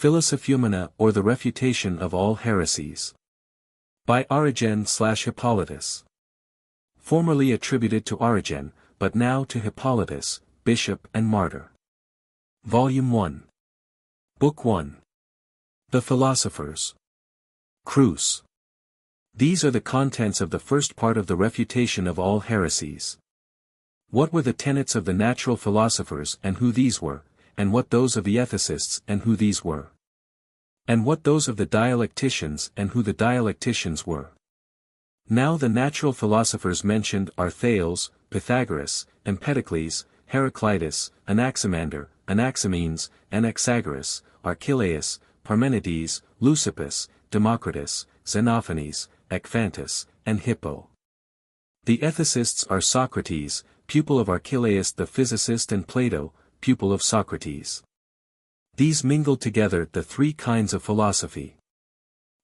Philosophumena or the Refutation of all Heresies. By Origen/Hippolytus. Formerly attributed to Origen, but now to Hippolytus, bishop and martyr. Volume 1. Book 1. The Philosophers. Crus. These are the contents of the first part of the Refutation of all Heresies. What were the tenets of the natural philosophers and who these were, and what those of the ethicists and who these were? And what those of the dialecticians and who the dialecticians were? Now the natural philosophers mentioned are Thales, Pythagoras, Empedocles, Heraclitus, Anaximander, Anaximenes, Anaxagoras, Archelaus, Parmenides, Leucippus, Democritus, Xenophanes, Ecphantus, and Hippo. The ethicists are Socrates, pupil of Archelaus the physicist, and Plato, pupil of Socrates. These mingled together the three kinds of philosophy.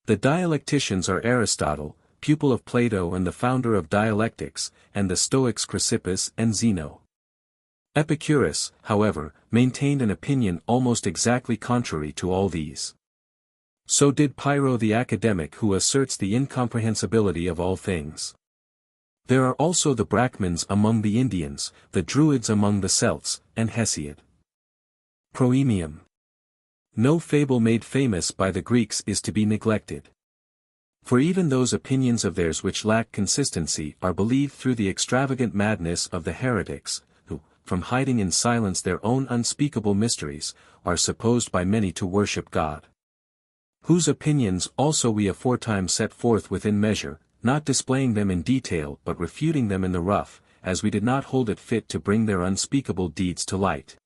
The dialecticians are Aristotle, pupil of Plato and the founder of dialectics, and the Stoics Chrysippus and Zeno. Epicurus, however, maintained an opinion almost exactly contrary to all these. So did Pyrrho the academic, who asserts the incomprehensibility of all things. There are also the Brahmins among the Indians, the Druids among the Celts, and Hesiod. Proemium. No fable made famous by the Greeks is to be neglected. For even those opinions of theirs which lack consistency are believed through the extravagant madness of the heretics, who, from hiding in silence their own unspeakable mysteries, are supposed by many to worship God. Whose opinions also we aforetime set forth within measure, not displaying them in detail but refuting them in the rough, as we did not hold it fit to bring their unspeakable deeds to light.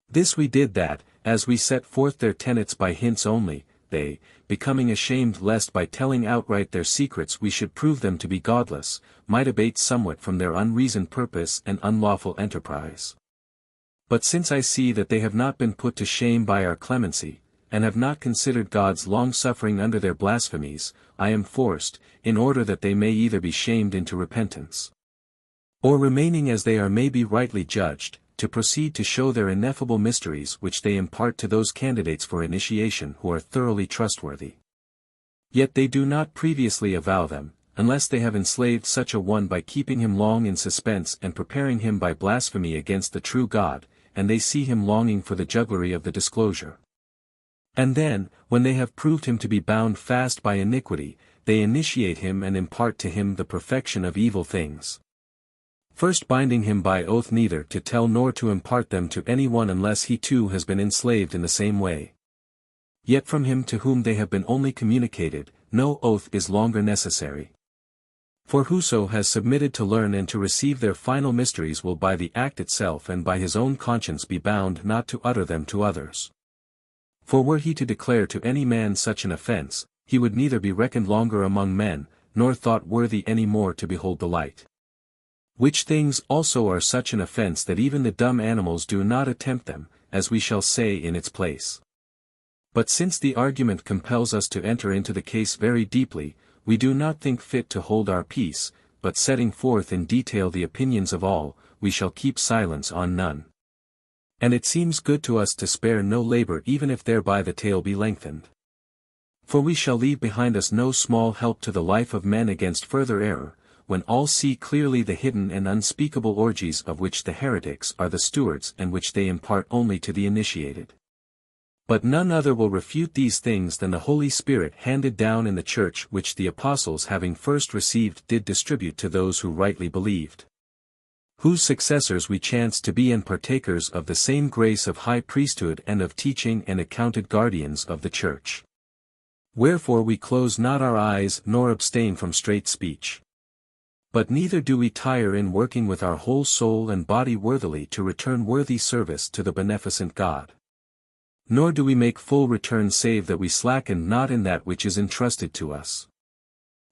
This we did that, as we set forth their tenets by hints only, they, becoming ashamed lest by telling outright their secrets we should prove them to be godless, might abate somewhat from their unreasoned purpose and unlawful enterprise. But since I see that they have not been put to shame by our clemency, and have not considered God's long-suffering under their blasphemies, I am forced, in order that they may either be shamed into repentance, or remaining as they are may be rightly judged, to proceed to show their ineffable mysteries which they impart to those candidates for initiation who are thoroughly trustworthy. Yet they do not previously avow them, unless they have enslaved such a one by keeping him long in suspense and preparing him by blasphemy against the true God, and they see him longing for the jugglery of the disclosure. And then, when they have proved him to be bound fast by iniquity, they initiate him and impart to him the perfection of evil things. First binding him by oath neither to tell nor to impart them to any one unless he too has been enslaved in the same way. Yet from him to whom they have been only communicated, no oath is longer necessary. For whoso has submitted to learn and to receive their final mysteries will by the act itself and by his own conscience be bound not to utter them to others. For were he to declare to any man such an offense, he would neither be reckoned longer among men, nor thought worthy any more to behold the light. Which things also are such an offense that even the dumb animals do not attempt them, as we shall say in its place. But since the argument compels us to enter into the case very deeply, we do not think fit to hold our peace, but setting forth in detail the opinions of all, we shall keep silence on none. And it seems good to us to spare no labor even if thereby the tale be lengthened. For we shall leave behind us no small help to the life of men against further error, when all see clearly the hidden and unspeakable orgies of which the heretics are the stewards and which they impart only to the initiated. But none other will refute these things than the Holy Spirit handed down in the Church, which the apostles having first received did distribute to those who rightly believed. Whose successors we chance to be and partakers of the same grace of high priesthood and of teaching and accounted guardians of the Church. Wherefore we close not our eyes nor abstain from straight speech. But neither do we tire in working with our whole soul and body worthily to return worthy service to the beneficent God. Nor do we make full return save that we slacken not in that which is entrusted to us.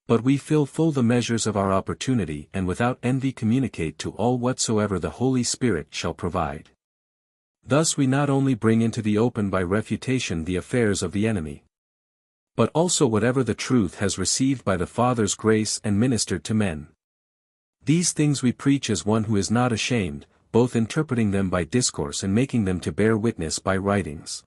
But we fill full the measures of our opportunity and without envy communicate to all whatsoever the Holy Spirit shall provide. Thus we not only bring into the open by refutation the affairs of the enemy, but also whatever the truth has received by the Father's grace and ministered to men. These things we preach as one who is not ashamed, both interpreting them by discourse and making them to bear witness by writings.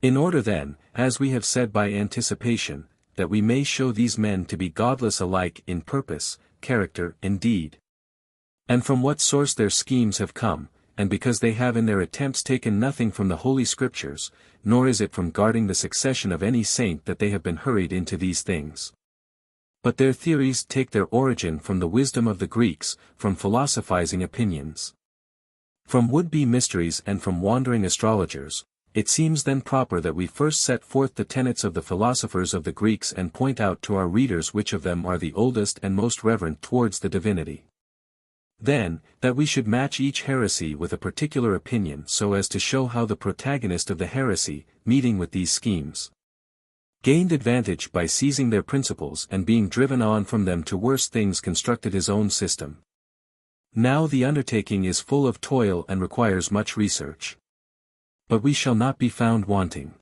In order then, as we have said by anticipation, that we may show these men to be godless alike in purpose, character and deed. And from what source their schemes have come, and because they have in their attempts taken nothing from the Holy Scriptures, nor is it from guarding the succession of any saint that they have been hurried into these things. But their theories take their origin from the wisdom of the Greeks, from philosophizing opinions, from would-be mysteries and from wandering astrologers. It seems then proper that we first set forth the tenets of the philosophers of the Greeks and point out to our readers which of them are the oldest and most reverent towards the divinity. Then, that we should match each heresy with a particular opinion so as to show how the protagonist of the heresy, meeting with these schemes, gained advantage by seizing their principles and being driven on from them to worse things constructed his own system. Now the undertaking is full of toil and requires much research. But we shall not be found wanting.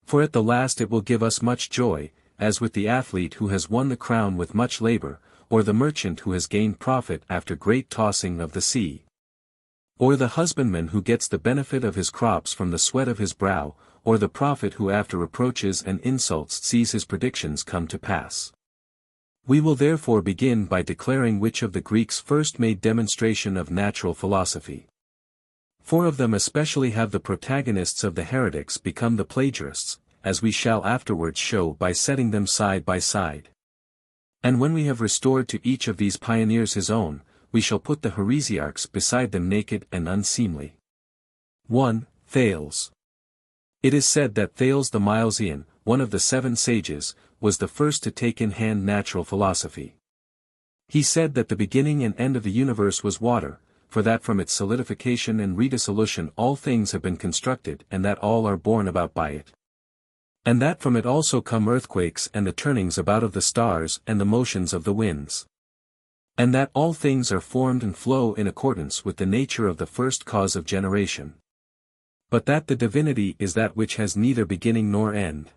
For at the last it will give us much joy, as with the athlete who has won the crown with much labor, or the merchant who has gained profit after great tossing of the sea, or the husbandman who gets the benefit of his crops from the sweat of his brow, or the prophet who after reproaches and insults sees his predictions come to pass. We will therefore begin by declaring which of the Greeks first made demonstration of natural philosophy. 4 of them especially have the protagonists of the heretics become the plagiarists, as we shall afterwards show by setting them side by side. And when we have restored to each of these pioneers his own, we shall put the heresiarchs beside them naked and unseemly. 1. Thales. It is said that Thales the Milesian, one of the 7 sages, was the first to take in hand natural philosophy. He said that the beginning and end of the universe was water, for that from its solidification and redissolution all things have been constructed and that all are borne about by it. And that from it also come earthquakes and the turnings about of the stars and the motions of the winds. And that all things are formed and flow in accordance with the nature of the first cause of generation. But that the divinity is that which has neither beginning nor end.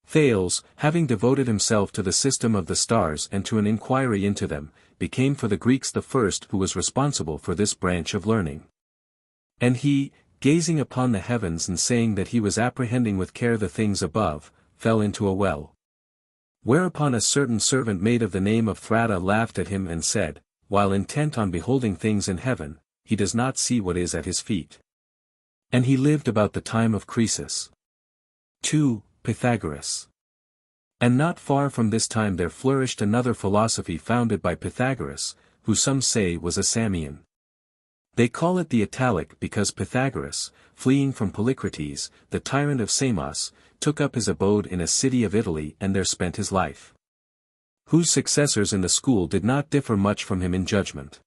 Thales, having devoted himself to the system of the stars and to an inquiry into them, became for the Greeks the first who was responsible for this branch of learning. And he, gazing upon the heavens and saying that he was apprehending with care the things above, fell into a well. Whereupon a certain servant maid of the name of Thrata laughed at him and said, while intent on beholding things in heaven, he does not see what is at his feet. And he lived about the time of Croesus. 2. Pythagoras. And not far from this time there flourished another philosophy founded by Pythagoras, who some say was a Samian. They call it the Italic because Pythagoras, fleeing from Polycrates, the tyrant of Samos, took up his abode in a city of Italy and there spent his life. Whose successors in the school did not differ much from him in judgment.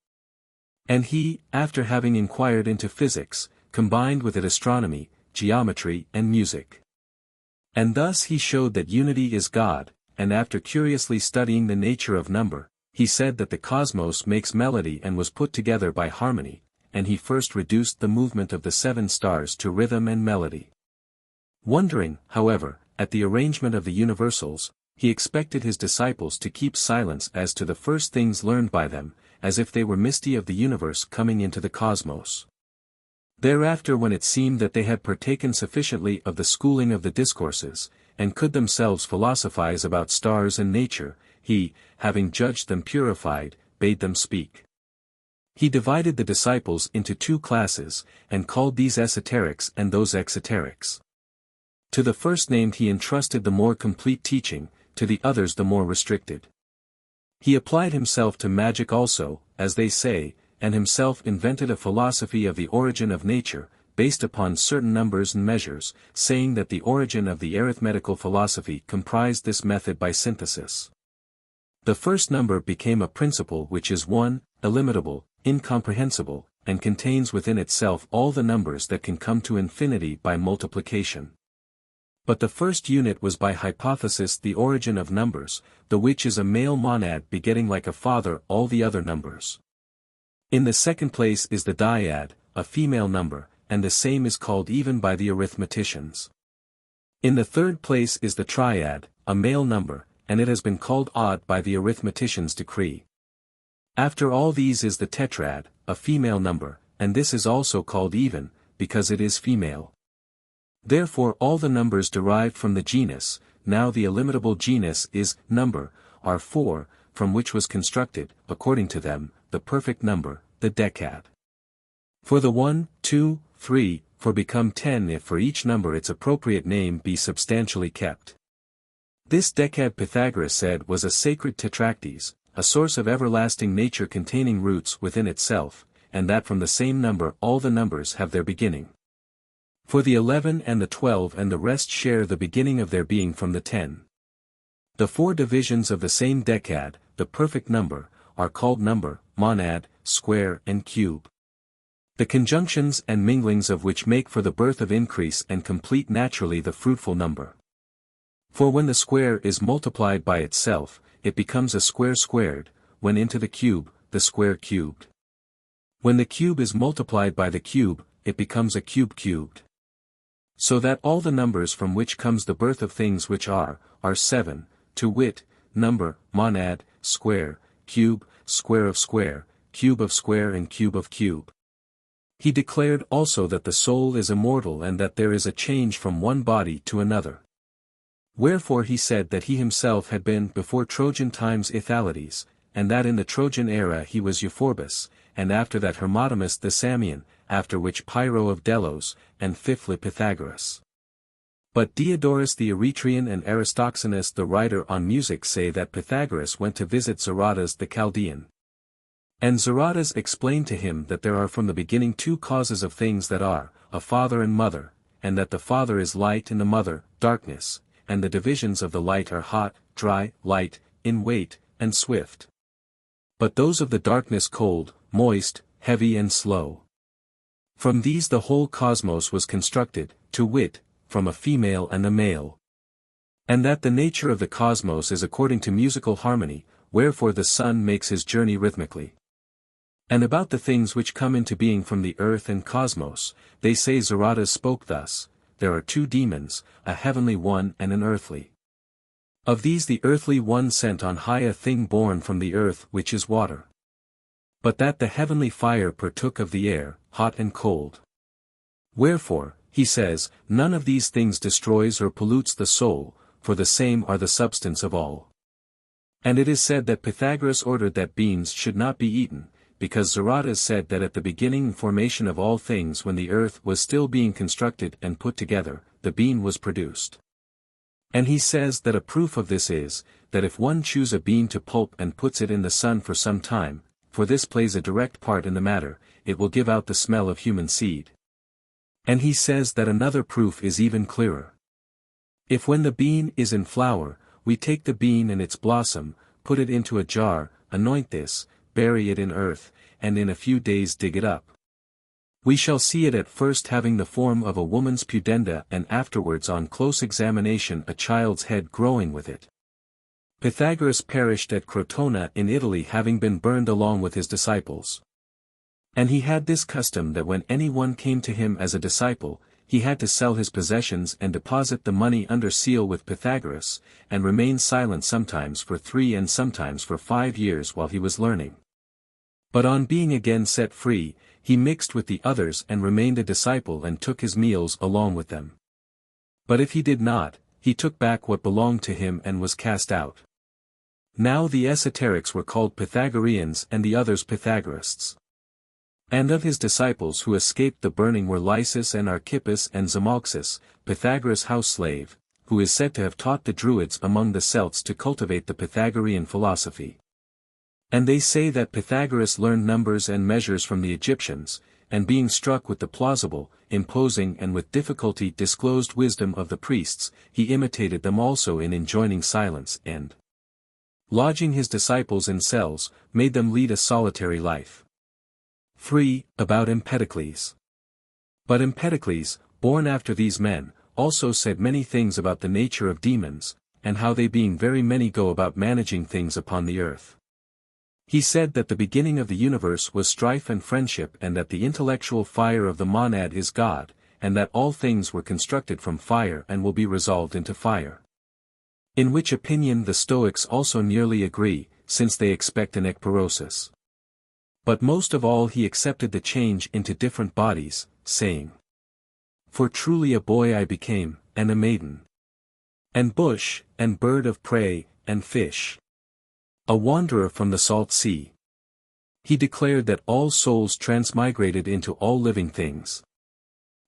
And he, after having inquired into physics, combined with it astronomy, geometry and music. And thus he showed that unity is God, and after curiously studying the nature of number, he said that the cosmos makes melody and was put together by harmony, and he first reduced the movement of the 7 stars to rhythm and melody. Wondering, however, at the arrangement of the universals, he expected his disciples to keep silence as to the first things learned by them, as if they were misty of the universe coming into the cosmos. Thereafter when it seemed that they had partaken sufficiently of the schooling of the discourses, and could themselves philosophize about stars and nature, he, having judged them purified, bade them speak. He divided the disciples into 2 classes, and called these esoterics and those exoterics. To the first named he entrusted the more complete teaching, to the others the more restricted. He applied himself to magic also, as they say, and himself invented a philosophy of the origin of nature, based upon certain numbers and measures, saying that the origin of the arithmetical philosophy comprised this method by synthesis. The first number became a principle which is 1, illimitable, incomprehensible, and contains within itself all the numbers that can come to infinity by multiplication. But the first unit was by hypothesis the origin of numbers, the which is a male monad begetting like a father all the other numbers. In the second place is the dyad, a female number, and the same is called even by the arithmeticians. In the third place is the triad, a male number, and it has been called odd by the arithmeticians' decree. After all these is the tetrad, a female number, and this is also called even, because it is female. Therefore all the numbers derived from the genus, now the illimitable genus is, number, are 4, from which was constructed, according to them, the perfect number, the decad. For the 1, 2, 3, for become 10 if for each number its appropriate name be substantially kept. This decad Pythagoras said was a sacred tetractys, a source of everlasting nature containing roots within itself, and that from the same number all the numbers have their beginning. For the 11 and the 12 and the rest share the beginning of their being from the 10. The 4 divisions of the same decad, the perfect number, are called number, monad, square and cube. The conjunctions and minglings of which make for the birth of increase and complete naturally the fruitful number. For when the square is multiplied by itself, it becomes a square squared, when into the cube, the square cubed. When the cube is multiplied by the cube, it becomes a cube cubed. So that all the numbers from which comes the birth of things which are 7, to wit, number, monad, square, cube, square of square, cube of square and cube of cube. He declared also that the soul is immortal and that there is a change from one body to another. Wherefore he said that he himself had been before Trojan times Thales, and that in the Trojan era he was Euphorbus, and after that Hermotimus the Samian, after which Pyrrho of Delos, and fifthly Pythagoras. But Diodorus the Eretrian and Aristoxenus the writer on music say that Pythagoras went to visit Zaratas the Chaldean. And Zaratas explained to him that there are from the beginning 2 causes of things that are, a father and mother, and that the father is light and the mother, darkness, and the divisions of the light are hot, dry, light, in weight, and swift. But those of the darkness cold, moist, heavy and slow. From these the whole cosmos was constructed, to wit, from a female and a male. And that the nature of the cosmos is according to musical harmony, wherefore the sun makes his journey rhythmically. And about the things which come into being from the earth and cosmos, they say Zaratas spoke thus, there are 2 demons, a heavenly one and an earthly. Of these the earthly one sent on high a thing born from the earth which is water. But that the heavenly fire partook of the air, hot and cold. Wherefore, he says, none of these things destroys or pollutes the soul, for the same are the substance of all. And it is said that Pythagoras ordered that beans should not be eaten, because Zaratas said that at the beginning and formation of all things when the earth was still being constructed and put together, the bean was produced. And he says that a proof of this is, that if one chews a bean to pulp and puts it in the sun for some time, for this plays a direct part in the matter, it will give out the smell of human seed. And he says that another proof is even clearer. If when the bean is in flower, we take the bean and its blossom, put it into a jar, anoint this, bury it in earth, and in a few days dig it up. We shall see it at first having the form of a woman's pudenda and afterwards on close examination a child's head growing with it. Pythagoras perished at Crotona in Italy having been burned along with his disciples. And he had this custom that when any one came to him as a disciple, he had to sell his possessions and deposit the money under seal with Pythagoras, and remain silent sometimes for 3 and sometimes for 5 years while he was learning. But on being again set free, he mixed with the others and remained a disciple and took his meals along with them. But if he did not, he took back what belonged to him and was cast out. Now the esoterics were called Pythagoreans and the others Pythagorists. And of his disciples who escaped the burning were Lysis and Archippus and Zamolxus, Pythagoras' house slave, who is said to have taught the Druids among the Celts to cultivate the Pythagorean philosophy. And they say that Pythagoras learned numbers and measures from the Egyptians, and being struck with the plausible, imposing and with difficulty disclosed wisdom of the priests, he imitated them also in enjoining silence and, lodging his disciples in cells, made them lead a solitary life. 3. About Empedocles. But Empedocles, born after these men, also said many things about the nature of demons, and how they being very many go about managing things upon the earth. He said that the beginning of the universe was strife and friendship and that the intellectual fire of the monad is God, and that all things were constructed from fire and will be resolved into fire. In which opinion the Stoics also nearly agree, since they expect an ekpyrosis. But most of all he accepted the change into different bodies, saying, For truly a boy I became, and a maiden. And bush, and bird of prey, and fish. A wanderer from the salt sea. He declared that all souls transmigrated into all living things.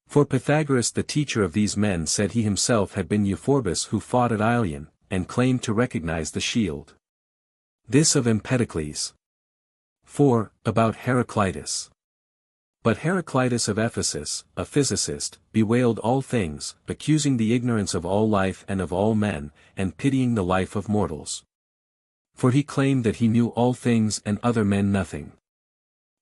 For Pythagoras the teacher of these men said he himself had been Euphorbus who fought at Ilion, and claimed to recognize the shield. This of Empedocles. 4. About Heraclitus. But Heraclitus of Ephesus, a physicist, bewailed all things, accusing the ignorance of all life and of all men, and pitying the life of mortals. For he claimed that he knew all things and other men nothing.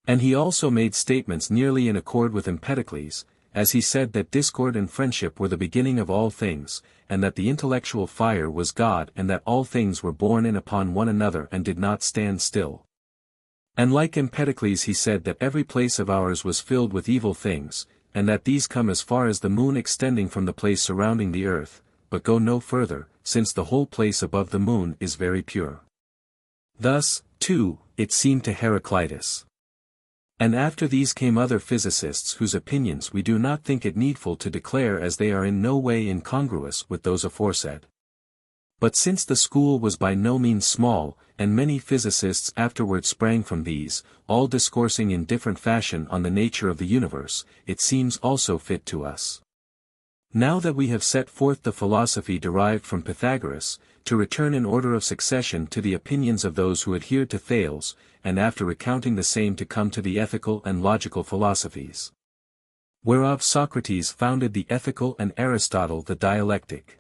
And he also made statements nearly in accord with Empedocles, as he said that discord and friendship were the beginning of all things, and that the intellectual fire was God and that all things were born in upon one another and did not stand still. And like Empedocles he said that every place of ours was filled with evil things, and that these come as far as the moon extending from the place surrounding the earth, but go no further, since the whole place above the moon is very pure. Thus, too, it seemed to Heraclitus. And after these came other physicists whose opinions we do not think it needful to declare as they are in no way incongruous with those aforesaid. But since the school was by no means small, and many physicists afterward sprang from these, all discoursing in different fashion on the nature of the universe, it seems also fit to us, now that we have set forth the philosophy derived from Pythagoras, to return in order of succession to the opinions of those who adhered to Thales, and after recounting the same to come to the ethical and logical philosophies. Whereof Socrates founded the ethical and Aristotle the dialectic.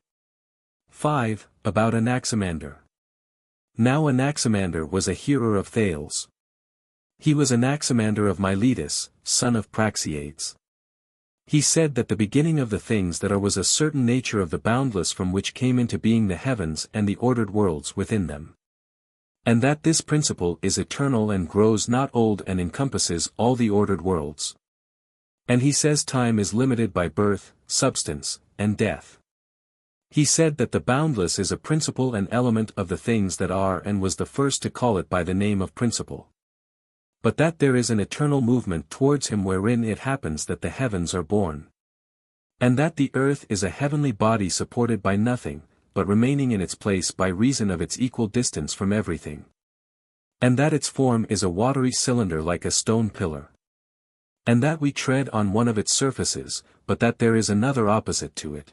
5. About Anaximander. Now Anaximander was a hearer of Thales. He was Anaximander of Miletus, son of Praxiades. He said that the beginning of the things that are was a certain nature of the boundless from which came into being the heavens and the ordered worlds within them. And that this principle is eternal and grows not old and encompasses all the ordered worlds. And he says time is limited by birth, substance, and death. He said that the boundless is a principle and element of the things that are and was the first to call it by the name of principle. But that there is an eternal movement towards him wherein it happens that the heavens are born. And that the earth is a heavenly body supported by nothing, but remaining in its place by reason of its equal distance from everything. And that its form is a watery cylinder like a stone pillar. And that we tread on one of its surfaces, but that there is another opposite to it.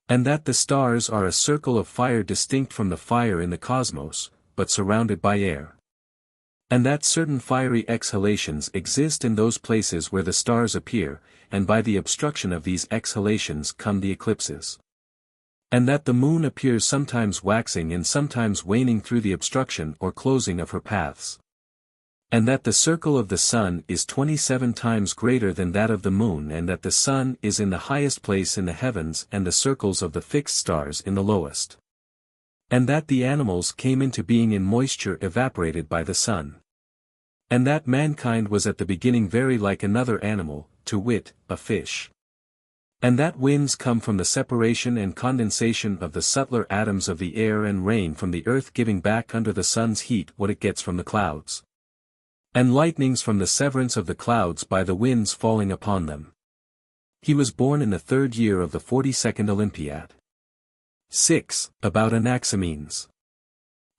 And that the stars are a circle of fire distinct from the fire in the cosmos, but surrounded by air. And that certain fiery exhalations exist in those places where the stars appear, and by the obstruction of these exhalations come the eclipses. And that the moon appears sometimes waxing and sometimes waning through the obstruction or closing of her paths. And that the circle of the sun is 27 times greater than that of the moon, and that the sun is in the highest place in the heavens and the circles of the fixed stars in the lowest. And that the animals came into being in moisture evaporated by the sun. And that mankind was at the beginning very like another animal, to wit, a fish. And that winds come from the separation and condensation of the subtler atoms of the air, and rain from the earth giving back under the sun's heat what it gets from the clouds. And lightnings from the severance of the clouds by the winds falling upon them. He was born in the 3rd year of the 42nd Olympiad. 6. About Anaximenes.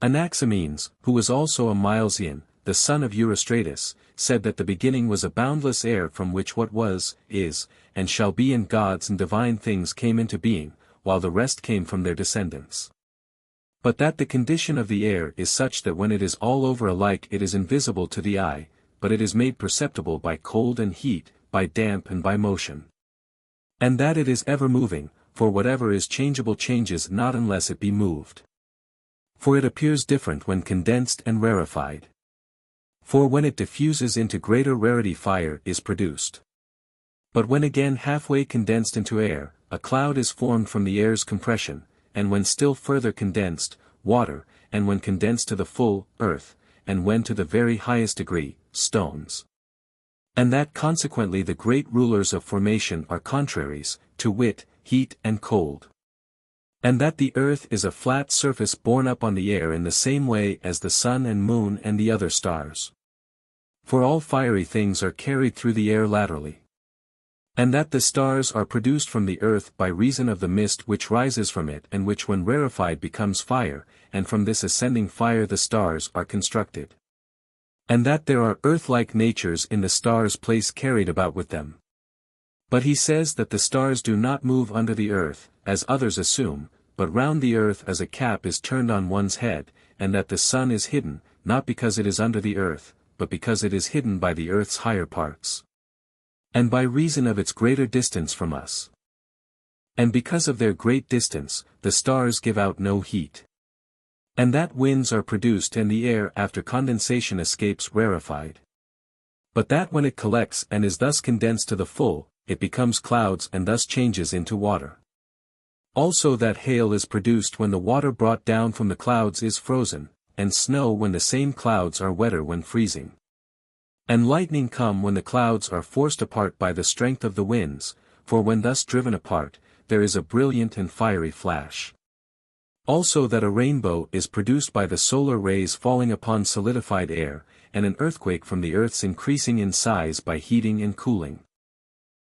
Anaximenes, who was also a Milesian, the son of Eurystratus, said that the beginning was a boundless air from which what was, is, and shall be in gods and divine things came into being, while the rest came from their descendants. But that the condition of the air is such that when it is all over alike it is invisible to the eye, but it is made perceptible by cold and heat, by damp and by motion. And that it is ever moving, for whatever is changeable changes not unless it be moved. For it appears different when condensed and rarefied. For when it diffuses into greater rarity fire is produced. But when again halfway condensed into air, a cloud is formed from the air's compression, and when still further condensed, water, and when condensed to the full, earth, and when to the very highest degree, stones. And that consequently the great rulers of formation are contraries, to wit, heat and cold. And that the earth is a flat surface borne up on the air in the same way as the sun and moon and the other stars. For all fiery things are carried through the air laterally. And that the stars are produced from the earth by reason of the mist which rises from it and which when rarefied becomes fire, and from this ascending fire the stars are constructed. And that there are earth-like natures in the stars' place carried about with them. But he says that the stars do not move under the earth, as others assume, but round the earth as a cap is turned on one's head, and that the sun is hidden, not because it is under the earth, but because it is hidden by the earth's higher parts. And by reason of its greater distance from us. And because of their great distance, the stars give out no heat. And that winds are produced and the air after condensation escapes rarefied. But that when it collects and is thus condensed to the full, it becomes clouds and thus changes into water. Also that hail is produced when the water brought down from the clouds is frozen, and snow when the same clouds are wetter when freezing. And lightning come when the clouds are forced apart by the strength of the winds, for when thus driven apart, there is a brilliant and fiery flash. Also that a rainbow is produced by the solar rays falling upon solidified air, and an earthquake from the earth's increasing in size by heating and cooling.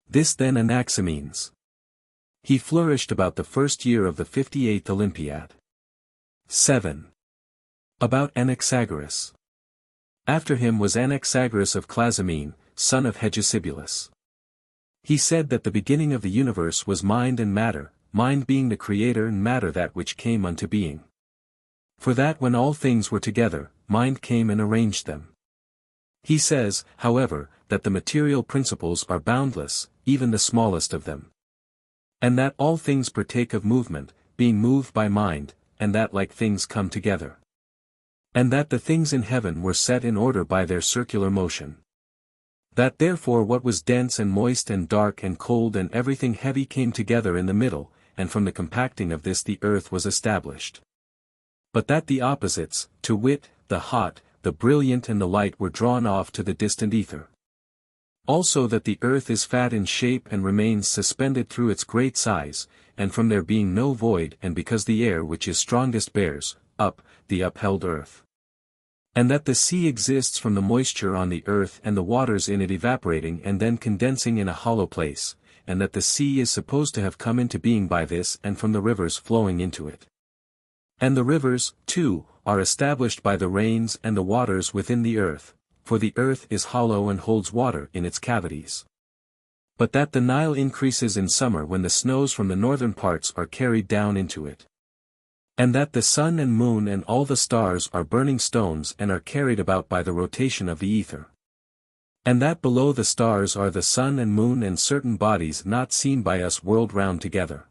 This then Anaximenes. He flourished about the first year of the 58th Olympiad. 7. About Anaxagoras. After him was Anaxagoras of Clazomene, son of Hegesibulus. He said that the beginning of the universe was mind and matter, mind being the creator and matter that which came unto being. For that when all things were together, mind came and arranged them. He says, however, that the material principles are boundless, even the smallest of them. And that all things partake of movement, being moved by mind, and that like things come together. And that the things in heaven were set in order by their circular motion. That therefore what was dense and moist and dark and cold and everything heavy came together in the middle, and from the compacting of this the earth was established. But that the opposites, to wit, the hot, the brilliant and the light were drawn off to the distant ether. Also that the earth is fat in shape and remains suspended through its great size, and from there being no void and because the air which is strongest bears, up, the upheld earth. And that the sea exists from the moisture on the earth and the waters in it evaporating and then condensing in a hollow place, and that the sea is supposed to have come into being by this and from the rivers flowing into it. And the rivers, too, are established by the rains and the waters within the earth, for the earth is hollow and holds water in its cavities. But that the Nile increases in summer when the snows from the northern parts are carried down into it. And that the sun and moon and all the stars are burning stones and are carried about by the rotation of the ether. And that below the stars are the sun and moon and certain bodies not seen by us whirled round together.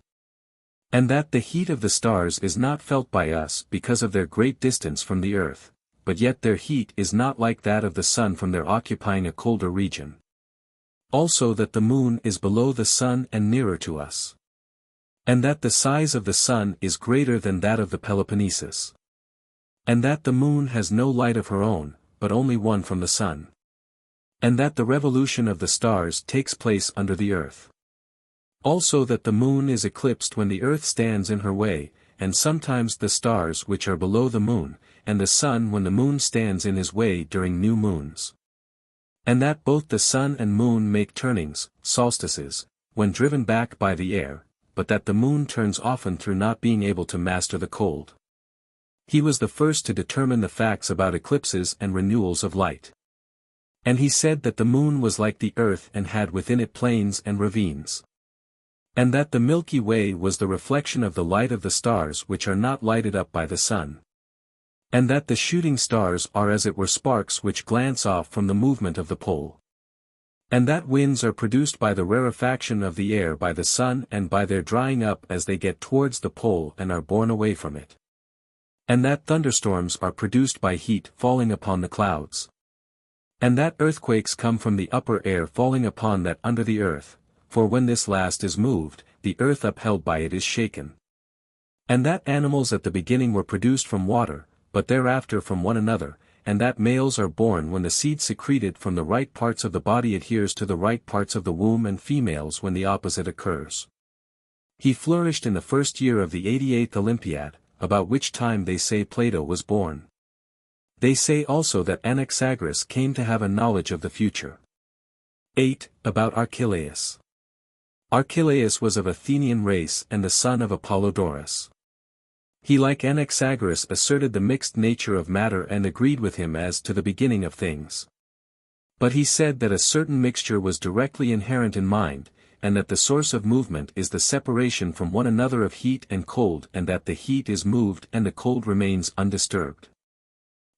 And that the heat of the stars is not felt by us because of their great distance from the earth, but yet their heat is not like that of the sun from their occupying a colder region. Also that the moon is below the sun and nearer to us. And that the size of the sun is greater than that of the Peloponnesus. And that the moon has no light of her own, but only one from the sun. And that the revolution of the stars takes place under the earth. Also that the moon is eclipsed when the earth stands in her way, and sometimes the stars which are below the moon, and the sun when the moon stands in his way during new moons. And that both the sun and moon make turnings, solstices, when driven back by the air, but that the moon turns often through not being able to master the cold. He was the first to determine the facts about eclipses and renewals of light. And he said that the moon was like the earth and had within it plains and ravines. And that the Milky Way was the reflection of the light of the stars which are not lighted up by the sun. And that the shooting stars are as it were sparks which glance off from the movement of the pole. And that winds are produced by the rarefaction of the air by the sun and by their drying up as they get towards the pole and are borne away from it. And that thunderstorms are produced by heat falling upon the clouds. And that earthquakes come from the upper air falling upon that under the earth, for when this last is moved, the earth upheld by it is shaken. And that animals at the beginning were produced from water, but thereafter from one another, and that males are born when the seed secreted from the right parts of the body adheres to the right parts of the womb and females when the opposite occurs. He flourished in the first year of the 88th Olympiad, about which time they say Plato was born. They say also that Anaxagoras came to have a knowledge of the future. 8. About Archelaus. Archelaus was of Athenian race and the son of Apollodorus. He like Anaxagoras asserted the mixed nature of matter and agreed with him as to the beginning of things. But he said that a certain mixture was directly inherent in mind, and that the source of movement is the separation from one another of heat and cold, and that the heat is moved and the cold remains undisturbed.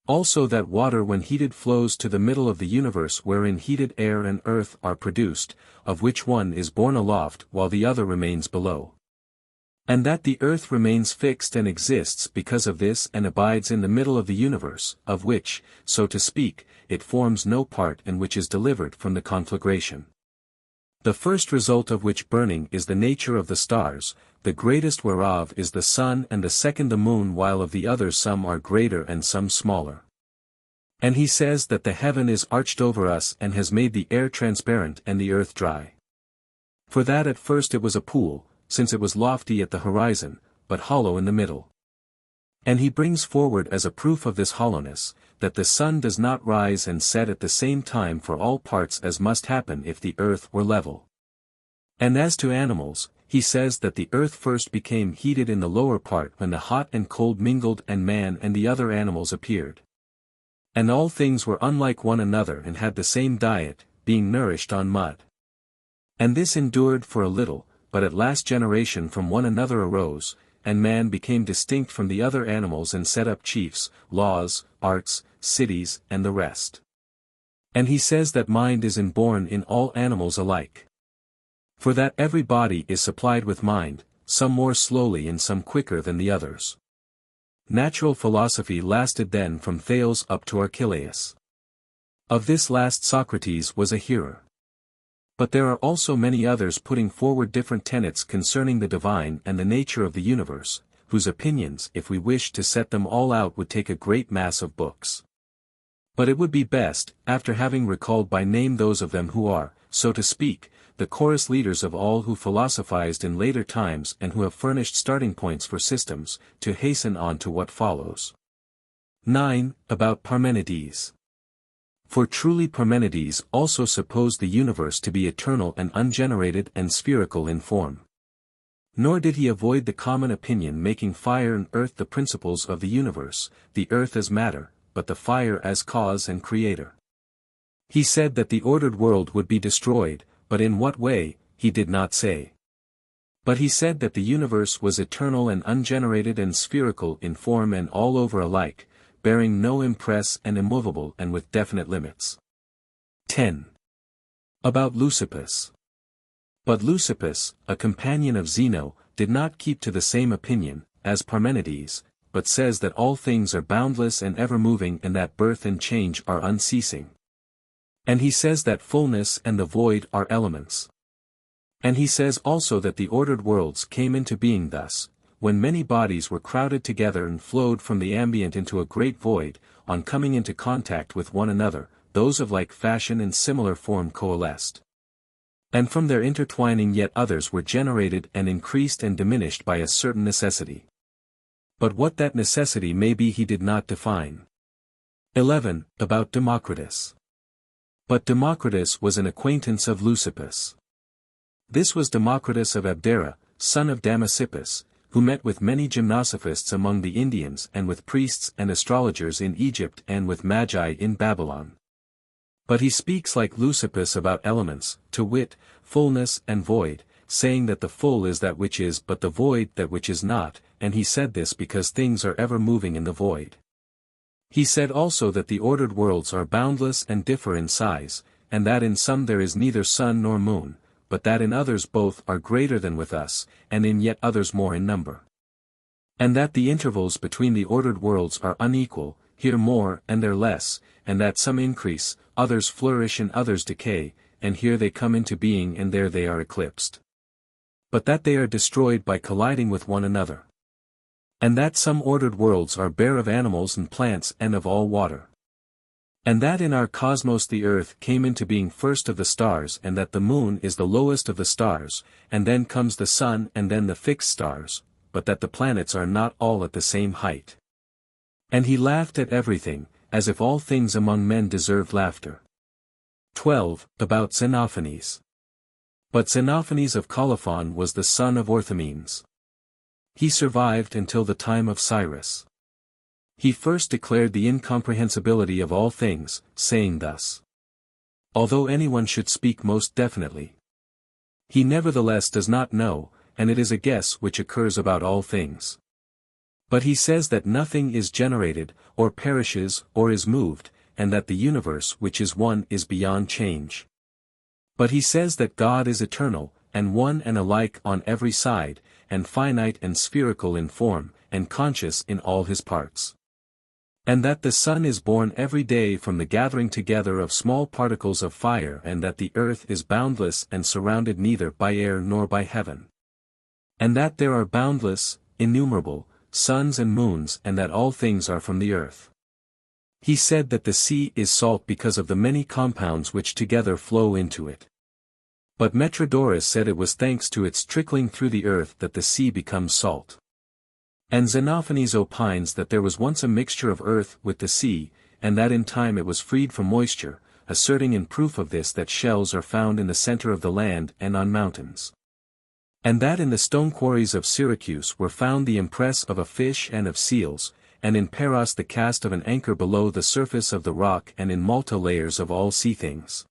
Also that water when heated flows to the middle of the universe wherein heated air and earth are produced, of which one is borne aloft while the other remains below. And that the earth remains fixed and exists because of this and abides in the middle of the universe, of which, so to speak, it forms no part and which is delivered from the conflagration. The first result of which burning is the nature of the stars, the greatest whereof is the sun and the second the moon, while of the others some are greater and some smaller. And he says that the heaven is arched over us and has made the air transparent and the earth dry. For that at first it was a pool, since it was lofty at the horizon, but hollow in the middle. And he brings forward as a proof of this hollowness, that the sun does not rise and set at the same time for all parts as must happen if the earth were level. And as to animals, he says that the earth first became heated in the lower part when the hot and cold mingled and man and the other animals appeared. And all things were unlike one another and had the same diet, being nourished on mud. And this endured for a little, but at last generation from one another arose, and man became distinct from the other animals and set up chiefs, laws, arts, cities, and the rest. And he says that mind is inborn in all animals alike. For that every body is supplied with mind, some more slowly and some quicker than the others. Natural philosophy lasted then from Thales up to Archelaus. Of this last Socrates was a hearer. But there are also many others putting forward different tenets concerning the divine and the nature of the universe, whose opinions if we wished to set them all out would take a great mass of books. But it would be best, after having recalled by name those of them who are, so to speak, the chorus leaders of all who philosophized in later times and who have furnished starting points for systems, to hasten on to what follows. 9. About Parmenides. For truly Parmenides also supposed the universe to be eternal and ungenerated and spherical in form. Nor did he avoid the common opinion making fire and earth the principles of the universe, the earth as matter, but the fire as cause and creator. He said that the ordered world would be destroyed, but in what way, he did not say. But he said that the universe was eternal and ungenerated and spherical in form and all over alike, bearing no impress and immovable and with definite limits. 10. About Leucippus. But Leucippus, a companion of Zeno, did not keep to the same opinion, as Parmenides, but says that all things are boundless and ever-moving and that birth and change are unceasing. And he says that fullness and the void are elements. And he says also that the ordered worlds came into being thus, when many bodies were crowded together and flowed from the ambient into a great void, on coming into contact with one another, those of like fashion and similar form coalesced. And from their intertwining yet others were generated and increased and diminished by a certain necessity. But what that necessity may be he did not define. 11. About Democritus. But Democritus was an acquaintance of Leucippus. This was Democritus of Abdera, son of Leucippus, who met with many gymnosophists among the Indians and with priests and astrologers in Egypt and with magi in Babylon. But he speaks like Leucippus about elements, to wit, fullness and void, saying that the full is that which is but the void that which is not, and he said this because things are ever moving in the void. He said also that the ordered worlds are boundless and differ in size, and that in some there is neither sun nor moon, but that in others both are greater than with us, and in yet others more in number. And that the intervals between the ordered worlds are unequal, here more and there less, and that some increase, others flourish and others decay, and here they come into being and there they are eclipsed. But that they are destroyed by colliding with one another. And that some ordered worlds are bare of animals and plants and of all water. And that in our cosmos the earth came into being first of the stars and that the moon is the lowest of the stars, and then comes the sun and then the fixed stars, but that the planets are not all at the same height. And he laughed at everything, as if all things among men deserved laughter. 12. About Xenophanes. But Xenophanes of Colophon was the son of Orthomenes. He survived until the time of Cyrus. He first declared the incomprehensibility of all things, saying thus: although anyone should speak most definitely, he nevertheless does not know, and it is a guess which occurs about all things. But he says that nothing is generated, or perishes, or is moved, and that the universe which is one is beyond change. But he says that God is eternal, and one and alike on every side, and finite and spherical in form, and conscious in all his parts. And that the sun is born every day from the gathering together of small particles of fire, and that the earth is boundless and surrounded neither by air nor by heaven. And that there are boundless, innumerable, suns and moons, and that all things are from the earth. He said that the sea is salt because of the many compounds which together flow into it. But Metrodorus said it was thanks to its trickling through the earth that the sea becomes salt. And Xenophanes opines that there was once a mixture of earth with the sea, and that in time it was freed from moisture, asserting in proof of this that shells are found in the center of the land and on mountains. And that in the stone quarries of Syracuse were found the impress of a fish and of seals, and in Paros the cast of an anchor below the surface of the rock, and in Malta layers of all sea things.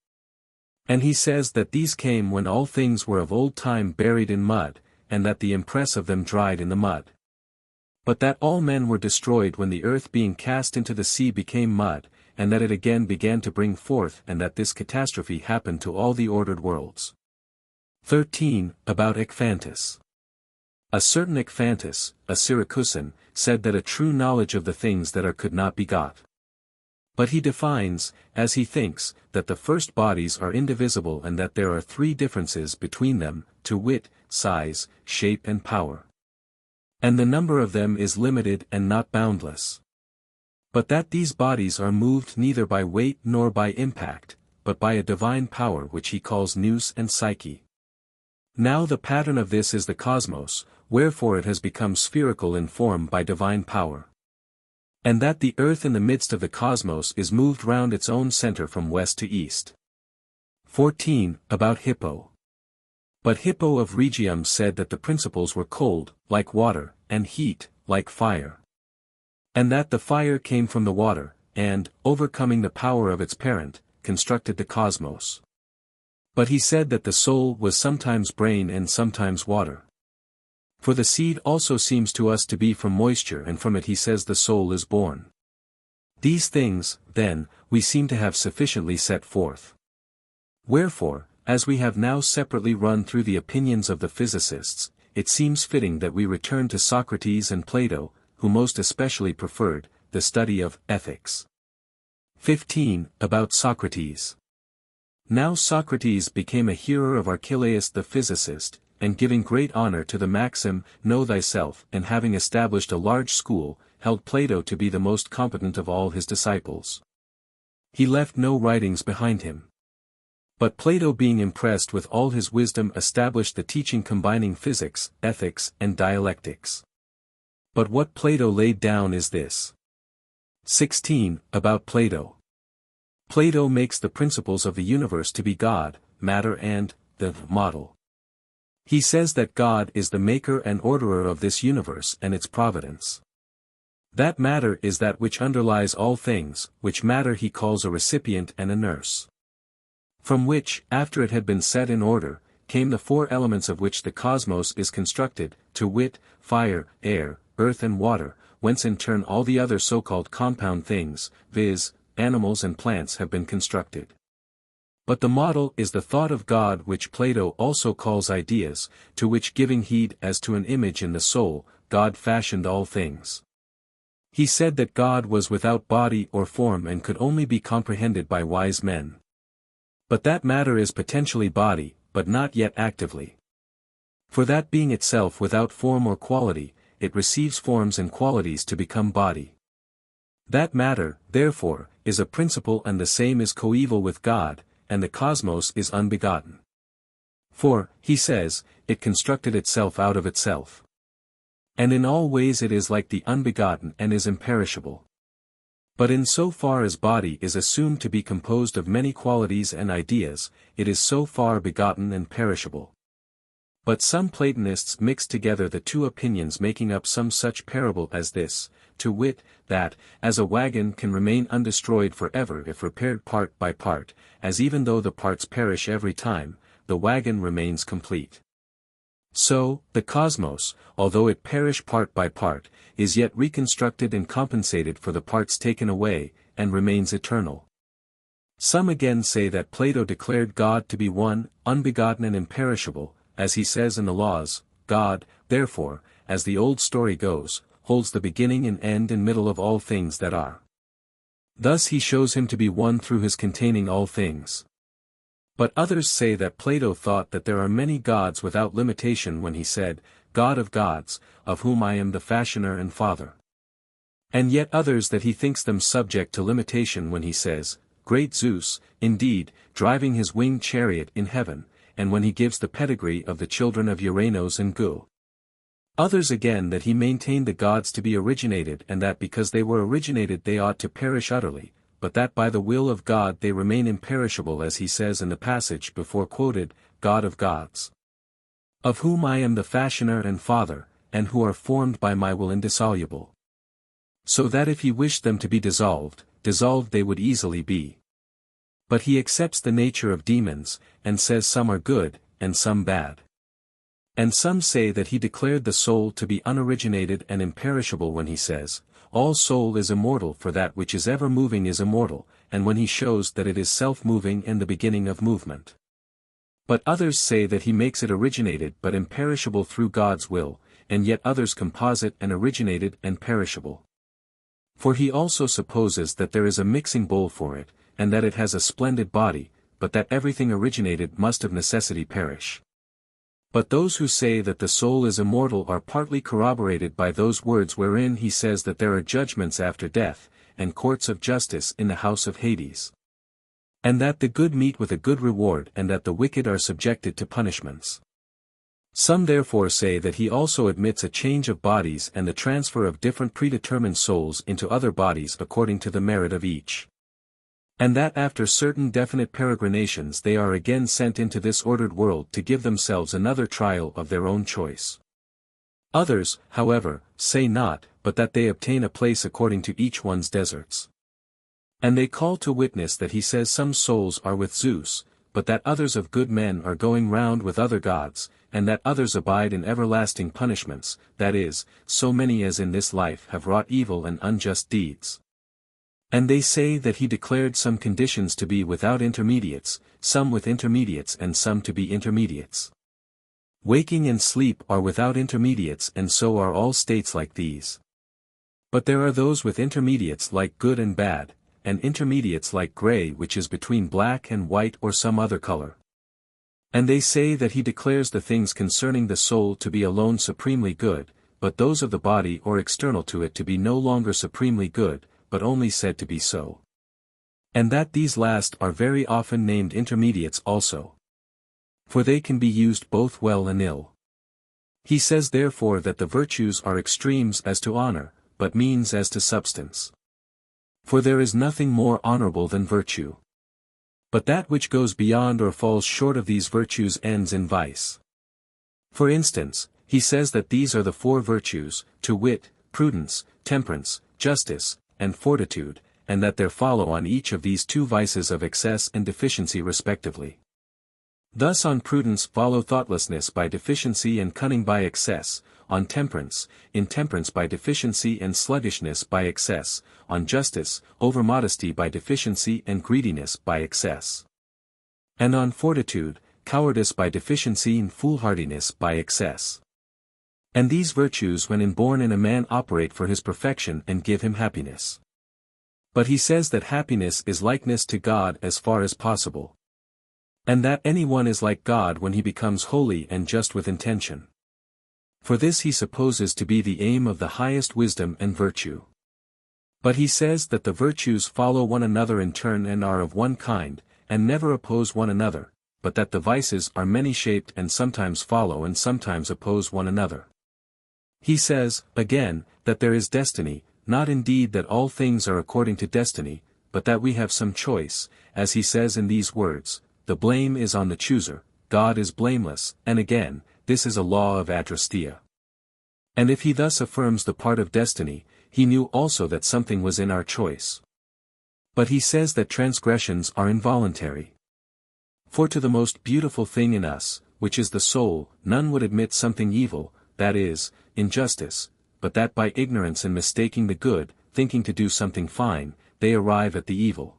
And he says that these came when all things were of old time buried in mud, and that the impress of them dried in the mud. But that all men were destroyed when the earth being cast into the sea became mud, and that it again began to bring forth, and that this catastrophe happened to all the ordered worlds. 13. About Ecphantus. A certain Ecphantus, a Syracusan, said that a true knowledge of the things that are could not be got. But he defines, as he thinks, that the first bodies are indivisible, and that there are three differences between them, to wit, size, shape and power. And the number of them is limited and not boundless. But that these bodies are moved neither by weight nor by impact, but by a divine power which he calls nous and psyche. Now the pattern of this is the cosmos, wherefore it has become spherical in form by divine power. And that the earth in the midst of the cosmos is moved round its own center from west to east. 14. About Hippo. But Hippo of Rhegium said that the principles were cold, like water, and heat, like fire. And that the fire came from the water, and, overcoming the power of its parent, constructed the cosmos. But he said that the soul was sometimes brain and sometimes water. For the seed also seems to us to be from moisture, and from it he says the soul is born. These things, then, we seem to have sufficiently set forth. Wherefore, as we have now separately run through the opinions of the physicists, it seems fitting that we return to Socrates and Plato, who most especially preferred the study of ethics. 15. About Socrates. Now Socrates became a hearer of Archelaus the physicist, and giving great honor to the maxim, know thyself, and having established a large school, held Plato to be the most competent of all his disciples. He left no writings behind him. But Plato, being impressed with all his wisdom, established the teaching combining physics, ethics, and dialectics. But what Plato laid down is this. 16. About Plato. Plato makes the principles of the universe to be God, matter and the model. He says that God is the maker and orderer of this universe and its providence. That matter is that which underlies all things, which matter he calls a recipient and a nurse. From which, after it had been set in order, came the four elements of which the cosmos is constructed, to wit, fire, air, earth and water, whence in turn all the other so-called compound things, viz., animals and plants, have been constructed. But the model is the thought of God, which Plato also calls ideas, to which, giving heed as to an image in the soul, God fashioned all things. He said that God was without body or form and could only be comprehended by wise men. But that matter is potentially body, but not yet actively. For that being itself without form or quality, it receives forms and qualities to become body. That matter, therefore, is a principle, and the same is coeval with God, and the cosmos is unbegotten. For, he says, it constructed itself out of itself. And in all ways it is like the unbegotten and is imperishable. But in so far as body is assumed to be composed of many qualities and ideas, it is so far begotten and perishable. But some Platonists mix together the two opinions, making up some such parable as this, to wit, that, as a wagon can remain undestroyed forever if repaired part by part, as even though the parts perish every time, the wagon remains complete. So, the cosmos, although it perish part by part, is yet reconstructed and compensated for the parts taken away, and remains eternal. Some again say that Plato declared God to be one, unbegotten and imperishable, as he says in the Laws. God, therefore, as the old story goes, holds the beginning and end and middle of all things that are. Thus he shows him to be one through his containing all things. But others say that Plato thought that there are many gods without limitation when he said, God of gods, of whom I am the fashioner and father. And yet others that he thinks them subject to limitation when he says, Great Zeus, indeed, driving his winged chariot in heaven, and when he gives the pedigree of the children of Uranos and Gu. Others again that he maintained the gods to be originated, and that because they were originated they ought to perish utterly, but that by the will of God they remain imperishable, as he says in the passage before quoted, God of gods, of whom I am the fashioner and father, and who are formed by my will indissoluble. So that if he wished them to be dissolved they would easily be. But he accepts the nature of demons, and says some are good, and some bad. And some say that he declared the soul to be unoriginated and imperishable when he says, All soul is immortal, for that which is ever moving is immortal, and when he shows that it is self-moving and the beginning of movement. But others say that he makes it originated but imperishable through God's will, and yet others composite and originated and perishable. For he also supposes that there is a mixing bowl for it, and that it has a splendid body, but that everything originated must of necessity perish. But those who say that the soul is immortal are partly corroborated by those words wherein he says that there are judgments after death, and courts of justice in the house of Hades. And that the good meet with a good reward, and that the wicked are subjected to punishments. Some therefore say that he also admits a change of bodies and the transfer of different predetermined souls into other bodies according to the merit of each. And that after certain definite peregrinations they are again sent into this ordered world to give themselves another trial of their own choice. Others, however, say not, but that they obtain a place according to each one's deserts. And they call to witness that he says some souls are with Zeus, but that others of good men are going round with other gods, and that others abide in everlasting punishments, that is, so many as in this life have wrought evil and unjust deeds. And they say that he declared some conditions to be without intermediates, some with intermediates and some to be intermediates. Waking and sleep are without intermediates, and so are all states like these. But there are those with intermediates like good and bad, and intermediates like gray, which is between black and white or some other color. And they say that he declares the things concerning the soul to be alone supremely good, but those of the body or external to it to be no longer supremely good, but only said to be so. And that these last are very often named intermediates also. For they can be used both well and ill. He says therefore that the virtues are extremes as to honor, but means as to substance. For there is nothing more honorable than virtue. But that which goes beyond or falls short of these virtues ends in vice. For instance, he says that these are the four virtues, to wit, prudence, temperance, justice, and fortitude, and that there follow on each of these two vices of excess and deficiency respectively. Thus on prudence follow thoughtlessness by deficiency and cunning by excess, on temperance, intemperance by deficiency and sluggishness by excess, on justice, overmodesty by deficiency and greediness by excess. And on fortitude, cowardice by deficiency and foolhardiness by excess. And these virtues when inborn in a man operate for his perfection and give him happiness. But he says that happiness is likeness to God as far as possible. And that anyone is like God when he becomes holy and just with intention. For this he supposes to be the aim of the highest wisdom and virtue. But he says that the virtues follow one another in turn and are of one kind, and never oppose one another, but that the vices are many-shaped and sometimes follow and sometimes oppose one another. He says, again, that there is destiny, not indeed that all things are according to destiny, but that we have some choice, as he says in these words, the blame is on the chooser, God is blameless, and again, this is a law of adrastia. And if he thus affirms the part of destiny, he knew also that something was in our choice. But he says that transgressions are involuntary. For to the most beautiful thing in us, which is the soul, none would admit something evil, that is, injustice, but that by ignorance and mistaking the good, thinking to do something fine, they arrive at the evil.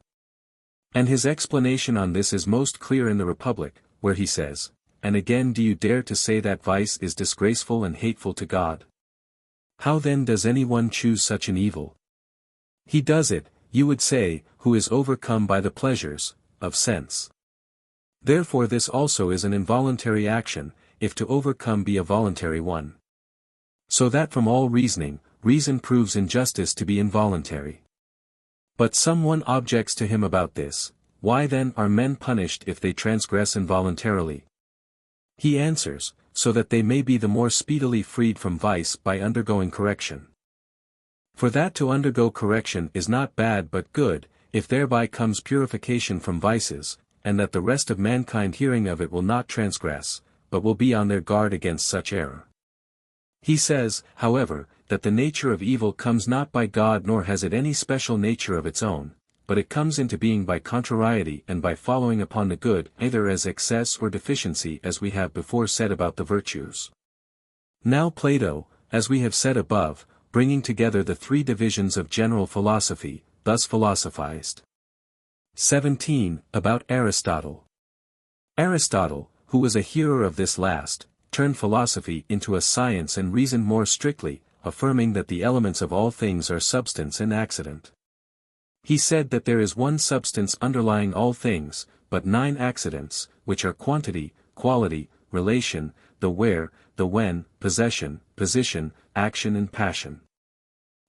And his explanation on this is most clear in the Republic, where he says, and again do you dare to say that vice is disgraceful and hateful to God? How then does anyone choose such an evil? He does it, you would say, who is overcome by the pleasures of sense. Therefore this also is an involuntary action, if to overcome be a voluntary one. So that from all reasoning, reason proves injustice to be involuntary. But someone objects to him about this, why then are men punished if they transgress involuntarily? He answers, so that they may be the more speedily freed from vice by undergoing correction. For that to undergo correction is not bad but good, if thereby comes purification from vices, and that the rest of mankind hearing of it will not transgress, but will be on their guard against such error. He says, however, that the nature of evil comes not by God nor has it any special nature of its own, but it comes into being by contrariety and by following upon the good either as excess or deficiency as we have before said about the virtues. Now Plato, as we have said above, bringing together the three divisions of general philosophy, thus philosophized. 17. About Aristotle. Aristotle, who was a hearer of this last, turned philosophy into a science and reasoned more strictly, affirming that the elements of all things are substance and accident. He said that there is one substance underlying all things, but 9 accidents, which are quantity, quality, relation, the where, the when, possession, position, action and passion.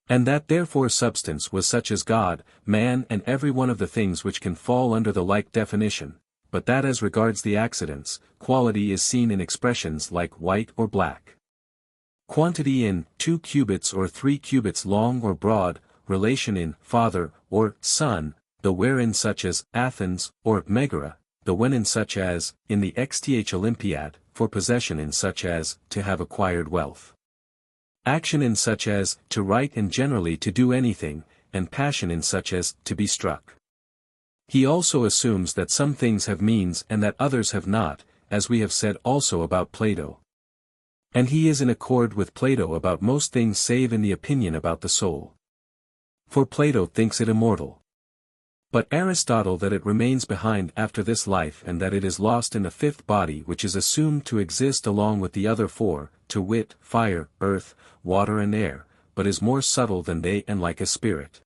And that therefore substance was such as God, man and every one of the things which can fall under the like definition, but that as regards the accidents, quality is seen in expressions like white or black. Quantity in 2 cubits or 3 cubits long or broad, relation in father or son, the where in such as Athens or Megara, the when in such as in the XTH Olympiad, for possession in such as to have acquired wealth. Action in such as to write and generally to do anything, and passion in such as to be struck. He also assumes that some things have means and that others have not, as we have said also about Plato. And he is in accord with Plato about most things save in the opinion about the soul. For Plato thinks it immortal. But Aristotle that it remains behind after this life and that it is lost in a 5th body which is assumed to exist along with the other 4, to wit, fire, earth, water and air, but is more subtle than they and like a spirit.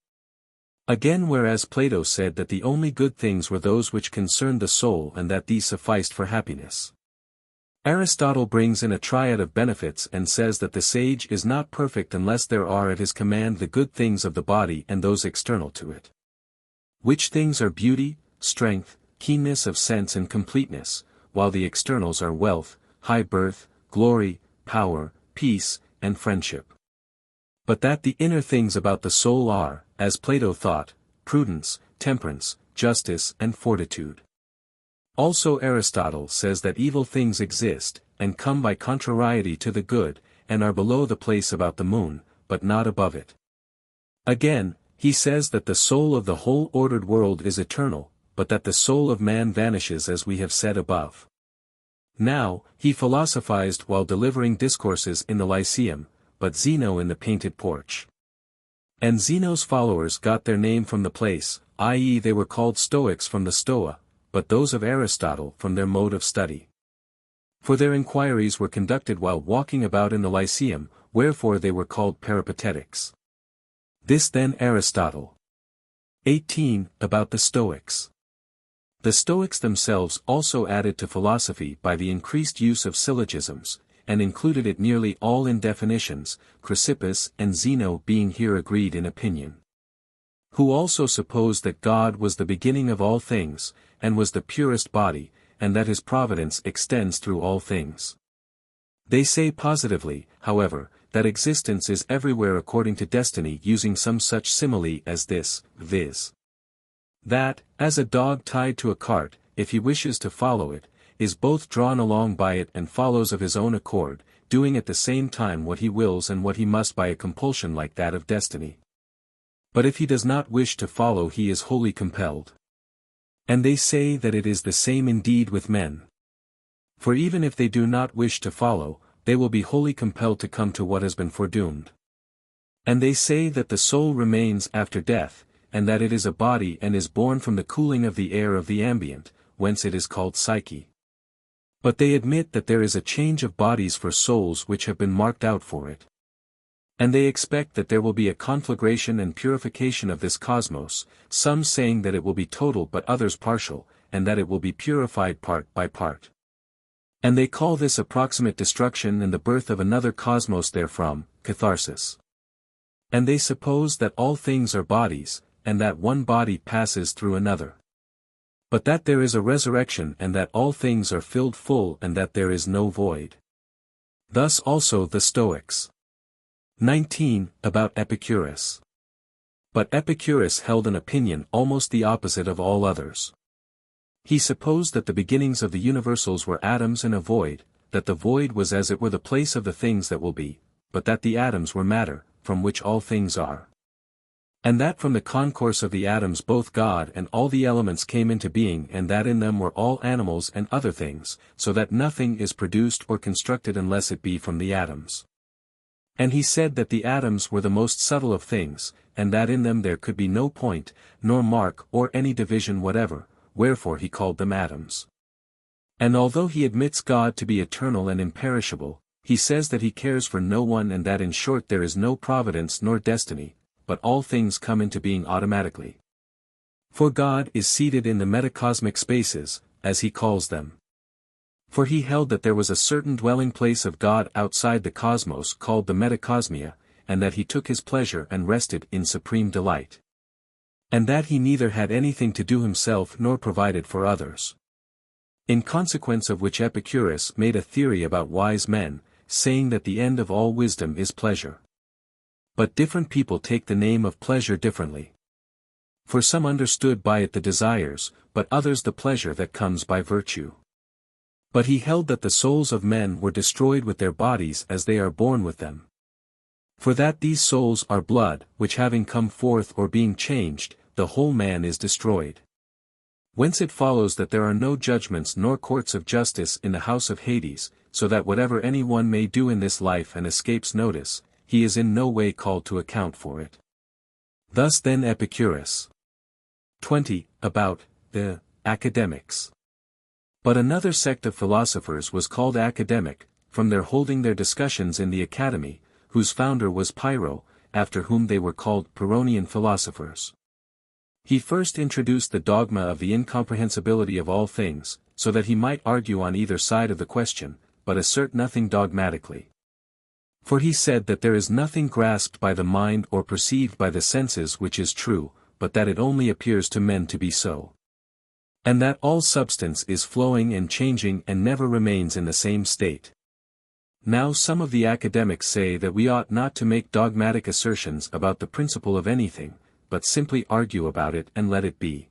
Again whereas Plato said that the only good things were those which concerned the soul and that these sufficed for happiness. Aristotle brings in a triad of benefits and says that the sage is not perfect unless there are at his command the good things of the body and those external to it. Which things are beauty, strength, keenness of sense and completeness, while the externals are wealth, high birth, glory, power, peace, and friendship. But that the inner things about the soul are, as Plato thought, prudence, temperance, justice and fortitude. Also Aristotle says that evil things exist, and come by contrariety to the good, and are below the place about the moon, but not above it. Again, he says that the soul of the whole ordered world is eternal, but that the soul of man vanishes as we have said above. Now, he philosophized while delivering discourses in the Lyceum, but Zeno in the painted porch. And Zeno's followers got their name from the place, i.e. they were called Stoics from the Stoa, but those of Aristotle from their mode of study. For their inquiries were conducted while walking about in the Lyceum, wherefore they were called Peripatetics. This then Aristotle. 18. About the Stoics. The Stoics themselves also added to philosophy by the increased use of syllogisms, and included it nearly all in definitions, Chrysippus and Zeno being here agreed in opinion. Who also supposed that God was the beginning of all things, and was the purest body, and that his providence extends through all things. They say positively, however, that existence is everywhere according to destiny, using some such simile as this, viz. that, as a dog tied to a cart, if he wishes to follow it, is both drawn along by it and follows of his own accord, doing at the same time what he wills and what he must by a compulsion like that of destiny. But if he does not wish to follow, he is wholly compelled. And they say that it is the same indeed with men. For even if they do not wish to follow, they will be wholly compelled to come to what has been foredoomed. And they say that the soul remains after death, and that it is a body and is born from the cooling of the air of the ambient, whence it is called psyche. But they admit that there is a change of bodies for souls which have been marked out for it. And they expect that there will be a conflagration and purification of this cosmos, some saying that it will be total but others partial, and that it will be purified part by part. And they call this approximate destruction and the birth of another cosmos therefrom, catharsis. And they suppose that all things are bodies, and that one body passes through another. But that there is a resurrection and that all things are filled full and that there is no void. Thus also the Stoics. 19. About Epicurus. But Epicurus held an opinion almost the opposite of all others. He supposed that the beginnings of the universals were atoms and a void, that the void was as it were the place of the things that will be, but that the atoms were matter, from which all things are. And that from the concourse of the atoms both God and all the elements came into being, and that in them were all animals and other things, so that nothing is produced or constructed unless it be from the atoms. And he said that the atoms were the most subtle of things, and that in them there could be no point, nor mark or any division whatever, wherefore he called them atoms. And although he admits God to be eternal and imperishable, he says that he cares for no one, and that in short there is no providence nor destiny, but all things come into being automatically. For God is seated in the metacosmic spaces, as he calls them. For he held that there was a certain dwelling place of God outside the cosmos called the metacosmia, and that he took his pleasure and rested in supreme delight. And that he neither had anything to do himself nor provided for others. In consequence of which Epicurus made a theory about wise men, saying that the end of all wisdom is pleasure. But different people take the name of pleasure differently. For some understood by it the desires, but others the pleasure that comes by virtue. But he held that the souls of men were destroyed with their bodies as they are born with them. For that these souls are blood, which having come forth or being changed, the whole man is destroyed. Whence it follows that there are no judgments nor courts of justice in the house of Hades, so that whatever any one may do in this life and escapes notice, he is in no way called to account for it. Thus then Epicurus. 20. About the academics. But another sect of philosophers was called academic, from their holding their discussions in the academy, whose founder was Pyrrho, after whom they were called Pyrrhonian philosophers. He first introduced the dogma of the incomprehensibility of all things, so that he might argue on either side of the question, but assert nothing dogmatically. For he said that there is nothing grasped by the mind or perceived by the senses which is true, but that it only appears to men to be so. And that all substance is flowing and changing and never remains in the same state. Now some of the academics say that we ought not to make dogmatic assertions about the principle of anything, but simply argue about it and let it be.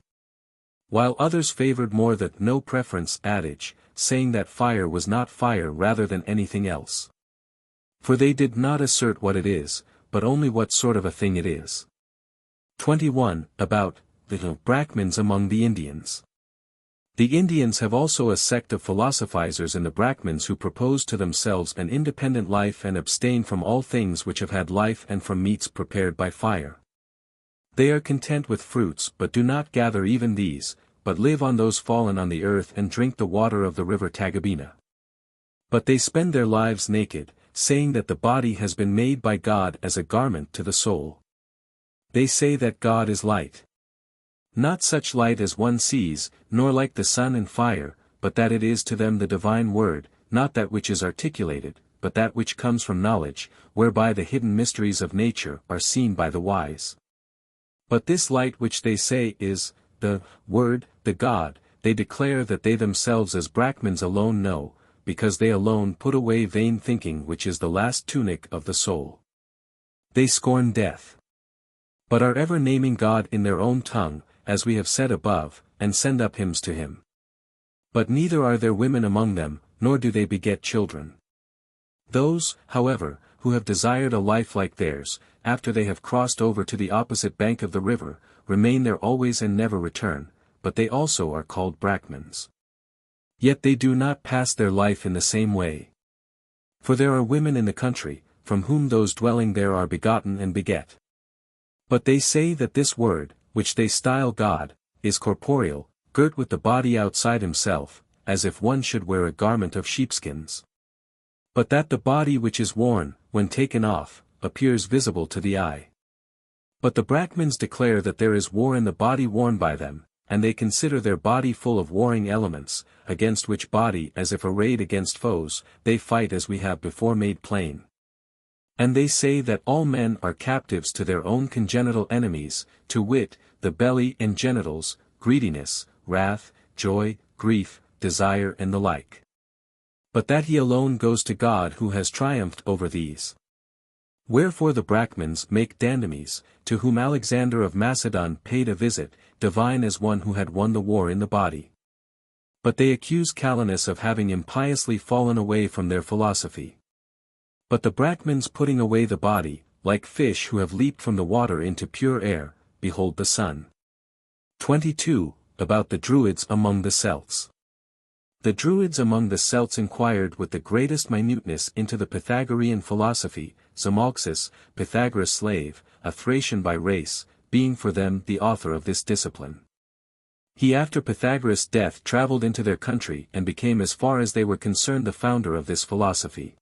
While others favored more the no preference adage, saying that fire was not fire rather than anything else. For they did not assert what it is, but only what sort of a thing it is. 21. About the Brahmins among the Indians. The Indians have also a sect of philosophizers in the Brahmins who propose to themselves an independent life and abstain from all things which have had life and from meats prepared by fire. They are content with fruits but do not gather even these, but live on those fallen on the earth and drink the water of the river Tagabina. But they spend their lives naked, saying that the body has been made by God as a garment to the soul. They say that God is light. Not such light as one sees, nor like the sun and fire, but that it is to them the divine word, not that which is articulated, but that which comes from knowledge, whereby the hidden mysteries of nature are seen by the wise. But this light which they say is the Word, the God, they declare that they themselves as Brahmins alone know, because they alone put away vain thinking, which is the last tunic of the soul. They scorn death, but are ever naming God in their own tongue, as we have said above, and send up hymns to him. But neither are there women among them, nor do they beget children. Those, however, who have desired a life like theirs, after they have crossed over to the opposite bank of the river, remain there always and never return, but they also are called Brahmins. Yet they do not pass their life in the same way. For there are women in the country, from whom those dwelling there are begotten and beget. But they say that this word, which they style God, is corporeal, girt with the body outside himself, as if one should wear a garment of sheepskins. But that the body which is worn, when taken off, appears visible to the eye. But the Brahmins declare that there is war in the body worn by them, and they consider their body full of warring elements, against which body, as if arrayed against foes, they fight, as we have before made plain. And they say that all men are captives to their own congenital enemies, to wit, the belly and genitals, greediness, wrath, joy, grief, desire and the like. But that he alone goes to God who has triumphed over these. Wherefore the Brahmins make Dandames, to whom Alexander of Macedon paid a visit, divine as one who had won the war in the body. But they accuse Calenus of having impiously fallen away from their philosophy. But the Brahmins putting away the body, like fish who have leaped from the water into pure air, behold the sun. 22. About the Druids among the Celts. The Druids among the Celts inquired with the greatest minuteness into the Pythagorean philosophy, Xenophanes, Pythagoras' slave, a Thracian by race, being for them the author of this discipline. He after Pythagoras' death travelled into their country and became as far as they were concerned the founder of this philosophy.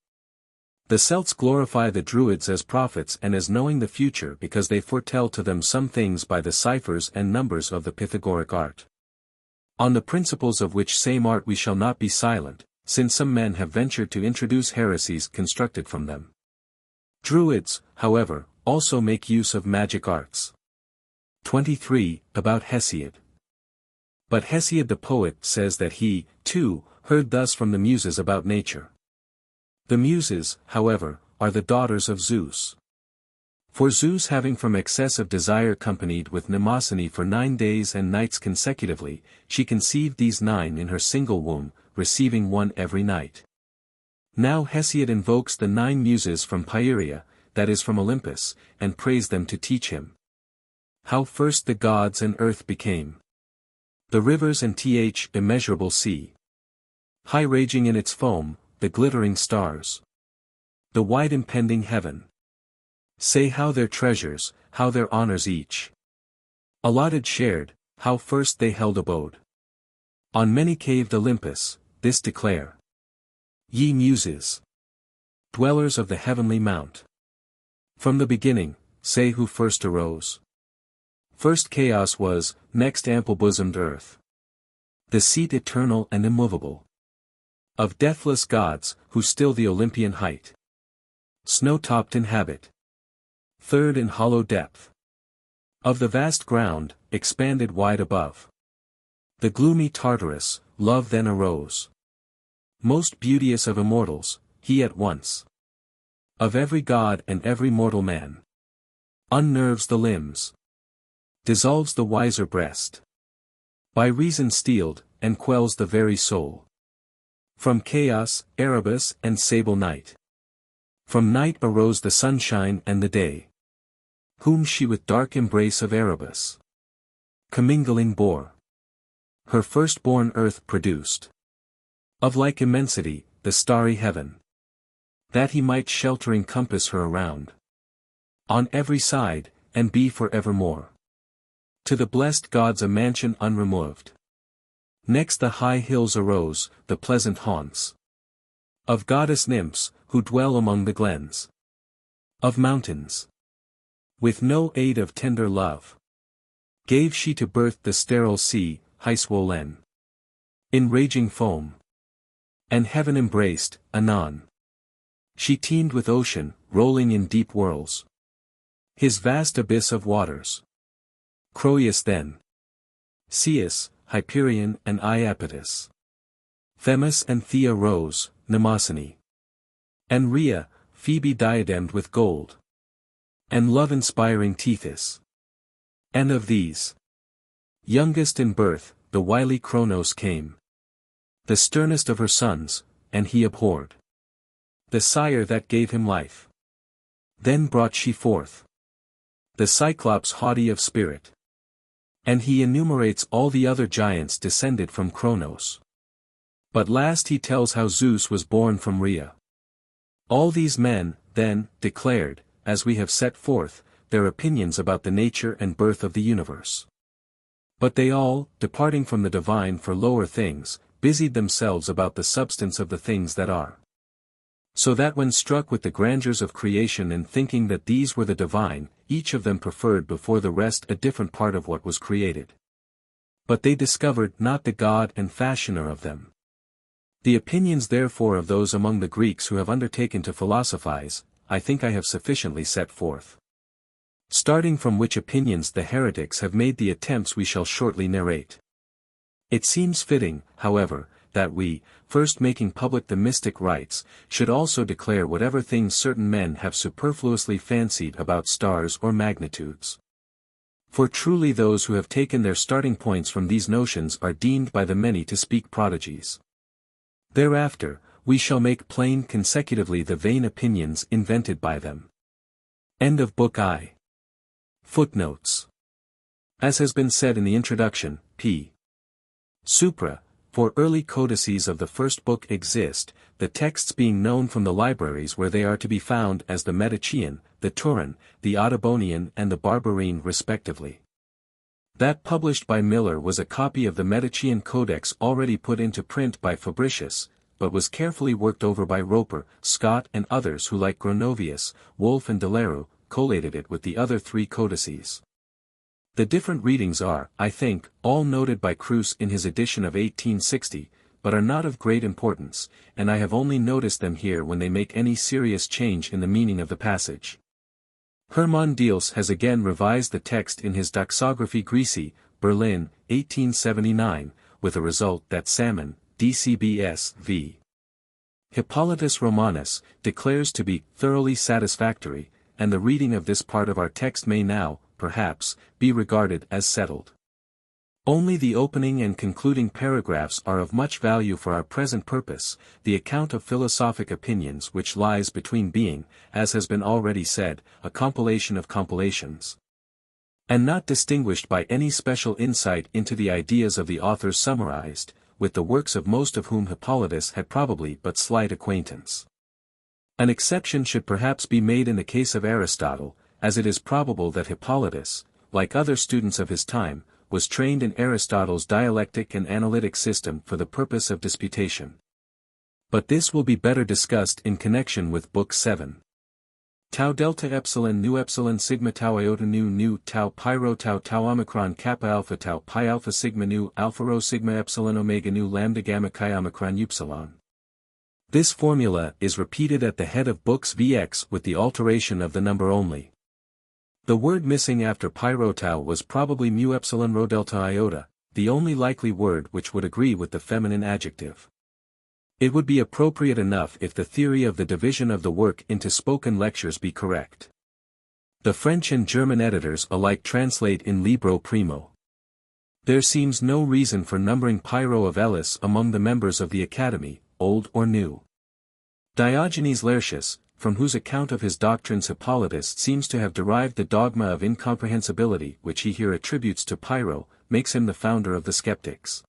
The Celts glorify the Druids as prophets and as knowing the future because they foretell to them some things by the ciphers and numbers of the Pythagoric art. On the principles of which same art we shall not be silent, since some men have ventured to introduce heresies constructed from them. Druids, however, also make use of magic arts. 23. About Hesiod. But Hesiod the poet says that he, too, heard thus from the Muses about nature. The Muses, however, are the daughters of Zeus. For Zeus having from excess of desire companied with Mnemosyne for 9 days and nights consecutively, she conceived these 9 in her single womb, receiving one every night. Now Hesiod invokes the 9 Muses from Pieria, that is from Olympus, and prays them to teach him how first the gods and earth became. The rivers and immeasurable sea. High raging in its foam, the glittering stars. The wide impending heaven. Say how their treasures, how their honors each allotted shared, how first they held abode. On many caved Olympus, this declare. Ye Muses, dwellers of the heavenly mount. From the beginning, say who first arose. First chaos was, next ample-bosomed earth. The seat eternal and immovable. Of deathless gods, who still the Olympian height. Snow-topped inhabit. Third in hollow depth. Of the vast ground, expanded wide above. The gloomy Tartarus, love then arose. Most beauteous of immortals, he at once. Of every god and every mortal man. Unnerves the limbs. Dissolves the wiser breast. By reason steeled, and quells the very soul. From chaos, Erebus and sable night. From night arose the sunshine and the day. Whom she with dark embrace of Erebus commingling bore. Her firstborn earth produced. Of like immensity, the starry heaven. That he might sheltering compass her around. On every side, and be for evermore. To the blessed gods a mansion unremoved. Next the high hills arose, the pleasant haunts. Of goddess nymphs, who dwell among the glens. Of mountains. With no aid of tender love. Gave she to birth the sterile sea, high swollen. In raging foam. And heaven embraced, anon. She teemed with ocean, rolling in deep whirls. His vast abyss of waters. Croesus then. Ceus, Hyperion and Iapetus. Themis and Thea rose, Mnemosyne. And Rhea, Phoebe diademed with gold. And love-inspiring Tethys. And of these, youngest in birth, the wily Cronos came. The sternest of her sons, and he abhorred the sire that gave him life. Then brought she forth the Cyclops haughty of spirit. And he enumerates all the other giants descended from Cronos. But last he tells how Zeus was born from Rhea. All these men, then, declared, as we have set forth, their opinions about the nature and birth of the universe. But they all, departing from the divine for lower things, busied themselves about the substance of the things that are. So that when struck with the grandeurs of creation and thinking that these were the divine, each of them preferred before the rest a different part of what was created. But they discovered not the God and fashioner of them. The opinions therefore of those among the Greeks who have undertaken to philosophize, I think I have sufficiently set forth. Starting from which opinions the heretics have made the attempts we shall shortly narrate. It seems fitting, however, that we, first making public the mystic rites, should also declare whatever things certain men have superfluously fancied about stars or magnitudes. For truly those who have taken their starting points from these notions are deemed by the many to speak prodigies. Thereafter, we shall make plain consecutively the vain opinions invented by them. End of Book I. Footnotes. As has been said in the introduction, p. Supra, for early codices of the first book exist, the texts being known from the libraries where they are to be found as the Medicean, the Turin, the Ottobonian and the Barbarine respectively. That published by Miller was a copy of the Medicean Codex already put into print by Fabricius, but was carefully worked over by Roper, Scott and others who like Gronovius, Wolff and Deleru, collated it with the other three codices. The different readings are, I think, all noted by Cruse in his edition of 1860, but are not of great importance, and I have only noticed them here when they make any serious change in the meaning of the passage. Hermann Diels has again revised the text in his Doxography Greci, Berlin, 1879, with a result that Salmon, DCBS v. Hippolytus Romanus, declares to be thoroughly satisfactory, and the reading of this part of our text may now, perhaps, be regarded as settled. Only the opening and concluding paragraphs are of much value for our present purpose, the account of philosophic opinions which lies between being, as has been already said, a compilation of compilations, and not distinguished by any special insight into the ideas of the authors summarized, with the works of most of whom Hippolytus had probably but slight acquaintance. An exception should perhaps be made in the case of Aristotle, as it is probable that Hippolytus, like other students of his time, was trained in Aristotle's dialectic and analytic system for the purpose of disputation. But this will be better discussed in connection with Book 7. Tau delta epsilon nu epsilon sigma tau iota nu tau pi rho tau tau omicron kappa alpha tau pi alpha sigma nu alpha rho sigma epsilon omega nu lambda gamma chi omicron upsilon. This formula is repeated at the head of books Vx with the alteration of the number only. The word missing after pi rho tau was probably mu epsilon rho delta iota, the only likely word which would agree with the feminine adjective. It would be appropriate enough if the theory of the division of the work into spoken lectures be correct. The French and German editors alike translate in Libro Primo. There seems no reason for numbering Pyrrho of Elis among the members of the Academy, old or new. Diogenes Laertius, from whose account of his doctrines Hippolytus seems to have derived the dogma of incomprehensibility which he here attributes to Pyrrho, makes him the founder of the skeptics.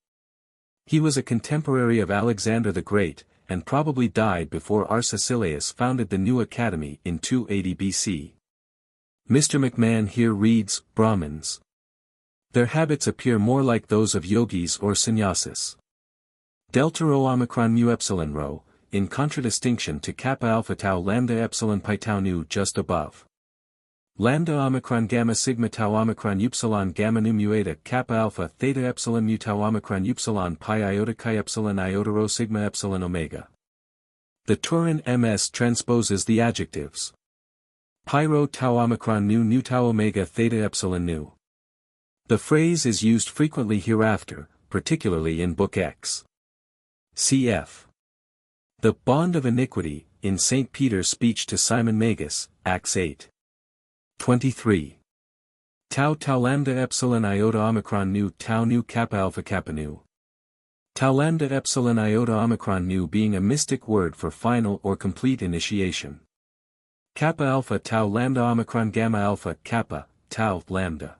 He was a contemporary of Alexander the Great, and probably died before Arcesilaus founded the new academy in 280 BC. Mr. McMahon here reads, Brahmins. Their habits appear more like those of yogis or sannyasis. Delta rho omicron mu epsilon rho, in contradistinction to kappa alpha tau lambda epsilon pi tau nu just above. Lambda omicron gamma sigma tau omicron upsilon gamma nu mu eta kappa alpha theta epsilon mu tau omicron upsilon pi iota chi epsilon iota rho sigma epsilon omega. The Turin MS transposes the adjectives. Pi rho tau omicron nu tau omega theta epsilon nu. The phrase is used frequently hereafter, particularly in Book X. Cf. The bond of iniquity, in St. Peter's speech to Simon Magus, Acts 8. 23. Tau tau lambda epsilon iota omicron nu tau nu kappa alpha kappa nu. Tau lambda epsilon iota omicron nu being a mystic word for final or complete initiation. Kappa alpha tau lambda omicron gamma alpha kappa, tau lambda.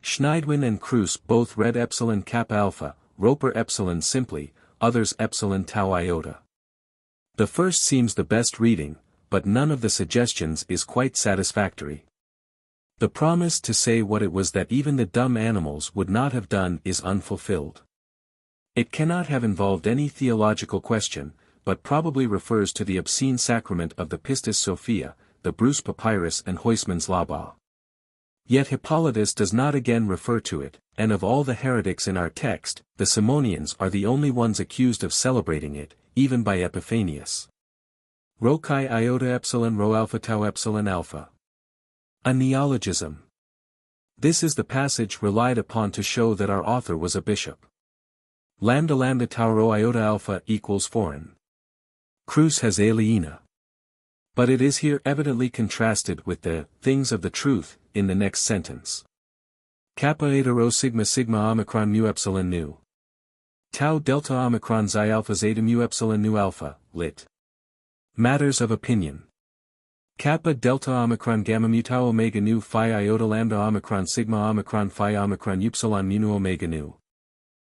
Schneidwin and Kruse both read epsilon kappa alpha, Roper epsilon simply, others epsilon tau iota. The first seems the best reading, but none of the suggestions is quite satisfactory. The promise to say what it was that even the dumb animals would not have done is unfulfilled. It cannot have involved any theological question, but probably refers to the obscene sacrament of the Pistis Sophia, the Bruce Papyrus and Huysmans Law. Yet Hippolytus does not again refer to it, and of all the heretics in our text, the Simonians are the only ones accused of celebrating it, even by Epiphanius. Rho chi iota epsilon rho alpha tau epsilon alpha. A neologism. This is the passage relied upon to show that our author was a bishop. Lambda lambda tau rho iota alpha equals foreign. Kruse has aliena. But it is here evidently contrasted with the things of the truth in the next sentence. Kappa eta rho sigma sigma omicron mu epsilon nu. Tau delta omicron xi alpha zeta mu epsilon nu alpha, lit. Matters of opinion. Kappa delta omicron gamma mu tau omega nu phi iota lambda omicron sigma omicron phi omicron upsilon mu nu omega nu.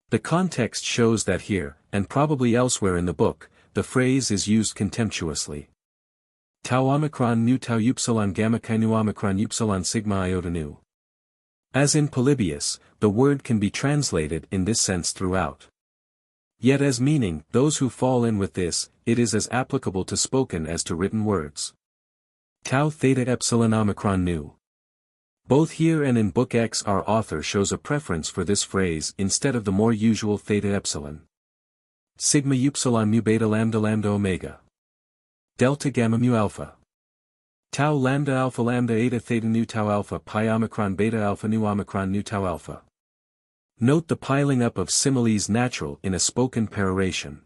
The context shows that here, and probably elsewhere in the book, the phrase is used contemptuously. Tau omicron nu tau upsilon gamma chi nu omicron upsilon sigma iota nu. As in Polybius, the word can be translated in this sense throughout. Yet as meaning those who fall in with this, it is as applicable to spoken as to written words. Tau theta epsilon omicron nu. Both here and in Book X our author shows a preference for this phrase instead of the more usual theta epsilon. Sigma upsilon mu beta lambda lambda omega. Delta gamma mu alpha. Tau lambda alpha lambda eta theta nu tau alpha pi omicron beta alpha nu omicron nu tau alpha. Note the piling up of similes natural in a spoken peroration.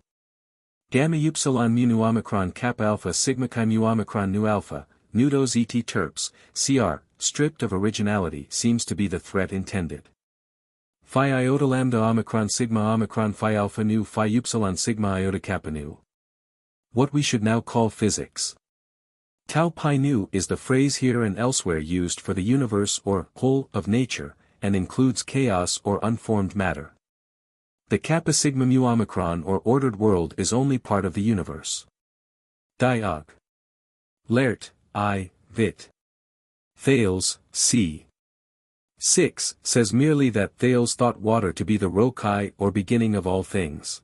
Gamma upsilon mu nu omicron kappa alpha sigma chi mu omicron nu alpha, nudos et terps, cr, stripped of originality seems to be the threat intended. Phi iota lambda omicron sigma omicron phi alpha nu phi upsilon sigma iota kappa nu. What we should now call physics. Tau pi nu is the phrase here and elsewhere used for the universe or whole of nature, and includes chaos or unformed matter. The kappa sigma mu omicron or ordered world is only part of the universe. Diog. Lert, I, vit. Thales, c. 6, says merely that Thales thought water to be the rho chi or beginning of all things.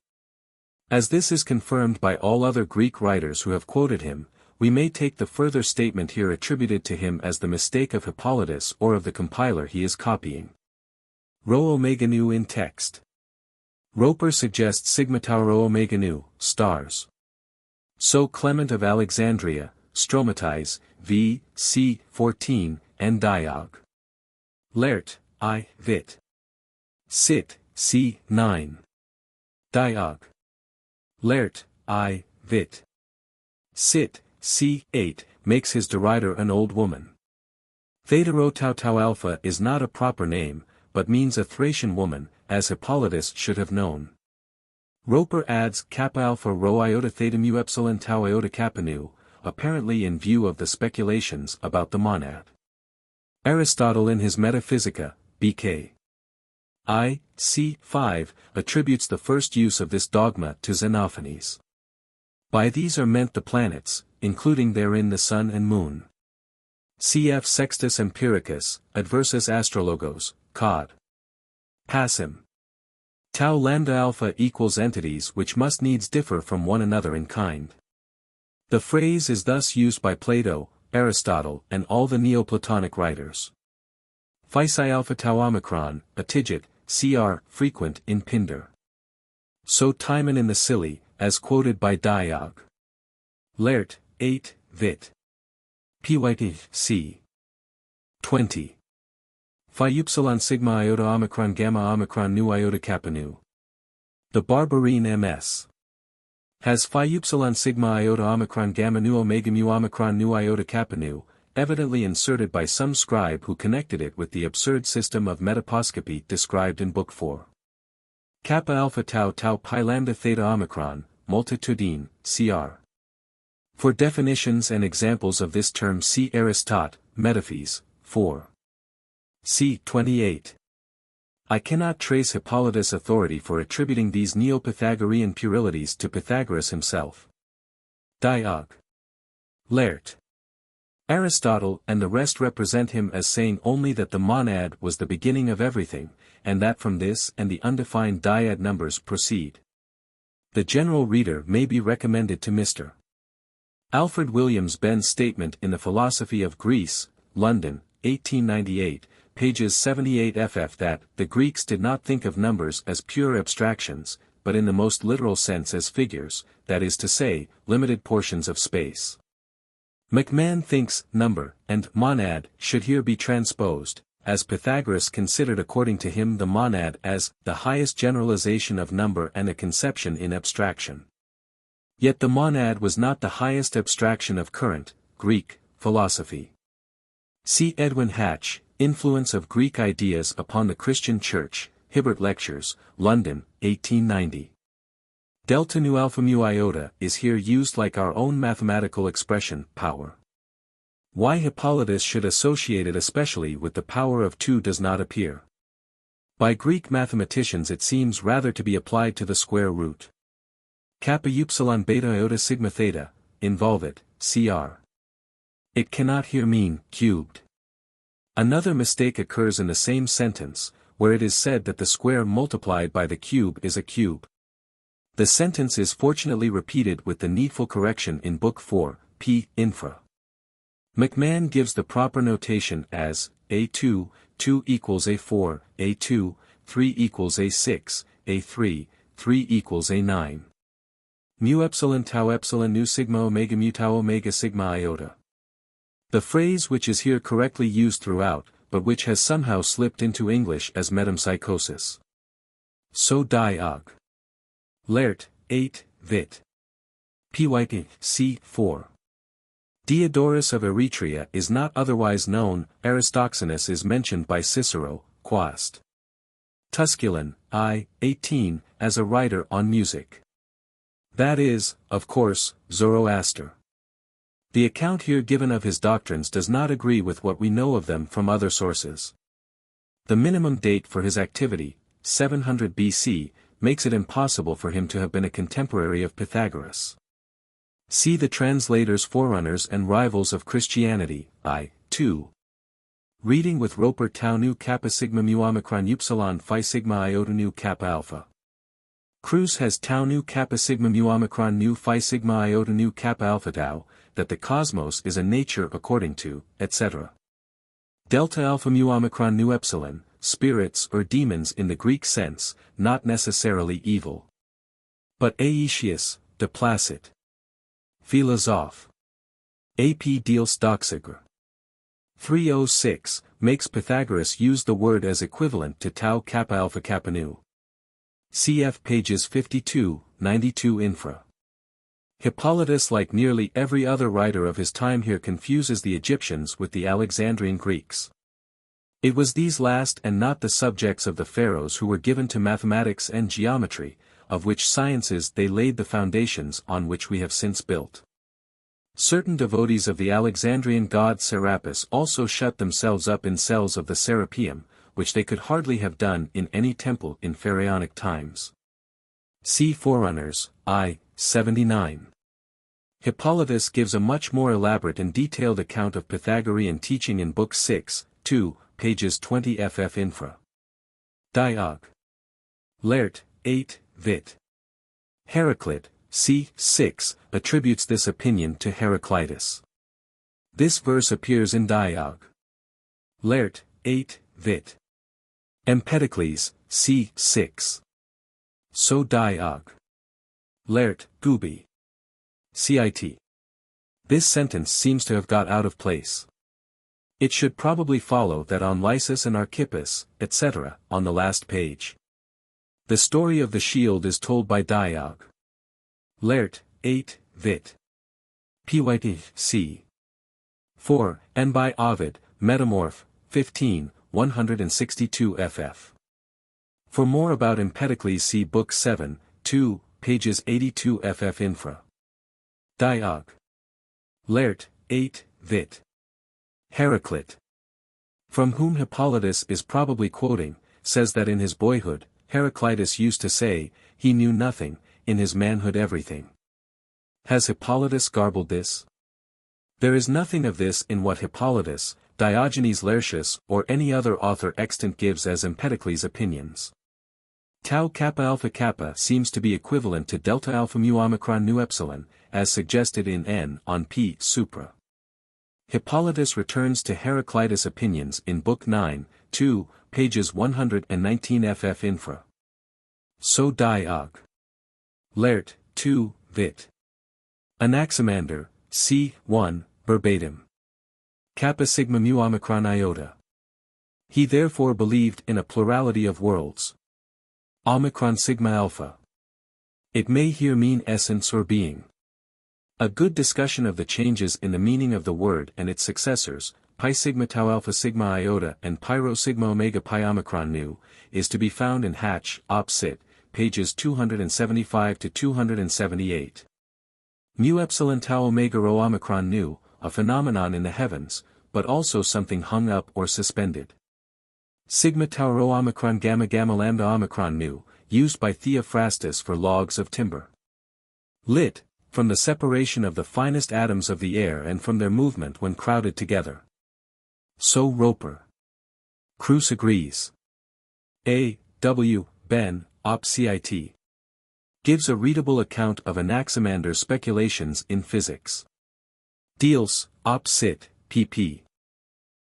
As this is confirmed by all other Greek writers who have quoted him, we may take the further statement here attributed to him as the mistake of Hippolytus or of the compiler he is copying. Rho omega nu in text. Roper suggests sigma tau rho omega nu, stars. So Clement of Alexandria, Stromatis, v. c. 14, and Diog. Lert, I, vit. Sit, c. 9. Diog. Lert, I, vit. Sit, c. 8, makes his derider an old woman. Theta rho tau tau alpha is not a proper name, but means a Thracian woman, as Hippolytus should have known. Roper adds kappa alpha rho iota theta mu epsilon tau iota kappa nu, apparently in view of the speculations about the monad. Aristotle in his Metaphysica, bk. I, c. 5, attributes the first use of this dogma to Xenophanes. By these are meant the planets, including therein the sun and moon. Cf. Sextus Empiricus, Adversus Astrologos, Cod. Passim. Tau lambda alpha equals entities which must needs differ from one another in kind. The phrase is thus used by Plato, Aristotle and all the Neoplatonic writers. Phi psi alpha tau omicron, a tigit, cr, frequent in Pindar. So Timon in the Silly, as quoted by Diog. Lert, 8, vit. Pyt, c. 20. Phi upsilon sigma iota omicron gamma omicron nu iota kappa nu. The Barbarine MS. Has phi upsilon sigma iota omicron gamma nu omega mu omicron nu iota kappa nu, evidently inserted by some scribe who connected it with the absurd system of metaposcopy described in Book 4. Kappa alpha tau tau pi lambda theta omicron, multitudine, cr. For definitions and examples of this term see Aristotle, Metaphys, 4. C. 28. I cannot trace Hippolytus' authority for attributing these Neo-Pythagorean puerilities to Pythagoras himself. Diog. Laert. Aristotle and the rest represent him as saying only that the monad was the beginning of everything, and that from this and the undefined dyad numbers proceed. The general reader may be recommended to Mr. Alfred Williams Ben's statement in the Philosophy of Greece, London, 1898, pages 78 ff that the Greeks did not think of numbers as pure abstractions, but in the most literal sense as figures, that is to say, limited portions of space. McMahon thinks number and monad should here be transposed, as Pythagoras considered according to him the monad as the highest generalization of number and a conception in abstraction. Yet the monad was not the highest abstraction of current, Greek, philosophy. See Edwin Hatch, Influence of Greek Ideas upon the Christian Church, Hibbert Lectures, London, 1890. Delta nu alpha mu iota is here used like our own mathematical expression, power. Why Hippolytus should associate it especially with the power of 2 does not appear. By Greek mathematicians it seems rather to be applied to the square root. Kappa upsilon beta iota sigma theta, involve it, cr. It cannot here mean cubed. Another mistake occurs in the same sentence, where it is said that the square multiplied by the cube is a cube. The sentence is fortunately repeated with the needful correction in Book 4, p. infra. McMahon gives the proper notation as A2, 2 equals A4, A2, 3 equals A6, A3, 3 equals A9. Mu epsilon tau epsilon nu sigma omega mu tau omega sigma iota. The phrase which is here correctly used throughout, but which has somehow slipped into English as metempsychosis. So diog. Laert, 8, vit. Pythagoras, c. 4. Diodorus of Eretria is not otherwise known. Aristoxenus is mentioned by Cicero, Quast. Tusculan, I, 18, as a writer on music. That is, of course, Zoroaster. The account here given of his doctrines does not agree with what we know of them from other sources. The minimum date for his activity, 700 BC, makes it impossible for him to have been a contemporary of Pythagoras. See the translator's Forerunners and Rivals of Christianity, I, 2. Reading with Roper tau nu kappa sigma mu omicron upsilon phi sigma iota nu kappa alpha. Cruz has tau nu kappa sigma mu omicron nu phi sigma iota nu kappa alpha tau, that the cosmos is a nature according to, etc. Delta alpha mu omicron nu epsilon, spirits or demons in the Greek sense, not necessarily evil. But Aetius, de Placet. Philosophe. A.P. Diels Doxigr. 306, makes Pythagoras use the word as equivalent to tau kappa alpha kappa nu. Cf. pages 52, 92 infra. Hippolytus, like nearly every other writer of his time here, confuses the Egyptians with the Alexandrian Greeks. It was these last and not the subjects of the pharaohs who were given to mathematics and geometry, of which sciences they laid the foundations on which we have since built. Certain devotees of the Alexandrian god Serapis also shut themselves up in cells of the Serapeum, which they could hardly have done in any temple in pharaonic times. See Forerunners, I, 79. Hippolytus gives a much more elaborate and detailed account of Pythagorean teaching in Book 6, 2, pages 20 ff infra. Diog. Laert, 8, vit. Heraclitus, c. 6, attributes this opinion to Heraclitus. This verse appears in Diog. Laert, 8, vit. Empedocles, c. 6. So Diog. Laert, Gubi. Cit. This sentence seems to have got out of place. It should probably follow that on Lysis and Archippus, etc., on the last page. The story of the shield is told by Diog. Laert, 8, Vit. Pyt. c. 4, and by Ovid, Metamorph, 15, 162 ff. For more about Empedocles see Book 7, 2, pages 82 ff infra. Diog. Laert, 8, Vit. Heraclitus, from whom Hippolytus is probably quoting, says that in his boyhood, Heraclitus used to say, he knew nothing, in his manhood everything. Has Hippolytus garbled this? There is nothing of this in what Hippolytus, Diogenes Laertius or any other author extant gives as Empedocles' opinions. Tau kappa alpha kappa seems to be equivalent to delta alpha mu omicron nu epsilon, as suggested in N on P supra. Hippolytus returns to Heraclitus' opinions in Book 9, 2, pages 119 ff infra. So Diog. Laert, 2, Vit. Anaximander, c. 1, verbatim. Kappa sigma mu omicron iota. He therefore believed in a plurality of worlds. Omicron sigma alpha. It may here mean essence or being. A good discussion of the changes in the meaning of the word and its successors, pi sigma tau alpha sigma iota and pyro sigma omega pi omicron nu, is to be found in Hatch, Op. Cit., pages 275 to 278. Mu epsilon tau omega rho omicron nu, a phenomenon in the heavens, but also something hung up or suspended. Sigma tau rho omicron gamma gamma lambda omicron nu, used by Theophrastus for logs of timber. Lit. From the separation of the finest atoms of the air and from their movement when crowded together. So Roper. Cruz agrees. A. W. Ben, Op. Cit. Gives a readable account of Anaximander's speculations in physics. Deals, Op. Cit., pp.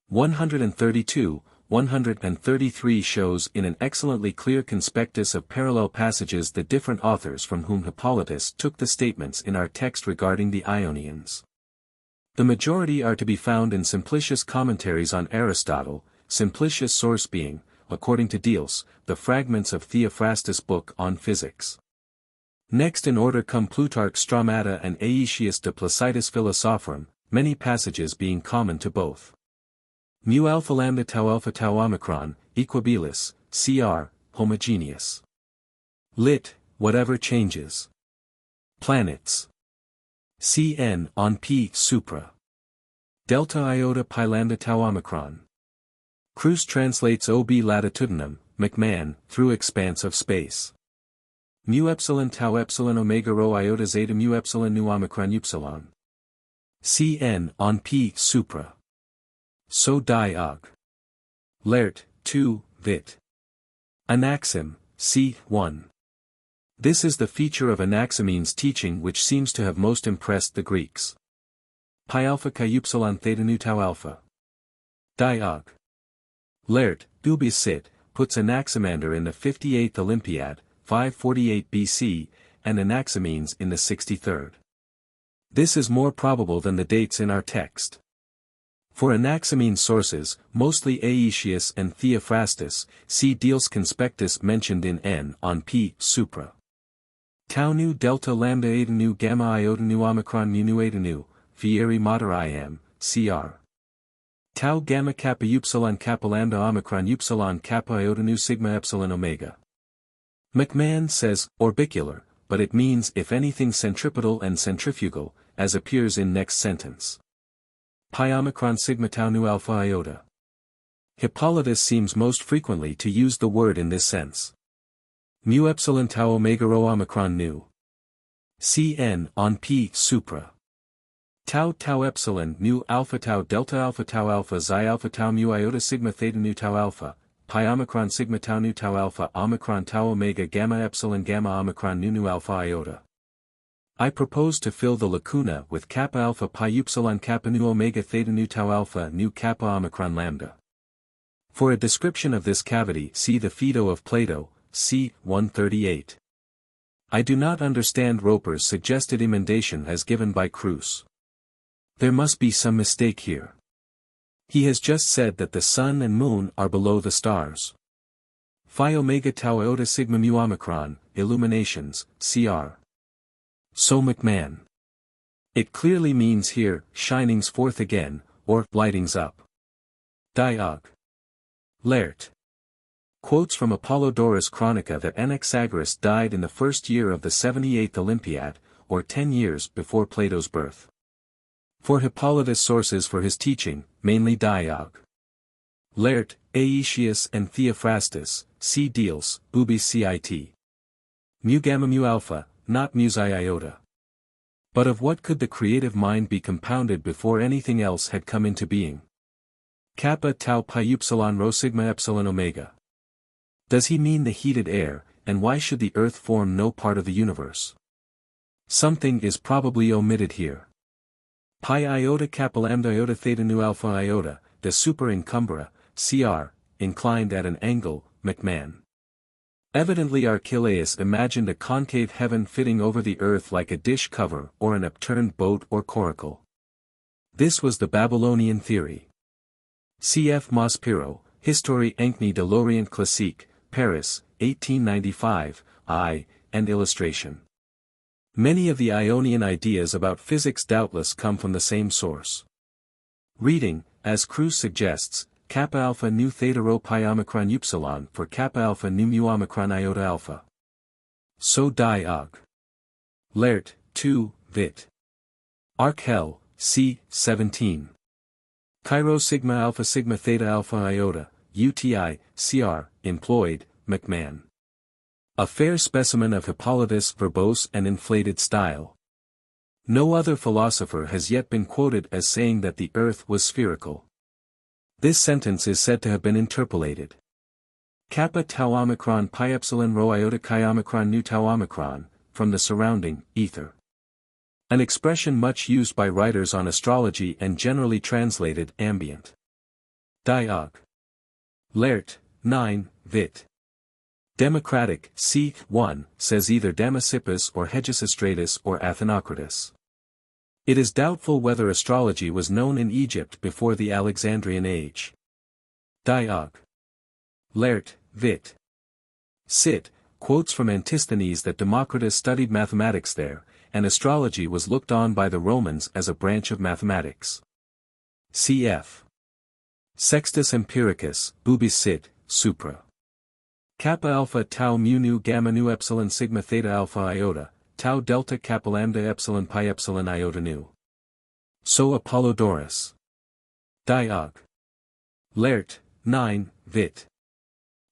132, 133 shows in an excellently clear conspectus of parallel passages the different authors from whom Hippolytus took the statements in our text regarding the Ionians. The majority are to be found in Simplicius' commentaries on Aristotle, Simplicius' source being, according to Deals, the fragments of Theophrastus' book on physics. Next in order come Plutarch's Stramata and Aetius de Placitis Philosophorum, many passages being common to both. Mu alpha lambda tau omicron, equabilis, cr, homogeneous. Lit. Whatever changes. Planets. Cn on P supra. Delta iota pi lambda tau omicron. Cruz translates ob latitudinum, McMahon, through expanse of space. Mu epsilon tau epsilon omega rho iota zeta mu epsilon nu omicron upsilon. Cn on P supra. So Diog. Laert, 2, Vit. Anaxim, c. 1. This is the feature of Anaximenes' teaching which seems to have most impressed the Greeks. Pi alpha chi upsilon theta nu tau alpha. Diog. Laert, Dubius Cit., puts Anaximander in the 58th Olympiad, 548 BC, and Anaximenes in the 63rd. This is more probable than the dates in our text. For Anaximenes' sources, mostly Aetius and Theophrastus, see Deals conspectus mentioned in N on P supra. Tau nu delta lambda eta nu gamma iota nu omicron mu nu eta nu, fieri mater iam, cr. Tau gamma kappa upsilon kappa lambda omicron upsilon kappa iota nu sigma epsilon omega. McMahon says, orbicular, but it means if anything centripetal and centrifugal, as appears in next sentence. Pi omicron sigma tau nu alpha iota. Hippolytus seems most frequently to use the word in this sense. Mu epsilon tau omega rho omicron nu. Cn on P supra. Tau tau epsilon nu alpha tau xi alpha tau mu iota sigma theta nu tau alpha, pi omicron sigma tau nu tau alpha omicron tau omega gamma epsilon gamma omicron nu alpha iota. I propose to fill the lacuna with kappa alpha pi upsilon kappa nu omega theta nu tau alpha nu kappa omicron lambda. For a description of this cavity see the Phaedo of Plato, c. 138. I do not understand Roper's suggested emendation as given by Cruz. There must be some mistake here. He has just said that the sun and moon are below the stars. Phi omega tau iota sigma mu omicron, illuminations, cr. So McMahon. It clearly means here, shinings forth again, or lightings up. Diog. Laert. Quotes from Apollodorus Chronica that Anaxagoras died in the first year of the 78th Olympiad, or 10 years before Plato's birth. For Hippolytus sources for his teaching, mainly Diog. Laert, Aetius and Theophrastus, C. Diels, ubi cit. Mu gamma mu alpha, not mu xi iota. But of what could the creative mind be compounded before anything else had come into being? Kappa tau pi upsilon rho sigma epsilon omega. Does he mean the heated air, and why should the earth form no part of the universe? Something is probably omitted here. Pi iota kappa lambda iota theta nu alpha iota, de super incumbra, cr, inclined at an angle, McMahon. Evidently Archelaus imagined a concave heaven fitting over the earth like a dish cover or an upturned boat or coracle. This was the Babylonian theory. Cf. Maspero, Histoire Encni de l'Orient Classique, Paris, 1895, I, and illustration. Many of the Ionian ideas about physics doubtless come from the same source. Reading, as Cruz suggests, kappa alpha nu theta rho pi omicron upsilon for kappa alpha nu mu omicron iota alpha. So Diog. Laert, 2, Vit. Archel, c. 17. Chi sigma alpha theta alpha iota, UTI, cr, employed, McMahon. A fair specimen of Hippolytus' verbose and inflated style. No other philosopher has yet been quoted as saying that the earth was spherical. This sentence is said to have been interpolated. Kappa tau omicron pi epsilon rho iota chi omicron nu tau omicron, from the surrounding ether. An expression much used by writers on astrology and generally translated ambient. Diog. Laert, 9, Vit. Democratic, c. 1, says either Leucippus or Hegesistratus or Athenocritus. It is doubtful whether astrology was known in Egypt before the Alexandrian age. Diog. Laert, Vit. Cit. Quotes from Antisthenes that Democritus studied mathematics there, and astrology was looked on by the Romans as a branch of mathematics. Cf. Sextus Empiricus, ubi cit, supra. Kappa alpha tau mu nu gamma nu epsilon sigma theta alpha iota, tau delta kappa lambda epsilon pi epsilon iota nu. So Apollodorus. Diog. Laert, 9, Vit.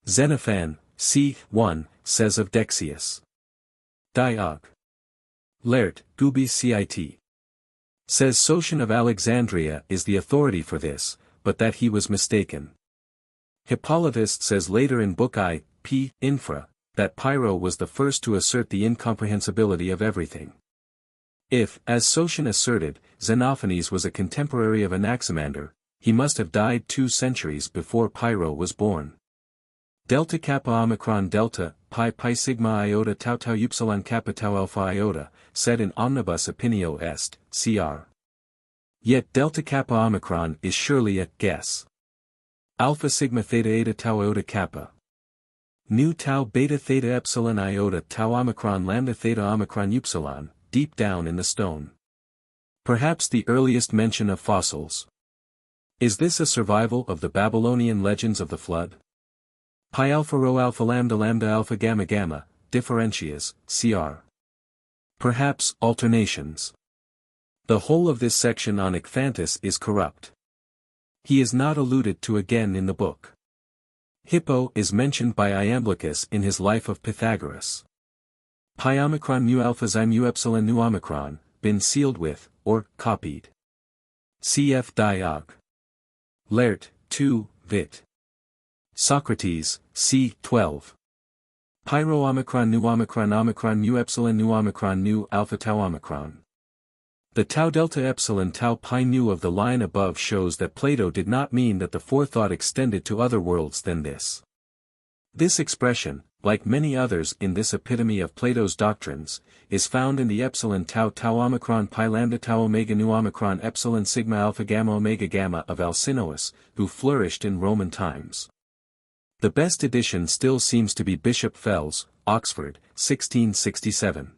Xenophane, c. 1, says of Dexius. Diog. Laert, ubi cit. Says Sotion of Alexandria is the authority for this, but that he was mistaken. Hippolytus says later in Book I, p. infra, that Pyrrho was the first to assert the incomprehensibility of everything. If, as Sotion asserted, Xenophanes was a contemporary of Anaximander, he must have died 2 centuries before Pyrrho was born. Delta kappa omicron delta, pi sigma iota tau tau upsilon kappa tau alpha iota, said in omnibus opinio est, cr. Yet delta kappa omicron is surely a guess. Alpha sigma theta eta tau iota kappa. Nu tau beta theta epsilon iota tau omicron lambda theta omicron upsilon, deep down in the stone. Perhaps the earliest mention of fossils. Is this a survival of the Babylonian legends of the flood? Pi alpha rho alpha lambda alpha gamma gamma, differentias, cr. Perhaps alternations. The whole of this section on Ecphantus is corrupt. He is not alluded to again in the book. Hippo is mentioned by Iamblichus in his Life of Pythagoras. Pi omicron mu alpha xi mu epsilon nu omicron, been sealed with, or copied. Cf. Diog. Laert, 2, Vit. Socrates, c. 12. Pyro omicron nu omicron mu epsilon nu omicron nu alpha tau omicron. The tau delta epsilon tau pi nu of the line above shows that Plato did not mean that the forethought extended to other worlds than this. This expression, like many others in this epitome of Plato's doctrines, is found in the epsilon tau tau omicron pi lambda tau omega nu omicron epsilon sigma alpha gamma omega gamma of Alcinous, who flourished in Roman times. The best edition still seems to be Bishop Fell's, Oxford, 1667.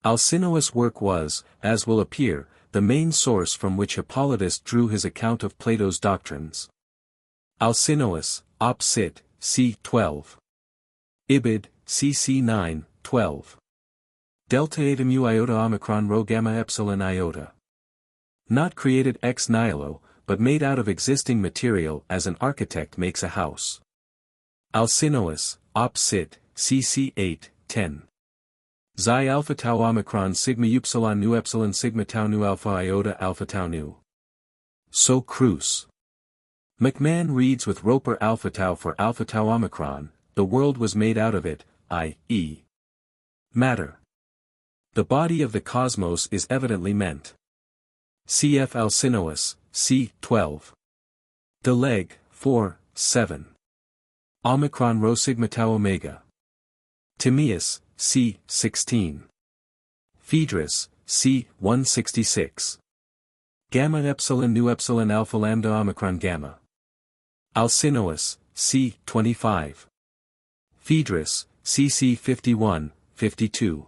Alcinous' work was, as will appear, the main source from which Hippolytus drew his account of Plato's doctrines. Alcinous, Op. Cit., c. 12. Ibid, cc. 9, 12. Delta eta mu iota omicron rho gamma epsilon iota. Not created ex nihilo, but made out of existing material as an architect makes a house. Alcinous, Op. Cit., cc. 8, 10. Xi alpha tau omicron sigma upsilon nu epsilon sigma tau nu alpha iota alpha tau nu. So Cruz. McMahon reads with Roper alpha tau for alpha tau omicron, the world was made out of it, i.e. matter. The body of the cosmos is evidently meant. Cf. Alcinous, c. 12. De Leg, 4, 7. Omicron rho sigma tau omega. Timaeus, c. 16. Phaedrus, c. 166. Gamma epsilon nu epsilon alpha lambda omicron gamma. Alcinous, c. 25. Phaedrus, cc. 51, 52.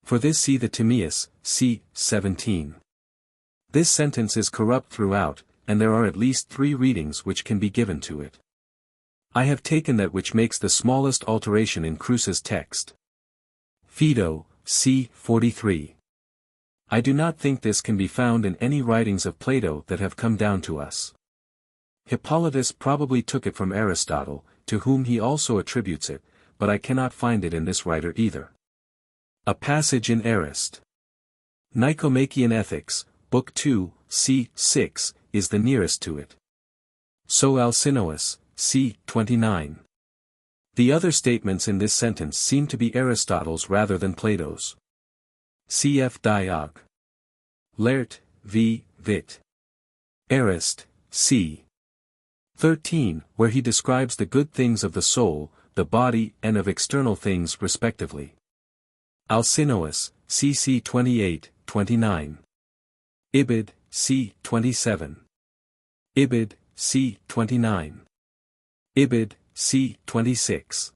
For this see the Timaeus, c. 17. This sentence is corrupt throughout, and there are at least 3 readings which can be given to it. I have taken that which makes the smallest alteration in Cruz's text. Phaedo, c. 43. I do not think this can be found in any writings of Plato that have come down to us. Hippolytus probably took it from Aristotle, to whom he also attributes it, but I cannot find it in this writer either. A passage in Arist. Nicomachean Ethics, Book 2, c. 6, is the nearest to it. So Alcinous, c. 29. The other statements in this sentence seem to be Aristotle's rather than Plato's. Cf. Diog. Laert, v. Vit. Arist, c. 13, where he describes the good things of the soul, the body and of external things respectively. Alcinous, cc. 28, 29. Ibid, c. 27. Ibid, c. 29. Ibid, c. 26.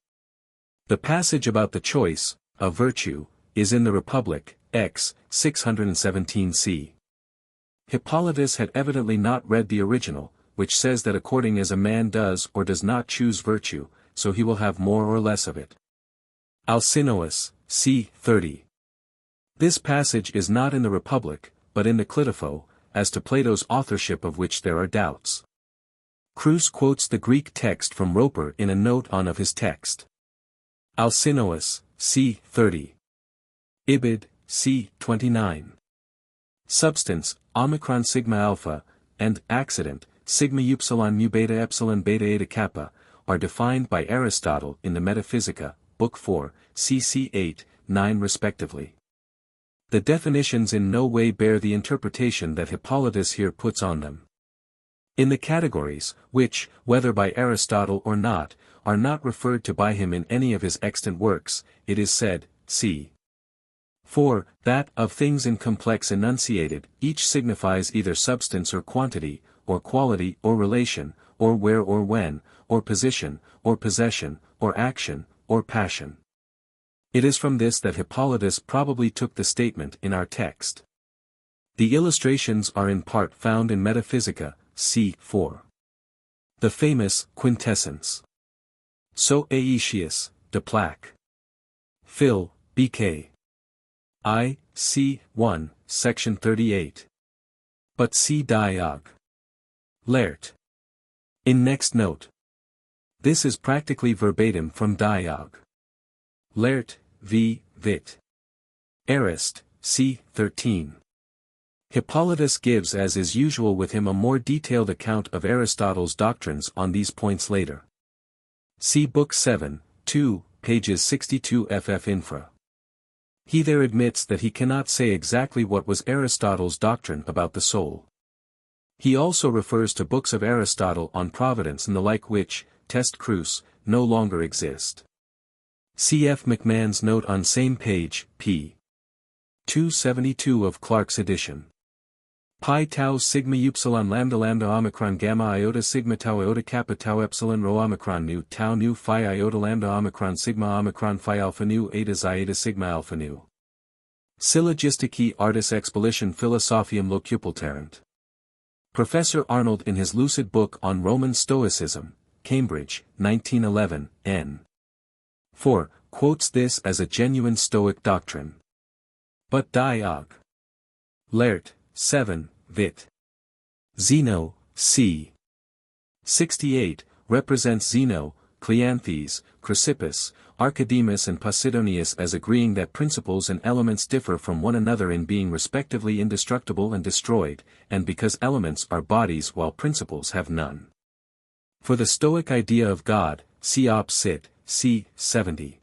The passage about the choice, of virtue, is in the Republic, X, 617 c. Hippolytus had evidently not read the original, which says that according as a man does or does not choose virtue, so he will have more or less of it. Alcinous, c. 30. This passage is not in the Republic, but in the Clitopho, as to Plato's authorship of which there are doubts. Cruz quotes the Greek text from Roper in a note on of his text. Alcinous, c. 30. Ibid, c. 29. Substance, omicron sigma alpha, and accident, sigma upsilon mu beta epsilon beta eta kappa, are defined by Aristotle in the Metaphysica, Book 4, cc. 8, 9 respectively. The definitions in no way bear the interpretation that Hippolytus here puts on them. In the categories, which, whether by Aristotle or not, are not referred to by him in any of his extant works, it is said, c. 4, that, of things in complex enunciated, each signifies either substance or quantity, or quality or relation, or where or when, or position, or possession, or action, or passion. It is from this that Hippolytus probably took the statement in our text. The illustrations are in part found in Metaphysica, c. 4. The famous quintessence. So Aetius, de Plaque. Phil, B.K. I, c. 1, section 38. But see Diog. Laert. In next note. This is practically verbatim from Diog. Laert, v. Vit. Arist, c. 13. Hippolytus gives as is usual with him a more detailed account of Aristotle's doctrines on these points later. See Book 7, 2, pages 62 ff. Infra. He there admits that he cannot say exactly what was Aristotle's doctrine about the soul. He also refers to books of Aristotle on providence and the like which, test Cruz, no longer exist. Cf. McMahon's note on same page, p. 272 of Clark's edition. Pi tau sigma upsilon lambda lambda omicron gamma iota sigma tau iota kappa tau epsilon rho omicron nu tau nu phi iota lambda omicron sigma omicron phi alpha nu eta xi eta sigma alpha nu. Syllogistici artis expedition Philosophum Leucippus. Professor Arnold in his lucid book on Roman Stoicism, Cambridge, 1911, n. 4, quotes this as a genuine Stoic doctrine. But Diog. Laert, 7, Vit. Zeno, c. 68, represents Zeno, Cleanthes, Chrysippus, Archidemus and Posidonius as agreeing that principles and elements differ from one another in being respectively indestructible and destroyed, and because elements are bodies while principles have none. For the Stoic idea of God, see Op. Cit., c. 70.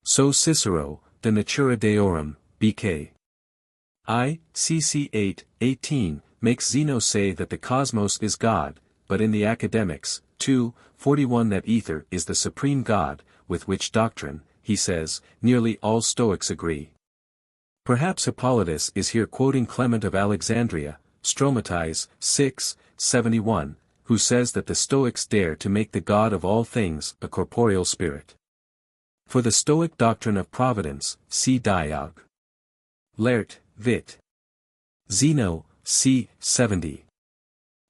So Cicero, De Natura Deorum, bk. I, cc 8, 18, makes Zeno say that the cosmos is God, but in the Academics, 2, 41 that ether is the supreme God, with which doctrine, he says, nearly all Stoics agree. Perhaps Hippolytus is here quoting Clement of Alexandria, Stromatis, 6, 71, who says that the Stoics dare to make the God of all things a corporeal spirit. For the Stoic doctrine of providence, see Diog. Laert, Vit. Zeno, c. 70.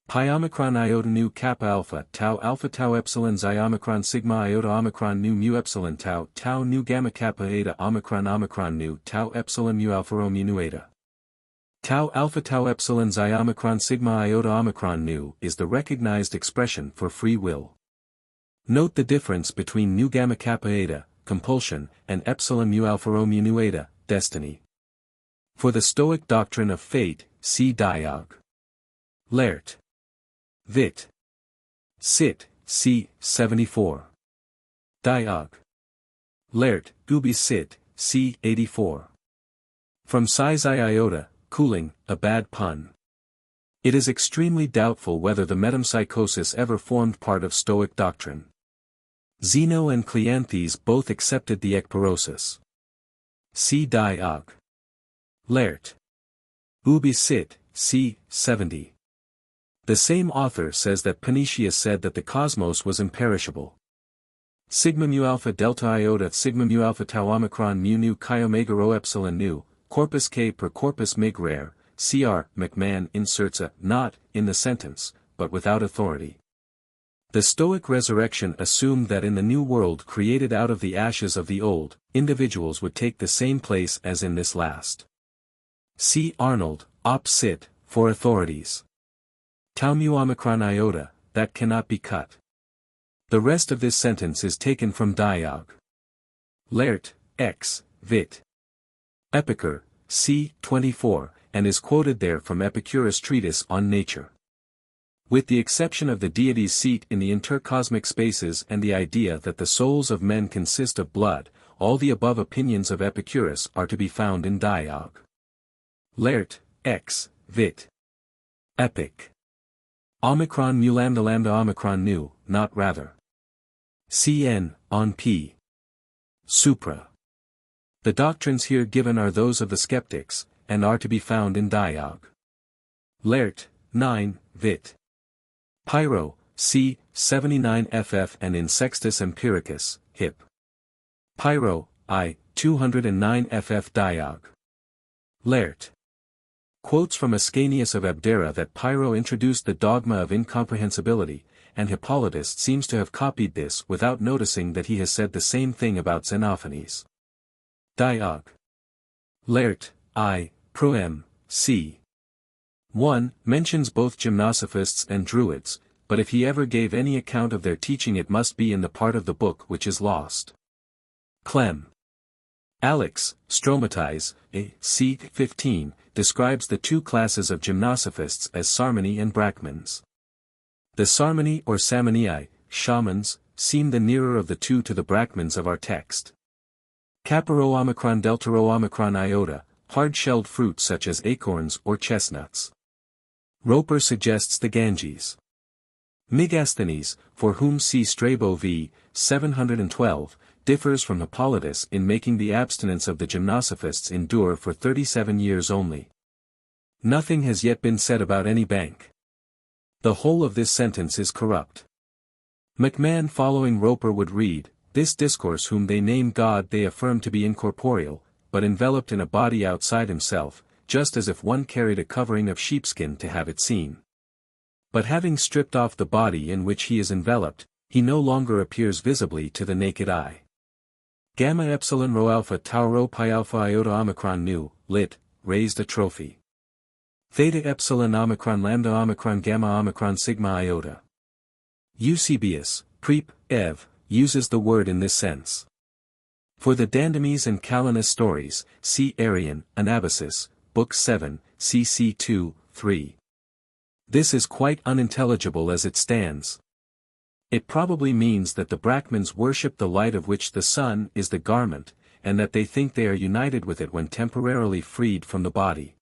Pi omicron iota nu kappa alpha tau epsilon xi omicron sigma iota omicron nu mu epsilon tau nu gamma kappa eta omicron nu tau epsilon mu alpha rho mu nu eta. Tau epsilon xi omicron sigma iota omicron nu is the recognized expression for free will. Note the difference between nu gamma kappa eta, compulsion, and epsilon mu alpha rho mu nu eta, destiny. For the Stoic doctrine of fate, see Diog. Laert. Vit. Cit., c. 74. Diog. Laert, ubi Cit., c. 84. From psi iota, cooling, a bad pun. It is extremely doubtful whether the metempsychosis ever formed part of Stoic doctrine. Zeno and Cleanthes both accepted the ekpyrosis. See Diog. Laert. Ubi Cit., c. 70. The same author says that Panetius said that the cosmos was imperishable. Sigma mu alpha delta iota sigma mu alpha tau omicron mu nu chi omega rho epsilon nu, corpus K per corpus mig rare, cr. McMahon inserts a not in the sentence, but without authority. The Stoic resurrection assumed that in the new world created out of the ashes of the old, individuals would take the same place as in this last. See Arnold, Op. Cit., for authorities. Tau mu omicron iota, that cannot be cut. The rest of this sentence is taken from Diog. Laert, X, Vit. Epicur, c. 24, and is quoted there from Epicurus' treatise on nature. With the exception of the deity's seat in the intercosmic spaces and the idea that the souls of men consist of blood, all the above opinions of Epicurus are to be found in Diog. Laert, X, Vit. Epic. Omicron mu lambda lambda omicron nu, not rather. Cn, on p. Supra. The doctrines here given are those of the skeptics, and are to be found in Diog. Laert, 9, Vit. Pyrrho, c. 79 ff and in Sextus Empiricus, Hip. Pyrrho, I. 209 ff Diog. Laert. Quotes from Ascanius of Abdera that Pyrrho introduced the dogma of incomprehensibility, and Hippolytus seems to have copied this without noticing that he has said the same thing about Xenophanes. Diog. Laert, I. Proem, c. 1, mentions both gymnosophists and Druids, but if he ever gave any account of their teaching it must be in the part of the book which is lost. Clem. Alex, Stromatis, c. 15, describes the two classes of gymnosophists as Sarmeni and Brahmins. The Sarmeni or Samanii, shamans, seem the nearer of the two to the Brahmins of our text. Caparo omicron deltaro omicron iota, hard-shelled fruits such as acorns or chestnuts. Roper suggests the Ganges. Megasthenes, for whom see Strabo v. 712, differs from Hippolytus in making the abstinence of the gymnosophists endure for 37 years only. Nothing has yet been said about any bank. The whole of this sentence is corrupt. McMahon following Roper would read, this discourse whom they name God they affirm to be incorporeal, but enveloped in a body outside himself, just as if one carried a covering of sheepskin to have it seen. But having stripped off the body in which he is enveloped, he no longer appears visibly to the naked eye. Gamma epsilon rho alpha tau rho pi alpha iota omicron nu, lit, raised a trophy. Theta epsilon omicron lambda omicron gamma omicron sigma iota. Eusebius, Prep. Ev., uses the word in this sense. For the Dandames and Calanus stories, see Arian, Anabasis, Book 7, cc 2, 3. This is quite unintelligible as it stands. It probably means that the Brahmins worship the light of which the sun is the garment, and that they think they are united with it when temporarily freed from the body.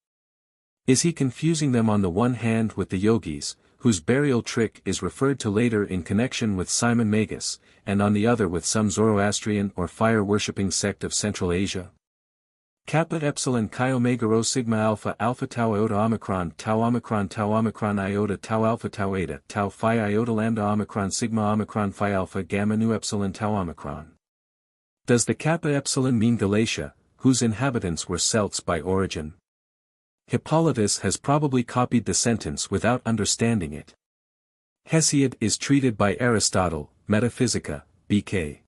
Is he confusing them on the one hand with the yogis, whose burial trick is referred to later in connection with Simon Magus, and on the other with some Zoroastrian or fire-worshipping sect of Central Asia? Kappa epsilon chi omega rho sigma alpha alpha tau iota omicron tau iota tau alpha tau eta tau phi iota lambda omicron sigma omicron phi alpha gamma nu epsilon tau omicron. Does the kappa epsilon mean Galatia, whose inhabitants were Celts by origin? Hippolytus has probably copied the sentence without understanding it. Hesiod is treated by Aristotle, Metaphysica, BK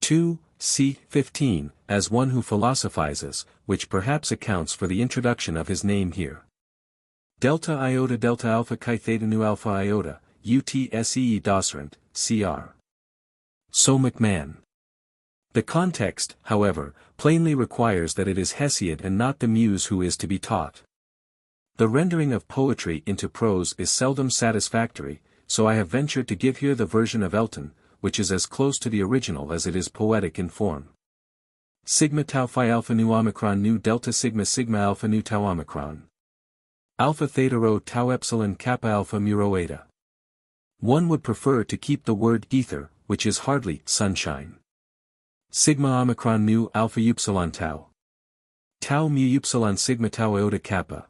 2, c. 15, as one who philosophizes, which perhaps accounts for the introduction of his name here. Delta iota delta alpha chi theta nu alpha iota, UTSEE Dosrant, cr. So McMahon. The context, however, plainly requires that it is Hesiod and not the muse who is to be taught. The rendering of poetry into prose is seldom satisfactory, so I have ventured to give here the version of Elton, which is as close to the original as it is poetic in form. Sigma tau phi alpha nu omicron nu delta sigma sigma alpha nu tau omicron. Alpha theta rho tau epsilon kappa alpha mu rho eta. One would prefer to keep the word ether, which is hardly sunshine. Sigma omicron nu alpha upsilon tau. Tau mu upsilon sigma tau iota kappa.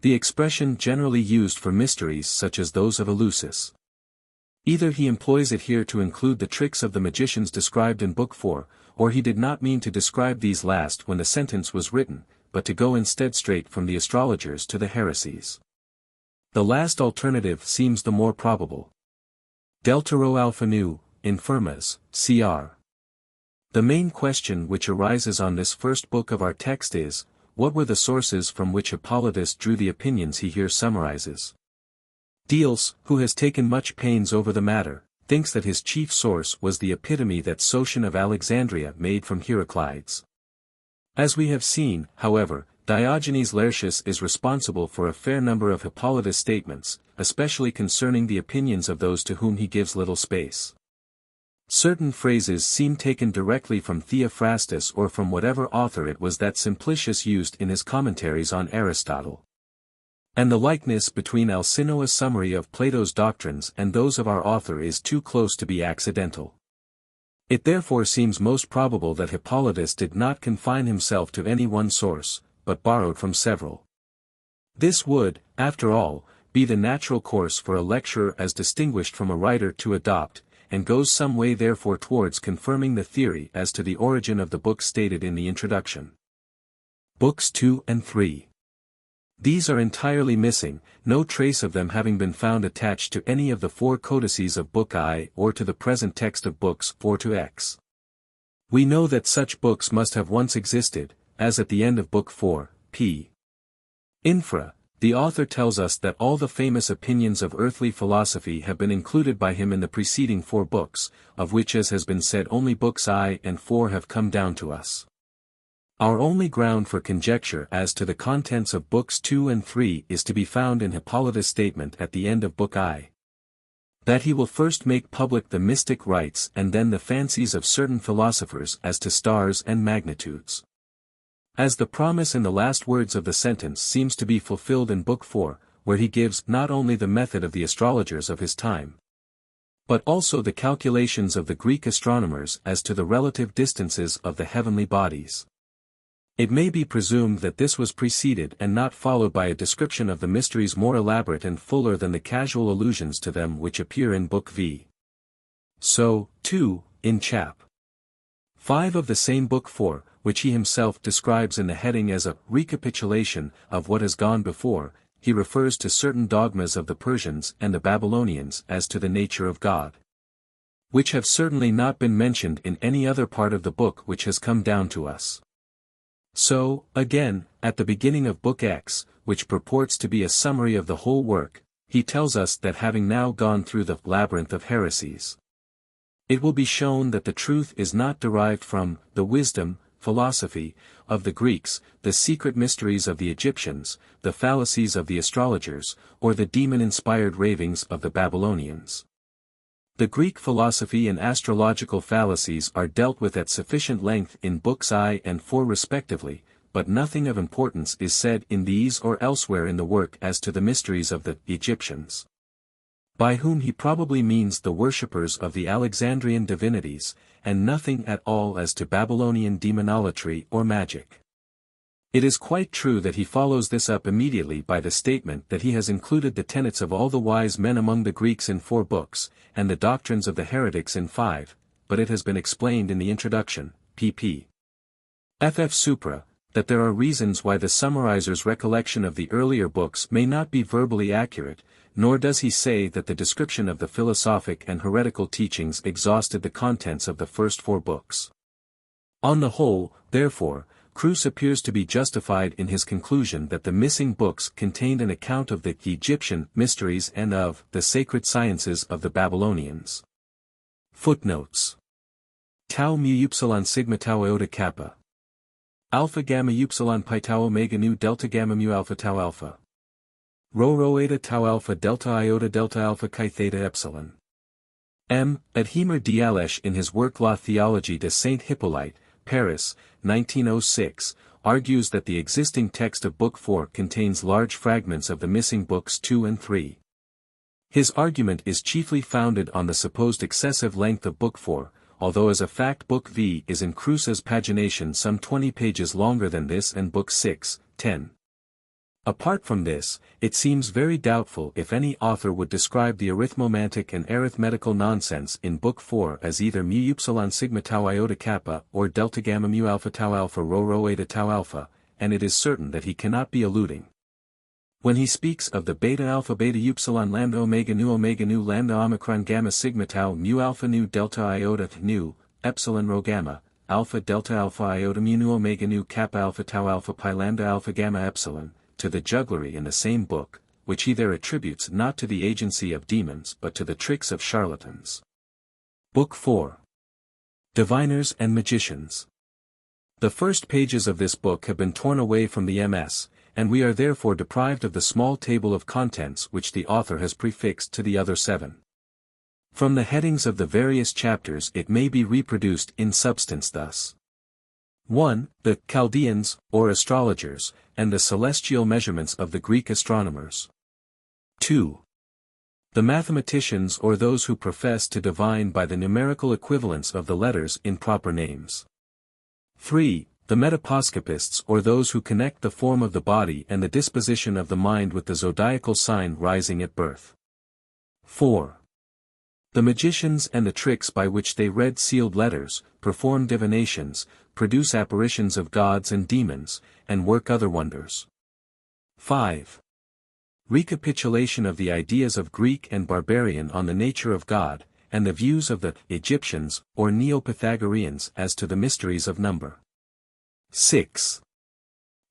The expression generally used for mysteries such as those of Eleusis. Either he employs it here to include the tricks of the magicians described in Book 4, or he did not mean to describe these last when the sentence was written, but to go instead straight from the astrologers to the heresies. The last alternative seems the more probable. Delta rho alpha nu, infirmas, cr. The main question which arises on this first book of our text is, what were the sources from which Hippolytus drew the opinions he here summarizes? Thales, who has taken much pains over the matter, thinks that his chief source was the epitome that Sotion of Alexandria made from Heraclitus. As we have seen, however, Diogenes Laertius is responsible for a fair number of Hippolytus' statements, especially concerning the opinions of those to whom he gives little space. Certain phrases seem taken directly from Theophrastus or from whatever author it was that Simplicius used in his commentaries on Aristotle. And the likeness between Alcinoa's summary of Plato's doctrines and those of our author is too close to be accidental. It therefore seems most probable that Hippolytus did not confine himself to any one source, but borrowed from several. This would, after all, be the natural course for a lecturer as distinguished from a writer to adopt, and goes some way therefore towards confirming the theory as to the origin of the books stated in the introduction. Books 2 and 3. These are entirely missing, no trace of them having been found attached to any of the 4 codices of Book I or to the present text of Books 4 to X. We know that such books must have once existed, as at the end of Book 4, p. Infra, the author tells us that all the famous opinions of earthly philosophy have been included by him in the preceding 4 books, of which as has been said only Books I and 4 have come down to us. Our only ground for conjecture as to the contents of Books 2 and 3 is to be found in Hippolytus' statement at the end of Book I. That he will first make public the mystic rites and then the fancies of certain philosophers as to stars and magnitudes. As the promise in the last words of the sentence seems to be fulfilled in Book 4, where he gives not only the method of the astrologers of his time, but also the calculations of the Greek astronomers as to the relative distances of the heavenly bodies. It may be presumed that this was preceded and not followed by a description of the mysteries more elaborate and fuller than the casual allusions to them which appear in Book V. So, too, in Chap. 5 of the same Book 4, which he himself describes in the heading as a recapitulation of what has gone before, he refers to certain dogmas of the Persians and the Babylonians as to the nature of God, which have certainly not been mentioned in any other part of the book which has come down to us. So, again, at the beginning of Book X, which purports to be a summary of the whole work, he tells us that having now gone through the labyrinth of heresies, it will be shown that the truth is not derived from the wisdom, philosophy, of the Greeks, the secret mysteries of the Egyptians, the fallacies of the astrologers, or the demon-inspired ravings of the Babylonians. The Greek philosophy and astrological fallacies are dealt with at sufficient length in Books I and IV respectively, but nothing of importance is said in these or elsewhere in the work as to the mysteries of the Egyptians, by whom he probably means the worshippers of the Alexandrian divinities, and nothing at all as to Babylonian demonolatry or magic. It is quite true that he follows this up immediately by the statement that he has included the tenets of all the wise men among the Greeks in 4 books, and the doctrines of the heretics in 5, but it has been explained in the introduction, pp. ff supra, that there are reasons why the summarizer's recollection of the earlier books may not be verbally accurate, nor does he say that the description of the philosophic and heretical teachings exhausted the contents of the first 4 books. On the whole, therefore, Crus appears to be justified in his conclusion that the missing books contained an account of the Egyptian mysteries and of the sacred sciences of the Babylonians. Footnotes. Tau mu upsilon sigma tau iota kappa. Alpha gamma upsilon pi tau omega nu delta gamma mu alpha tau alpha. Rho eta tau alpha delta iota delta alpha chi theta epsilon. M. Adhemer Dialesh in his work La Théologie de Saint Hippolyte, Paris, 1906, argues that the existing text of Book 4 contains large fragments of the missing Books 2 and 3. His argument is chiefly founded on the supposed excessive length of Book 4, although as a fact Book V is in Crus's pagination some 20 pages longer than this and Book 6, 10. Apart from this, it seems very doubtful if any author would describe the arithmomantic and arithmetical nonsense in Book 4 as either mu upsilon sigma tau iota kappa or delta gamma mu alpha tau alpha rho eta tau alpha, and it is certain that he cannot be alluding, when he speaks of the beta alpha beta upsilon lambda omega nu lambda omicron gamma sigma tau mu alpha nu delta iota nu, epsilon rho gamma, alpha delta alpha iota mu nu omega nu kappa alpha tau alpha pi lambda alpha gamma epsilon, to the jugglery in the same book, which he there attributes not to the agency of demons but to the tricks of charlatans. Book 4. Diviners and Magicians. The first pages of this book have been torn away from the MS, and we are therefore deprived of the small table of contents which the author has prefixed to the other 7. From the headings of the various chapters it may be reproduced in substance thus. 1. The Chaldeans, or astrologers, and the celestial measurements of the Greek astronomers. 2. The mathematicians or those who profess to divine by the numerical equivalence of the letters in proper names. 3. The metaposcopists or those who connect the form of the body and the disposition of the mind with the zodiacal sign rising at birth. 4. The magicians and the tricks by which they read sealed letters, perform divinations, produce apparitions of gods and demons, and work other wonders. 5. Recapitulation of the ideas of Greek and barbarian on the nature of God, and the views of the Egyptians, or Neo-Pythagoreans as to the mysteries of number. 6.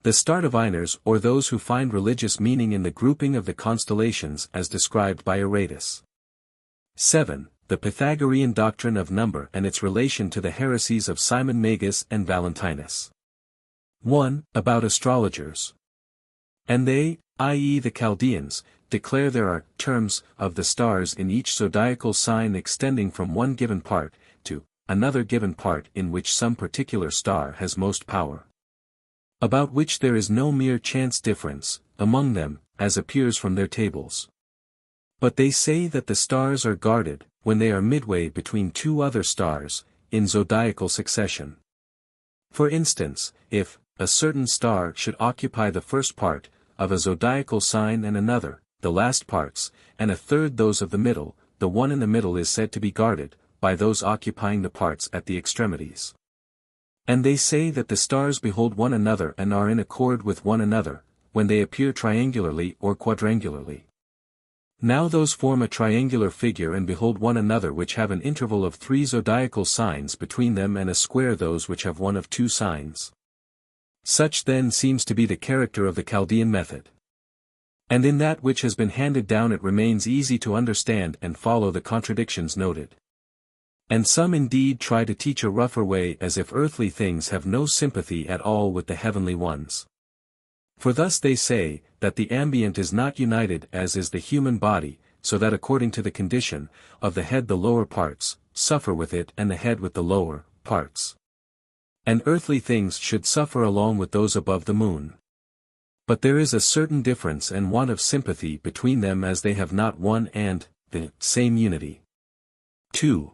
The star diviners or those who find religious meaning in the grouping of the constellations as described by Aratus. 7. The Pythagorean doctrine of number and its relation to the heresies of Simon Magus and Valentinus. 1. About astrologers. And they, i.e. the Chaldeans, declare there are terms of the stars in each zodiacal sign extending from one given part to another given part in which some particular star has most power, about which there is no mere chance difference among them, as appears from their tables. But they say that the stars are guarded, when they are midway between 2 other stars, in zodiacal succession. For instance, if a certain star should occupy the first part, of a zodiacal sign and another, the last parts, and a third those of the middle, the one in the middle is said to be guarded, by those occupying the parts at the extremities. And they say that the stars behold one another and are in accord with one another, when they appear triangularly or quadrangularly. Now those form a triangular figure and behold one another which have an interval of 3 zodiacal signs between them and a square those which have one of 2 signs. Such then seems to be the character of the Chaldean method. And in that which has been handed down it remains easy to understand and follow the contradictions noted. And some indeed try to teach a rougher way as if earthly things have no sympathy at all with the heavenly ones. For thus they say, that the ambient is not united as is the human body, so that according to the condition, of the head the lower parts, suffer with it and the head with the lower, parts. And earthly things should suffer along with those above the moon. But there is a certain difference and want of sympathy between them as they have not one and, the, same unity. 2.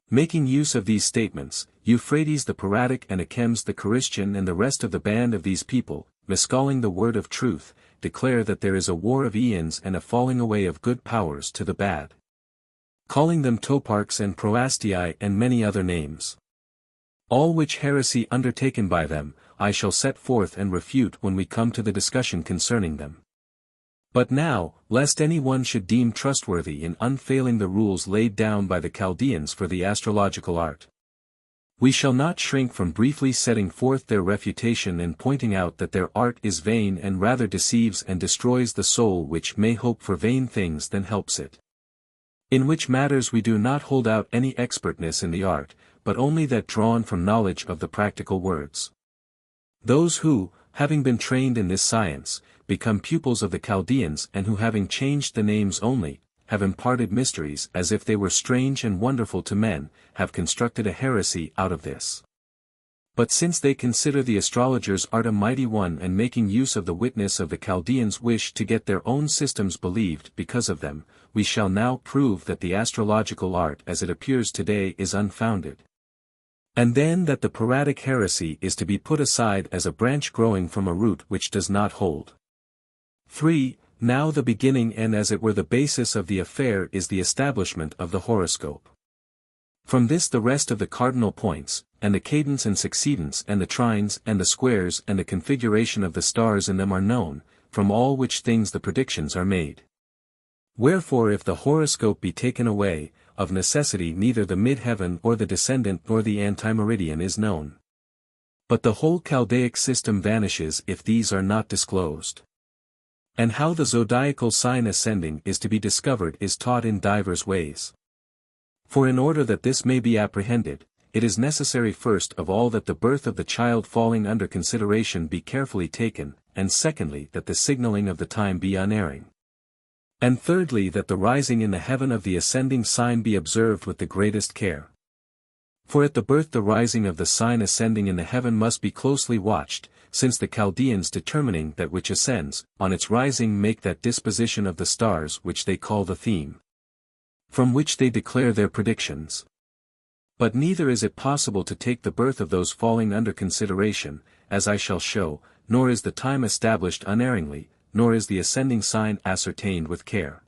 Making use of these statements, Euphrates the Piratic and Achemes the Christian and the rest of the band of these people, miscalling the word of truth, declare that there is a war of aeons and a falling away of good powers to the bad. Calling them toparchs and proastii and many other names. All which heresy undertaken by them, I shall set forth and refute when we come to the discussion concerning them. But now, lest any one should deem trustworthy in unfailing the rules laid down by the Chaldeans for the astrological art, we shall not shrink from briefly setting forth their refutation and pointing out that their art is vain and rather deceives and destroys the soul which may hope for vain things than helps it. In which matters we do not hold out any expertness in the art, but only that drawn from knowledge of the practical words. Those who, having been trained in this science, become pupils of the Chaldeans and who having changed the names only, have imparted mysteries as if they were strange and wonderful to men, have constructed a heresy out of this. But since they consider the astrologer's art a mighty one and making use of the witness of the Chaldeans wish to get their own systems believed because of them, we shall now prove that the astrological art as it appears today is unfounded. And then that the Piratic heresy is to be put aside as a branch growing from a root which does not hold. 3. Now the beginning and as it were the basis of the affair is the establishment of the horoscope. From this the rest of the cardinal points, and the cadence and succedence and the trines and the squares and the configuration of the stars in them are known, from all which things the predictions are made. Wherefore if the horoscope be taken away, of necessity neither the mid-heaven or the descendant nor the antimeridian is known. But the whole Chaldaic system vanishes if these are not disclosed. And how the zodiacal sign ascending is to be discovered is taught in divers ways. For in order that this may be apprehended, it is necessary first of all that the birth of the child falling under consideration be carefully taken, and secondly that the signaling of the time be unerring. And thirdly that the rising in the heaven of the ascending sign be observed with the greatest care. For at the birth the rising of the sign ascending in the heaven must be closely watched, since the Chaldeans determining that which ascends, on its rising make that disposition of the stars which they call the theme, from which they declare their predictions. But neither is it possible to take the birth of those falling under consideration, as I shall show, nor is the time established unerringly, nor is the ascending sign ascertained with care.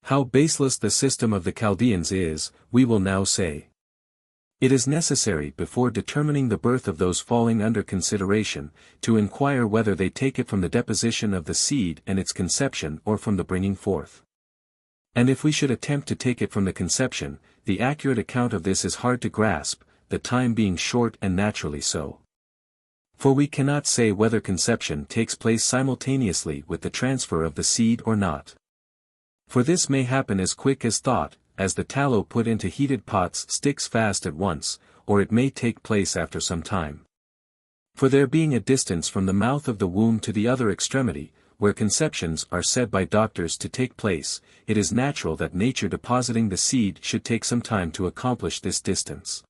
How baseless the system of the Chaldeans is, we will now say. It is necessary before determining the birth of those falling under consideration, to inquire whether they take it from the deposition of the seed and its conception or from the bringing forth. And if we should attempt to take it from the conception, the accurate account of this is hard to grasp, the time being short and naturally so. For we cannot say whether conception takes place simultaneously with the transfer of the seed or not. For this may happen as quick as thought, as the tallow put into heated pots sticks fast at once, or it may take place after some time. For there being a distance from the mouth of the womb to the other extremity, where conceptions are said by doctors to take place, it is natural that nature depositing the seed should take some time to accomplish this distance.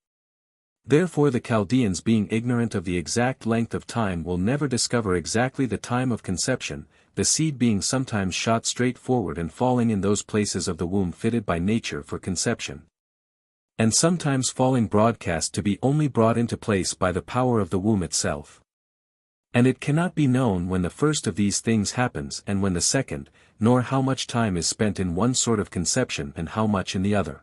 Therefore the Chaldeans being ignorant of the exact length of time will never discover exactly the time of conception, the seed being sometimes shot straight forward and falling in those places of the womb fitted by nature for conception, and sometimes falling broadcast to be only brought into place by the power of the womb itself. And it cannot be known when the first of these things happens and when the second, nor how much time is spent in one sort of conception and how much in the other.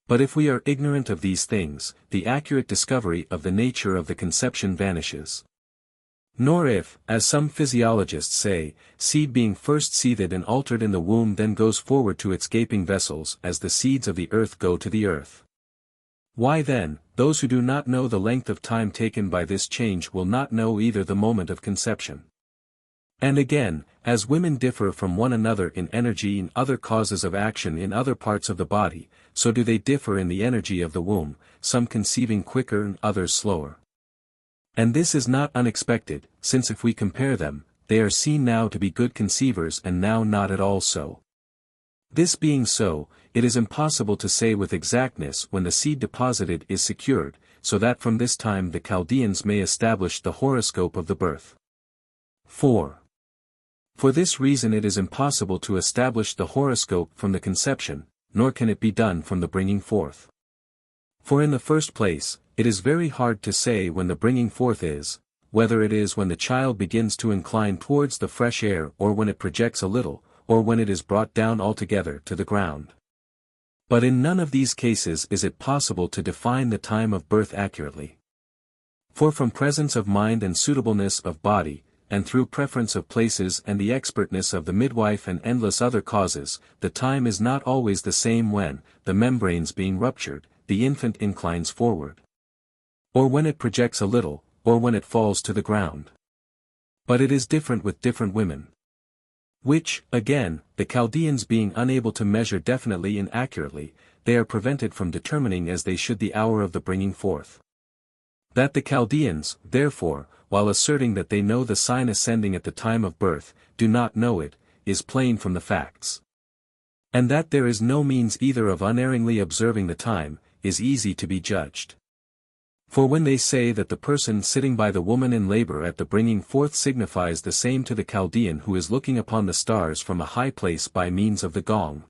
But if we are ignorant of these things, the accurate discovery of the nature of the conception vanishes. Nor if, as some physiologists say, seed being first seethed and altered in the womb then goes forward to its gaping vessels as the seeds of the earth go to the earth. Why then, those who do not know the length of time taken by this change will not know either the moment of conception. And again, as women differ from one another in energy in other causes of action in other parts of the body, so do they differ in the energy of the womb, some conceiving quicker and others slower. And this is not unexpected, since if we compare them, they are seen now to be good conceivers and now not at all so. This being so, it is impossible to say with exactness when the seed deposited is secured, so that from this time the Chaldeans may establish the horoscope of the birth. 4. For this reason it is impossible to establish the horoscope from the conception, nor can it be done from the bringing forth. For in the first place, it is very hard to say when the bringing forth is, whether it is when the child begins to incline towards the fresh air or when it projects a little, or when it is brought down altogether to the ground. But in none of these cases is it possible to define the time of birth accurately. For from presence of mind and suitableness of body, and through preference of places and the expertness of the midwife and endless other causes, the time is not always the same when, the membranes being ruptured, the infant inclines forward. Or when it projects a little, or when it falls to the ground. But it is different with different women. Which, again, the Chaldeans being unable to measure definitely and accurately, they are prevented from determining as they should the hour of the bringing forth. That the Chaldeans, therefore, while asserting that they know the sign ascending at the time of birth, do not know it, is plain from the facts. And that there is no means either of unerringly observing the time, is easy to be judged. For when they say that the person sitting by the woman in labor at the bringing forth signifies the same to the Chaldean who is looking upon the stars from a high place by means of the gong.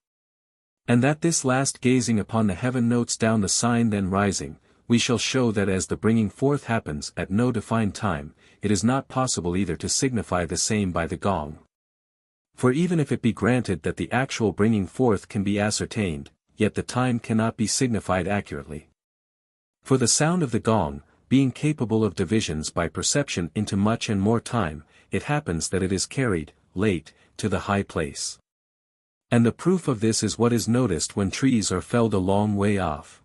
And that this last gazing upon the heaven notes down the sign then rising, we shall show that as the bringing forth happens at no defined time, it is not possible either to signify the same by the gong. For even if it be granted that the actual bringing forth can be ascertained, yet the time cannot be signified accurately. For the sound of the gong, being capable of divisions by perception into much and more time, it happens that it is carried, late, to the high place. And the proof of this is what is noticed when trees are felled a long way off.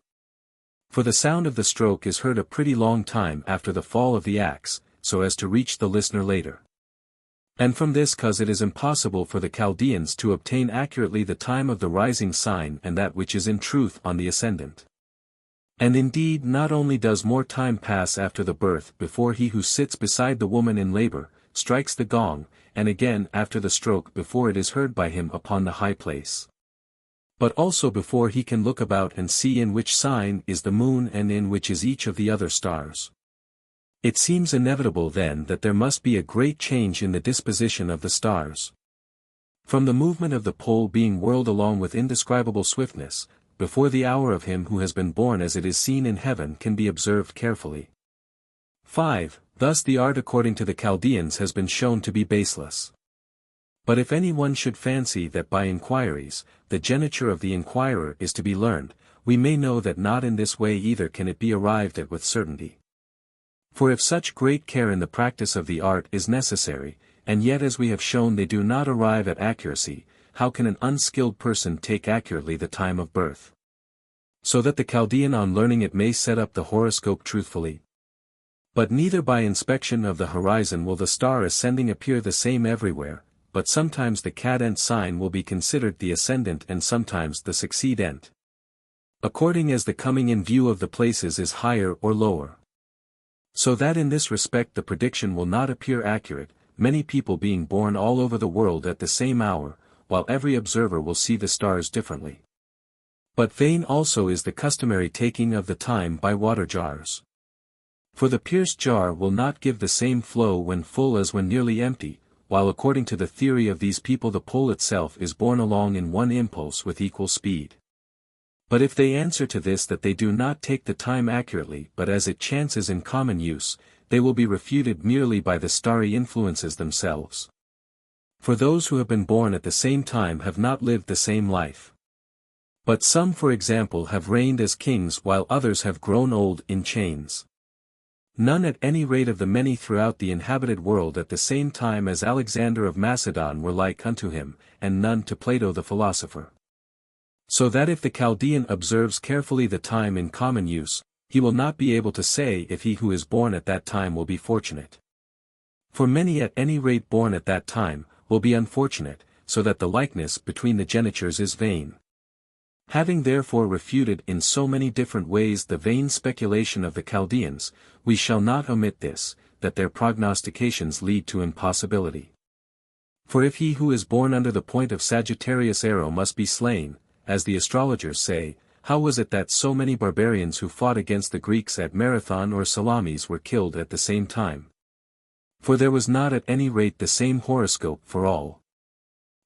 For the sound of the stroke is heard a pretty long time after the fall of the axe, so as to reach the listener later. And from this cause it is impossible for the Chaldeans to obtain accurately the time of the rising sign and that which is in truth on the ascendant. And indeed not only does more time pass after the birth before he who sits beside the woman in labor, strikes the gong, and again after the stroke before it is heard by him upon the high place. But also before he can look about and see in which sign is the moon and in which is each of the other stars. It seems inevitable then that there must be a great change in the disposition of the stars. From the movement of the pole being whirled along with indescribable swiftness, before the hour of him who has been born as it is seen in heaven can be observed carefully. 5. Thus the art according to the Chaldeans has been shown to be baseless. But if any one should fancy that by inquiries, the geniture of the inquirer is to be learned, we may know that not in this way either can it be arrived at with certainty. For if such great care in the practice of the art is necessary, and yet as we have shown they do not arrive at accuracy, how can an unskilled person take accurately the time of birth? So that the Chaldean on learning it may set up the horoscope truthfully. But neither by inspection of the horizon will the star ascending appear the same everywhere, but sometimes the cadent sign will be considered the ascendant and sometimes the succedent. According as the coming in view of the places is higher or lower. So that in this respect the prediction will not appear accurate, many people being born all over the world at the same hour, while every observer will see the stars differently. But vain also is the customary taking of the time by water jars. For the pierced jar will not give the same flow when full as when nearly empty, while according to the theory of these people the pole itself is borne along in one impulse with equal speed. But if they answer to this that they do not take the time accurately but as it chances in common use, they will be refuted merely by the starry influences themselves. For those who have been born at the same time have not lived the same life. But some, for example, have reigned as kings while others have grown old in chains. None at any rate of the many throughout the inhabited world at the same time as Alexander of Macedon were like unto him, and none to Plato the philosopher. So that if the Chaldean observes carefully the time in common use, he will not be able to say if he who is born at that time will be fortunate. For many at any rate born at that time, will be unfortunate, so that the likeness between the genitures is vain. Having therefore refuted in so many different ways the vain speculation of the Chaldeans, we shall not omit this, that their prognostications lead to impossibility. For if he who is born under the point of Sagittarius' arrow must be slain, as the astrologers say, how was it that so many barbarians who fought against the Greeks at Marathon or Salamis were killed at the same time? For there was not at any rate the same horoscope for all.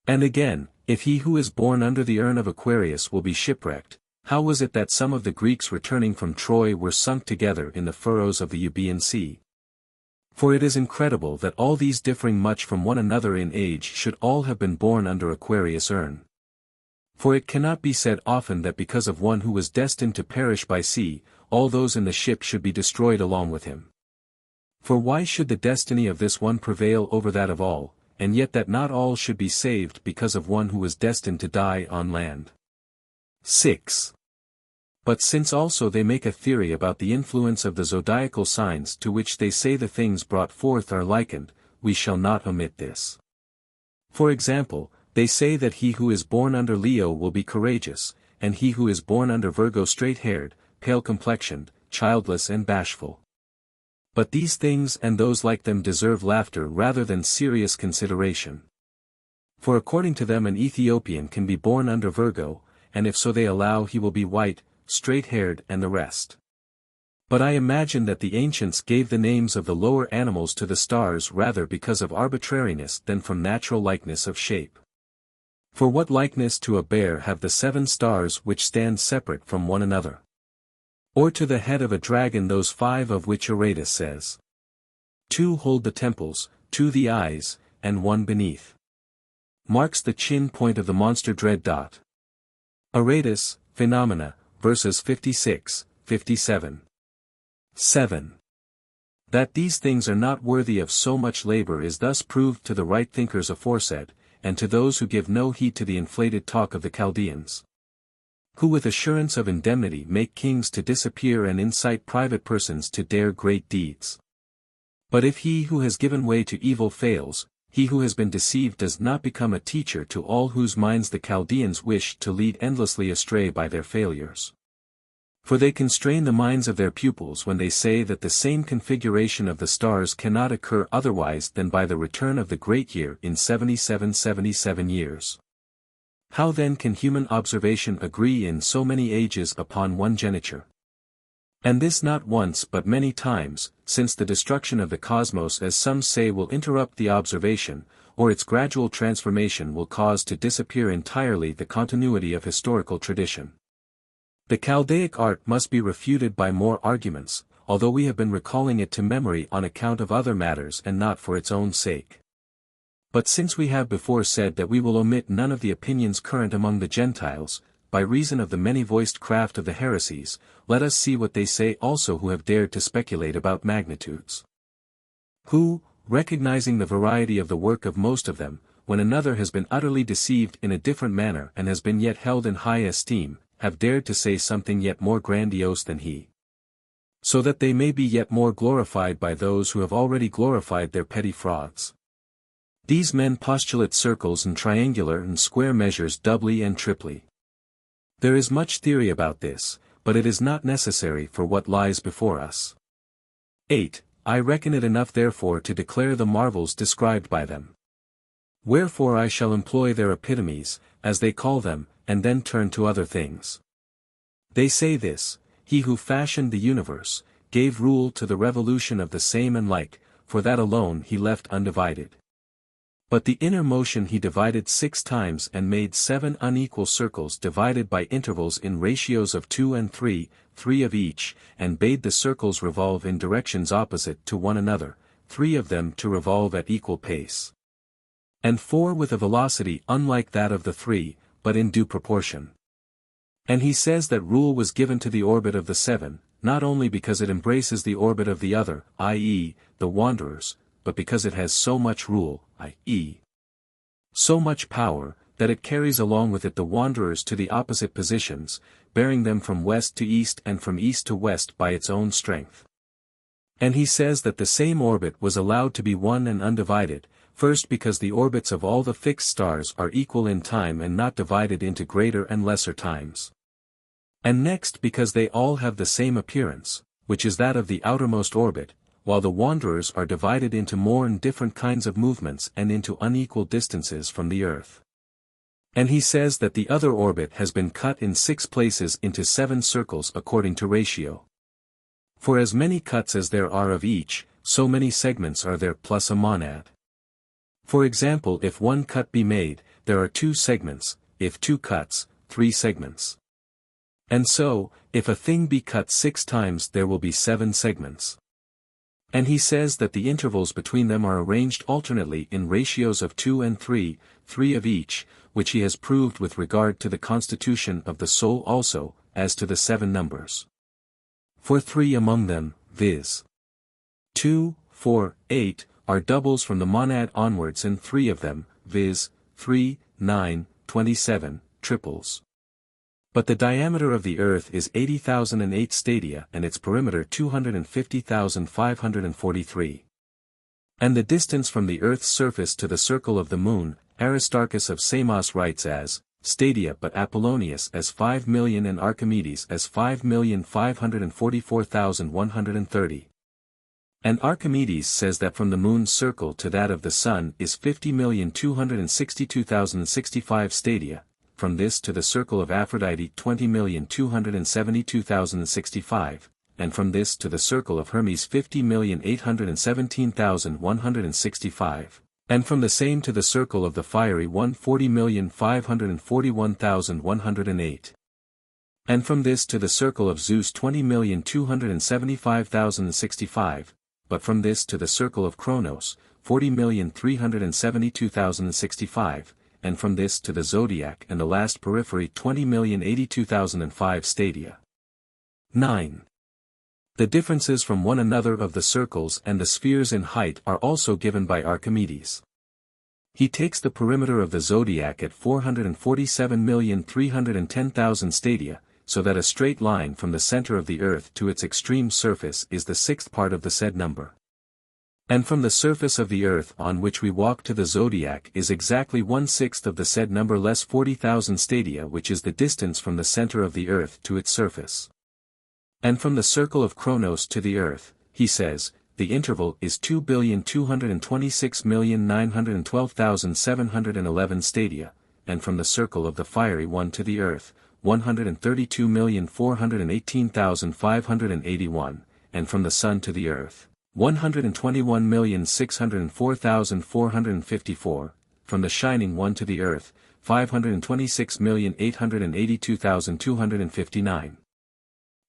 And again, if he who is born under the urn of Aquarius will be shipwrecked, how was it that some of the Greeks returning from Troy were sunk together in the furrows of the Euboean Sea? For it is incredible that all these differing much from one another in age should all have been born under Aquarius' urn. For it cannot be said often that because of one who was destined to perish by sea, all those in the ship should be destroyed along with him. For why should the destiny of this one prevail over that of all, and yet that not all should be saved because of one who was destined to die on land? 6. But since also they make a theory about the influence of the zodiacal signs to which they say the things brought forth are likened, we shall not omit this. For example, they say that he who is born under Leo will be courageous, and he who is born under Virgo straight-haired, pale-complexioned, childless and bashful. But these things and those like them deserve laughter rather than serious consideration. For according to them an Ethiopian can be born under Virgo, and if so they allow he will be white, straight-haired and the rest. But I imagine that the ancients gave the names of the lower animals to the stars rather because of arbitrariness than from natural likeness of shape. For what likeness to a bear have the 7 stars which stand separate from one another? Or to the head of a dragon those 5 of which Aratus says, 2 hold the temples, 2 the eyes, and 1 beneath marks the chin point of the monster dread. Aratus, Phenomena, verses 56, 57. 7. That these things are not worthy of so much labor is thus proved to the right thinkers aforesaid, and to those who give no heed to the inflated talk of the Chaldeans, who with assurance of indemnity make kings to disappear and incite private persons to dare great deeds. But if he who has given way to evil fails, he who has been deceived does not become a teacher to all whose minds the Chaldeans wish to lead endlessly astray by their failures. For they constrain the minds of their pupils when they say that the same configuration of the stars cannot occur otherwise than by the return of the great year in 77 years. How then can human observation agree in so many ages upon one geniture? And this not once but many times, since the destruction of the cosmos as some say will interrupt the observation, or its gradual transformation will cause to disappear entirely the continuity of historical tradition. The Chaldaic art must be refuted by more arguments, although we have been recalling it to memory on account of other matters and not for its own sake. But since we have before said that we will omit none of the opinions current among the Gentiles, by reason of the many-voiced craft of the Heresies, let us see what they say also who have dared to speculate about magnitudes. Who, recognizing the variety of the work of most of them, when another has been utterly deceived in a different manner and has been yet held in high esteem, have dared to say something yet more grandiose than he, so that they may be yet more glorified by those who have already glorified their petty frauds. These men postulate circles and triangular and square measures doubly and triply. There is much theory about this, but it is not necessary for what lies before us. 8. I reckon it enough therefore to declare the marvels described by them. Wherefore I shall employ their epitomes, as they call them, and then turn to other things. They say this, he who fashioned the universe, gave rule to the revolution of the same and like, for that alone he left undivided. But the inner motion he divided 6 times and made 7 unequal circles divided by intervals in ratios of 2 and 3, 3 of each, and bade the circles revolve in directions opposite to one another, 3 of them to revolve at equal pace. And 4 with a velocity unlike that of the 3, but in due proportion. And he says that rule was given to the orbit of the 7, not only because it embraces the orbit of the other, i.e., the wanderers, but because it has so much rule, i.e., so much power, that it carries along with it the wanderers to the opposite positions, bearing them from west to east and from east to west by its own strength. And he says that the same orbit was allowed to be one and undivided, first because the orbits of all the fixed stars are equal in time and not divided into greater and lesser times. And next because they all have the same appearance, which is that of the outermost orbit, while the wanderers are divided into more and different kinds of movements and into unequal distances from the earth. And he says that the other orbit has been cut in 6 places into 7 circles according to ratio. For as many cuts as there are of each, so many segments are there plus a monad. For example, if 1 cut be made, there are 2 segments, if 2 cuts, 3 segments. And so, if a thing be cut 6 times there will be 7 segments. And he says that the intervals between them are arranged alternately in ratios of 2 and 3, 3 of each, which he has proved with regard to the constitution of the soul also, as to the 7 numbers. For 3 among them, viz. 2, 4, 8, are doubles from the monad onwards, and 3 of them, viz. 3, 9, 27, triples. But the diameter of the earth is 80,008 stadia and its perimeter 250,543. And the distance from the earth's surface to the circle of the moon, Aristarchus of Samos writes as stadia, but Apollonius as 5 million and Archimedes as 5,544,130. And Archimedes says that from the moon's circle to that of the sun is 50,262,065 stadia, from this to the circle of Aphrodite 20,272,065, and from this to the circle of Hermes 50,817,165, and from the same to the circle of the fiery one 40,541,108. And from this to the circle of Zeus 20,275,065, but from this to the circle of Kronos, 40,372,065, and from this to the zodiac and the last periphery 20,082,005 stadia. 9. The differences from one another of the circles and the spheres in height are also given by Archimedes. He takes the perimeter of the zodiac at 447,310,000 stadia, so that a straight line from the center of the earth to its extreme surface is the 6th part of the said number. And from the surface of the earth on which we walk to the zodiac is exactly 1/6 of the said number less 40,000 stadia, which is the distance from the center of the earth to its surface. And from the circle of Kronos to the earth, he says, the interval is 2,226,912,711 stadia, and from the circle of the fiery one to the earth, 132,418,581, and from the sun to the earth, 121,604,454, from the shining one to the earth, 526,882,259.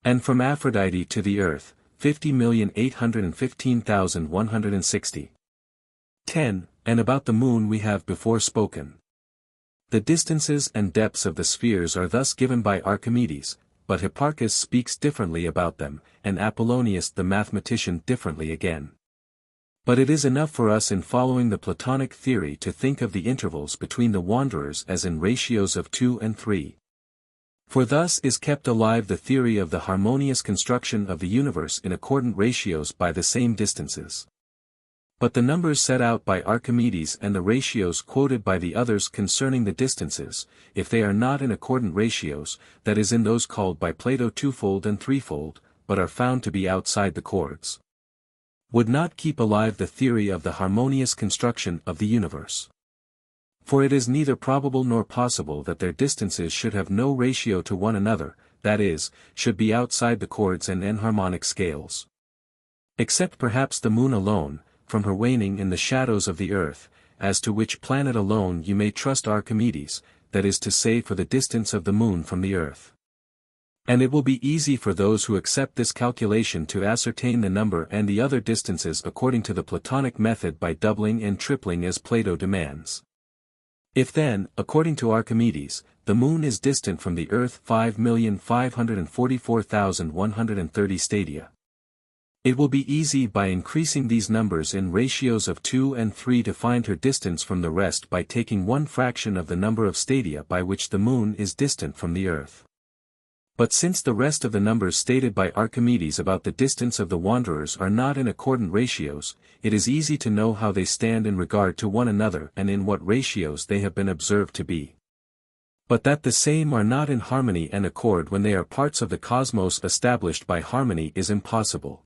And from Aphrodite to the earth, 50,815,160. 10. And about the moon we have before spoken. The distances and depths of the spheres are thus given by Archimedes, but Hipparchus speaks differently about them, and Apollonius the mathematician differently again. But it is enough for us in following the Platonic theory to think of the intervals between the wanderers as in ratios of 2 and 3. For thus is kept alive the theory of the harmonious construction of the universe in accordant ratios by the same distances. But the numbers set out by Archimedes and the ratios quoted by the others concerning the distances, if they are not in accordant ratios, that is in those called by Plato twofold and threefold, but are found to be outside the chords, would not keep alive the theory of the harmonious construction of the universe. For it is neither probable nor possible that their distances should have no ratio to one another, that is, should be outside the chords and enharmonic scales. Except perhaps the moon alone, from her waning in the shadows of the earth, as to which planet alone you may trust Archimedes, that is to say for the distance of the moon from the earth. And it will be easy for those who accept this calculation to ascertain the number and the other distances according to the Platonic method by doubling and tripling as Plato demands. If then, according to Archimedes, the moon is distant from the earth 5,544,130 stadia. It will be easy by increasing these numbers in ratios of 2 and 3 to find her distance from the rest by taking one fraction of the number of stadia by which the moon is distant from the earth. But since the rest of the numbers stated by Archimedes about the distance of the wanderers are not in accordant ratios, it is easy to know how they stand in regard to one another and in what ratios they have been observed to be. But that the same are not in harmony and accord when they are parts of the cosmos established by harmony is impossible.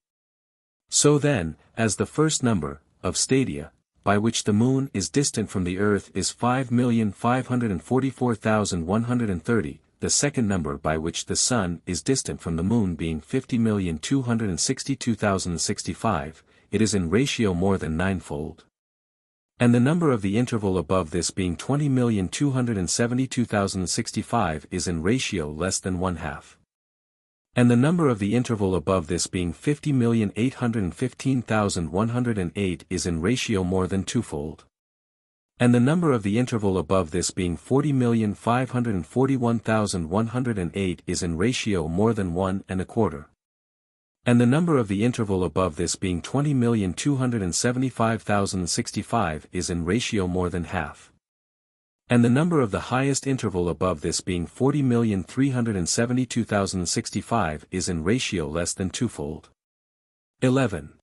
So then, as the first number, of stadia, by which the moon is distant from the earth is 5,544,130, the second number by which the sun is distant from the moon being 50,262,065, it is in ratio more than ninefold. And the number of the interval above this being 20,272,065 is in ratio less than one half. And the number of the interval above this being 50,815,108 is in ratio more than twofold. And the number of the interval above this being 40,541,108 is in ratio more than 1 1/4. And the number of the interval above this being 20,275,065 is in ratio more than half. And the number of the highest interval above this being 40,372,065 is in ratio less than twofold. 11.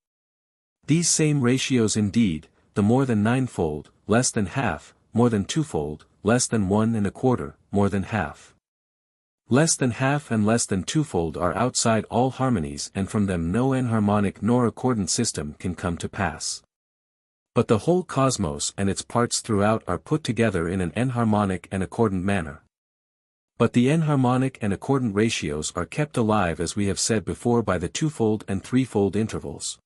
These same ratios indeed, the more than ninefold, less than half, more than twofold, less than 1 1/4, more than half. Less than half and less than twofold are outside all harmonies and from them no enharmonic nor accordant system can come to pass. But the whole cosmos and its parts throughout are put together in an enharmonic and accordant manner. But the enharmonic and accordant ratios are kept alive as we have said before by the twofold and threefold intervals.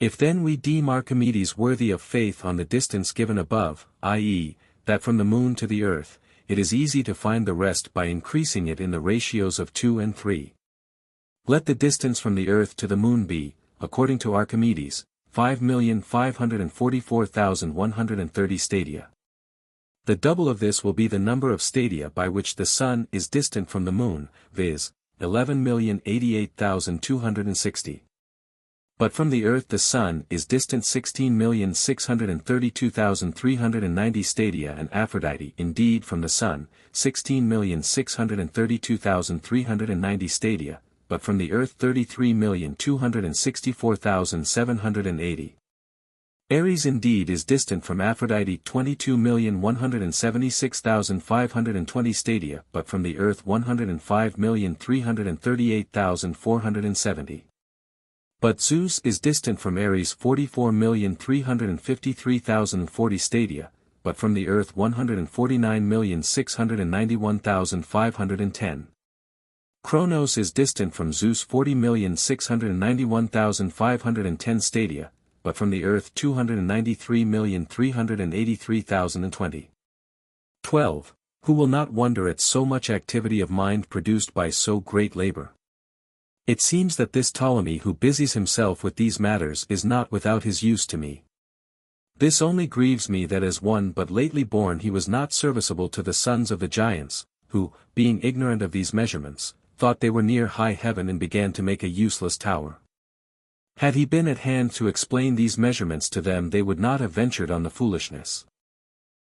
If then we deem Archimedes worthy of faith on the distance given above, i.e., that from the moon to the earth, it is easy to find the rest by increasing it in the ratios of 2 and 3. Let the distance from the earth to the moon be, according to Archimedes, 5,544,130 stadia. The double of this will be the number of stadia by which the sun is distant from the moon, viz., 11,088,260. But from the earth the sun is distant 16,632,390 stadia and Aphrodite indeed from the sun, 16,632,390 stadia, but from the earth 33,264,780. Ares indeed is distant from Aphrodite 22,176,520 stadia but from the earth 105,338,470. But Zeus is distant from Ares 44,353,040 stadia, but from the earth 149,691,510. Kronos is distant from Zeus 40,691,510 stadia, but from the earth 293,383,020. 12. Who will not wonder at so much activity of mind produced by so great labor? It seems that this Ptolemy who busies himself with these matters is not without his use to me. This only grieves me that as one but lately born he was not serviceable to the sons of the giants, who, being ignorant of these measurements, thought they were near high heaven and began to make a useless tower. Had he been at hand to explain these measurements to them they would not have ventured on the foolishness.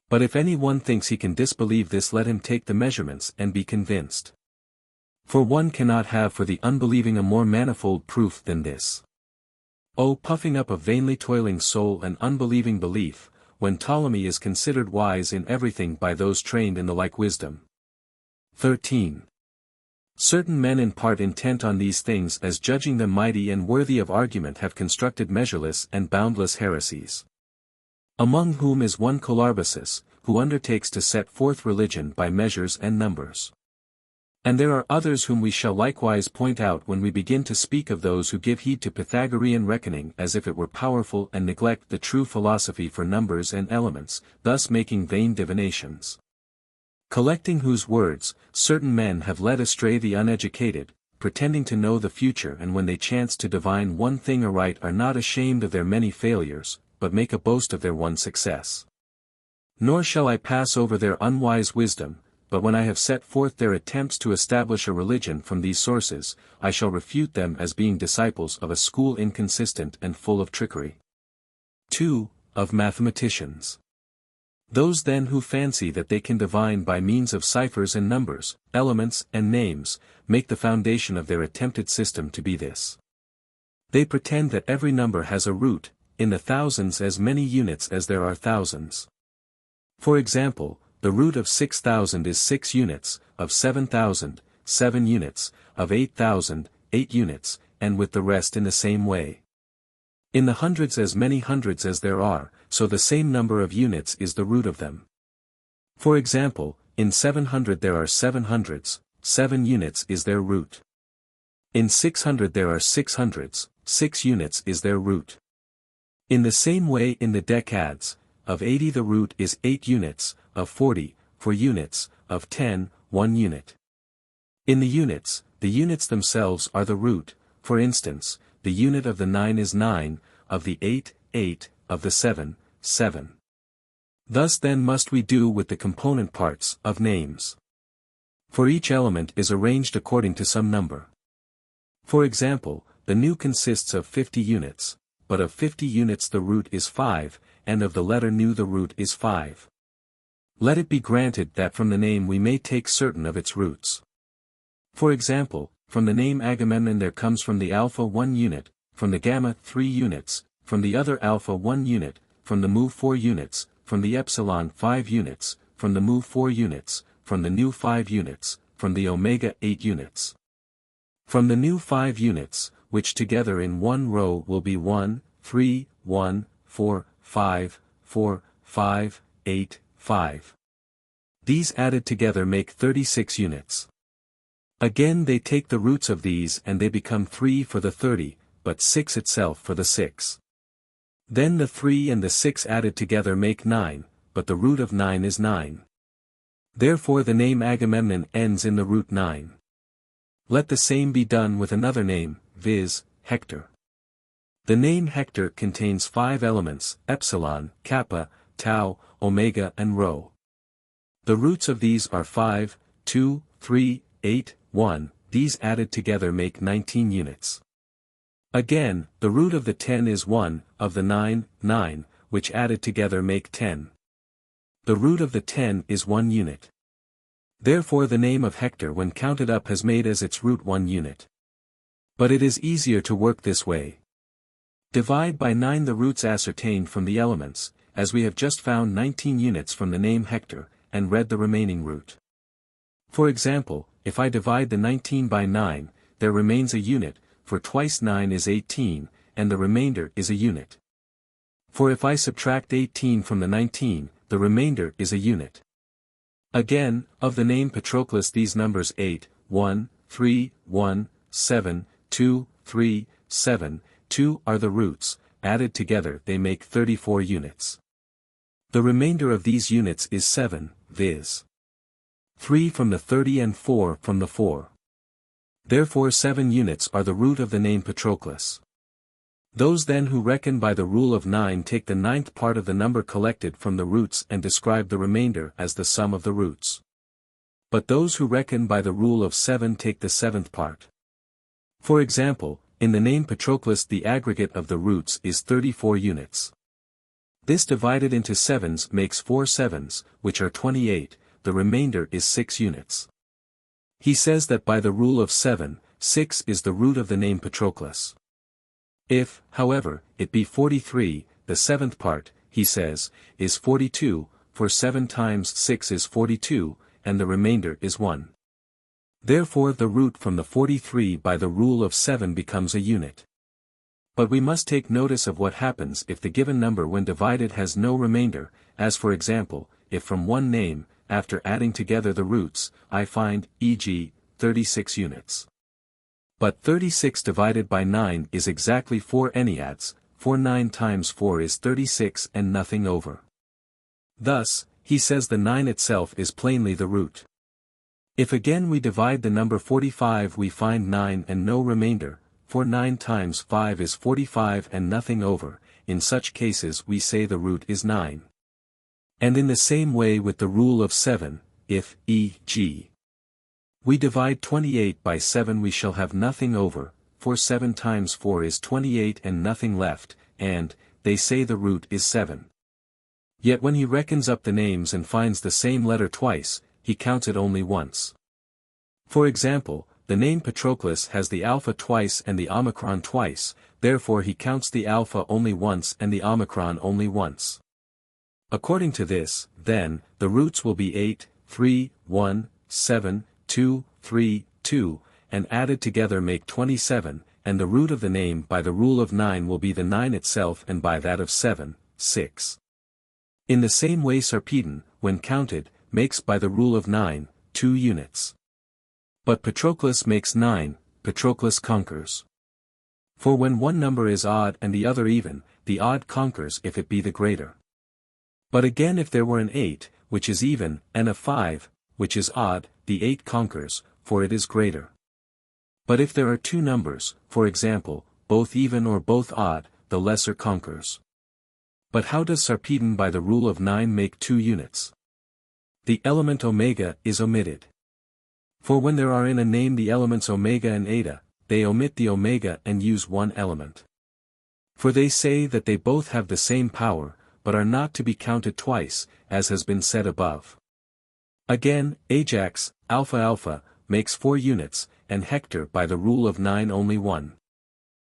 But if any one thinks he can disbelieve this let him take the measurements and be convinced. For one cannot have for the unbelieving a more manifold proof than this. O puffing up a vainly toiling soul and unbelieving belief, when Ptolemy is considered wise in everything by those trained in the like wisdom. 13. Certain men in part intent on these things as judging them mighty and worthy of argument have constructed measureless and boundless heresies. Among whom is one Colarbasus, who undertakes to set forth religion by measures and numbers. And there are others whom we shall likewise point out when we begin to speak of those who give heed to Pythagorean reckoning as if it were powerful and neglect the true philosophy for numbers and elements, thus making vain divinations. Collecting whose words, certain men have led astray the uneducated, pretending to know the future, and when they chance to divine one thing aright are not ashamed of their many failures, but make a boast of their one success. Nor shall I pass over their unwise wisdom, but when I have set forth their attempts to establish a religion from these sources, I shall refute them as being disciples of a school inconsistent and full of trickery. 2. Of mathematicians. Those then who fancy that they can divine by means of ciphers and numbers, elements and names, make the foundation of their attempted system to be this. They pretend that every number has a root, in the thousands as many units as there are thousands. For example, the root of 6,000 is 6 units, of 7,000, 7 units, of 8,000, 8 units, and with the rest in the same way. In the hundreds as many hundreds as there are, so the same number of units is the root of them. For example, in 700 there are 7 hundreds, 7 units is their root. In 600 there are 6 hundreds, 6 units is their root. In the same way in the decades, of 80 the root is 8 units, of 40, 4 units, of 10, 1 unit. In the units themselves are the root, for instance, the unit of the 9 is 9, of the 8, 8, of the 7, 7. Thus then must we do with the component parts of names. For each element is arranged according to some number. For example, the nu consists of 50 units, but of 50 units the root is 5, and of the letter nu the root is 5. Let it be granted that from the name we may take certain of its roots. For example, from the name Agamemnon there comes from the alpha 1 unit, from the gamma 3 units, from the other alpha 1 unit, from the mu 4 units, from the epsilon 5 units, from the mu 4 units, from the nu 5 units, from the omega 8 units. From the nu 5 units, which together in one row will be 1, 3, 1, 4, 5, 4, 5, 8, 5. These added together make 36 units. Again they take the roots of these and they become 3 for the 30, but 6 itself for the 6. Then the 3 and the 6 added together make 9, but the root of 9 is 9. Therefore the name Agamemnon ends in the root 9. Let the same be done with another name, viz., Hector. The name Hector contains 5 elements, epsilon, kappa, tau, omega and rho. The roots of these are 5, 2, 3, 8, 1, these added together make 19 units. Again, the root of the 10 is 1, of the 9, 9, which added together make 10. The root of the 10 is 1 unit. Therefore the name of Hector when counted up has made as its root 1 unit. But it is easier to work this way. Divide by 9 the roots ascertained from the elements, as we have just found 19 units from the name Hector, and read the remaining root. For example, if I divide the 19 by 9, there remains a unit, for twice 9 is 18, and the remainder is a unit. For if I subtract 18 from the 19, the remainder is a unit. Again, of the name Patroclus these numbers 8, 1, 3, 1, 7, 2, 3, 7, 2 are the roots, added together they make 34 units. The remainder of these units is 7, viz. 3 from the 30 and 4 from the 4. Therefore 7 units are the root of the name Patroclus. Those then who reckon by the rule of 9 take the 9th part of the number collected from the roots and describe the remainder as the sum of the roots. But those who reckon by the rule of 7 take the 7th part. For example, in the name Patroclus the aggregate of the roots is 34 units. This divided into sevens makes 4 sevens, which are 28, the remainder is 6 units. He says that by the rule of 7, 6 is the root of the name Patroclus. If, however, it be 43, the 7th part, he says, is 42, for 7 times 6 is 42, and the remainder is 1. Therefore the root from the 43 by the rule of 7 becomes a unit. But we must take notice of what happens if the given number when divided has no remainder, as for example, if from one name, after adding together the roots, I find, e.g., 36 units. But 36 divided by 9 is exactly 4 enneads, for 9 times 4 is 36 and nothing over. Thus, he says the 9 itself is plainly the root. If again we divide the number 45 we find 9 and no remainder, for 9 times 5 is 45 and nothing over. In such cases we say the root is 9. And in the same way with the rule of 7, if, e.g., we divide 28 by 7 we shall have nothing over, for 7 times 4 is 28 and nothing left, and, they say the root is 7. Yet when he reckons up the names and finds the same letter twice, he counts it only once. For example, the name Patroclus has the alpha twice and the omicron twice, therefore he counts the alpha only once and the omicron only once. According to this, then, the roots will be 8, 3, 1, 7, 2, 3, 2, and added together make 27, and the root of the name by the rule of 9 will be the 9 itself and by that of 7, 6. In the same way Sarpedon, when counted, makes by the rule of 9, 2 units. But Patroclus makes 9, Patroclus conquers. For when one number is odd and the other even, the odd conquers if it be the greater. But again if there were an 8, which is even, and a 5, which is odd, the 8 conquers, for it is greater. But if there are two numbers, for example, both even or both odd, the lesser conquers. But how does Sarpedon by the rule of 9 make 2 units? The element omega is omitted. For when there are in a name the elements omega and eta, they omit the omega and use one element. For they say that they both have the same power, but are not to be counted twice, as has been said above. Again, Ajax, alpha alpha, makes 4 units, and Hector by the rule of 9 only 1.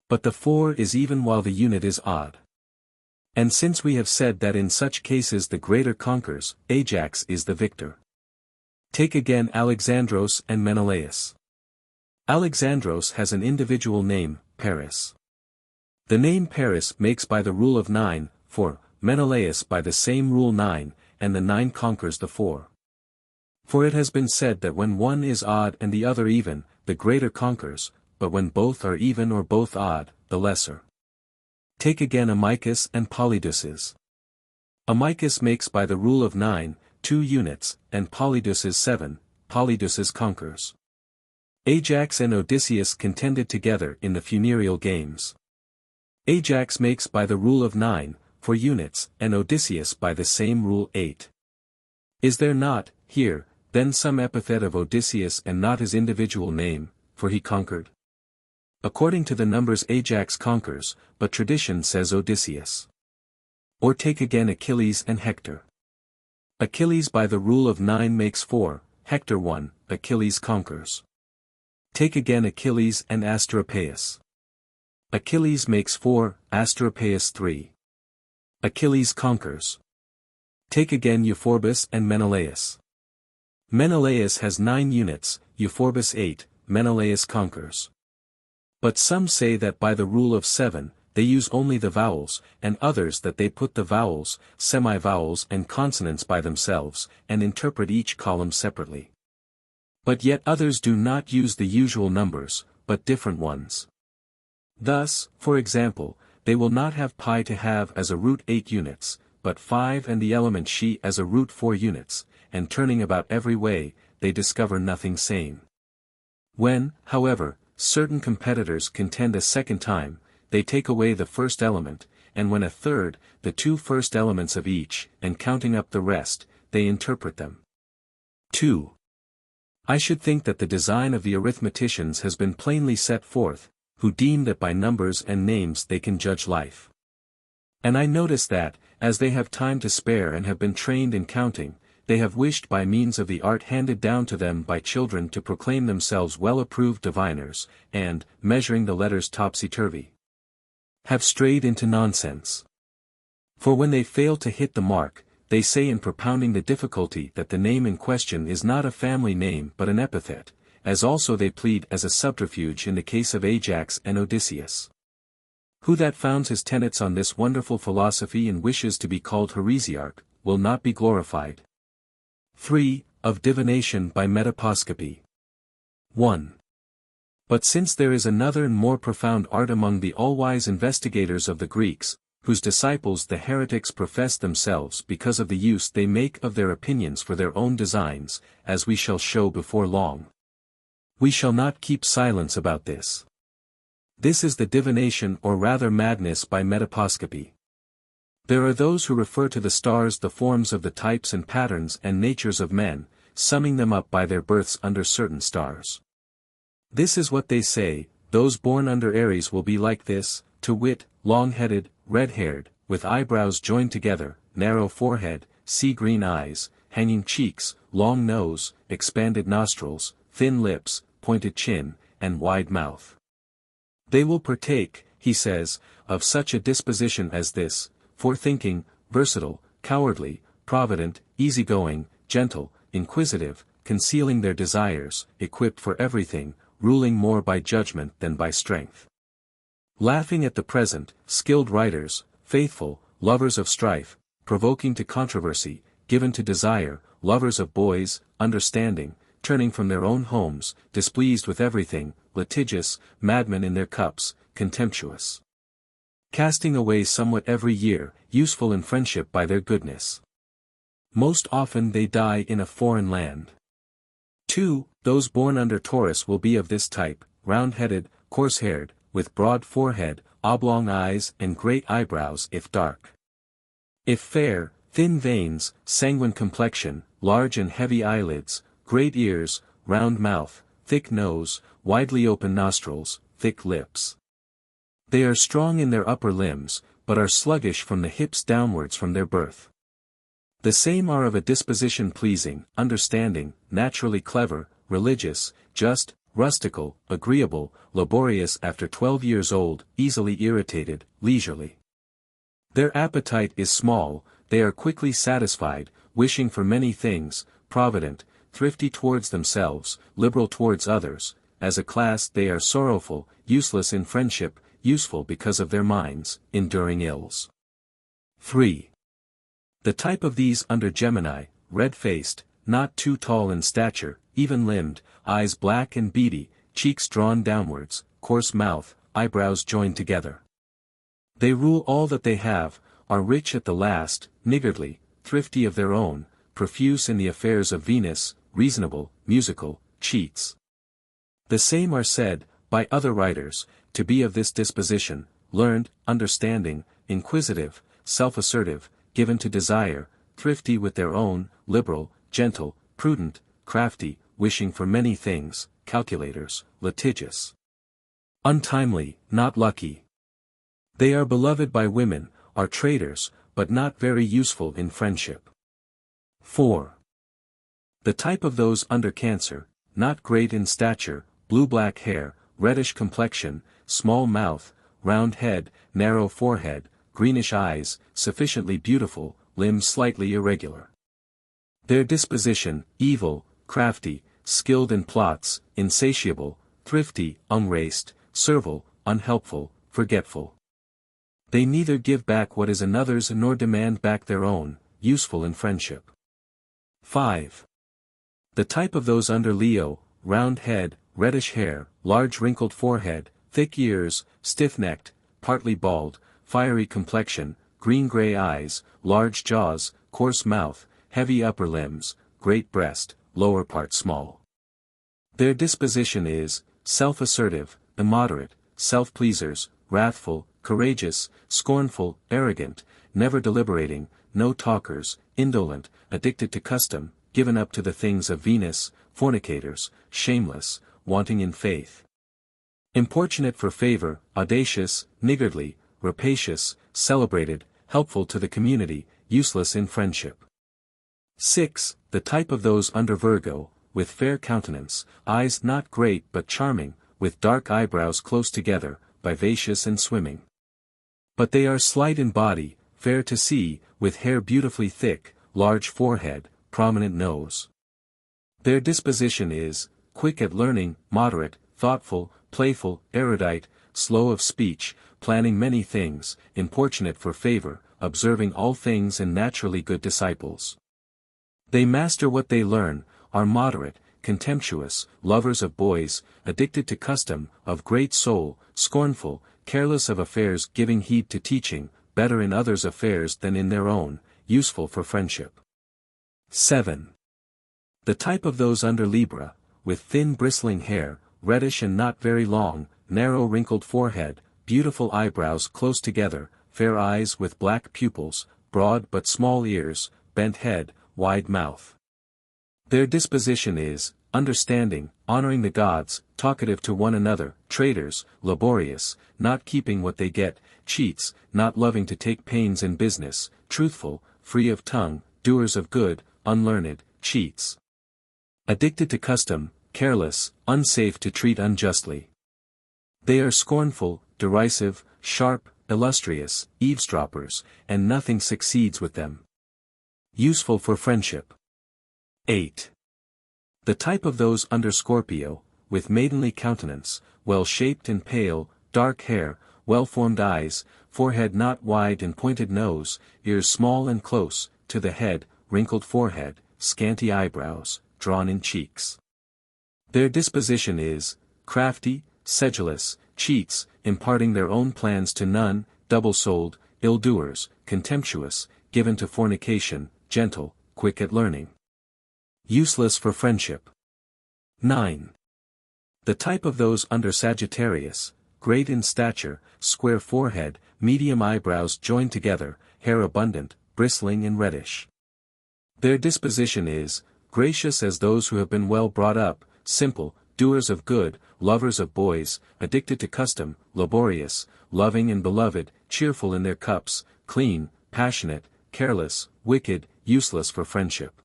But the 4 is even while the unit is odd. And since we have said that in such cases the greater conquers, Ajax is the victor. Take again Alexandros and Menelaus. Alexandros has an individual name, Paris. The name Paris makes by the rule of 9, for Menelaus by the same rule 9, and the 9 conquers the 4. For it has been said that when one is odd and the other even, the greater conquers, but when both are even or both odd, the lesser. Take again Amycus and Polydeuces. Amycus makes by the rule of 9, 2 units, and Polydeuces 7, Polydeuces conquers. Ajax and Odysseus contended together in the funereal games. Ajax makes by the rule of 9, 4 units, and Odysseus by the same rule 8. Is there not, here, then some epithet of Odysseus and not his individual name, for he conquered? According to the numbers Ajax conquers, but tradition says Odysseus. Or take again Achilles and Hector. Achilles by the rule of 9 makes 4, Hector 1, Achilles conquers. Take again Achilles and Asteropaeus. Achilles makes 4, Asteropaeus 3. Achilles conquers. Take again Euphorbus and Menelaus. Menelaus has 9 units, Euphorbus 8, Menelaus conquers. But some say that by the rule of 7, they use only the vowels, and others that they put the vowels, semi-vowels and consonants by themselves, and interpret each column separately. But yet others do not use the usual numbers, but different ones. Thus, for example, they will not have pi to have as a root 8 units, but 5 and the element she as a root 4 units, and turning about every way, they discover nothing sane. When, however, certain competitors contend a second time, they take away the first element, and when a third, the 2 first elements of each, and counting up the rest, they interpret them. 2. I should think that the design of the arithmeticians has been plainly set forth, who deem that by numbers and names they can judge life. And I notice that, as they have time to spare and have been trained in counting, they have wished by means of the art handed down to them by children to proclaim themselves well-approved diviners, and, measuring the letters topsy-turvy, have strayed into nonsense. For when they fail to hit the mark, they say in propounding the difficulty that the name in question is not a family name but an epithet, as also they plead as a subterfuge in the case of Ajax and Odysseus. Who that founds his tenets on this wonderful philosophy and wishes to be called heresiarch, will not be glorified. 3. Of divination by metaposcopy. 1. But since there is another and more profound art among the all-wise investigators of the Greeks, whose disciples the heretics profess themselves because of the use they make of their opinions for their own designs, as we shall show before long. We shall not keep silence about this. This is the divination or rather madness by metaposcopy. There are those who refer to the stars the forms of the types and patterns and natures of men, summing them up by their births under certain stars. This is what they say: those born under Aries will be like this, to wit, long-headed, red-haired, with eyebrows joined together, narrow forehead, sea-green eyes, hanging cheeks, long nose, expanded nostrils, thin lips, pointed chin, and wide mouth. They will partake, he says, of such a disposition as this: forethinking, versatile, cowardly, provident, easygoing, gentle, inquisitive, concealing their desires, equipped for everything, ruling more by judgment than by strength. Laughing at the present, skilled writers, faithful, lovers of strife, provoking to controversy, given to desire, lovers of boys, understanding, turning from their own homes, displeased with everything, litigious, madmen in their cups, contemptuous. Casting away somewhat every year, useful in friendship by their goodness. Most often they die in a foreign land. 2. Those born under Taurus will be of this type: round-headed, coarse-haired, with broad forehead, oblong eyes and great eyebrows if dark. If fair, thin veins, sanguine complexion, large and heavy eyelids, great ears, round mouth, thick nose, widely open nostrils, thick lips. They are strong in their upper limbs, but are sluggish from the hips downwards from their birth. The same are of a disposition pleasing, understanding, naturally clever, religious, just, rustical, agreeable, laborious after 12 years old, easily irritated, leisurely. Their appetite is small, they are quickly satisfied, wishing for many things, provident, thrifty towards themselves, liberal towards others. As a class they are sorrowful, useless in friendship, useful because of their minds, enduring ills. 3. The type of these under Gemini: red-faced, not too tall in stature, even-limbed, eyes black and beady, cheeks drawn downwards, coarse mouth, eyebrows joined together. They rule all that they have, are rich at the last, niggardly, thrifty of their own, profuse in the affairs of Venus, reasonable, musical, cheats. The same are said, by other writers, to be of this disposition: learned, understanding, inquisitive, self-assertive, given to desire, thrifty with their own, liberal, gentle, prudent, crafty, wishing for many things, calculators, litigious. Untimely, not lucky. They are beloved by women, are traders, but not very useful in friendship. 4. The type of those under Cancer: not great in stature, blue-black hair, reddish complexion, small mouth, round head, narrow forehead, greenish eyes, sufficiently beautiful, limbs slightly irregular. Their disposition: evil, crafty, skilled in plots, insatiable, thrifty, unraced, servile, unhelpful, forgetful. They neither give back what is another's nor demand back their own, useful in friendship. 5. The type of those under Leo: round head, reddish hair, large wrinkled forehead, thick ears, stiff-necked, partly bald, fiery complexion, green-gray eyes, large jaws, coarse mouth, heavy upper limbs, great breast, lower part small. Their disposition is: self-assertive, immoderate, self-pleasers, wrathful, courageous, scornful, arrogant, never deliberating, no talkers, indolent, addicted to custom, given up to the things of Venus, fornicators, shameless, wanting in faith. Importunate for favor, audacious, niggardly, rapacious, celebrated, helpful to the community, useless in friendship. 6. The type of those under Virgo: with fair countenance, eyes not great but charming, with dark eyebrows close together, vivacious and swimming. But they are slight in body, fair to see, with hair beautifully thick, large forehead, prominent nose. Their disposition is: quick at learning, moderate, thoughtful, playful, erudite, slow of speech, planning many things, importunate for favor, observing all things and naturally good disciples. They master what they learn, are moderate, contemptuous, lovers of boys, addicted to custom, of great soul, scornful, careless of affairs, giving heed to teaching, better in others' affairs than in their own, useful for friendship. 7. The type of those under Libra, with thin bristling hair, reddish and not very long, narrow wrinkled forehead, beautiful eyebrows close together, fair eyes with black pupils, broad but small ears, bent head, wide mouth. Their disposition is, understanding, honoring the gods, talkative to one another, traders, laborious, not keeping what they get, cheats, not loving to take pains in business, truthful, free of tongue, doers of good, unlearned, cheats. Addicted to custom, careless, unsafe to treat unjustly. They are scornful, derisive, sharp, illustrious, eavesdroppers, and nothing succeeds with them. Useful for friendship. 8. The type of those under Scorpio, with maidenly countenance, well-shaped and pale, dark hair, well-formed eyes, forehead not wide and pointed nose, ears small and close, to the head, wrinkled forehead, scanty eyebrows, drawn-in cheeks. Their disposition is, crafty, sedulous, cheats, imparting their own plans to none, double-souled, ill-doers, contemptuous, given to fornication, gentle, quick at learning. Useless for friendship. 9. The type of those under Sagittarius, great in stature, square forehead, medium eyebrows joined together, hair abundant, bristling and reddish. Their disposition is, gracious as those who have been well brought up, simple, doers of good, lovers of boys, addicted to custom, laborious, loving and beloved, cheerful in their cups, clean, passionate, careless, wicked, useless for friendship.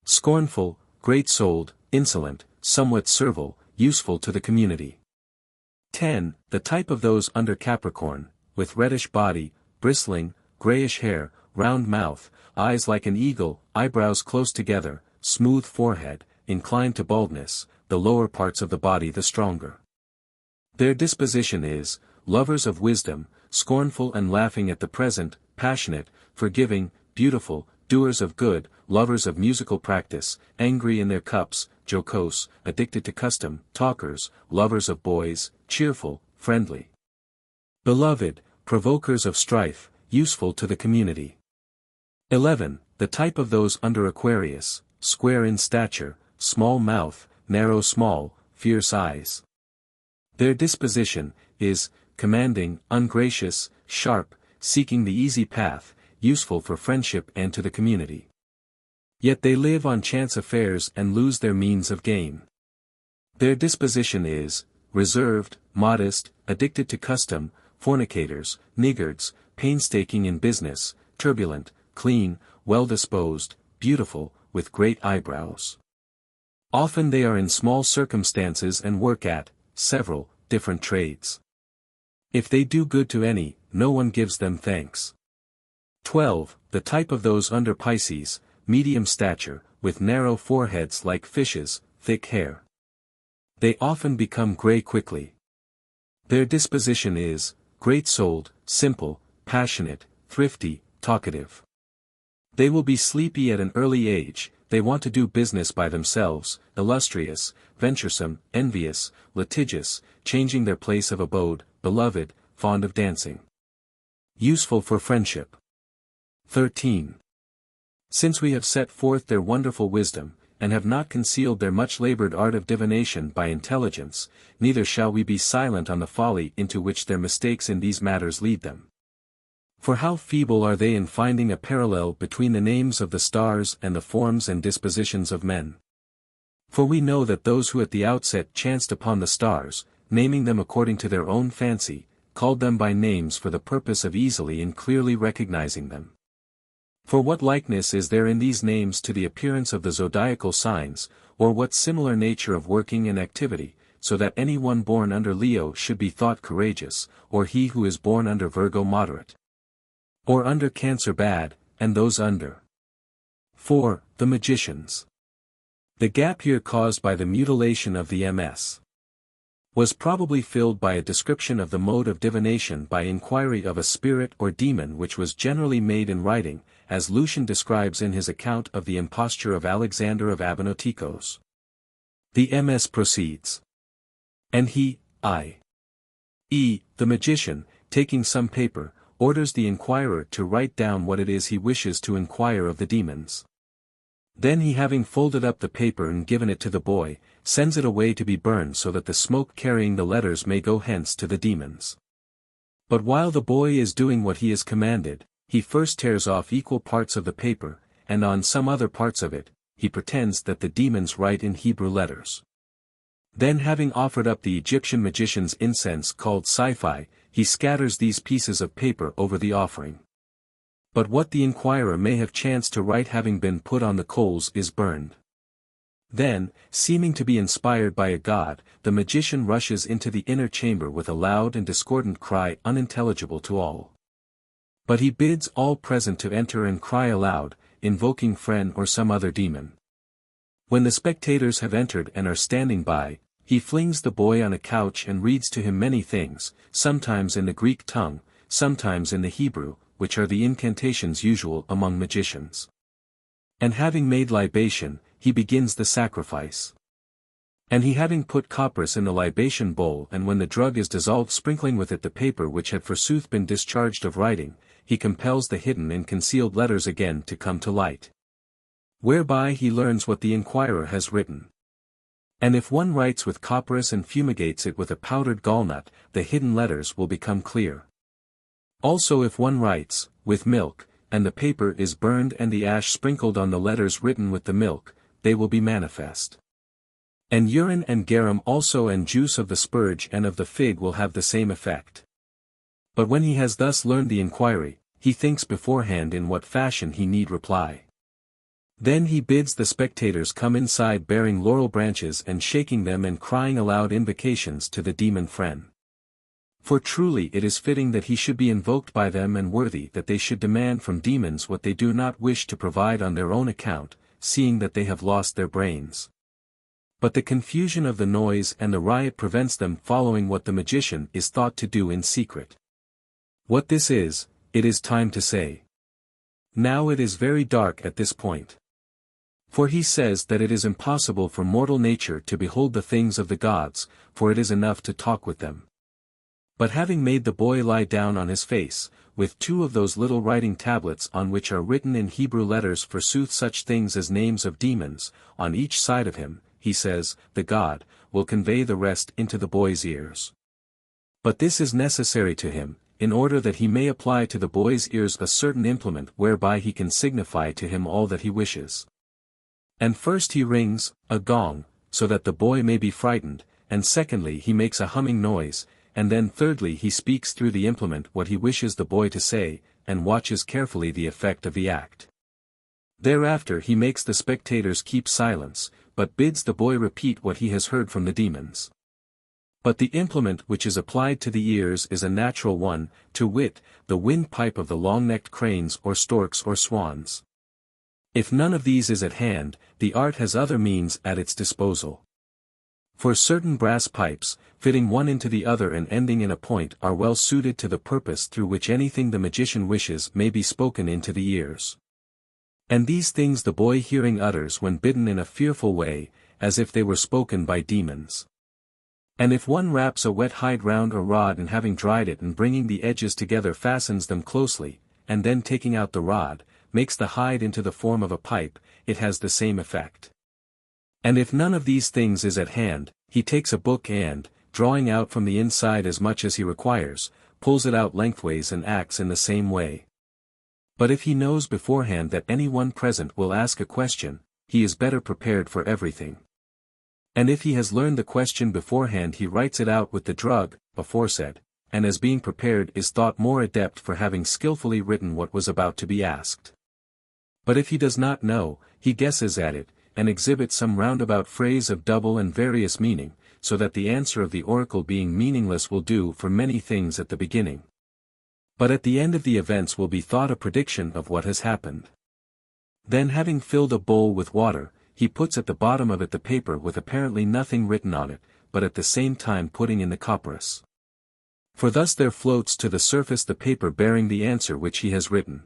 Scornful, great-souled, insolent, somewhat servile, useful to the community. 10. The type of those under Capricorn, with reddish body, bristling, grayish hair, round mouth, eyes like an eagle, eyebrows close together, smooth forehead, inclined to baldness, the lower parts of the body the stronger. Their disposition is, lovers of wisdom, scornful and laughing at the present, passionate, forgiving, beautiful, doers of good, lovers of musical practice, angry in their cups, jocose, addicted to custom, talkers, lovers of boys, cheerful, friendly. Beloved, provokers of strife, useful to the community. 11. The type of those under Aquarius, square in stature, small mouth, narrow small, fierce eyes. Their disposition is, commanding, ungracious, sharp, seeking the easy path, useful for friendship and to the community. Yet they live on chance affairs and lose their means of gain. Their disposition is, reserved, modest, addicted to custom, fornicators, niggards, painstaking in business, turbulent, clean, well-disposed, beautiful, with great eyebrows. Often they are in small circumstances and work at, several, different trades. If they do good to any, no one gives them thanks. 12. The type of those under Pisces, medium stature, with narrow foreheads like fishes, thick hair. They often become gray quickly. Their disposition is, great-souled, simple, passionate, thrifty, talkative. They will be sleepy at an early age, they want to do business by themselves, illustrious, venturesome, envious, litigious, changing their place of abode, beloved, fond of dancing. Useful for friendship. 13. Since we have set forth their wonderful wisdom, and have not concealed their much-labored art of divination by intelligence, neither shall we be silent on the folly into which their mistakes in these matters lead them. For how feeble are they in finding a parallel between the names of the stars and the forms and dispositions of men. For we know that those who at the outset chanced upon the stars, naming them according to their own fancy, called them by names for the purpose of easily and clearly recognizing them. For what likeness is there in these names to the appearance of the zodiacal signs, or what similar nature of working and activity, so that any one born under Leo should be thought courageous, or he who is born under Virgo moderate, or under Cancer bad, and those under 4. The magicians. The gap here caused by the mutilation of the MS was probably filled by a description of the mode of divination by inquiry of a spirit or demon, which was generally made in writing, as Lucian describes in his account of the imposture of Alexander of Abonotikos. The MS proceeds. And he, i.e., the magician, taking some paper, orders the inquirer to write down what it is he wishes to inquire of the demons. Then he, having folded up the paper and given it to the boy, sends it away to be burned so that the smoke carrying the letters may go hence to the demons. But while the boy is doing what he is commanded, he first tears off equal parts of the paper, and on some other parts of it, he pretends that the demons write in Hebrew letters. Then, having offered up the Egyptian magician's incense called Siphi, he scatters these pieces of paper over the offering. But what the inquirer may have chanced to write having been put on the coals is burned. Then, seeming to be inspired by a god, the magician rushes into the inner chamber with a loud and discordant cry unintelligible to all. But he bids all present to enter and cry aloud, invoking Phren or some other demon. When the spectators have entered and are standing by, he flings the boy on a couch and reads to him many things, sometimes in the Greek tongue, sometimes in the Hebrew, which are the incantations usual among magicians. And having made libation, he begins the sacrifice. And he, having put copperas in the libation bowl, and when the drug is dissolved, sprinkling with it the paper which had forsooth been discharged of writing, he compels the hidden and concealed letters again to come to light. Whereby he learns what the inquirer has written. And if one writes with copperas and fumigates it with a powdered gallnut, the hidden letters will become clear. Also if one writes, with milk, and the paper is burned and the ash sprinkled on the letters written with the milk, they will be manifest. And urine and garum also and juice of the spurge and of the fig will have the same effect. But when he has thus learned the inquiry, he thinks beforehand in what fashion he need reply. Then he bids the spectators come inside bearing laurel branches and shaking them and crying aloud invocations to the demon Phren. For truly it is fitting that he should be invoked by them and worthy that they should demand from demons what they do not wish to provide on their own account, seeing that they have lost their brains. But the confusion of the noise and the riot prevents them following what the magician is thought to do in secret. What this is, it is time to say. Now it is very dark at this point. For he says that it is impossible for mortal nature to behold the things of the gods, for it is enough to talk with them. But having made the boy lie down on his face, with two of those little writing tablets on which are written in Hebrew letters forsooth such things as names of demons, on each side of him, he says, the god, will convey the rest into the boy's ears. But this is necessary to him, in order that he may apply to the boy's ears a certain implement whereby he can signify to him all that he wishes. And first he rings, a gong, so that the boy may be frightened, and secondly he makes a humming noise, and then thirdly he speaks through the implement what he wishes the boy to say, and watches carefully the effect of the act. Thereafter he makes the spectators keep silence, but bids the boy repeat what he has heard from the demons. But the implement which is applied to the ears is a natural one, to wit, the windpipe of the long-necked cranes or storks or swans. If none of these is at hand, the art has other means at its disposal. For certain brass pipes, fitting one into the other and ending in a point, are well suited to the purpose through which anything the magician wishes may be spoken into the ears. And these things the boy hearing utters when bidden in a fearful way, as if they were spoken by demons. And if one wraps a wet hide round a rod and having dried it and bringing the edges together fastens them closely, and then taking out the rod, makes the hide into the form of a pipe, it has the same effect. And if none of these things is at hand, he takes a book and, drawing out from the inside as much as he requires, pulls it out lengthways and acts in the same way. But if he knows beforehand that any one present will ask a question, he is better prepared for everything. And if he has learned the question beforehand he writes it out with the drug, aforesaid, and as being prepared is thought more adept for having skillfully written what was about to be asked. But if he does not know, he guesses at it, and exhibits some roundabout phrase of double and various meaning, so that the answer of the oracle being meaningless will do for many things at the beginning. But at the end of the events will be thought a prediction of what has happened. Then having filled a bowl with water, he puts at the bottom of it the paper with apparently nothing written on it, but at the same time putting in the copperas. For thus there floats to the surface the paper bearing the answer which he has written.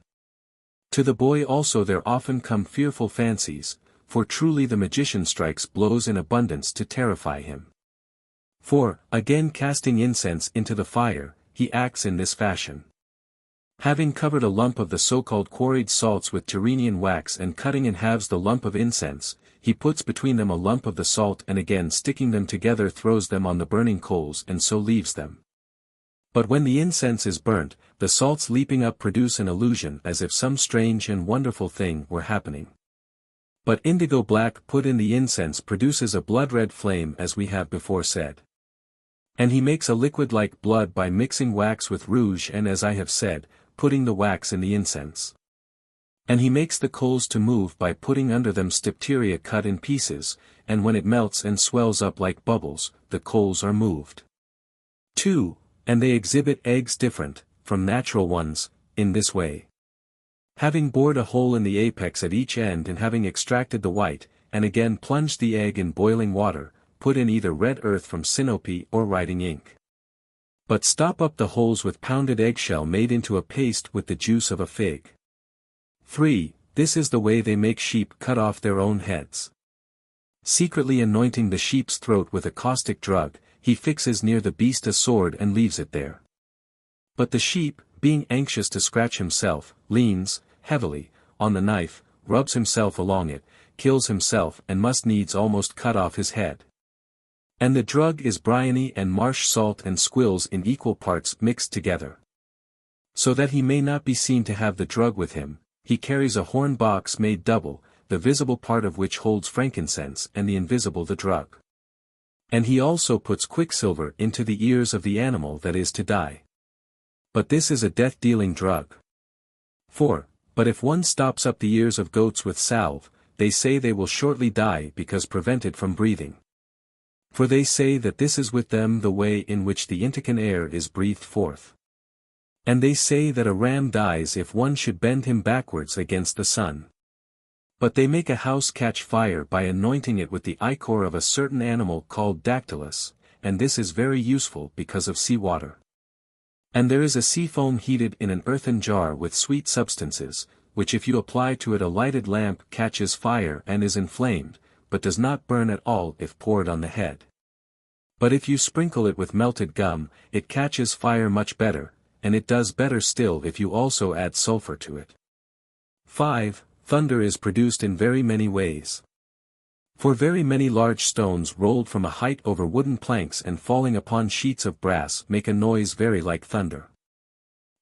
To the boy also there often come fearful fancies, for truly the magician strikes blows in abundance to terrify him. For, again casting incense into the fire, he acts in this fashion. Having covered a lump of the so-called quarried salts with Tyrrhenian wax and cutting in halves the lump of incense, he puts between them a lump of the salt and again sticking them together throws them on the burning coals and so leaves them. But when the incense is burnt, the salts leaping up produce an illusion as if some strange and wonderful thing were happening. But indigo black put in the incense produces a blood-red flame as we have before said. And he makes a liquid like blood by mixing wax with rouge and as I have said, putting the wax in the incense. And he makes the coals to move by putting under them stipteria cut in pieces, and when it melts and swells up like bubbles, the coals are moved. 2. And they exhibit eggs different, from natural ones, in this way. Having bored a hole in the apex at each end and having extracted the white, and again plunged the egg in boiling water, put in either red earth from sinope or writing ink. But stop up the holes with pounded eggshell made into a paste with the juice of a fig. 3. This is the way they make sheep cut off their own heads. Secretly anointing the sheep's throat with a caustic drug, he fixes near the beast a sword and leaves it there. But the sheep, being anxious to scratch himself, leans, heavily, on the knife, rubs himself along it, kills himself and must needs almost cut off his head. And the drug is bryony and marsh salt and squills in equal parts mixed together. So that he may not be seen to have the drug with him, he carries a horn box made double, the visible part of which holds frankincense and the invisible the drug. And he also puts quicksilver into the ears of the animal that is to die. But this is a death-dealing drug. 4. But if one stops up the ears of goats with salve, they say they will shortly die because prevented from breathing. For they say that this is with them the way in which the Intican air is breathed forth. And they say that a ram dies if one should bend him backwards against the sun. But they make a house catch fire by anointing it with the ichor of a certain animal called Dactylus, and this is very useful because of sea water. And there is a sea foam heated in an earthen jar with sweet substances, which if you apply to it a lighted lamp catches fire and is inflamed, but does not burn at all if poured on the head. But if you sprinkle it with melted gum, it catches fire much better, and it does better still if you also add sulfur to it. 5. Thunder is produced in very many ways. For very many large stones rolled from a height over wooden planks and falling upon sheets of brass make a noise very like thunder.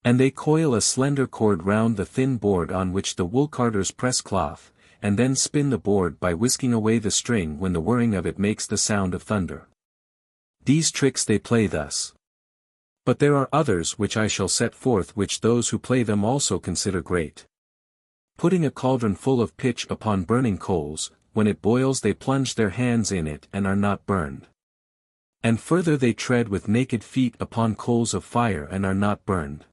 And they coil a slender cord round the thin board on which the wool-carders press cloth, and then spin the board by whisking away the string when the whirring of it makes the sound of thunder. These tricks they play thus. But there are others which I shall set forth which those who play them also consider great. Putting a cauldron full of pitch upon burning coals, when it boils they plunge their hands in it and are not burned. And further they tread with naked feet upon coals of fire and are not burned.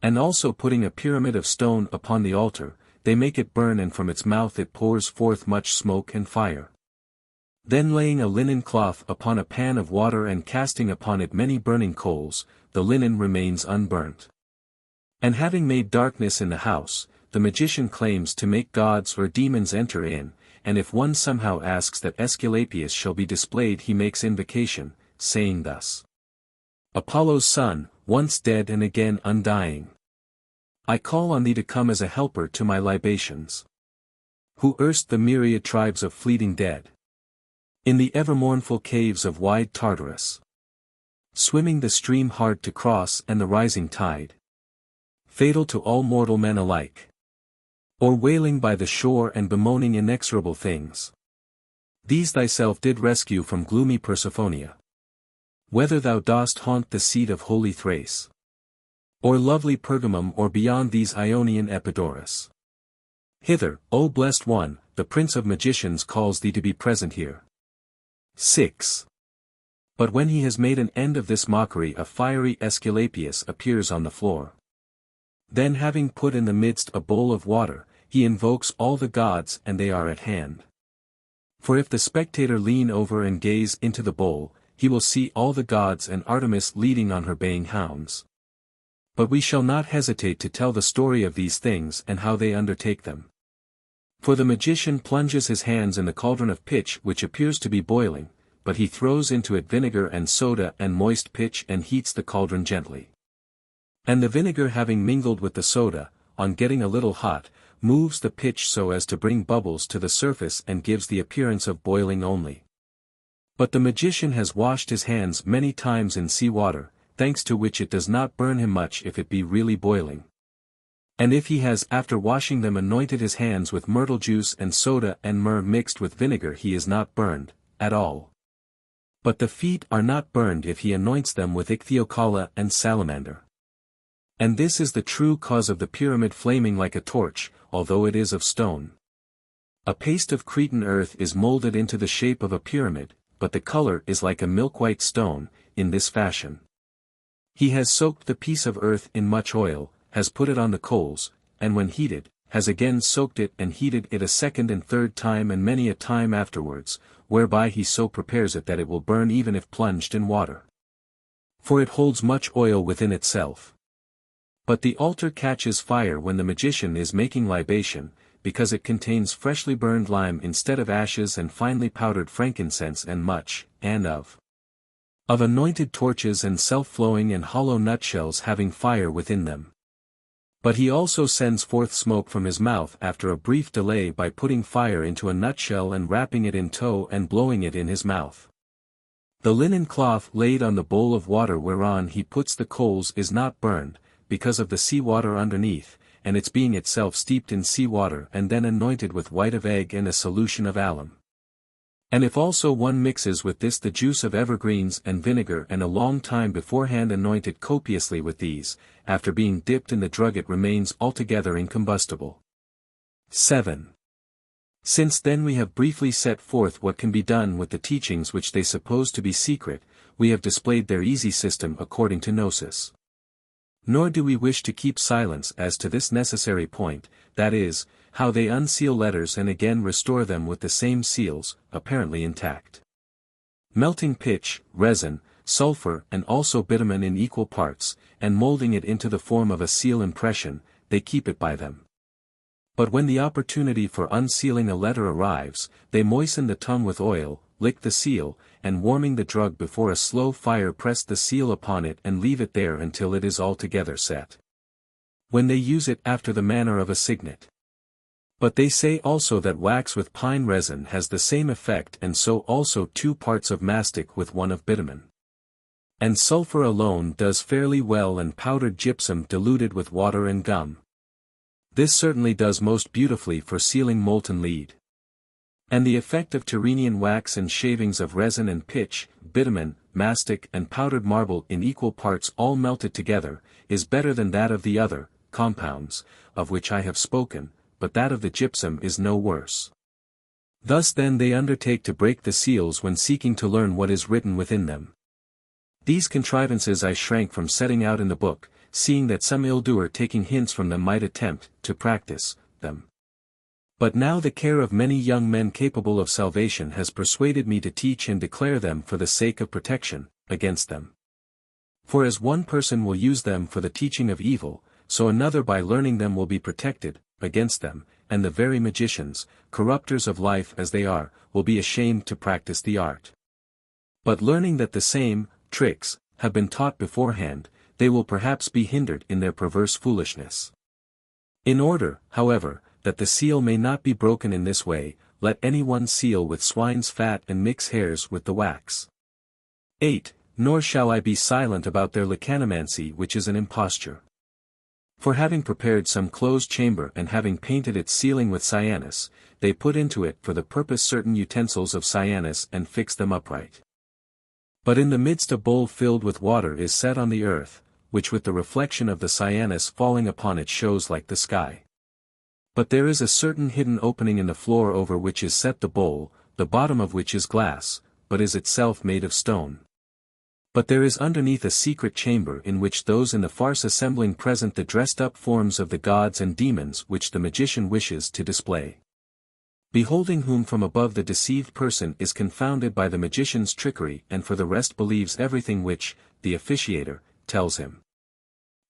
And also putting a pyramid of stone upon the altar, they make it burn and from its mouth it pours forth much smoke and fire. Then laying a linen cloth upon a pan of water and casting upon it many burning coals, the linen remains unburnt. And having made darkness in the house, the magician claims to make gods or demons enter in, and if one somehow asks that Aesculapius shall be displayed he makes invocation, saying thus. Apollo's son, once dead and again undying. I call on thee to come as a helper to my libations. Who erst the myriad tribes of fleeting dead. In the ever mournful caves of wide Tartarus. Swimming the stream hard to cross and the rising tide. Fatal to all mortal men alike. Or wailing by the shore and bemoaning inexorable things. These thyself did rescue from gloomy Persephonia. Whether thou dost haunt the seat of holy Thrace. Or lovely Pergamum or beyond these Ionian Epidaurus. Hither, O blessed one, the prince of magicians calls thee to be present here. 6. But when he has made an end of this mockery a fiery Aesculapius appears on the floor. Then having put in the midst a bowl of water, he invokes all the gods and they are at hand. For if the spectator lean over and gaze into the bowl, he will see all the gods and Artemis leading on her baying hounds. But we shall not hesitate to tell the story of these things and how they undertake them. For the magician plunges his hands in the cauldron of pitch which appears to be boiling, but he throws into it vinegar and soda and moist pitch and heats the cauldron gently. And the vinegar having mingled with the soda, on getting a little hot, moves the pitch so as to bring bubbles to the surface and gives the appearance of boiling only. But the magician has washed his hands many times in sea water, thanks to which it does not burn him much if it be really boiling. And if he has after washing them anointed his hands with myrtle juice and soda and myrrh mixed with vinegar, he is not burned at all. But the feet are not burned if he anoints them with ichthyocolla and salamander. And this is the true cause of the pyramid flaming like a torch, although it is of stone. A paste of Cretan earth is molded into the shape of a pyramid, but the color is like a milk-white stone, in this fashion. He has soaked the piece of earth in much oil, has put it on the coals, and when heated, has again soaked it and heated it a second and third time and many a time afterwards, whereby he so prepares it that it will burn even if plunged in water. For it holds much oil within itself. But the altar catches fire when the magician is making libation, because it contains freshly burned lime instead of ashes and finely powdered frankincense and much, and of anointed torches and self-flowing and hollow nutshells having fire within them. But he also sends forth smoke from his mouth after a brief delay by putting fire into a nutshell and wrapping it in tow and blowing it in his mouth. The linen cloth laid on the bowl of water whereon he puts the coals is not burned, because of the sea water underneath, and its being itself steeped in sea water and then anointed with white of egg and a solution of alum. And if also one mixes with this the juice of evergreens and vinegar and a long time beforehand anoint it copiously with these, after being dipped in the drug it remains altogether incombustible. 7. Since then we have briefly set forth what can be done with the teachings which they suppose to be secret, we have displayed their easy system according to Gnosis. Nor do we wish to keep silence as to this necessary point, that is, how they unseal letters and again restore them with the same seals, apparently intact. Melting pitch, resin, sulfur and also bitumen in equal parts, and molding it into the form of a seal impression, they keep it by them. But when the opportunity for unsealing a letter arrives, they moisten the tongue with oil, lick the seal, and warming the drug before a slow fire press the seal upon it and leave it there until it is altogether set. When they use it after the manner of a signet. But they say also that wax with pine resin has the same effect and so also 2 parts of mastic with 1 of bitumen. And sulfur alone does fairly well and powdered gypsum diluted with water and gum. This certainly does most beautifully for sealing molten lead. And the effect of Tyrrhenian wax and shavings of resin and pitch, bitumen, mastic and powdered marble in equal parts all melted together, is better than that of the other compounds, of which I have spoken, but that of the gypsum is no worse. Thus then they undertake to break the seals when seeking to learn what is written within them. These contrivances I shrank from setting out in the book, seeing that some ill-doer taking hints from them might attempt to practice them. But now the care of many young men capable of salvation has persuaded me to teach and declare them for the sake of protection against them. For as one person will use them for the teaching of evil, so another by learning them will be protected against them, and the very magicians, corrupters of life as they are, will be ashamed to practice the art. But learning that the same tricks have been taught beforehand, they will perhaps be hindered in their perverse foolishness. In order, however, that the seal may not be broken in this way, let any one seal with swine's fat and mix hairs with the wax. 8. Nor shall I be silent about their lecanomancy, which is an imposture. For having prepared some closed chamber and having painted its ceiling with cyanus, they put into it for the purpose certain utensils of cyanus and fix them upright. But in the midst a bowl filled with water is set on the earth, which with the reflection of the cyanus falling upon it shows like the sky. But there is a certain hidden opening in the floor over which is set the bowl, the bottom of which is glass, but is itself made of stone. But there is underneath a secret chamber in which those in the farce assembling present the dressed-up forms of the gods and demons which the magician wishes to display. Beholding whom from above the deceived person is confounded by the magician's trickery and for the rest believes everything which, the officiator, tells him.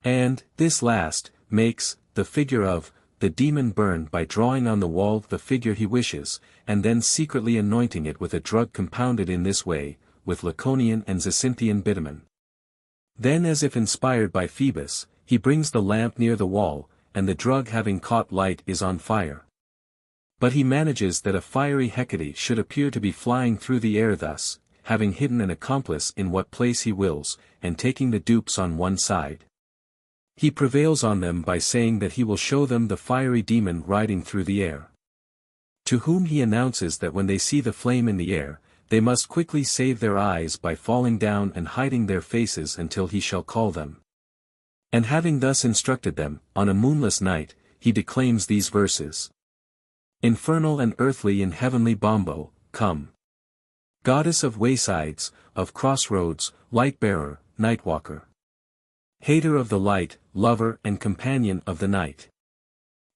And, this last, makes, the figure of, the demon burned by drawing on the wall the figure he wishes, and then secretly anointing it with a drug compounded in this way, with Laconian and Zacynthian bitumen. Then, as if inspired by Phoebus, he brings the lamp near the wall, and the drug having caught light is on fire. But he manages that a fiery Hecate should appear to be flying through the air thus, having hidden an accomplice in what place he wills, and taking the dupes on one side. He prevails on them by saying that he will show them the fiery demon riding through the air. To whom he announces that when they see the flame in the air, they must quickly save their eyes by falling down and hiding their faces until he shall call them. And having thus instructed them, on a moonless night, he declaims these verses. Infernal and earthly and heavenly Bombo, come. Goddess of waysides, of crossroads, light-bearer, night-walker. Hater of the light, lover and companion of the night.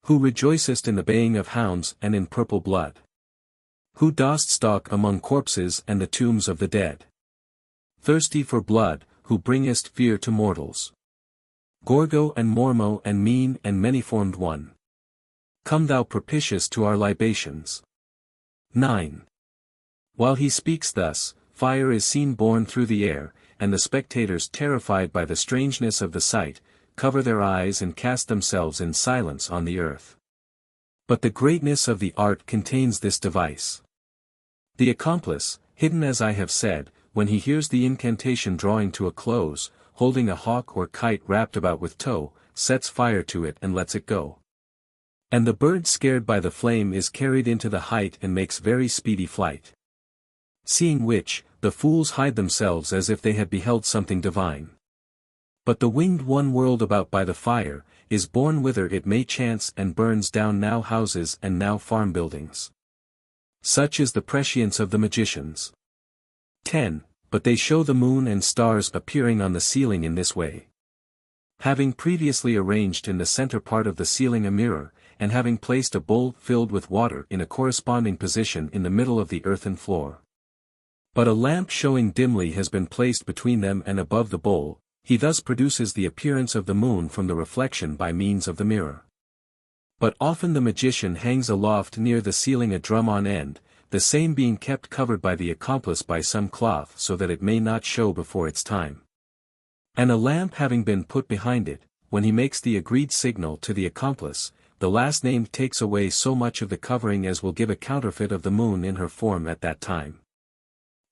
Who rejoicest in the baying of hounds and in purple blood. Who dost stalk among corpses and the tombs of the dead. Thirsty for blood, who bringest fear to mortals. Gorgo and Mormo and mean and many-formed one. Come thou propitious to our libations. 9. While he speaks thus, fire is seen borne through the air, and the spectators terrified by the strangeness of the sight, cover their eyes and cast themselves in silence on the earth. But the greatness of the art contains this device. The accomplice, hidden as I have said, when he hears the incantation drawing to a close, holding a hawk or kite wrapped about with tow, sets fire to it and lets it go. And the bird scared by the flame is carried into the height and makes very speedy flight. Seeing which, the fools hide themselves as if they had beheld something divine. But the winged one whirled about by the fire, is borne whither it may chance and burns down now houses and now farm buildings. Such is the prescience of the magicians. 10. But they show the moon and stars appearing on the ceiling in this way. Having previously arranged in the center part of the ceiling a mirror, and having placed a bowl filled with water in a corresponding position in the middle of the earthen floor. But a lamp showing dimly has been placed between them and above the bowl, he thus produces the appearance of the moon from the reflection by means of the mirror. But often the magician hangs aloft near the ceiling a drum on end, the same being kept covered by the accomplice by some cloth so that it may not show before its time. And a lamp having been put behind it, when he makes the agreed signal to the accomplice, the last named takes away so much of the covering as will give a counterfeit of the moon in her form at that time.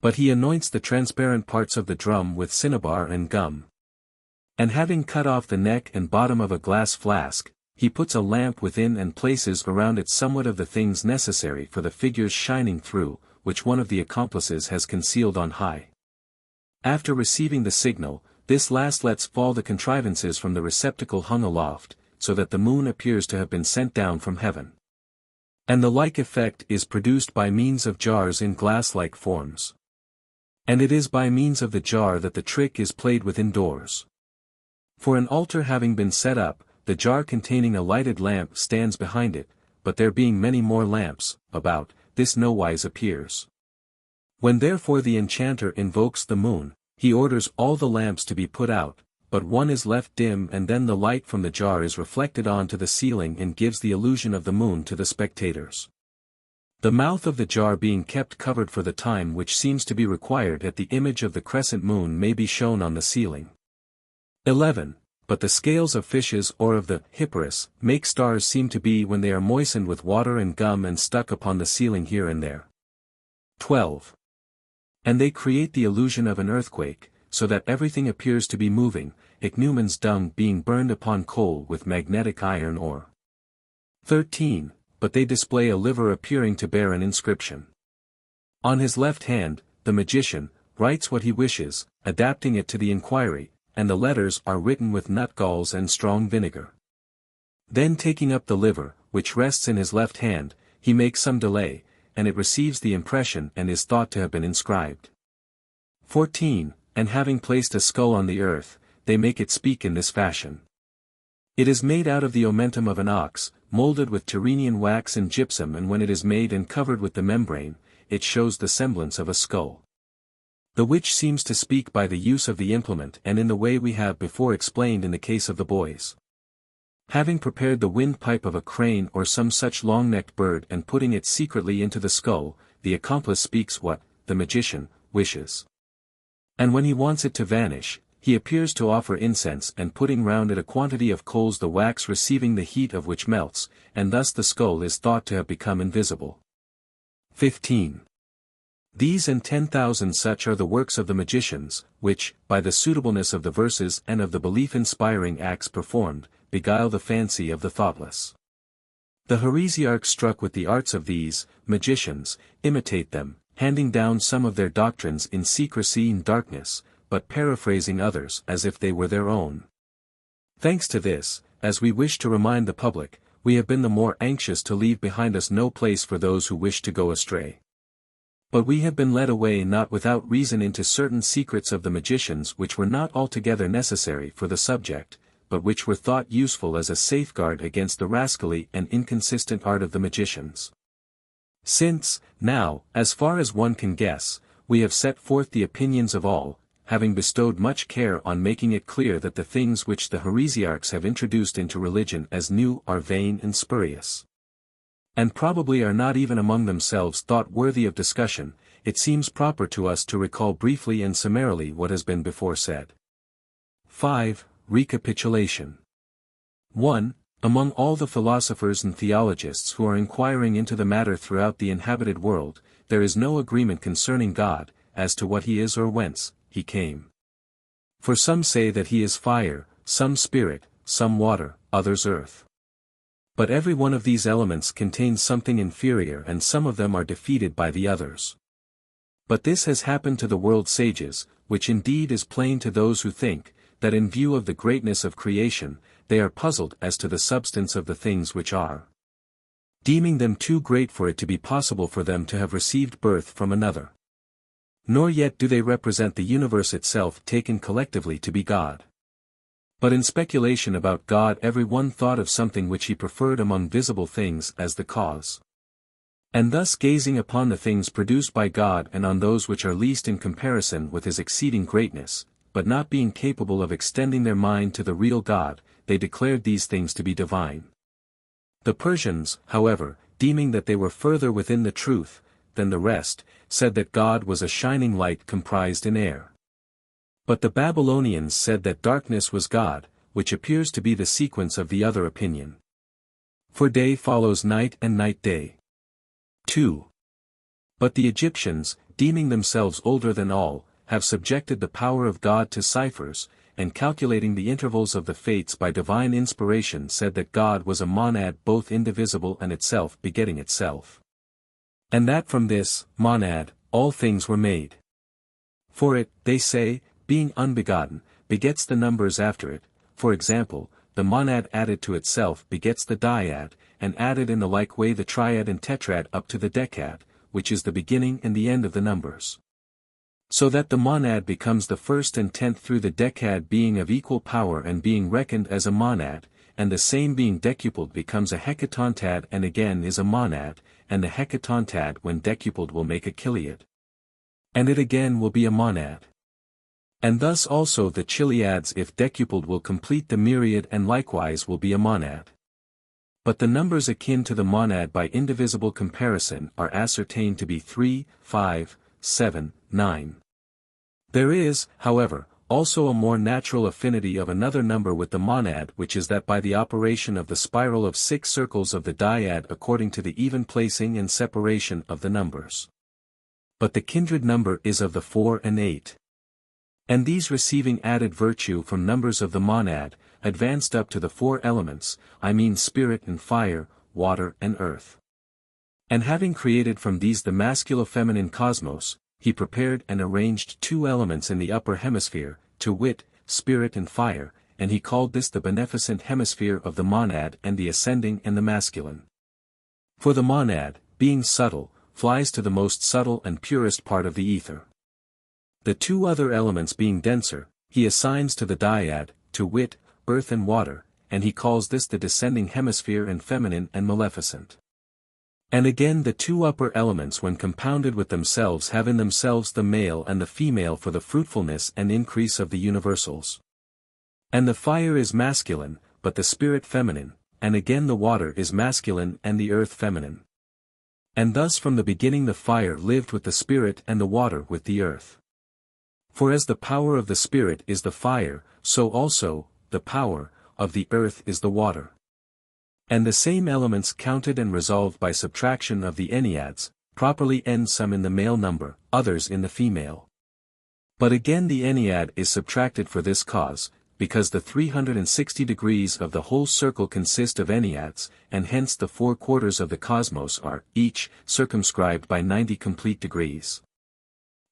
But he anoints the transparent parts of the drum with cinnabar and gum. And having cut off the neck and bottom of a glass flask, he puts a lamp within and places around it somewhat of the things necessary for the figures shining through, which one of the accomplices has concealed on high. After receiving the signal, this last lets fall the contrivances from the receptacle hung aloft, so that the moon appears to have been sent down from heaven. And the like effect is produced by means of jars in glass-like forms. And it is by means of the jar that the trick is played within doors. For an altar having been set up, the jar containing a lighted lamp stands behind it, but there being many more lamps about, this nowise appears. When therefore the enchanter invokes the moon, he orders all the lamps to be put out, but one is left dim and then the light from the jar is reflected onto the ceiling and gives the illusion of the moon to the spectators. The mouth of the jar being kept covered for the time which seems to be required at the image of the crescent moon may be shown on the ceiling. 11. But the scales of fishes or of the Hipparus make stars seem to be when they are moistened with water and gum and stuck upon the ceiling here and there. 12. And they create the illusion of an earthquake, so that everything appears to be moving, Ichneumons' dung being burned upon coal with magnetic iron ore. 13. But they display a liver appearing to bear an inscription. On his left hand, the magician writes what he wishes, adapting it to the inquiry, and the letters are written with nutgalls and strong vinegar. Then taking up the liver, which rests in his left hand, he makes some delay, and it receives the impression and is thought to have been inscribed. 14. And having placed a skull on the earth, they make it speak in this fashion. It is made out of the omentum of an ox, molded with Tyrrhenian wax and gypsum, and when it is made and covered with the membrane, it shows the semblance of a skull. The which seems to speak by the use of the implement and in the way we have before explained in the case of the boys. Having prepared the windpipe of a crane or some such long-necked bird and putting it secretly into the skull, the accomplice speaks what, the magician, wishes. And when he wants it to vanish, he appears to offer incense and putting round it a quantity of coals, the wax receiving the heat of which melts, and thus the skull is thought to have become invisible. 15. These and 10,000 such are the works of the magicians, which, by the suitableness of the verses and of the belief-inspiring acts performed, beguile the fancy of the thoughtless. The heresiarchs, struck with the arts of these magicians, imitate them, handing down some of their doctrines in secrecy and darkness, but paraphrasing others as if they were their own. Thanks to this, as we wish to remind the public, we have been the more anxious to leave behind us no place for those who wish to go astray. But we have been led away not without reason into certain secrets of the magicians which were not altogether necessary for the subject, but which were thought useful as a safeguard against the rascally and inconsistent art of the magicians. Since, now, as far as one can guess, we have set forth the opinions of all, having bestowed much care on making it clear that the things which the heresiarchs have introduced into religion as new are vain and spurious, and probably are not even among themselves thought worthy of discussion, it seems proper to us to recall briefly and summarily what has been before said. 5. Recapitulation. 1. Among all the philosophers and theologists who are inquiring into the matter throughout the inhabited world, there is no agreement concerning God, as to what he is or whence he came. For some say that he is fire, some spirit, some water, others earth. But every one of these elements contains something inferior, and some of them are defeated by the others. But this has happened to the world sages, which indeed is plain to those who think, that in view of the greatness of creation, they are puzzled as to the substance of the things which are, deeming them too great for it to be possible for them to have received birth from another. Nor yet do they represent the universe itself taken collectively to be God. But in speculation about God every one thought of something which he preferred among visible things as the cause. And thus gazing upon the things produced by God and on those which are least in comparison with his exceeding greatness, but not being capable of extending their mind to the real God, they declared these things to be divine. The Persians, however, deeming that they were further within the truth than the rest, said that God was a shining light comprised in air. But the Babylonians said that darkness was God, which appears to be the sequence of the other opinion. For day follows night and night day. 2. But the Egyptians, deeming themselves older than all, have subjected the power of God to ciphers, and calculating the intervals of the fates by divine inspiration said that God was a monad both indivisible and itself begetting itself. And that from this monad, all things were made. For it, they say, being unbegotten, begets the numbers after it, for example, the monad added to itself begets the dyad, and added in the like way the triad and tetrad up to the decad, which is the beginning and the end of the numbers. So that the monad becomes the first and 10th through the decad being of equal power and being reckoned as a monad, and the same being decupled becomes a hecatontad and again is a monad, and the hecatontad when decupled will make a chiliad. And it again will be a monad. And thus also the chiliads if decupled will complete the myriad and likewise will be a monad. But the numbers akin to the monad by indivisible comparison are ascertained to be 3, 5, 7, 9. There is, however, also a more natural affinity of another number with the monad, which is that by the operation of the spiral of 6 circles of the dyad according to the even placing and separation of the numbers. But the kindred number is of the 4 and 8. And these receiving added virtue from numbers of the monad, advanced up to the 4 elements, I mean spirit and fire, water and earth. And having created from these the masculo-feminine cosmos, he prepared and arranged 2 elements in the upper hemisphere, to wit, spirit and fire, and he called this the beneficent hemisphere of the monad and the ascending and the masculine. For the monad, being subtle, flies to the most subtle and purest part of the ether. The 2 other elements being denser, he assigns to the dyad, to wit, earth and water, and he calls this the descending hemisphere and feminine and maleficent. And again the 2 upper elements when compounded with themselves have in themselves the male and the female for the fruitfulness and increase of the universals. And the fire is masculine, but the spirit feminine, and again the water is masculine and the earth feminine. And thus from the beginning the fire lived with the spirit and the water with the earth. For as the power of the spirit is the fire, so also, the power of the earth is the water. And the same elements counted and resolved by subtraction of the Enneads, properly end some in the male number, others in the female. But again the Ennead is subtracted for this cause, because the 360 degrees of the whole circle consist of Enneads, and hence the 4 quarters of the cosmos are, each, circumscribed by 90 complete degrees.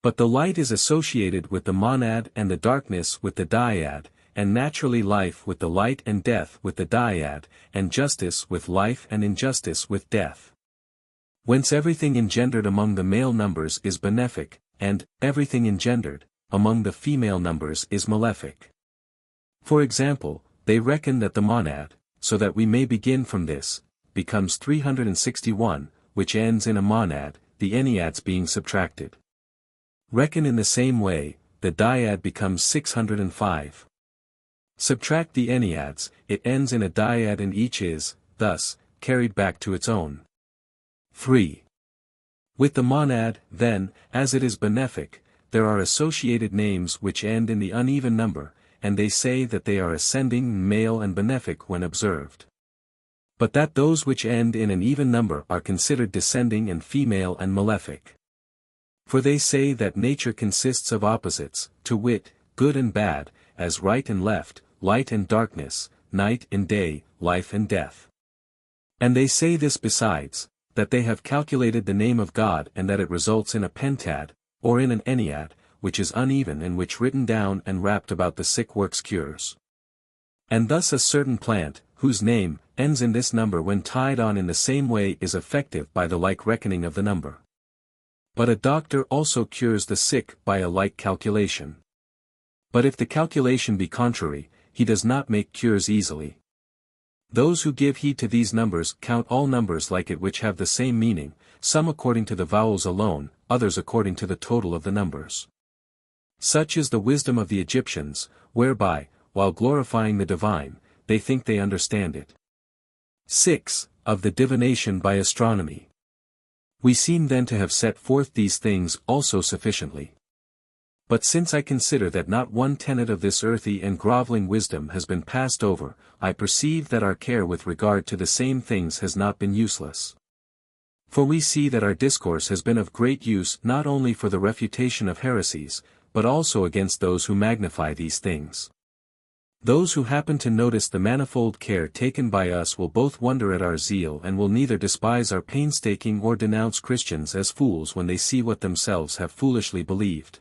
But the light is associated with the monad and the darkness with the dyad, and naturally life with the light and death with the dyad, and justice with life and injustice with death. Whence everything engendered among the male numbers is benefic, and everything engendered among the female numbers is malefic. For example, they reckon that the monad, so that we may begin from this, becomes 361, which ends in a monad, the Enneads being subtracted. Reckon in the same way, the dyad becomes 605. Subtract the Enneads, it ends in a dyad and each is, thus, carried back to its own. 3. With the monad, then, as it is benefic, there are associated names which end in the uneven number, and they say that they are ascending male and benefic when observed. But that those which end in an even number are considered descending and female and malefic. For they say that nature consists of opposites, to wit, good and bad, as right and left, light and darkness, night and day, life and death. And they say this besides, that they have calculated the name of God and that it results in a pentad, or in an ennead, which is uneven and which written down and wrapped about the sick works cures. And thus a certain plant, whose name ends in this number when tied on in the same way is effective by the like reckoning of the number. But a doctor also cures the sick by a like calculation. But if the calculation be contrary, he does not make cures easily. Those who give heed to these numbers count all numbers like it which have the same meaning, some according to the vowels alone, others according to the total of the numbers. Such is the wisdom of the Egyptians, whereby, while glorifying the divine, they think they understand it. 6. Of the divination by astronomy. We seem then to have set forth these things also sufficiently. But since I consider that not one tenet of this earthy and grovelling wisdom has been passed over, I perceive that our care with regard to the same things has not been useless. For we see that our discourse has been of great use not only for the refutation of heresies, but also against those who magnify these things. Those who happen to notice the manifold care taken by us will both wonder at our zeal and will neither despise our painstaking or denounce Christians as fools when they see what themselves have foolishly believed.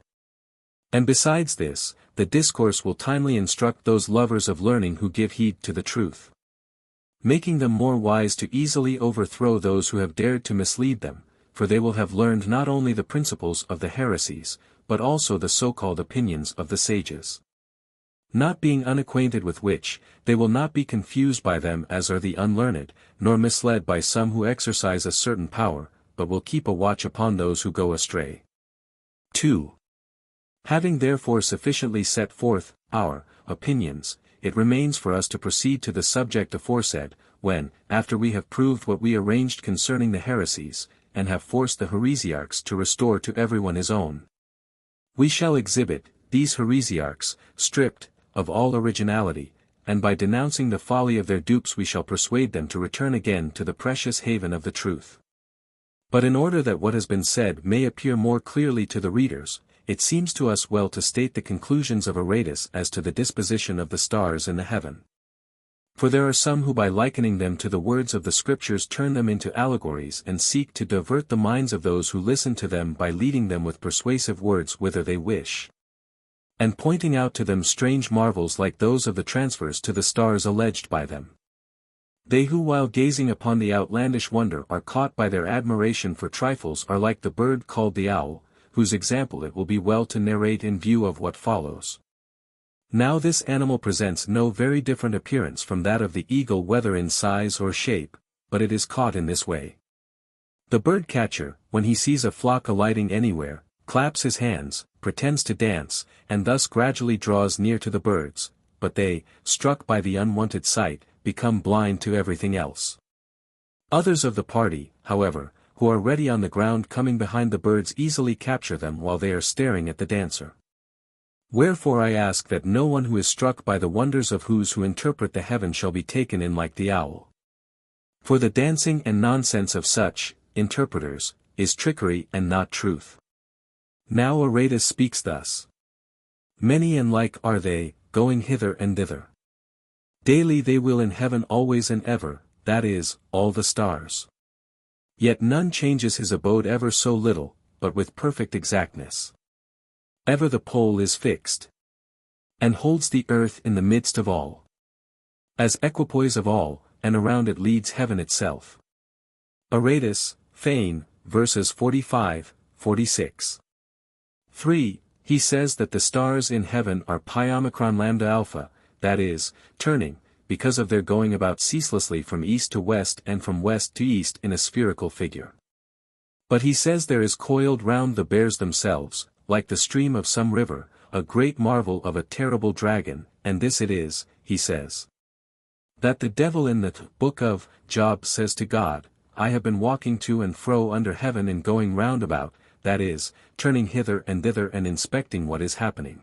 And besides this, the discourse will timely instruct those lovers of learning who give heed to the truth, making them more wise to easily overthrow those who have dared to mislead them, for they will have learned not only the principles of the heresies, but also the so-called opinions of the sages. Not being unacquainted with which, they will not be confused by them as are the unlearned, nor misled by some who exercise a certain power, but will keep a watch upon those who go astray. 2. Having therefore sufficiently set forth our opinions, it remains for us to proceed to the subject aforesaid, when, after we have proved what we arranged concerning the heresies, and have forced the heresiarchs to restore to everyone his own, we shall exhibit these heresiarchs, stripped of all originality, and by denouncing the folly of their dupes we shall persuade them to return again to the precious haven of the truth. But in order that what has been said may appear more clearly to the readers, it seems to us well to state the conclusions of Aratus as to the disposition of the stars in the heaven. For there are some who by likening them to the words of the Scriptures turn them into allegories and seek to divert the minds of those who listen to them by leading them with persuasive words whither they wish, and pointing out to them strange marvels like those of the transfers to the stars alleged by them. They who while gazing upon the outlandish wonder are caught by their admiration for trifles are like the bird called the owl, whose example it will be well to narrate in view of what follows. Now this animal presents no very different appearance from that of the eagle whether in size or shape, but it is caught in this way. The bird-catcher, when he sees a flock alighting anywhere, claps his hands, pretends to dance, and thus gradually draws near to the birds, but they, struck by the unwanted sight, become blind to everything else. Others of the party, however, who are ready on the ground coming behind the birds easily capture them while they are staring at the dancer. Wherefore I ask that no one who is struck by the wonders of who interpret the heaven shall be taken in like the owl. For the dancing and nonsense of such interpreters is trickery and not truth. Now Aratus speaks thus. Many and like are they, going hither and thither. Daily they will in heaven always and ever, that is, all the stars. Yet none changes his abode ever so little, but with perfect exactness. Ever the pole is fixed, and holds the earth in the midst of all. As equipoise of all, and around it leads heaven itself. Aratus, Fane, verses 45, 46. 3. He says that the stars in heaven are pi omicron lambda alpha, that is, turning, because of their going about ceaselessly from east to west and from west to east in a spherical figure. But he says there is coiled round the bears themselves, like the stream of some river, a great marvel of a terrible dragon, and this it is, he says. That the devil in the book of Job says to God, I have been walking to and fro under heaven and going round about, that is, turning hither and thither and inspecting what is happening.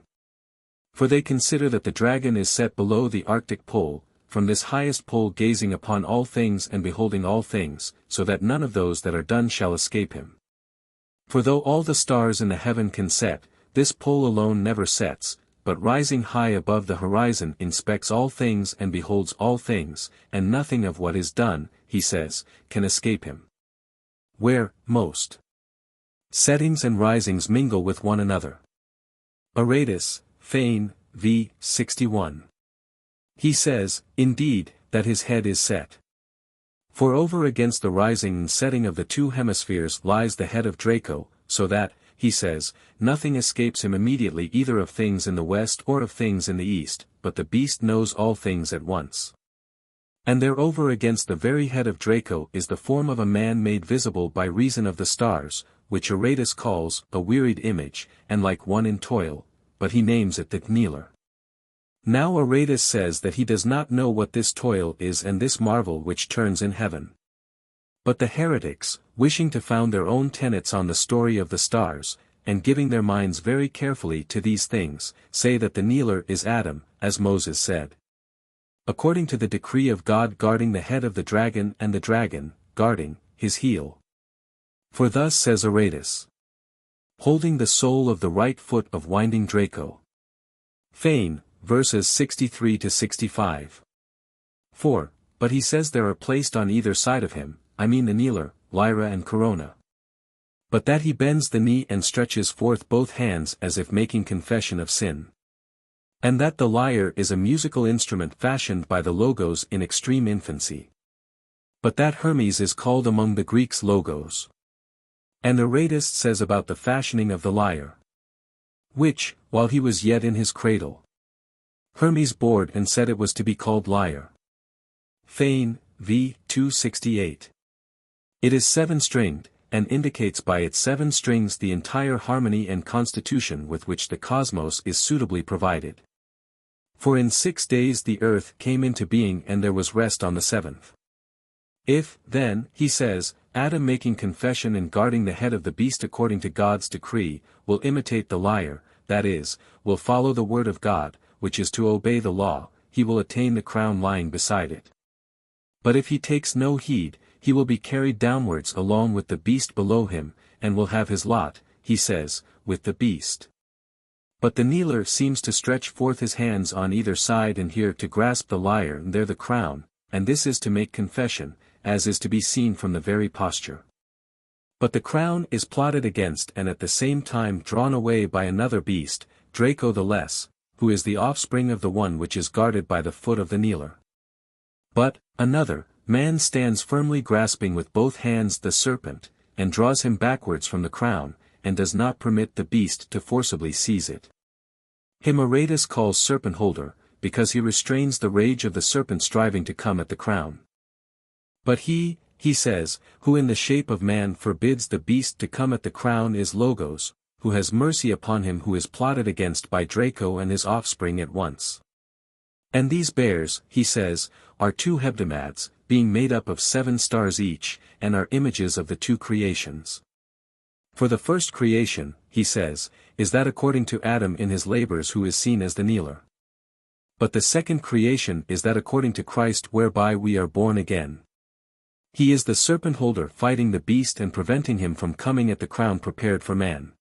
For they consider that the dragon is set below the Arctic pole, from this highest pole gazing upon all things and beholding all things, so that none of those that are done shall escape him. For though all the stars in the heaven can set, this pole alone never sets, but rising high above the horizon inspects all things and beholds all things, and nothing of what is done, he says, can escape him. Where, most settings and risings mingle with one another. Aratus, Fane, v. 61. He says, indeed, that his head is set. For over against the rising and setting of the two hemispheres lies the head of Draco, so that, he says, nothing escapes him immediately either of things in the west or of things in the east, but the beast knows all things at once. And there over against the very head of Draco is the form of a man made visible by reason of the stars, which Aratus calls a wearied image, and like one in toil, but he names it the kneeler. Now Aratus says that he does not know what this toil is and this marvel which turns in heaven. But the heretics, wishing to found their own tenets on the story of the stars, and giving their minds very carefully to these things, say that the kneeler is Adam, as Moses said. According to the decree of God guarding the head of the dragon and the dragon, guarding his heel. For thus says Aratus. Holding the sole of the right foot of winding Draco. Fane, verses 63 to 65. 4. But he says there are placed on either side of him, I mean the kneeler, Lyra and Corona. But that he bends the knee and stretches forth both hands as if making confession of sin. And that the lyre is a musical instrument fashioned by the Logos in extreme infancy. But that Hermes is called among the Greeks Logos. And Aratus says about the fashioning of the lyre. Which, while he was yet in his cradle, Hermes bored and said it was to be called lyre. Fane, v. 268. It is 7-stringed, and indicates by its 7 strings the entire harmony and constitution with which the cosmos is suitably provided. For in 6 days the earth came into being and there was rest on the 7th. If, then, he says, Adam making confession and guarding the head of the beast according to God's decree, will imitate the lyre, that is, will follow the word of God, which is to obey the law, he will attain the crown lying beside it. But if he takes no heed, he will be carried downwards along with the beast below him, and will have his lot, he says, with the beast. But the kneeler seems to stretch forth his hands on either side and here to grasp the lyre and there the crown, and this is to make confession, as is to be seen from the very posture. But the crown is plotted against and at the same time drawn away by another beast, Draco the less, who is the offspring of the one which is guarded by the foot of the kneeler. But, another, man stands firmly grasping with both hands the serpent, and draws him backwards from the crown, and does not permit the beast to forcibly seize it. Him Aratus calls serpent holder, because he restrains the rage of the serpent striving to come at the crown. But he says, who in the shape of man forbids the beast to come at the crown is Logos, who has mercy upon him who is plotted against by Draco and his offspring at once. And these bears, he says, are two hebdomads, being made up of 7 stars each, and are images of the two creations. For the first creation, he says, is that according to Adam in his labors who is seen as the kneeler. But the second creation is that according to Christ whereby we are born again. He is the serpent holder fighting the beast and preventing him from coming at the crown prepared for man.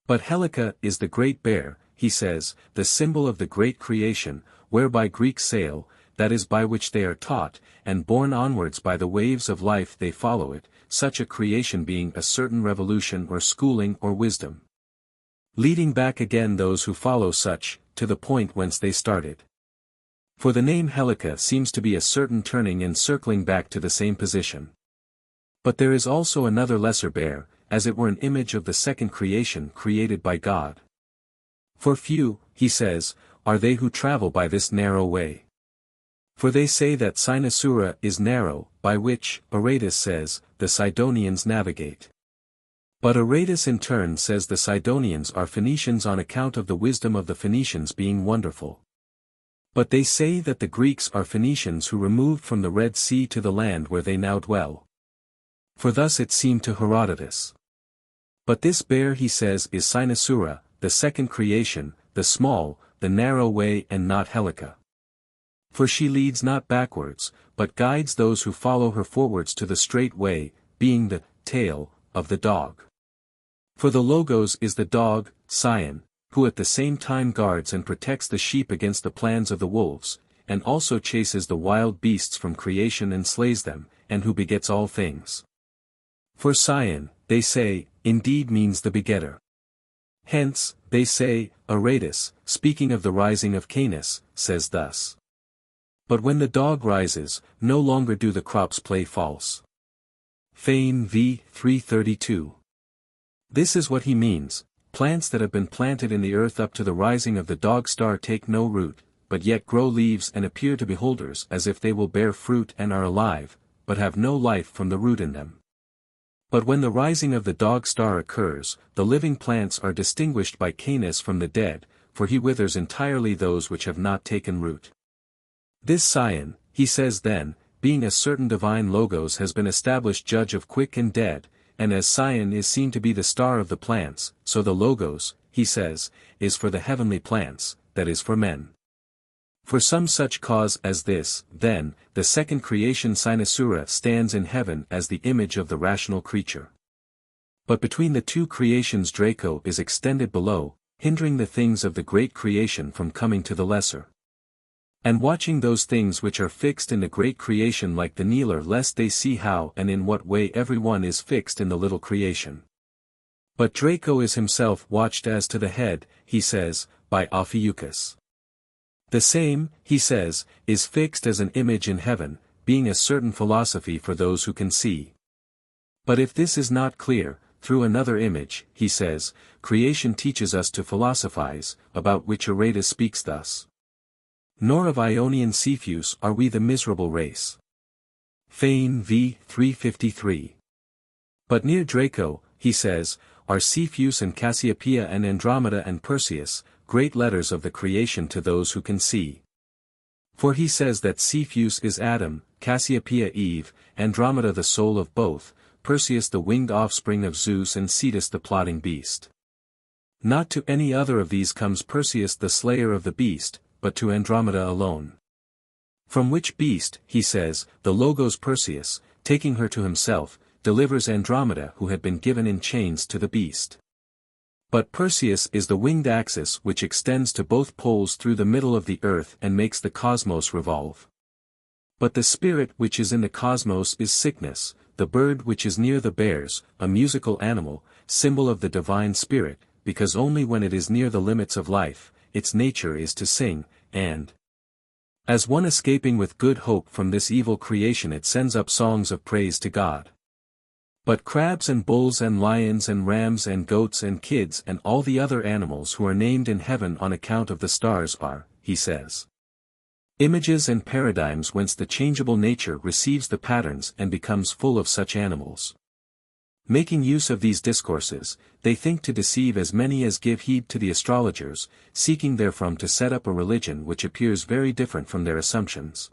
But Helica is the great bear, he says, the symbol of the great creation, whereby Greeks sail, that is by which they are taught, and borne onwards by the waves of life they follow it, such a creation being a certain revolution or schooling or wisdom. Leading back again those who follow such, to the point whence they started. For the name Helica seems to be a certain turning and circling back to the same position. But there is also another lesser bear, as it were an image of the second creation created by God. For few, he says, are they who travel by this narrow way. For they say that Cynosura is narrow, by which, Aratus says, the Sidonians navigate. But Aratus in turn says the Sidonians are Phoenicians on account of the wisdom of the Phoenicians being wonderful. But they say that the Greeks are Phoenicians who removed from the Red Sea to the land where they now dwell. For thus it seemed to Herodotus. But this bear he says is Cynosura, the second creation, the small, the narrow way and not Helica. For she leads not backwards, but guides those who follow her forwards to the straight way, being the tail of the dog. For the Logos is the dog, Scion, who at the same time guards and protects the sheep against the plans of the wolves, and also chases the wild beasts from creation and slays them, and who begets all things. For Scion, they say, indeed means the begetter. Hence, they say, Aratus, speaking of the rising of Canis, says thus. But when the dog rises, no longer do the crops play false. Fane v. 332. This is what he means. Plants that have been planted in the earth up to the rising of the dog star take no root, but yet grow leaves and appear to beholders as if they will bear fruit and are alive, but have no life from the root in them. But when the rising of the dog star occurs, the living plants are distinguished by Canis from the dead, for he withers entirely those which have not taken root. This Scion, he says then, being a certain divine Logos has been established judge of quick and dead, and as Scion is seen to be the star of the plants, so the Logos, he says, is for the heavenly plants, that is for men. For some such cause as this, then, the second creation Cynosura stands in heaven as the image of the rational creature. But between the two creations Draco is extended below, hindering the things of the great creation from coming to the lesser. And watching those things which are fixed in the great creation like the kneeler lest they see how and in what way every one is fixed in the little creation. But Draco is himself watched as to the head, he says, by Ophiuchus. The same, he says, is fixed as an image in heaven, being a certain philosophy for those who can see. But if this is not clear, through another image, he says, creation teaches us to philosophize, about which Aratus speaks thus. Nor of Ionian Cepheus are we the miserable race. Fane v. 353. But near Draco, he says, are Cepheus and Cassiopeia and Andromeda and Perseus, great letters of the creation to those who can see. For he says that Cepheus is Adam, Cassiopeia Eve, Andromeda the soul of both, Perseus the winged offspring of Zeus and Cetus the plotting beast. Not to any other of these comes Perseus the slayer of the beast, but to Andromeda alone. From which beast, he says, the Logos Perseus, taking her to himself, delivers Andromeda who had been given in chains to the beast. But Perseus is the winged axis which extends to both poles through the middle of the earth and makes the cosmos revolve. But the spirit which is in the cosmos is sickness, the bird which is near the bears, a musical animal, symbol of the divine spirit, because only when it is near the limits of life, its nature is to sing, and as one escaping with good hope from this evil creation it sends up songs of praise to God. But crabs and bulls and lions and rams and goats and kids and all the other animals who are named in heaven on account of the stars are, he says, images and paradigms whence the changeable nature receives the patterns and becomes full of such animals. Making use of these discourses, they think to deceive as many as give heed to the astrologers, seeking therefrom to set up a religion which appears very different from their assumptions.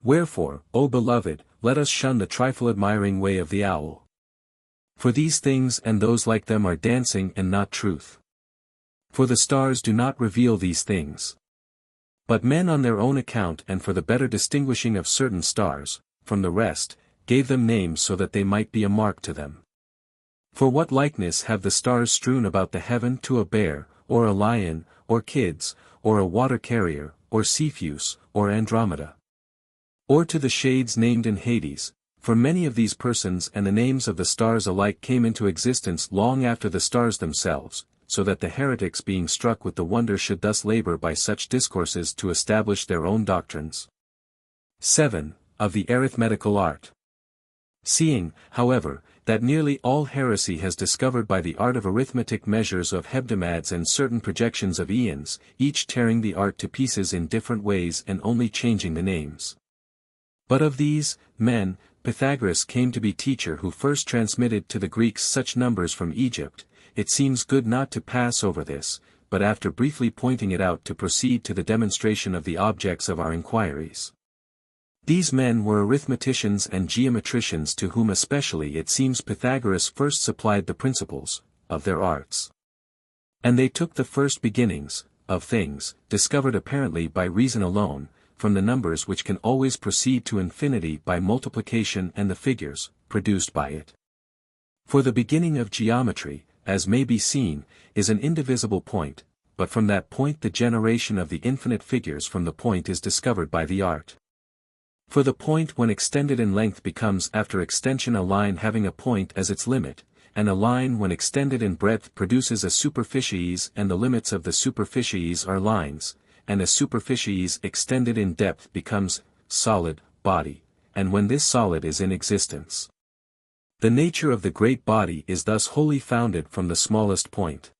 Wherefore, O beloved, let us shun the trifle-admiring way of the owl. For these things and those like them are dancing and not truth. For the stars do not reveal these things. But men on their own account and for the better distinguishing of certain stars, from the rest, gave them names so that they might be a mark to them. For what likeness have the stars strewn about the heaven to a bear, or a lion, or kids, or a water-carrier, or Cepheus, or Andromeda? Or to the shades named in Hades, for many of these persons and the names of the stars alike came into existence long after the stars themselves, so that the heretics being struck with the wonder should thus labor by such discourses to establish their own doctrines. 7. Of the arithmetical art. Seeing, however, that nearly all heresy has discovered by the art of arithmetic measures of hebdomads and certain projections of aeons, each tearing the art to pieces in different ways and only changing the names. But of these men, Pythagoras came to be teacher who first transmitted to the Greeks such numbers from Egypt. It seems good not to pass over this, but after briefly pointing it out to proceed to the demonstration of the objects of our inquiries. These men were arithmeticians and geometricians to whom especially it seems Pythagoras first supplied the principles of their arts. And they took the first beginnings of things, discovered apparently by reason alone, from the numbers which can always proceed to infinity by multiplication and the figures, produced by it. For the beginning of geometry, as may be seen, is an indivisible point, but from that point the generation of the infinite figures from the point is discovered by the art. For the point when extended in length becomes after extension a line having a point as its limit, and a line when extended in breadth produces a superficies and the limits of the superficies are lines, and a superficies extended in depth becomes solid body, and when this solid is in existence. The nature of the great body is thus wholly founded from the smallest point.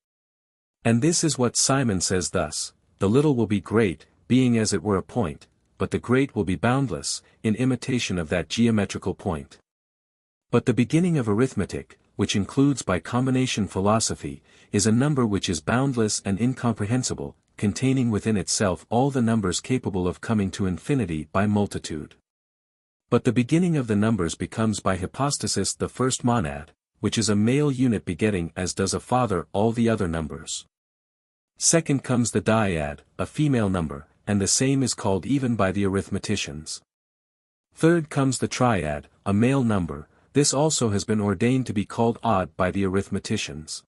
And this is what Simon says thus, the little will be great, being as it were a point, but the great will be boundless, in imitation of that geometrical point. But the beginning of arithmetic, which includes by combination philosophy, is a number which is boundless and incomprehensible, containing within itself all the numbers capable of coming to infinity by multitude. But the beginning of the numbers becomes by hypostasis the first monad, which is a male unit begetting as does a father all the other numbers. Second comes the dyad, a female number, and the same is called even by the arithmeticians. Third comes the triad, a male number, this also has been ordained to be called odd by the arithmeticians.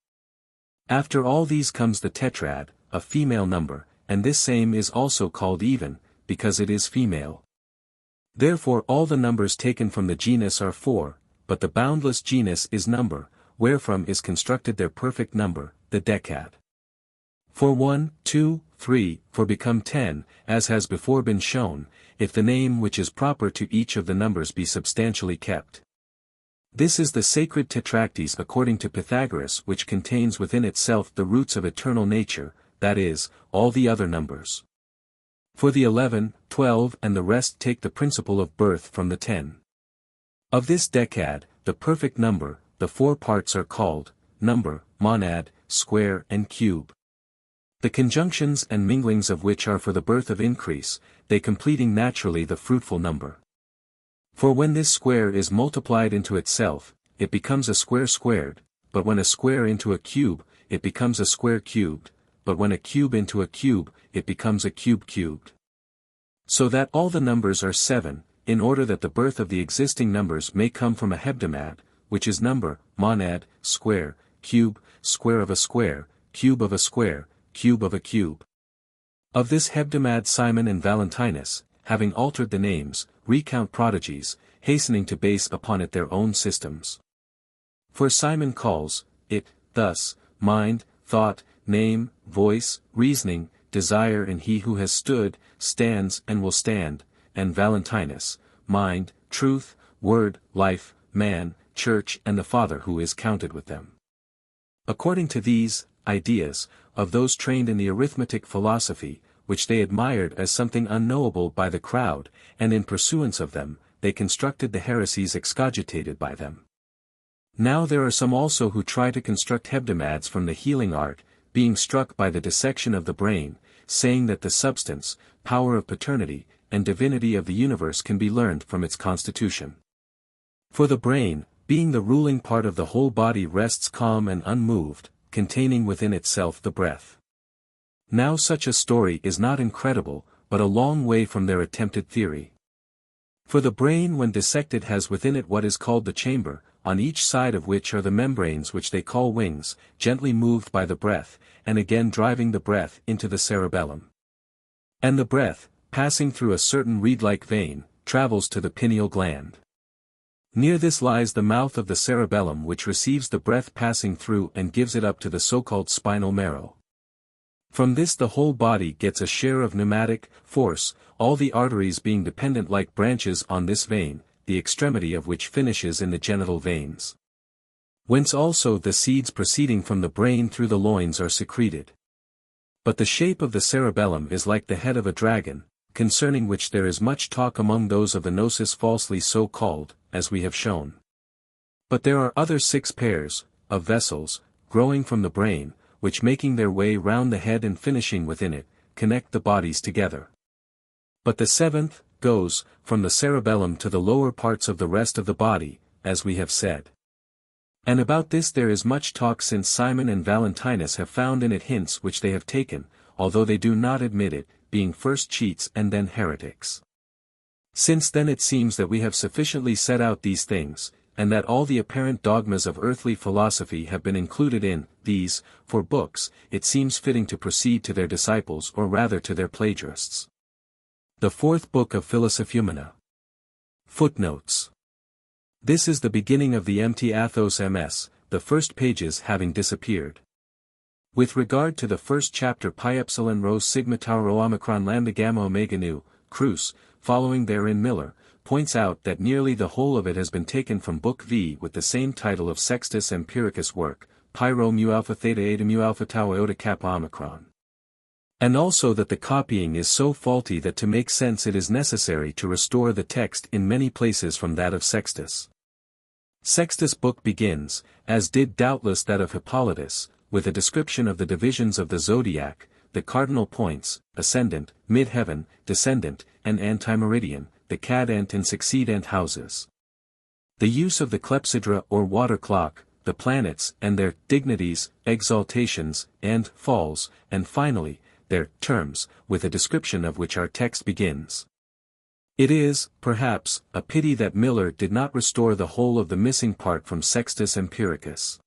After all these comes the tetrad, a female number, and this same is also called even, because it is female. Therefore all the numbers taken from the genus are 4, but the boundless genus is number, wherefrom is constructed their perfect number, the decad. For 1, 2, 3, for become 10, as has before been shown, if the name which is proper to each of the numbers be substantially kept. This is the sacred tetractys according to Pythagoras, which contains within itself the roots of eternal nature, that is, all the other numbers. For the 11, 12 and the rest take the principle of birth from the 10. Of this decad, the perfect number, the 4 parts are called, number, monad, square and cube. The conjunctions and minglings of which are for the birth of increase, they completing naturally the fruitful number. For when this square is multiplied into itself, it becomes a square squared, but when a square into a cube, it becomes a square cubed, but when a cube into a cube, it becomes a cube cubed. So that all the numbers are 7, in order that the birth of the existing numbers may come from a hebdomad, which is number, monad, square, cube, square of a square, cube of a square, cube of a cube. Of this hebdomad Simon and Valentinus, having altered the names, recount prodigies, hastening to base upon it their own systems. For Simon calls it, thus, mind, thought, name, voice, reasoning, desire and he who has stood, stands and will stand, and Valentinus, mind, truth, word, life, man, church and the Father who is counted with them. According to these ideas, of those trained in the arithmetic philosophy, which they admired as something unknowable by the crowd, and in pursuance of them, they constructed the heresies excogitated by them. Now there are some also who try to construct hebdomads from the healing art, being struck by the dissection of the brain, saying that the substance, power of paternity, and divinity of the universe can be learned from its constitution. For the brain, being the ruling part of the whole body, rests calm and unmoved, containing within itself the breath. Now such a story is not incredible, but a long way from their attempted theory. For the brain when dissected has within it what is called the chamber, on each side of which are the membranes which they call wings, gently moved by the breath, and again driving the breath into the cerebellum. And the breath, passing through a certain reed-like vein, travels to the pineal gland. Near this lies the mouth of the cerebellum, which receives the breath passing through and gives it up to the so-called spinal marrow. From this the whole body gets a share of pneumatic force, all the arteries being dependent like branches on this vein, the extremity of which finishes in the genital veins. Whence also the seeds proceeding from the brain through the loins are secreted. But the shape of the cerebellum is like the head of a dragon, concerning which there is much talk among those of the Gnosis, falsely so called, as we have shown. But there are other 6 pairs of vessels, growing from the brain, which making their way round the head and finishing within it, connect the bodies together. But the 7th goes from the cerebellum to the lower parts of the rest of the body, as we have said. And about this there is much talk, since Simon and Valentinus have found in it hints which they have taken, although they do not admit it, being first cheats and then heretics. Since then it seems that we have sufficiently set out these things, and that all the apparent dogmas of earthly philosophy have been included in these, for books, it seems fitting to proceed to their disciples, or rather to their plagiarists. The 4th book of Philosophumena. Footnotes. This is the beginning of the empty Athos MS, the first pages having disappeared. With regard to the first chapter, pi epsilon rho sigma tau rho omicron lambda gamma omega nu, Cruz, following therein Miller, points out that nearly the whole of it has been taken from Book V with the same title of Sextus Empiricus' work, pi rho mu alpha theta eta mu alpha tau iota kappa omicron. And also that the copying is so faulty that to make sense it is necessary to restore the text in many places from that of Sextus. Sextus' book begins, as did doubtless that of Hippolytus, with a description of the divisions of the zodiac, the cardinal points, ascendant, mid-heaven, descendant, and antimeridian, the cadent and succedent houses. The use of the clepsydra or water clock, the planets and their dignities, exaltations, and falls, and finally, their terms, with a description of which our text begins. It is, perhaps, a pity that Miller did not restore the whole of the missing part from Sextus Empiricus.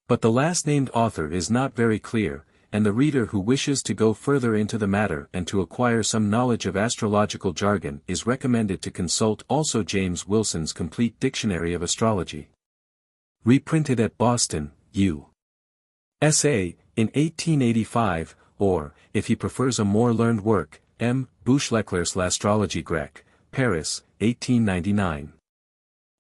But the last-named author is not very clear, and the reader who wishes to go further into the matter and to acquire some knowledge of astrological jargon is recommended to consult also James Wilson's Complete Dictionary of Astrology. Reprinted at Boston, U.S.A., in 1885, or, if he prefers a more learned work, M. Bouchleclerc's L'Astrologie Grecque, Paris, 1899.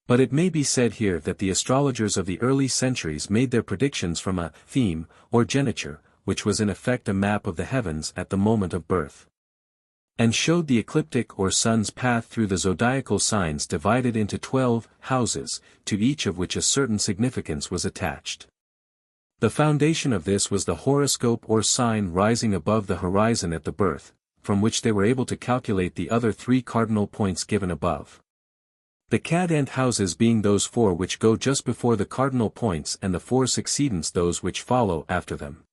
But it may be said here that the astrologers of the early centuries made their predictions from a theme, or geniture, which was in effect a map of the heavens at the moment of birth, and showed the ecliptic or sun's path through the zodiacal signs divided into 12 houses, to each of which a certain significance was attached. The foundation of this was the horoscope or sign rising above the horizon at the birth, from which they were able to calculate the other 3 cardinal points given above. The cadent houses being those 4 which go just before the cardinal points, and the 4 succedents those which follow after them.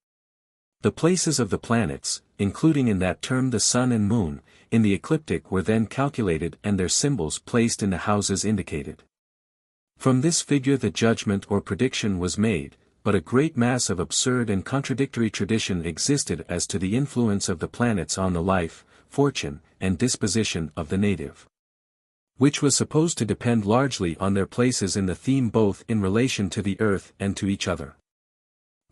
The places of the planets, including in that term the sun and moon, in the ecliptic were then calculated and their symbols placed in the houses indicated. From this figure the judgment or prediction was made, but a great mass of absurd and contradictory tradition existed as to the influence of the planets on the life, fortune, and disposition of the native, which was supposed to depend largely on their places in the theme both in relation to the earth and to each other.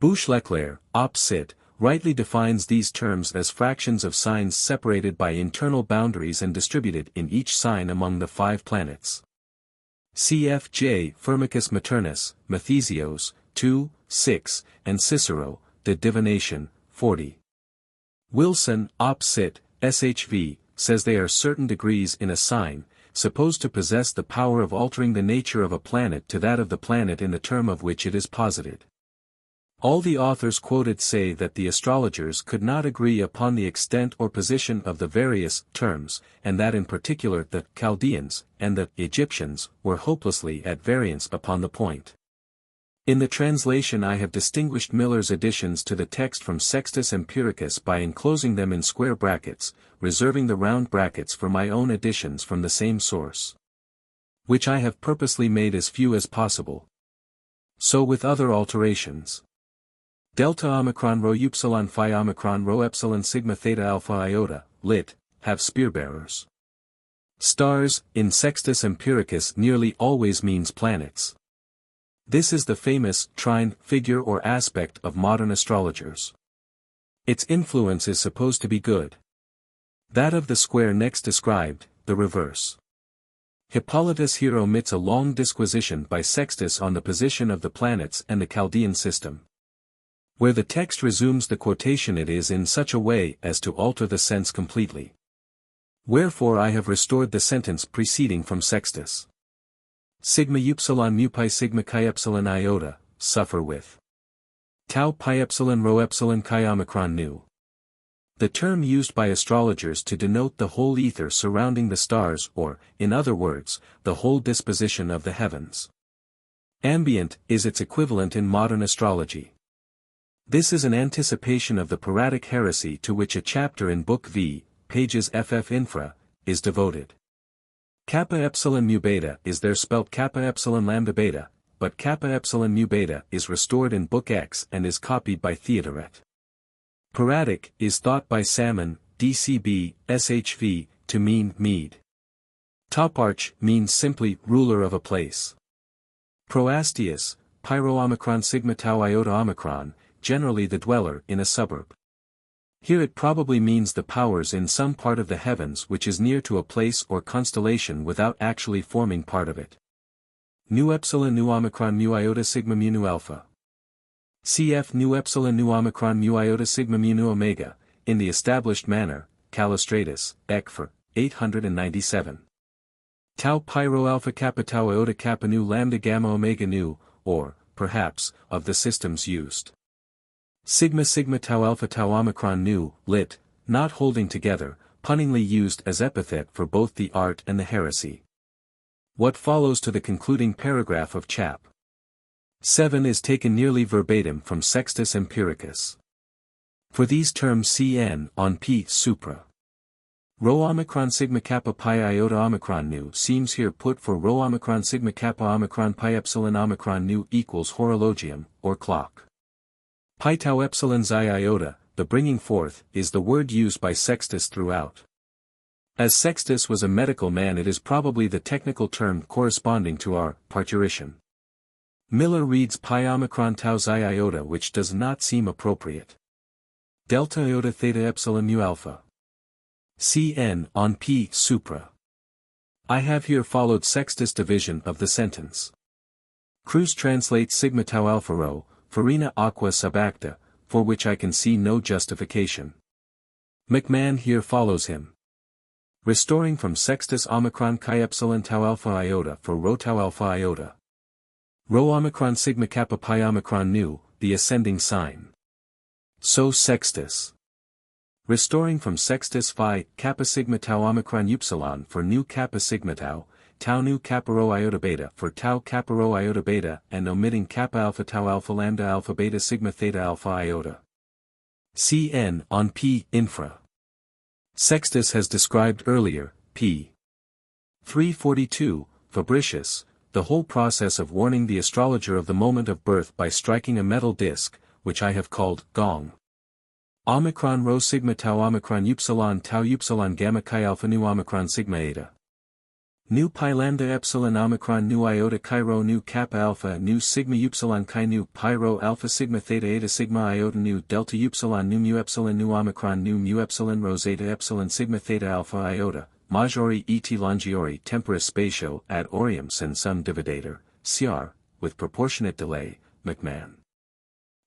Bouchlecler, op. cit., rightly defines these terms as fractions of signs separated by internal boundaries and distributed in each sign among the 5 planets. Cf. J. Firmicus Maternus, Mathesios, 2, 6, and Cicero, De Divination, 40. Wilson, op. cit., SHV, says they are certain degrees in a sign, supposed to possess the power of altering the nature of a planet to that of the planet in the term of which it is posited. All the authors quoted say that the astrologers could not agree upon the extent or position of the various terms, and that in particular the Chaldeans and the Egyptians were hopelessly at variance upon the point. In the translation I have distinguished Miller's additions to the text from Sextus Empiricus by enclosing them in square brackets, reserving the round brackets for my own additions from the same source, which I have purposely made as few as possible. So with other alterations. Delta omicron rho upsilon phi omicron rho epsilon sigma theta alpha iota, lit, have spearbearers. Stars, in Sextus Empiricus nearly always means planets. This is the famous trine figure or aspect of modern astrologers. Its influence is supposed to be good. That of the square next described, the reverse. Hippolytus here omits a long disquisition by Sextus on the position of the planets and the Chaldean system. Where the text resumes the quotation it is in such a way as to alter the sense completely. Wherefore I have restored the sentence preceding from Sextus. Sigma upsilon mu pi sigma chi epsilon iota, suffer with. Tau pi epsilon rho epsilon chi omicron nu. The term used by astrologers to denote the whole ether surrounding the stars or, in other words, the whole disposition of the heavens. Ambient is its equivalent in modern astrology. This is an anticipation of the Pyrrhatic heresy to which a chapter in Book V, pages ff infra, is devoted. Kappa epsilon mu beta is there spelt kappa epsilon lambda beta, but kappa epsilon mu beta is restored in Book X and is copied by Theodoret. Pyrrhatic is thought by Salmon, DCB, SHV, to mean mead. Toparch means simply ruler of a place. Proastius, Pyro omicron sigma tau iota omicron, generally the dweller in a suburb. Here it probably means the powers in some part of the heavens which is near to a place or constellation without actually forming part of it. Nu epsilon nu omicron mu iota sigma mu nu alpha. Cf nu epsilon nu omicron mu iota sigma mu nu omega, in the established manner, Callistratus, Ecpher, 897. Tau pyro alpha kappa tau iota kappa nu lambda gamma omega nu, or, perhaps, of the systems used. Sigma sigma tau alpha tau omicron nu, lit, not holding together, punningly used as epithet for both the art and the heresy. What follows to the concluding paragraph of chap. 7 is taken nearly verbatim from Sextus Empiricus. For these terms cn on p supra. Rho omicron sigma kappa pi iota omicron nu seems here put for rho omicron sigma kappa omicron pi epsilon omicron nu equals horologium, or clock. Pi tau epsilon xi iota, the bringing forth, is the word used by Sextus throughout. As Sextus was a medical man, it is probably the technical term corresponding to our parturition. Miller reads pi omicron tau xi iota, which does not seem appropriate. Delta iota theta epsilon mu alpha. Cn on p supra. I have here followed Sextus' division of the sentence. Cruz translates sigma tau alpha rho, farina aqua sub acta, for which I can see no justification. McMahon here follows him. Restoring from Sextus omicron chi epsilon tau alpha iota for rho tau alpha iota. Rho omicron sigma kappa pi omicron nu, the ascending sign. So Sextus. Restoring from Sextus phi kappa sigma tau omicron upsilon for nu kappa sigma tau nu kappa rho iota beta for tau kappa rho iota beta, and omitting kappa alpha tau alpha lambda alpha beta sigma theta alpha iota. Cn on p infra. Sextus has described earlier, p. 342, Fabricius, the whole process of warning the astrologer of the moment of birth by striking a metal disc, which I have called gong. Omicron rho sigma tau omicron upsilon gamma chi alpha nu omicron sigma eta. Nu pi lambda epsilon omicron nu iota chi rho nu kappa alpha nu sigma upsilon chi nu pi rho alpha sigma theta eta sigma iota nu delta upsilon nu mu epsilon nu omicron nu mu epsilon rho zeta epsilon sigma theta alpha iota, majori et longiori temporis spatio ad aureum sensum dividator, cr, with proportionate delay, McMahon.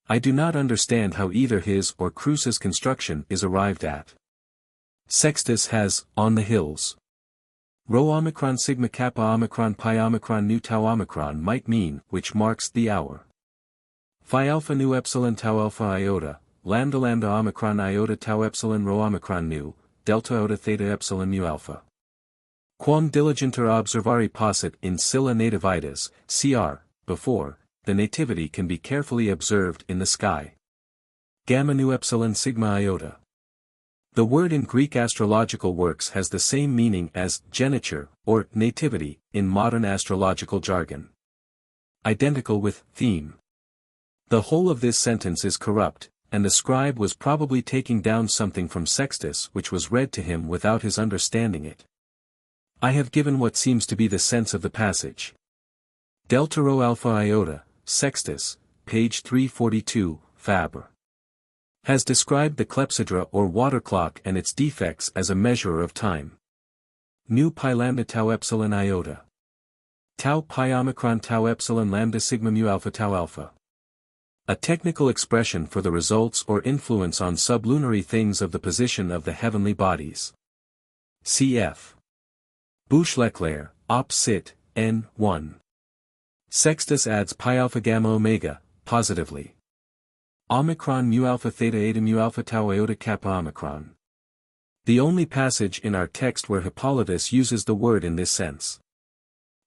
I do not understand how either his or Cruz's construction is arrived at. Sextus has, on the hills. Rho omicron sigma kappa omicron pi omicron nu tau omicron might mean which marks the hour. Phi alpha nu epsilon tau alpha iota, lambda lambda omicron iota tau epsilon rho omicron nu, delta iota theta epsilon mu alpha. Quam diligenter observari possit in scylla nativitas, cr. Before, the nativity can be carefully observed in the sky. Gamma nu epsilon sigma iota. The word in Greek astrological works has the same meaning as geniture, or nativity, in modern astrological jargon. Identical with theme. The whole of this sentence is corrupt, and the scribe was probably taking down something from Sextus which was read to him without his understanding it. I have given what seems to be the sense of the passage. Delta rho alpha iota, Sextus, page 342, Faber. Has described the clepsydra or water clock and its defects as a measurer of time. Nu pi lambda tau epsilon iota. Tau pi omicron tau epsilon lambda sigma mu alpha tau alpha. A technical expression for the results or influence on sublunary things of the position of the heavenly bodies. Cf. Boucheleclair, op. cit. N. 1. Sextus adds pi alpha gamma omega, positively. Omicron mu alpha theta eta mu alpha tau iota kappa omicron. The only passage in our text where Hippolytus uses the word in this sense.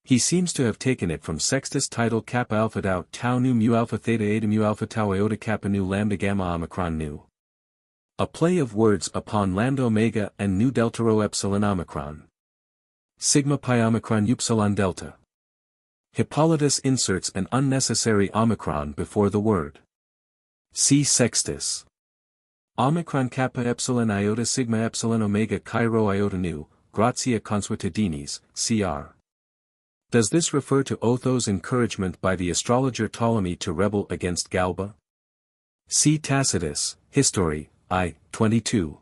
He seems to have taken it from Sextus' title kappa alpha tau nu mu alpha theta eta mu alpha tau iota kappa nu lambda gamma omicron nu. A play of words upon lambda omega and nu delta rho epsilon omicron. Sigma pi omicron upsilon delta. Hippolytus inserts an unnecessary omicron before the word. See Sextus. Omicron kappa epsilon iota sigma epsilon omega chi rho iota nu, gratia consuetudinis, cr. Does this refer to Otho's encouragement by the astrologer Ptolemy to rebel against Galba? See Tacitus, History, I. 22.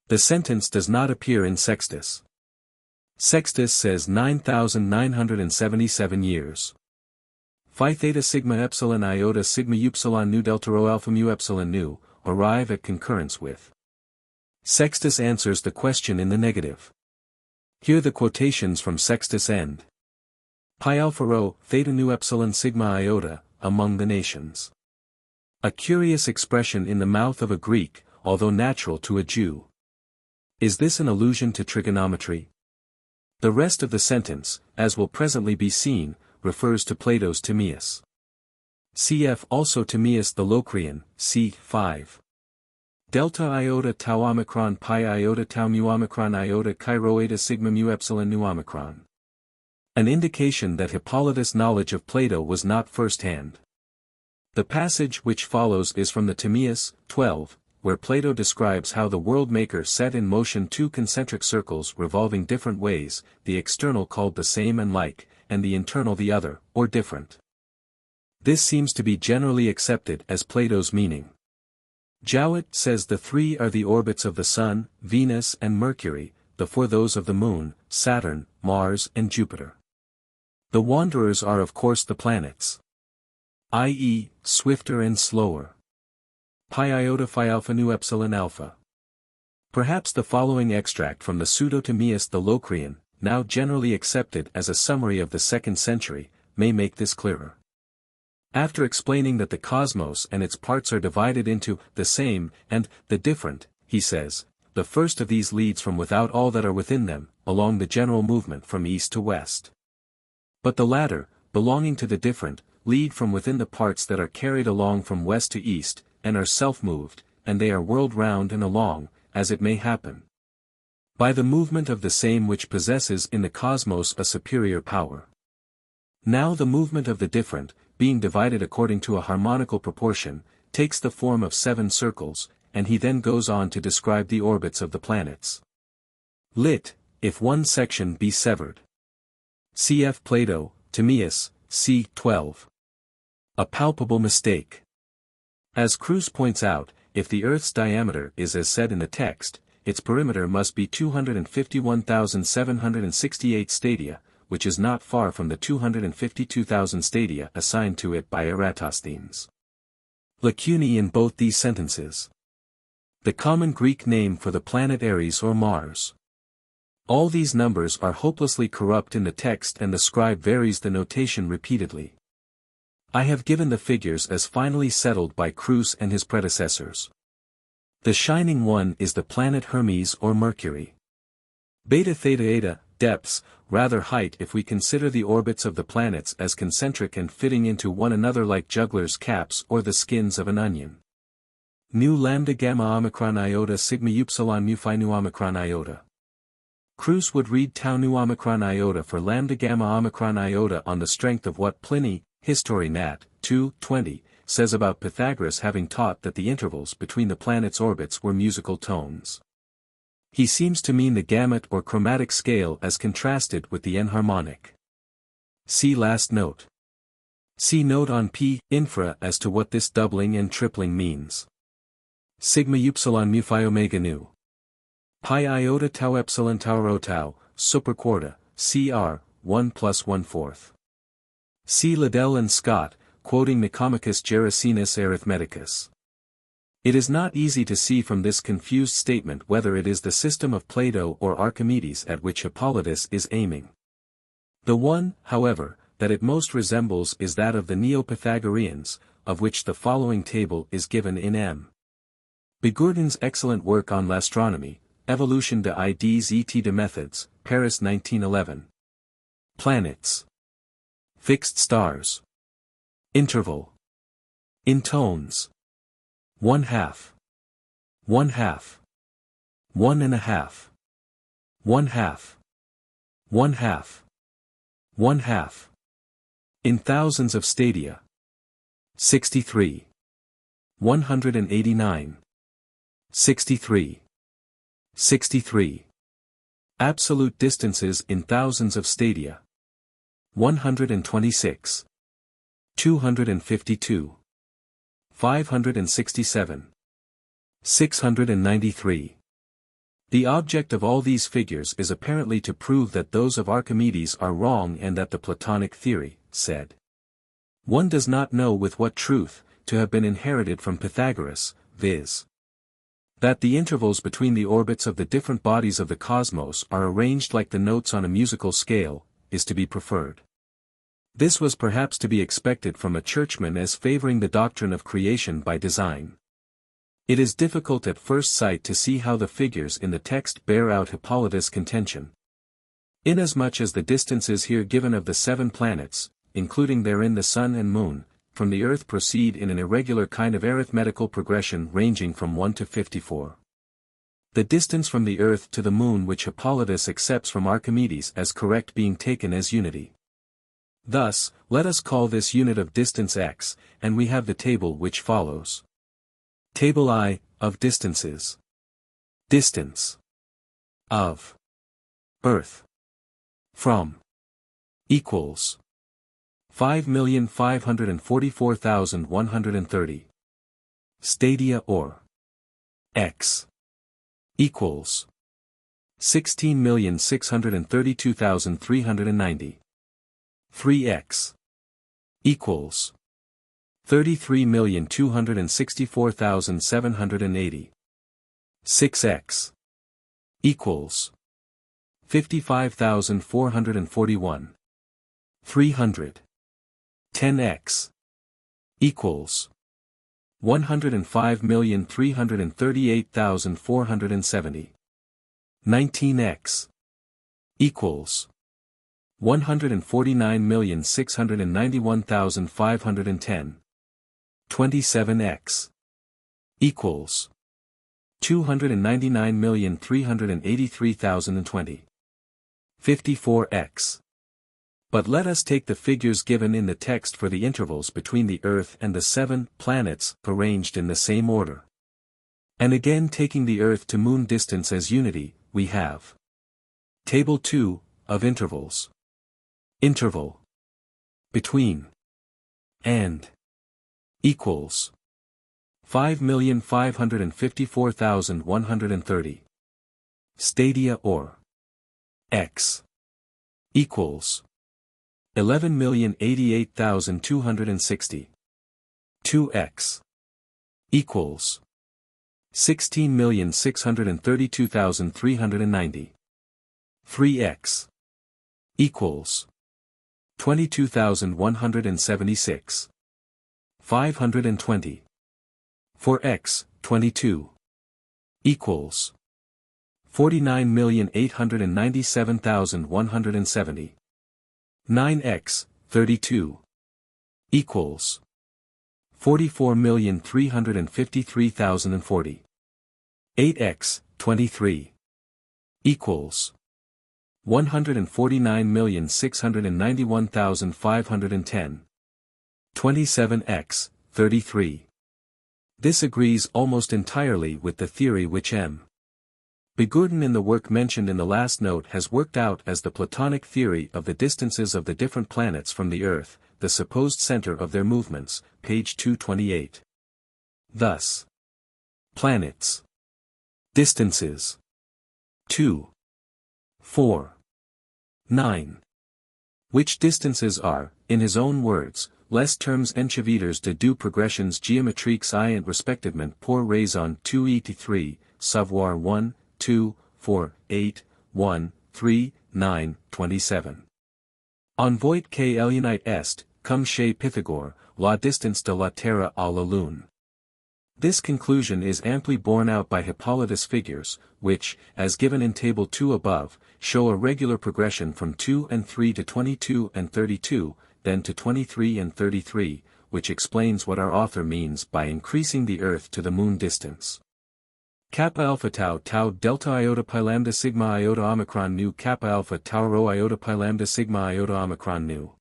The sentence does not appear in Sextus. Sextus says 9,977 years. Phi theta sigma epsilon iota sigma upsilon nu delta rho alpha mu epsilon nu, arrive at concurrence with. Sextus answers the question in the negative. Here the quotations from Sextus end. Pi alpha rho theta nu epsilon sigma iota, among the nations. A curious expression in the mouth of a Greek, although natural to a Jew. Is this an allusion to trigonometry? The rest of the sentence, as will presently be seen, refers to Plato's Timaeus. Cf. also Timaeus the Locrian, c. 5. Delta iota tau omicron pi iota tau mu omicron iota chi rho eta sigma mu epsilon nu omicron. An indication that Hippolytus' knowledge of Plato was not first-hand. The passage which follows is from the Timaeus, 12, where Plato describes how the world-maker set in motion two concentric circles revolving different ways, the external called the same and like, and the internal the other, or different. This seems to be generally accepted as Plato's meaning. Jowett says the three are the orbits of the Sun, Venus and Mercury, the four those of the Moon, Saturn, Mars and Jupiter. The wanderers are of course the planets. I.e., swifter and slower. Pi iota phi alpha nu epsilon alpha. Perhaps the following extract from the Pseudo-Timaeus the Locrian, now generally accepted as a summary of the 2nd century, may make this clearer. After explaining that the cosmos and its parts are divided into the same and the different, he says, the first of these leads from without all that are within them, along the general movement from east to west. But the latter, belonging to the different, lead from within the parts that are carried along from west to east, and are self-moved, and they are whirled round and along, as it may happen, by the movement of the same which possesses in the cosmos a superior power. Now the movement of the different, being divided according to a harmonical proportion, takes the form of 7 circles, and he then goes on to describe the orbits of the planets. Lit. If one section be severed. Cf. Plato, Timaeus, c. 12. A palpable mistake. As Cruz points out, if the Earth's diameter is as said in the text, its perimeter must be 251,768 stadia, which is not far from the 252,000 stadia assigned to it by Eratosthenes. Lacunae in both these sentences. The common Greek name for the planet Ares or Mars. All these numbers are hopelessly corrupt in the text and the scribe varies the notation repeatedly. I have given the figures as finally settled by Crus and his predecessors. The shining one is the planet Hermes or Mercury. Beta theta eta, depths, rather height if we consider the orbits of the planets as concentric and fitting into one another like jugglers' caps or the skins of an onion. Nu lambda gamma omicron iota sigma upsilon mu phi nu omicron iota. Crus would read tau nu omicron iota for lambda gamma omicron iota on the strength of what Pliny, History Nat. 2:20, says about Pythagoras having taught that the intervals between the planets' orbits were musical tones. He seems to mean the gamut or chromatic scale as contrasted with the enharmonic. See last note. See note on p. infra as to what this doubling and tripling means. Sigma upsilon mu phi omega nu. Pi iota tau epsilon tau rho tau, superquarta, cr, 1 plus 1/4. See Liddell and Scott, quoting Nicomachus Gerasenas Arithmeticus. It is not easy to see from this confused statement whether it is the system of Plato or Archimedes at which Hippolytus is aiming. The one, however, that it most resembles is that of the Neo-Pythagoreans, of which the following table is given in M. Begourdin's excellent work on l'astronomie, Evolution des idées et des méthodes, Paris 1911. Planets. Fixed stars. Interval. In tones. 1/2. 1/2. 1.5. 1/2. 1/2. 1/2. In thousands of stadia. 63. 189. 63. 63. Absolute distances in thousands of stadia. 126. 252. 567. 693. The object of all these figures is apparently to prove that those of Archimedes are wrong and that the Platonic theory, said. One does not know with what truth, to have been inherited from Pythagoras, viz. That the intervals between the orbits of the different bodies of the cosmos are arranged like the notes on a musical scale, is to be preferred. This was perhaps to be expected from a churchman as favoring the doctrine of creation by design. It is difficult at first sight to see how the figures in the text bear out Hippolytus' contention. Inasmuch as the distances here given of the 7 planets, including therein the sun and moon, from the earth proceed in an irregular kind of arithmetical progression ranging from 1 to 54. The distance from the earth to the moon which Hippolytus accepts from Archimedes as correct being taken as unity. Thus, let us call this unit of distance x, and we have the table which follows. Table I, of distances. Distance. Of. Earth. From. Equals. 5,544,130. Stadia or. X. Equals. 16,632,390. 3x. Equals. 33,264,780. 6x. Equals. 55,441. 300. 10x. Equals. 105,338,470. 19x. Equals. 149,691,510. 27x. Equals. 299,383,020. 54x. But let us take the figures given in the text for the intervals between the Earth and the 7 planets, arranged in the same order. And again taking the Earth to Moon distance as unity, we have Table 2, of intervals. Interval. Between. And. Equals. 5,554,130. Stadia or. X. Equals. 11,088,260. 2x. Equals. 16,632,390. 3x equals 22,176. 520. For x, 22 equals 49,897,170. 9x, 32 equals 44,353,040. 8x, 23 equals 149,691,510. 27x, 33. This agrees almost entirely with the theory which M. Begurden in the work mentioned in the last note has worked out as the Platonic theory of the distances of the different planets from the Earth, the supposed center of their movements, page 228. Thus, planets. Distances. 2. 4. 9. Which distances are, in his own words, les termes encheviters de deux progressions géométriques ayant respectivement pour raison 2 et 3, savoir 1, 2, 4, 8, 1, 3, 9, 27. En voit que l'unite est, comme chez Pythagore, la distance de la Terre à la Lune. This conclusion is amply borne out by Hippolytus' figures, which, as given in Table 2 above, show a regular progression from 2 and 3 to 22 and 32, then to 23 and 33, which explains what our author means by increasing the Earth to the Moon distance. Kappa alpha tau tau delta iota pi lambda sigma iota omicron nu kappa alpha tau rho iota pi lambda sigma iota omicron nu.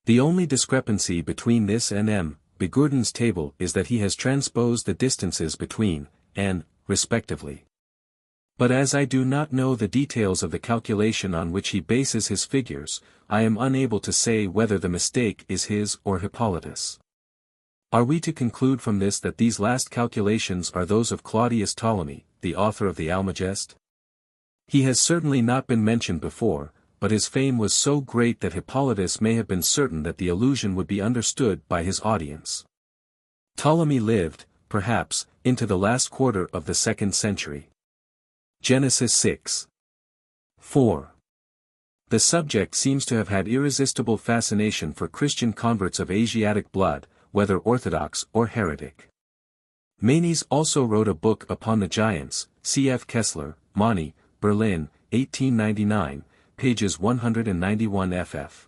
The only discrepancy between this and M. Begurden's table is that he has transposed the distances between, and, respectively. But as I do not know the details of the calculation on which he bases his figures, I am unable to say whether the mistake is his or Hippolytus. Are we to conclude from this that these last calculations are those of Claudius Ptolemy, the author of the Almagest? He has certainly not been mentioned before, but his fame was so great that Hippolytus may have been certain that the allusion would be understood by his audience. Ptolemy lived, perhaps, into the last quarter of the 2nd century. Genesis 6. 4. The subject seems to have had irresistible fascination for Christian converts of Asiatic blood, whether orthodox or heretic. Manes also wrote a book upon the giants, C.F. Kessler, Mani, Berlin, 1899, pages 191 ff.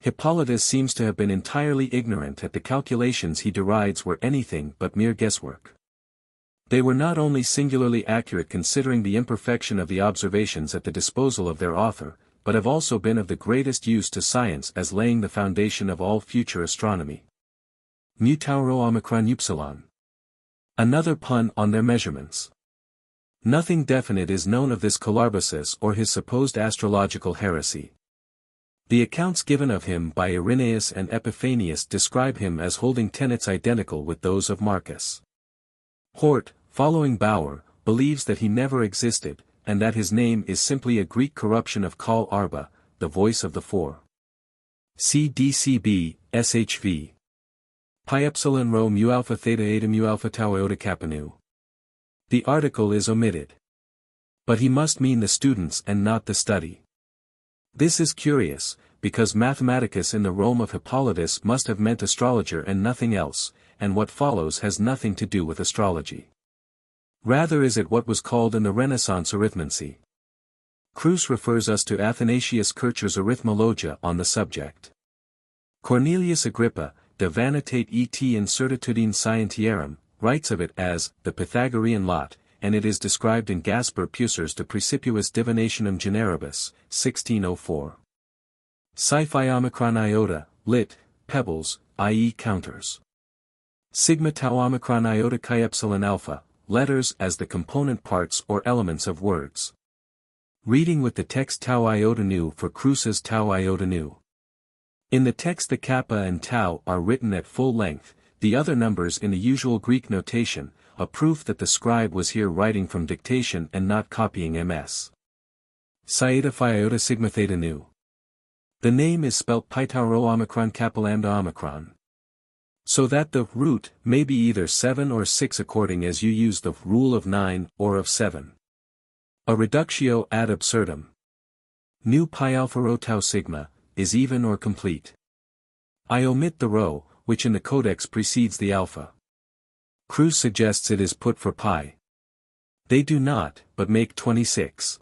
Hippolytus seems to have been entirely ignorant that the calculations he derides were anything but mere guesswork. They were not only singularly accurate considering the imperfection of the observations at the disposal of their author, but have also been of the greatest use to science as laying the foundation of all future astronomy. Mu tau rho omicron upsilon. Another pun on their measurements. Nothing definite is known of this Colarbasus or his supposed astrological heresy. The accounts given of him by Irenaeus and Epiphanius describe him as holding tenets identical with those of Marcus. Hort, following Bauer, believes that he never existed, and that his name is simply a Greek corruption of Kal Arba, the voice of the four. CDCB, SHV. Pi epsilon rho mu alpha theta eta mu alpha tau iota kappa nu. The article is omitted. But he must mean the students and not the study. This is curious, because Mathematicus in the Rome of Hippolytus must have meant astrologer and nothing else, and what follows has nothing to do with astrology. Rather is it what was called in the Renaissance arithmancy. Cruz refers us to Athanasius Kircher's Arithmologia on the subject. Cornelius Agrippa, De Vanitate et Incertitudine Scientiarum, writes of it as, the Pythagorean lot, and it is described in Gaspar Pucer's De Principiis Divinationum Generibus, 1604. Sci-fi omicron iota, lit, pebbles, i.e. counters. Sigma tau omicron iota chi epsilon alpha, letters as the component parts or elements of words. Reading with the text tau iota nu for Cruz's tau iota nu. In the text the kappa and tau are written at full length, the other numbers in the usual Greek notation, a proof that the scribe was here writing from dictation and not copying ms. Psi eta phi iota sigma theta nu. The name is spelt pi tau rho omicron kappa lambda omicron. So that the root may be either 7 or 6 according as you use the rule of 9 or of 7. A reductio ad absurdum. Nu pi alpha rho tau sigma, is even or complete. I omit the rho, which in the codex precedes the alpha. Cruz suggests it is put for pi. They do not, but make 26.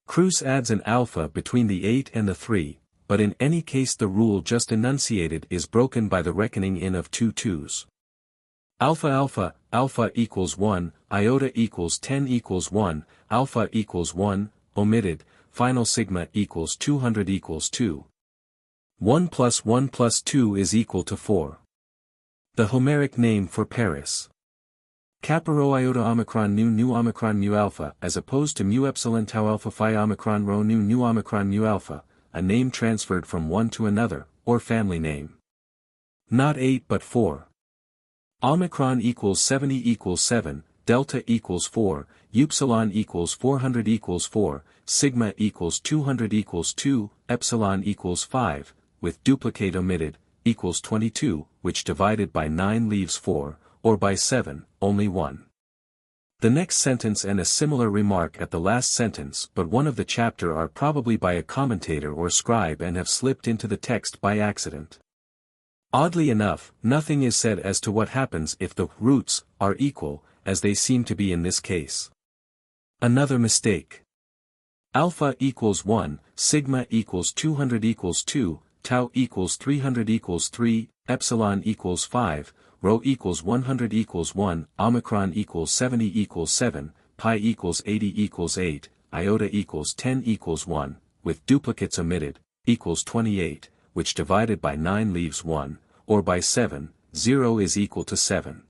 Cruz adds an alpha between the 8 and the 3, but in any case the rule just enunciated is broken by the reckoning in of two 2's. Alpha alpha, alpha equals 1, iota equals 10 equals 1, alpha equals 1, omitted, final sigma equals 200 equals 2. 1 plus 1 plus 2 is equal to 4. The Homeric name for Paris. Kappa rho iota omicron nu omicron mu alpha as opposed to mu epsilon tau alpha phi omicron rho nu omicron mu alpha, a name transferred from one to another, or family name. Not 8 but 4. Omicron equals 70 equals 7, delta equals 4, upsilon equals 400 equals 4, sigma equals 200 equals 2, epsilon equals 5, with duplicate omitted, equals 22, which divided by 9 leaves 4, or by 7, only 1. The next sentence and a similar remark at the last sentence but one of the chapter are probably by a commentator or scribe and have slipped into the text by accident. Oddly enough, nothing is said as to what happens if the roots are equal, as they seem to be in this case. Another mistake. Alpha equals 1, sigma equals 200 equals 2, tau equals 300 equals 3, epsilon equals 5, rho equals 100 equals 1, omicron equals 70 equals 7, pi equals 80 equals 8, iota equals 10 equals 1, with duplicates omitted, equals 28, which divided by 9 leaves 1, or by 7, 0 is equal to 7.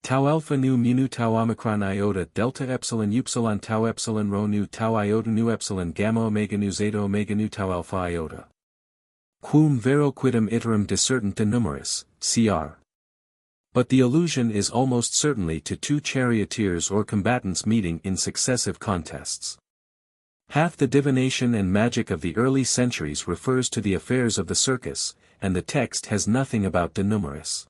Tau alpha nu mu nu tau omicron iota delta epsilon upsilon tau epsilon rho nu tau iota nu epsilon gamma omega nu zeta omega nu tau alpha iota. Quum vero quidem iterum discertant de numeris, cr. But the allusion is almost certainly to two charioteers or combatants meeting in successive contests. Half the divination and magic of the early centuries refers to the affairs of the circus, and the text has nothing about de numeris.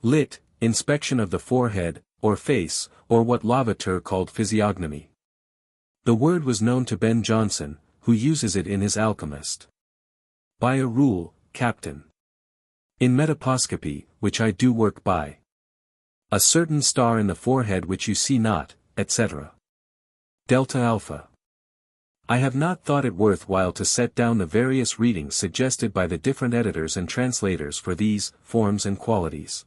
Lit. Inspection of the forehead, or face, or what Lavater called physiognomy. The word was known to Ben Jonson, who uses it in his Alchemist. By a rule, Captain. In metaposcopy, which I do work by. A certain star in the forehead which you see not, etc. Delta alpha. I have not thought it worth while to set down the various readings suggested by the different editors and translators for these forms and qualities.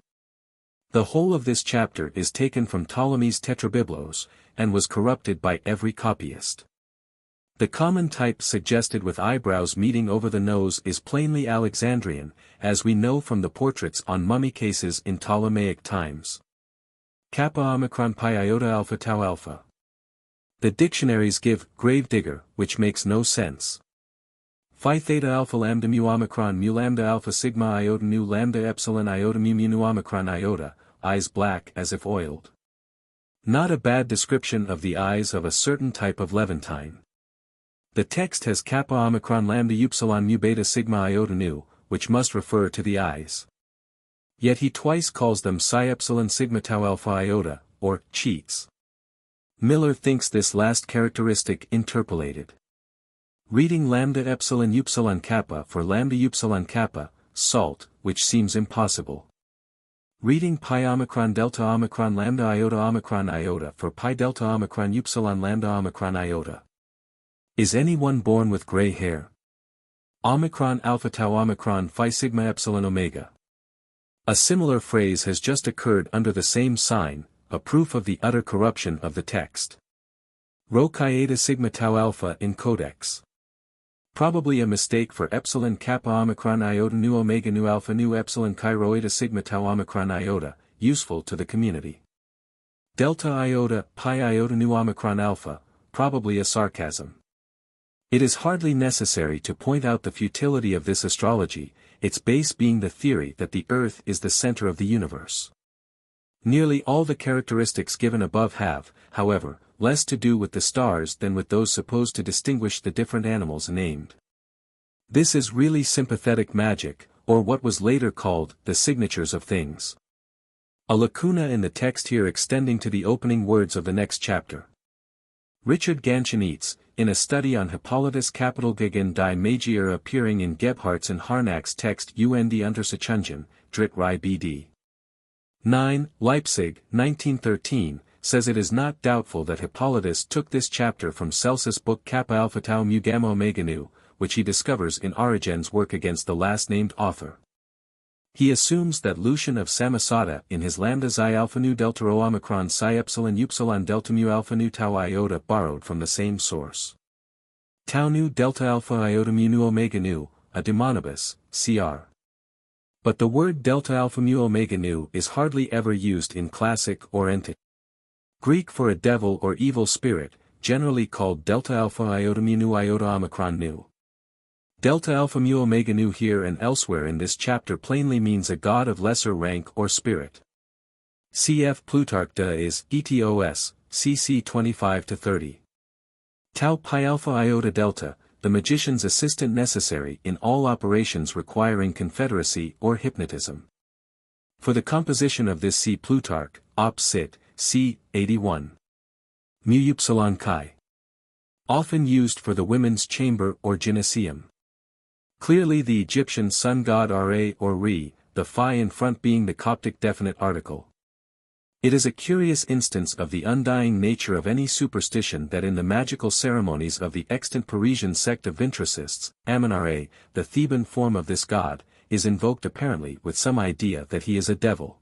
The whole of this chapter is taken from Ptolemy's Tetrabiblos, and was corrupted by every copyist. The common type suggested with eyebrows meeting over the nose is plainly Alexandrian, as we know from the portraits on mummy cases in Ptolemaic times. Kappa omicron pi iota alpha tau alpha. The dictionaries give gravedigger, which makes no sense. Phi theta alpha lambda mu omicron mu lambda alpha sigma iota nu lambda epsilon iota mu mu nu omicron iota, eyes black as if oiled. Not a bad description of the eyes of a certain type of Levantine. The text has kappa omicron lambda upsilon mu beta sigma iota nu, which must refer to the eyes. Yet he twice calls them psi epsilon sigma tau alpha iota, or cheats. Miller thinks this last characteristic interpolated. Reading lambda epsilon upsilon kappa for lambda upsilon kappa, salt, which seems impossible. Reading pi omicron delta omicron lambda iota omicron iota for pi delta omicron upsilon lambda omicron iota. Is anyone born with gray hair? Omicron alpha tau omicron phi sigma epsilon omega. A similar phrase has just occurred under the same sign, a proof of the utter corruption of the text. Rho chi eta sigma tau alpha in codex. Probably a mistake for epsilon kappa omicron iota nu omega nu alpha nu epsilon chi rho eta sigma tau omicron iota, useful to the community. Delta iota pi iota nu omicron alpha, probably a sarcasm. It is hardly necessary to point out the futility of this astrology, its base being the theory that the Earth is the center of the universe. Nearly all the characteristics given above have, however, less to do with the stars than with those supposed to distinguish the different animals named. This is really sympathetic magic, or what was later called the signatures of things. A lacuna in the text here extending to the opening words of the next chapter. Richard Ganchenietz, in a study on Hippolytus Kapitalgegen die Magier appearing in Gebhardt's and Harnack's text und Untersuchungen, Drittreihe BD. 9, Leipzig, 1913, says it is not doubtful that Hippolytus took this chapter from Celsus' book Kappa Alpha Tau Mu Gamma Omega Nu, which he discovers in Origen's work against the last-named author. He assumes that Lucian of Samosata in his lambda xi alpha nu delta rho omicron psi epsilon upsilon delta mu alpha nu tau iota borrowed from the same source. Tau nu delta alpha iota mu nu omega nu, a demonibus, cr. But the word delta alpha mu omega nu is hardly ever used in classic or antique Greek for a devil or evil spirit, generally called delta alpha iota mu nu iota omicron nu. Delta alpha mu omega nu here and elsewhere in this chapter plainly means a god of lesser rank or spirit. Cf. Plutarch de is, etos, cc 25-30. Tau pi alpha iota delta, the magician's assistant necessary in all operations requiring confederacy or hypnotism. For the composition of this see Plutarch, op. cit., c. 81. Mu upsilon chi. Often used for the women's chamber or gymnasium. Clearly the Egyptian sun god Ra or Re, the phi in front being the Coptic definite article. It is a curious instance of the undying nature of any superstition that in the magical ceremonies of the extant Parisian sect of Vintricists, Amonare, the Theban form of this god, is invoked apparently with some idea that he is a devil.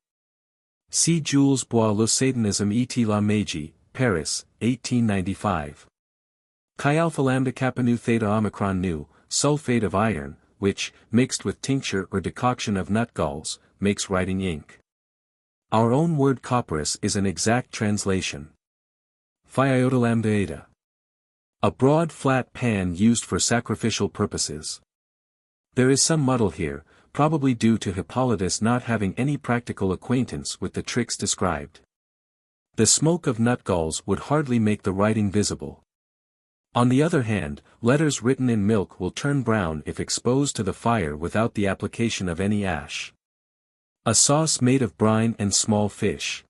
See Jules Bois Le Satanisme et la Magie, Paris, 1895. Chi alpha lambda kappa nu theta omicron nu, sulfate of iron, which, mixed with tincture or decoction of nutgalls, makes writing ink. Our own word copperas is an exact translation. Phi iota lambda eta. A broad flat pan used for sacrificial purposes. There is some muddle here, probably due to Hippolytus not having any practical acquaintance with the tricks described. The smoke of nutgalls would hardly make the writing visible. On the other hand, letters written in milk will turn brown if exposed to the fire without the application of any ash. A sauce made of brine and small fish.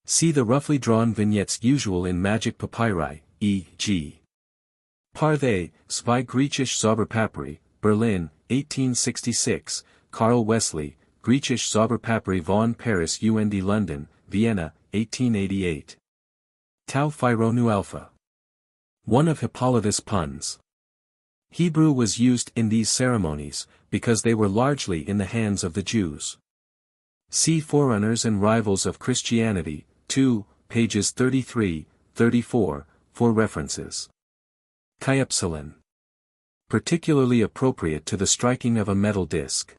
See the roughly drawn vignettes usual in magic papyri, e.g. Parthe, Zwei Griechisch Zauberpapiere, Berlin, 1866, Carl Wesley, Griechisch Zauberpapiere von Paris und London, Vienna, 1888. Tau Phi Rho Nu Alpha. One of Hippolytus' puns. Hebrew was used in these ceremonies, because they were largely in the hands of the Jews. See Forerunners and Rivals of Christianity, 2, pages 33, 34, for references. Chi epsilon. Particularly appropriate to the striking of a metal disc.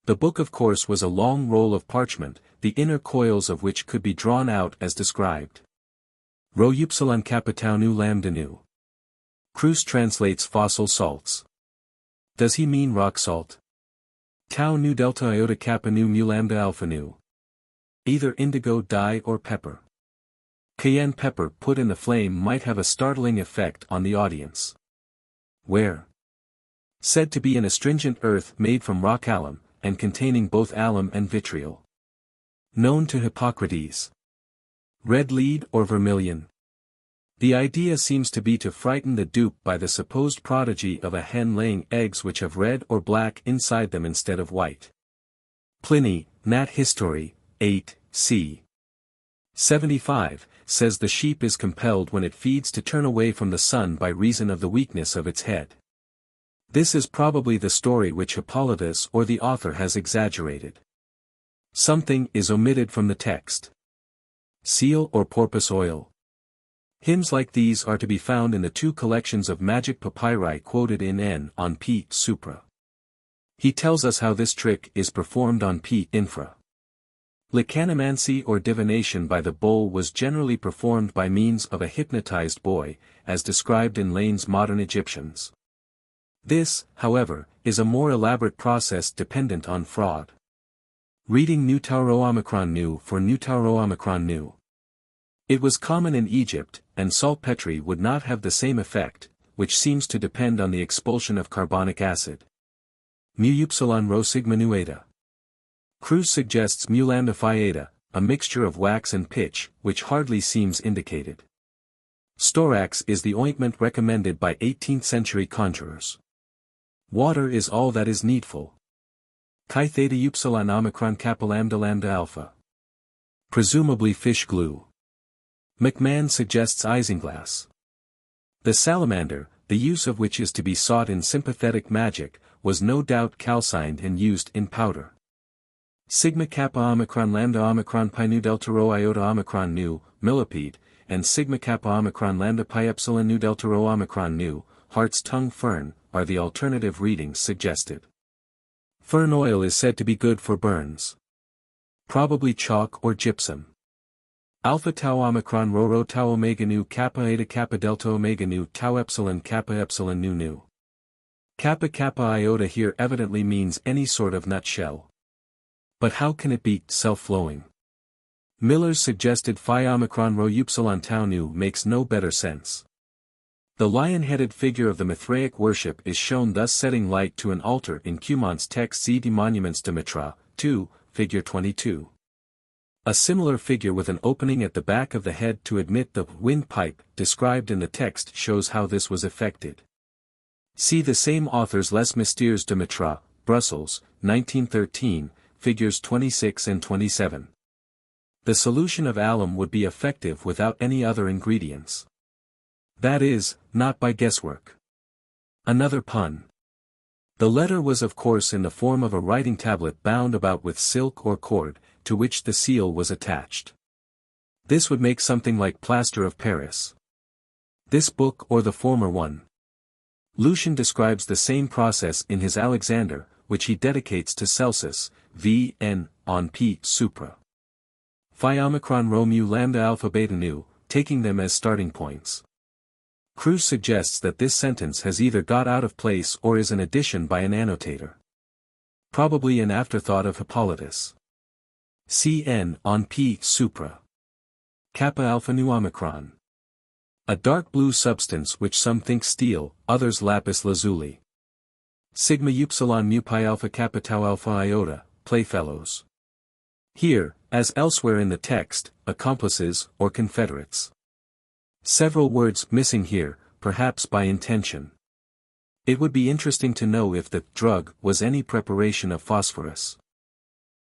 The book of course was a long roll of parchment, the inner coils of which could be drawn out as described. Rho upsilon kappa tau nu lambda nu. Kruse translates fossil salts. Does he mean rock salt? Tau nu delta iota kappa nu mu lambda alpha nu. Either indigo dye or pepper. Cayenne pepper put in the flame might have a startling effect on the audience. Where? Said to be an astringent earth made from rock alum, and containing both alum and vitriol. Known to Hippocrates. Red lead or vermilion. The idea seems to be to frighten the dupe by the supposed prodigy of a hen laying eggs which have red or black inside them instead of white. Pliny, Nat. History, 8, c. 75, says the sheep is compelled when it feeds to turn away from the sun by reason of the weakness of its head. This is probably the story which Hippolytus or the author has exaggerated. Something is omitted from the text. Seal or porpoise oil. Hymns like these are to be found in the two collections of magic papyri quoted in N on P. Supra. He tells us how this trick is performed on P. Infra. Lecanomancy or divination by the bull was generally performed by means of a hypnotized boy, as described in Lane's Modern Egyptians. This, however, is a more elaborate process dependent on fraud. Reading Nu Tau Rho Omicron Nu for Nu Tau Rho Omicron Nu. It was common in Egypt, and saltpetre would not have the same effect, which seems to depend on the expulsion of carbonic acid. Mu upsilon rho sigma nu eta. Kruse suggests mu lambda phi eta, a mixture of wax and pitch, which hardly seems indicated. Storax is the ointment recommended by 18th-century conjurers. Water is all that is needful. Chi theta upsilon omicron kappa lambda alpha. Presumably fish glue. McMahon suggests isinglass. The salamander, the use of which is to be sought in sympathetic magic, was no doubt calcined and used in powder. Sigma kappa omicron lambda omicron pi nu delta rho iota omicron nu, millipede, and sigma kappa omicron lambda pi epsilon nu delta rho omicron nu, hart's tongue fern, are the alternative readings suggested. Fern oil is said to be good for burns. Probably chalk or gypsum. Alpha tau omicron rho rho tau omega nu kappa eta kappa delta omega nu tau epsilon nu nu. Kappa kappa iota here evidently means any sort of nutshell. But how can it be self-flowing? Miller's suggested phi omicron rho upsilon tau nu makes no better sense. The lion-headed figure of the Mithraic worship is shown thus setting light to an altar in Cumont's text Z de Monuments de Mitra, 2, figure 22. A similar figure with an opening at the back of the head to admit the windpipe described in the text shows how this was effected. See the same author's Les Mystères de Mitra, Brussels, 1913, figures 26 and 27. The solution of alum would be effective without any other ingredients. That is, not by guesswork. Another pun. The letter was of course in the form of a writing tablet bound about with silk or cord, to which the seal was attached. This would make something like plaster of Paris. This book or the former one. Lucian describes the same process in his Alexander, which he dedicates to Celsus, v.n., on p. supra. Phi omicron rho mu lambda alpha beta nu, taking them as starting points. Cruz suggests that this sentence has either got out of place or is an addition by an annotator. Probably an afterthought of Hippolytus. Cn on p. supra. Kappa alpha nu omicron. A dark blue substance which some think steel, others lapis lazuli. Sigma upsilon mu pi alpha kappa tau alpha iota, playfellows. Here, as elsewhere in the text, accomplices or confederates. Several words missing here, perhaps by intention. It would be interesting to know if the drug was any preparation of phosphorus.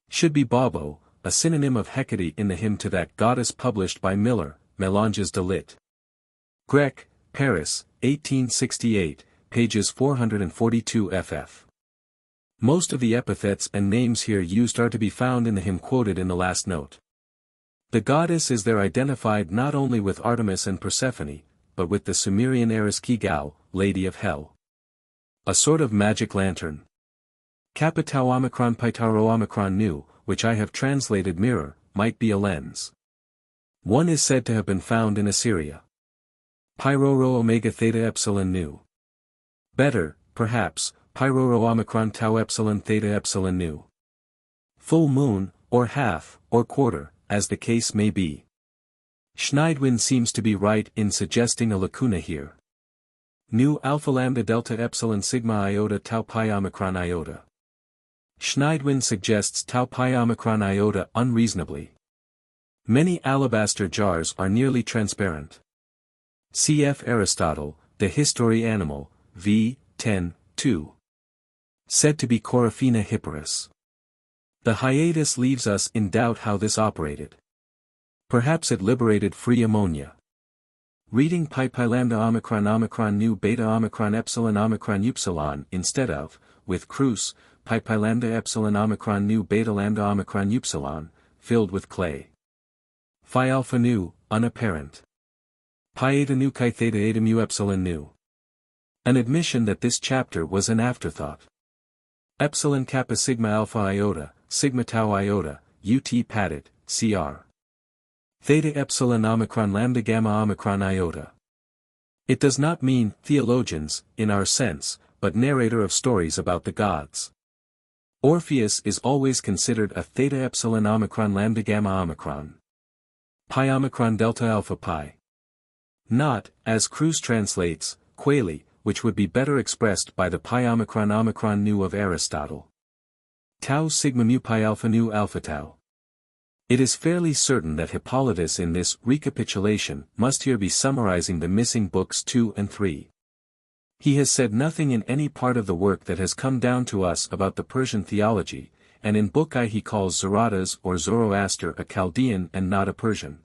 Should be Baubo, a synonym of Hecate in the hymn to that goddess published by Miller, Mélanges de lit. Grec, Paris, 1868, pages 442 ff. Most of the epithets and names here used are to be found in the hymn quoted in the last note. The goddess is there identified not only with Artemis and Persephone, but with the Sumerian Eris Kigal, Lady of Hell. A sort of magic lantern. Kappa tau omicron pi tau rho omicron nu, which I have translated mirror, might be a lens. One is said to have been found in Assyria. Pi rho rho omega theta epsilon nu. Better, perhaps, pi rho rho omicron tau epsilon theta epsilon nu. Full moon, or half, or quarter, as the case may be. Schneidwin seems to be right in suggesting a lacuna here. Nu alpha lambda delta epsilon sigma iota tau pi omicron iota. Schneidwin suggests tau pi omicron iota unreasonably. Many alabaster jars are nearly transparent. Cf. Aristotle, De Histori Animal, v. 10, 2. Said to be Coryphena Hipparus. The hiatus leaves us in doubt how this operated. Perhaps it liberated free ammonia. Reading pi lambda omicron nu beta omicron epsilon upsilon instead of, with Cruz, pi lambda epsilon omicron nu beta lambda omicron upsilon, filled with clay. Phi alpha nu, unapparent. Pi eta nu chi theta eta mu epsilon nu. An admission that this chapter was an afterthought. Epsilon kappa sigma alpha iota, sigma tau iota, ut padded, cr. Theta epsilon omicron lambda gamma omicron iota. It does not mean theologians, in our sense, but narrator of stories about the gods. Orpheus is always considered a theta epsilon omicron lambda gamma omicron. Pi omicron delta alpha pi. Not, as Cruz translates, quayle, which would be better expressed by the pi omicron nu of Aristotle. Tau sigma mu pi alpha nu alpha tau. It is fairly certain that Hippolytus in this recapitulation must here be summarizing the missing books 2 and 3. He has said nothing in any part of the work that has come down to us about the Persian theology, and in Book I he calls Zaratas or Zoroaster a Chaldean and not a Persian.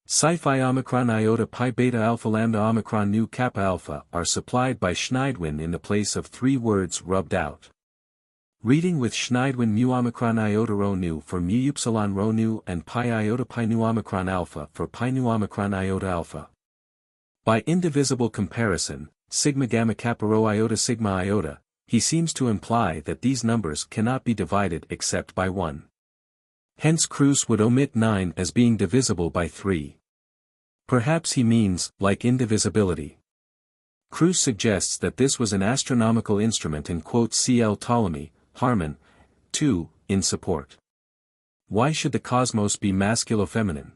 Psi phi omicron iota pi beta alpha lambda omicron nu kappa alpha are supplied by Schneidwin in the place of 3 words rubbed out. Reading with Schneidwin mu omicron iota rho nu for mu upsilon rho nu and pi iota pi nu omicron alpha for pi nu omicron iota alpha. By indivisible comparison, sigma gamma kappa rho iota sigma iota, he seems to imply that these numbers cannot be divided except by 1. Hence Cruz would omit 9 as being divisible by 3. Perhaps he means, like indivisibility. Cruz suggests that this was an astronomical instrument and quotes C.L. Ptolemy, Harmon, 2, in support. Why should the cosmos be masculo-feminine?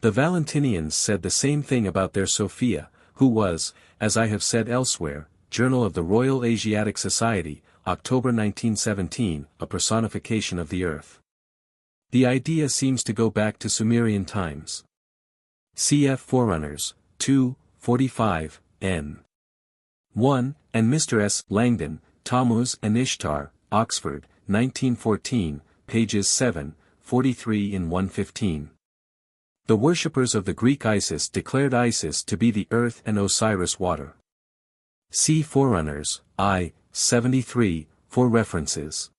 The Valentinians said the same thing about their Sophia, who was, as I have said elsewhere, Journal of the Royal Asiatic Society, October 1917, a personification of the earth. The idea seems to go back to Sumerian times. Cf. Forerunners, 2, 45, n. 1, and Mr. S. Langdon, Tammuz and Ishtar, Oxford, 1914, pages 7, 43 in 115. The worshippers of the Greek Isis declared Isis to be the earth and Osiris water. See Forerunners, I, 73, for references.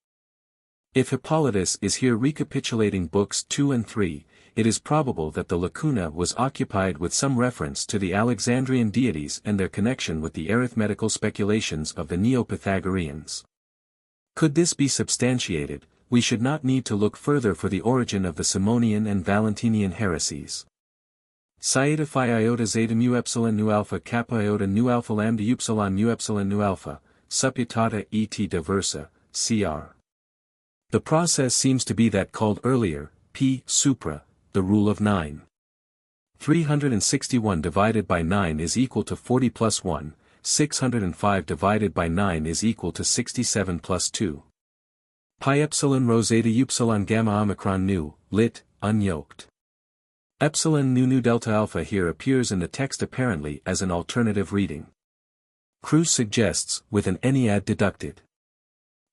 If Hippolytus is here recapitulating books 2 and 3, it is probable that the lacuna was occupied with some reference to the Alexandrian deities and their connection with the arithmetical speculations of the Neo-Pythagoreans. Could this be substantiated, we should not need to look further for the origin of the Simonian and Valentinian heresies. Psi eta phi iota zeta mu epsilon nu alpha kappa iota nu alpha lambda upsilon mu epsilon nu alpha, supputata et diversa, cr. The process seems to be that called earlier, p supra, the rule of 9. 361 divided by 9 is equal to 40 plus 1, 605 divided by 9 is equal to 67 plus 2. Pi epsilon rho zeta upsilon gamma omicron nu, lit, unyoked. Epsilon nu nu delta alpha here appears in the text apparently as an alternative reading. Cruz suggests, with an ennead deducted.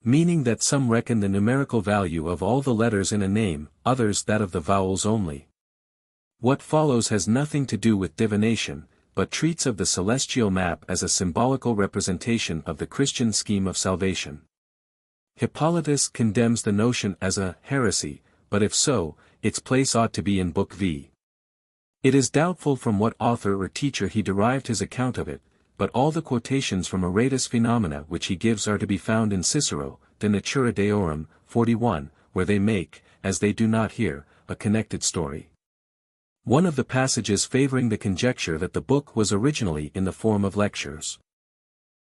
Meaning that some reckon the numerical value of all the letters in a name, others that of the vowels only. What follows has nothing to do with divination, but treats of the celestial map as a symbolical representation of the Christian scheme of salvation. Hippolytus condemns the notion as a heresy, but if so, its place ought to be in Book V. It is doubtful from what author or teacher he derived his account of it, but all the quotations from Aratus Phenomena which he gives are to be found in Cicero, De Natura Deorum, 41, where they make, as they do not here, a connected story. One of the passages favoring the conjecture that the book was originally in the form of lectures.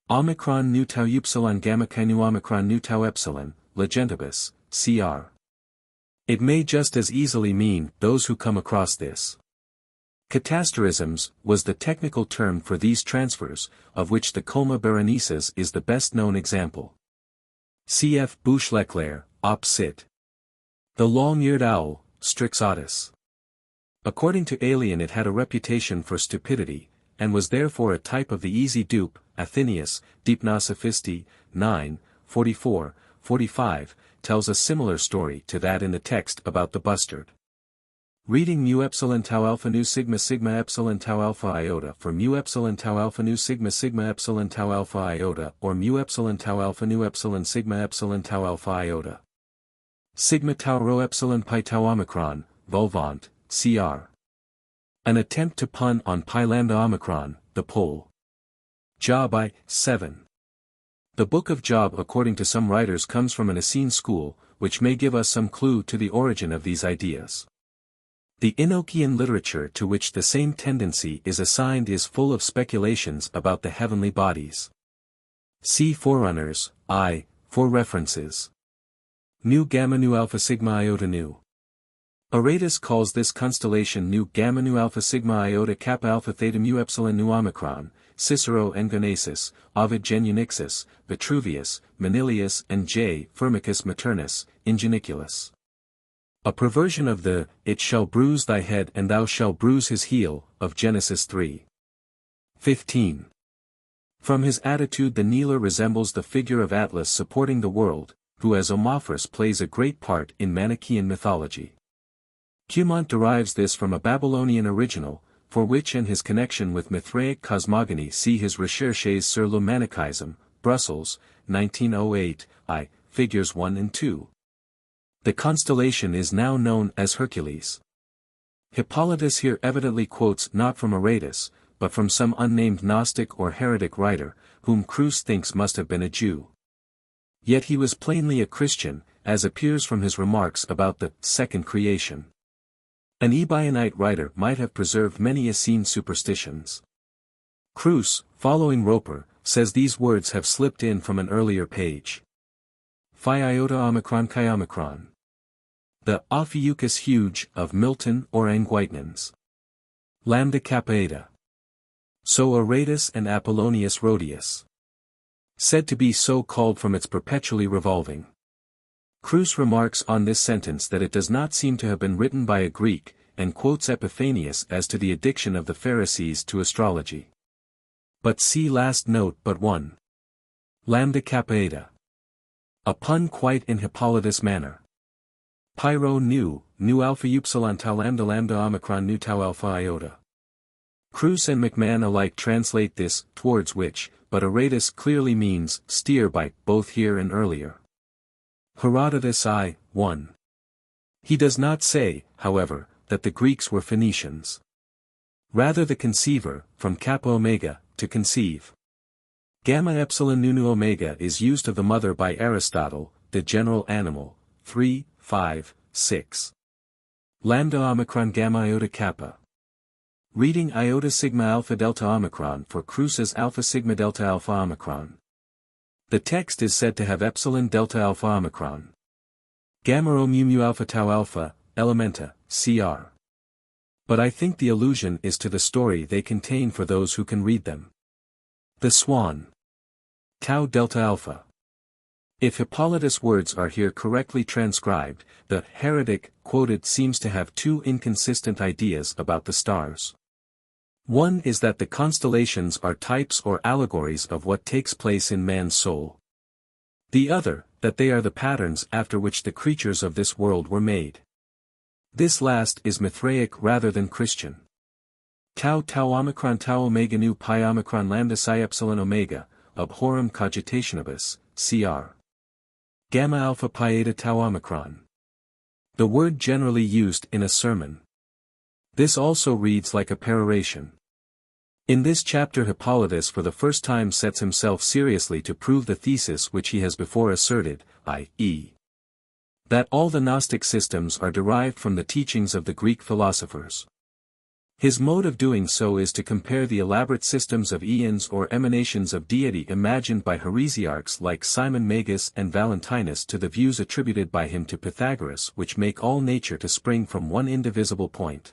Omicron nu tau upsilon gamma chi nu omicron nu tau epsilon, legentibus, cr. It may just as easily mean those who come across this. Catasterisms was the technical term for these transfers, of which the Coma Berenices is the best known example. Cf. Bouche-Leclerc, op cit. The long-eared owl, Strix otis. According to Aelian it had a reputation for stupidity, and was therefore a type of the easy dupe. Athenaeus, Deipna Sophisti, 9, 44, 45, tells a similar story to that in the text about the bustard. Reading mu epsilon tau alpha nu sigma sigma epsilon tau alpha iota for mu epsilon tau alpha nu sigma sigma epsilon tau alpha iota or mu epsilon tau alpha nu epsilon sigma epsilon tau alpha iota. Sigma tau rho epsilon pi tau omicron, Volvant, cr. An attempt to pun on pi lambda omicron, the pole. Job I, 7. The Book of Job according to some writers comes from an Essene school, which may give us some clue to the origin of these ideas. The Enochian literature to which the same tendency is assigned is full of speculations about the heavenly bodies. See Forerunners, I, for references. Nu gamma nu alpha sigma iota nu. Aratus calls this constellation nu gamma nu alpha sigma iota kappa alpha theta mu epsilon nu omicron, Cicero Engonasis, Ovid Genunixus, Vitruvius, Manilius and J. Firmicus Maternus, Ingeniculus. A perversion of the, "it shall bruise thy head and thou shalt bruise his heel," of Genesis 3:15. From his attitude the kneeler resembles the figure of Atlas supporting the world, who as Omphris plays a great part in Manichaean mythology. Cumont derives this from a Babylonian original, for which and his connection with Mithraic cosmogony see his Recherches sur le Manichaisme, Brussels, 1908, figures 1 and 2. The constellation is now known as Hercules. Hippolytus here evidently quotes not from Aratus, but from some unnamed Gnostic or heretic writer, whom Cruse thinks must have been a Jew. Yet he was plainly a Christian, as appears from his remarks about the second creation. An Ebionite writer might have preserved many Essene superstitions. Cruse, following Roper, says these words have slipped in from an earlier page. Phi iota omicron chi omicron. The Ophiuchus huge of Milton or Angwitnans. Lambda kappa eta. So Aratus and Apollonius Rhodius. Said to be so called from its perpetually revolving. Cruse remarks on this sentence that it does not seem to have been written by a Greek, and quotes Epiphanius as to the addiction of the Pharisees to astrology. But see last note but one. Lambda kappa eta. A pun quite in Hippolytus manner. Pyro nu alpha upsilon tau lambda omicron nu tau alpha iota. Cruse and McMahon alike translate this, towards which, but Aratus clearly means, steer by, both here and earlier. Herodotus I, 1. He does not say, however, that the Greeks were Phoenicians. Rather the conceiver, from kappa omega, to conceive. Gamma epsilon nu omega is used of the mother by Aristotle, the general animal, 3, 5, 6. Lambda omicron gamma iota kappa. Reading iota sigma alpha delta omicron for Cruse's alpha sigma delta alpha omicron. The text is said to have epsilon delta alpha omicron. Gamma rho mu alpha tau alpha, elementa, cr. But I think the allusion is to the story they contain for those who can read them. The Swan. Tau delta alpha. If Hippolytus' words are here correctly transcribed, the heretic quoted seems to have two inconsistent ideas about the stars. One is that the constellations are types or allegories of what takes place in man's soul. The other, that they are the patterns after which the creatures of this world were made. This last is Mithraic rather than Christian. Tau omicron tau omega nu pi omicron lambda psi epsilon omega, ob horum cogitationibus, cr. Gamma alpha pi eta tau omicron. The word generally used in a sermon. This also reads like a peroration. In this chapter Hippolytus for the first time sets himself seriously to prove the thesis which he has before asserted, i.e. that all the Gnostic systems are derived from the teachings of the Greek philosophers. His mode of doing so is to compare the elaborate systems of aeons or emanations of deity imagined by heresiarchs like Simon Magus and Valentinus to the views attributed by him to Pythagoras which make all nature to spring from one indivisible point.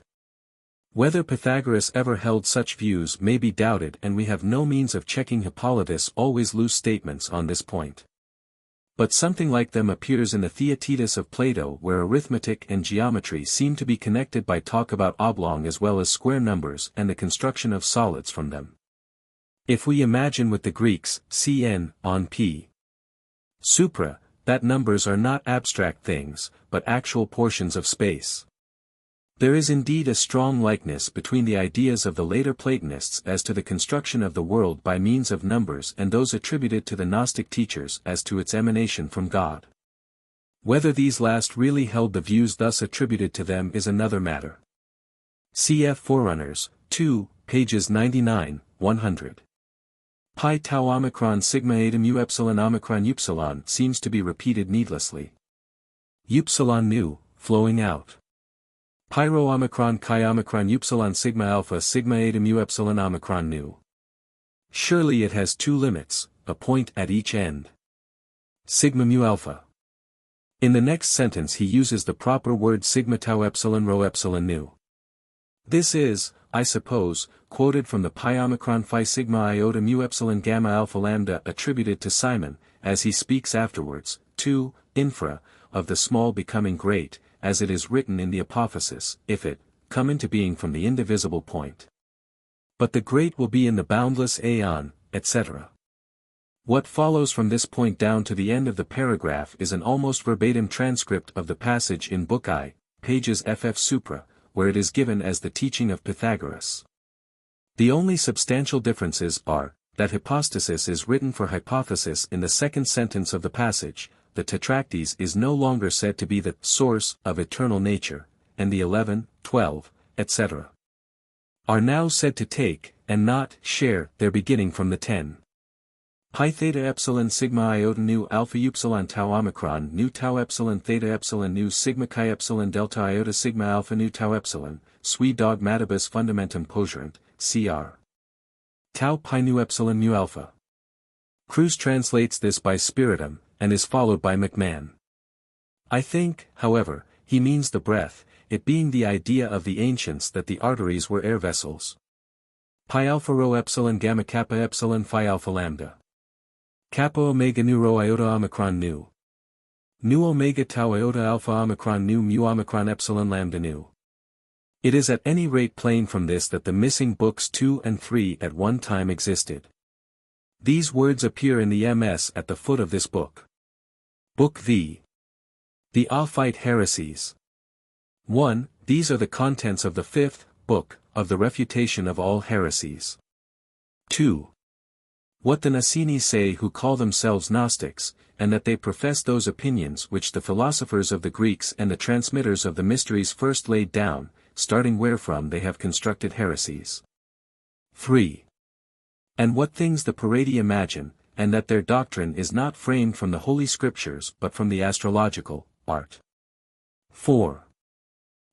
Whether Pythagoras ever held such views may be doubted and we have no means of checking Hippolytus' always loose statements on this point. But something like them appears in the Theaetetus of Plato where arithmetic and geometry seem to be connected by talk about oblong as well as square numbers and the construction of solids from them. If we imagine with the Greeks, Cn, on p. supra, that numbers are not abstract things, but actual portions of space. There is indeed a strong likeness between the ideas of the later Platonists as to the construction of the world by means of numbers and those attributed to the Gnostic teachers as to its emanation from God. Whether these last really held the views thus attributed to them is another matter. Cf. Forerunners, 2, pages 99, 100. Pi tau omicron sigma eta mu epsilon omicron upsilon seems to be repeated needlessly. Upsilon nu, flowing out. Pyro omicron chi omicron upsilon sigma alpha sigma eta mu epsilon omicron nu. Surely it has two limits, a point at each end. Sigma mu alpha. In the next sentence he uses the proper word sigma tau epsilon rho epsilon nu. This is, I suppose, quoted from the pi omicron phi sigma iota mu epsilon gamma alpha lambda attributed to Simon, as he speaks afterwards, 2, infra, of the small becoming great, as it is written in the Apophysis, if it come into being from the indivisible point. But the great will be in the boundless aeon, etc. What follows from this point down to the end of the paragraph is an almost verbatim transcript of the passage in Book I, pages ff supra, where it is given as the teaching of Pythagoras. The only substantial differences are, that hypostasis is written for hypothesis in the second sentence of the passage, the tetractys is no longer said to be the source of eternal nature, and the 11, 12, etc. are now said to take, and not share, their beginning from the 10. Pi theta epsilon sigma iota nu alpha upsilon tau omicron nu tau epsilon theta epsilon nu sigma chi epsilon delta iota sigma alpha nu tau epsilon, sui dogmatibus fundamentum poserant, cr. Tau pi nu epsilon mu alpha. Cruz translates this by spiritum, and is followed by McMahon. I think, however, he means the breath, it being the idea of the ancients that the arteries were air vessels. Pi alpha rho epsilon gamma kappa epsilon phi alpha lambda. Kappa omega nu rho iota omicron nu. Nu omega tau iota alpha omicron nu mu omicron epsilon lambda nu. It is at any rate plain from this that the missing books 2 and 3 at one time existed. These words appear in the MS at the foot of this book. Book V. The Ophite Heresies. 1. These are the contents of the 5th book of the Refutation of all Heresies. 2. What the Nicene say who call themselves Gnostics, and that they profess those opinions which the philosophers of the Greeks and the transmitters of the mysteries first laid down, starting wherefrom they have constructed heresies. 3. And what things the Paradi imagine, and that their doctrine is not framed from the Holy Scriptures but from the astrological art. 4.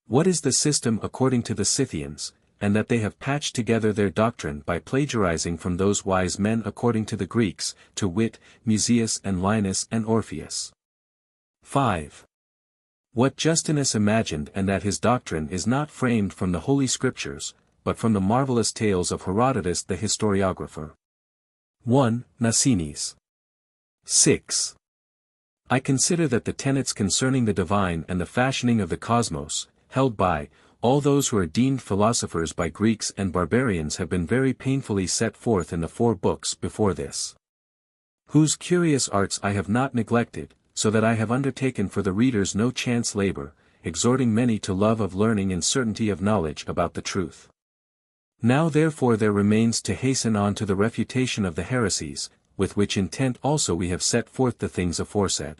What is the system according to the Scythians, and that they have patched together their doctrine by plagiarizing from those wise men according to the Greeks, to wit, Musaeus and Linus and Orpheus. 5. What Justinus imagined and that his doctrine is not framed from the Holy Scriptures, but from the marvelous tales of Herodotus the historiographer. 1. Nicines. 6. I consider that the tenets concerning the divine and the fashioning of the cosmos, held by all those who are deemed philosophers by Greeks and barbarians have been very painfully set forth in the 4 books before this. Whose curious arts I have not neglected, so that I have undertaken for the readers no chance labor, exhorting many to love of learning and certainty of knowledge about the truth. Now therefore there remains to hasten on to the refutation of the heresies, with which intent also we have set forth the things aforesaid.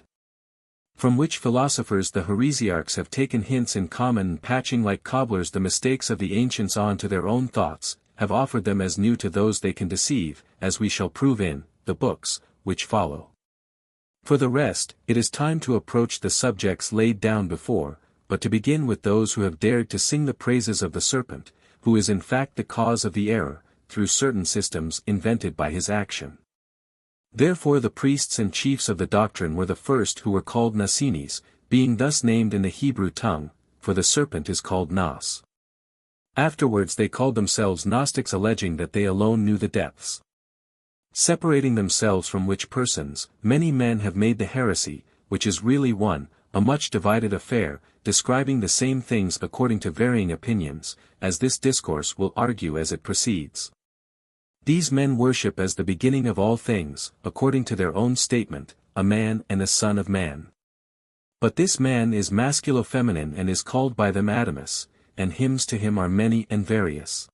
From which philosophers the heresiarchs have taken hints in common and patching like cobblers the mistakes of the ancients on to their own thoughts, have offered them as new to those they can deceive, as we shall prove in the books which follow. For the rest, it is time to approach the subjects laid down before, but to begin with those who have dared to sing the praises of the serpent, who is in fact the cause of the error, through certain systems invented by his action. Therefore the priests and chiefs of the doctrine were the first who were called Nicines, being thus named in the Hebrew tongue, for the serpent is called Nos. Afterwards they called themselves Gnostics, alleging that they alone knew the depths. Separating themselves from which persons, many men have made the heresy, which is really one, a much divided affair, describing the same things according to varying opinions, as this discourse will argue as it proceeds. These men worship as the beginning of all things, according to their own statement, a man and a son of man. But this man is masculo-feminine and is called by them Adamus, and hymns to him are many and various.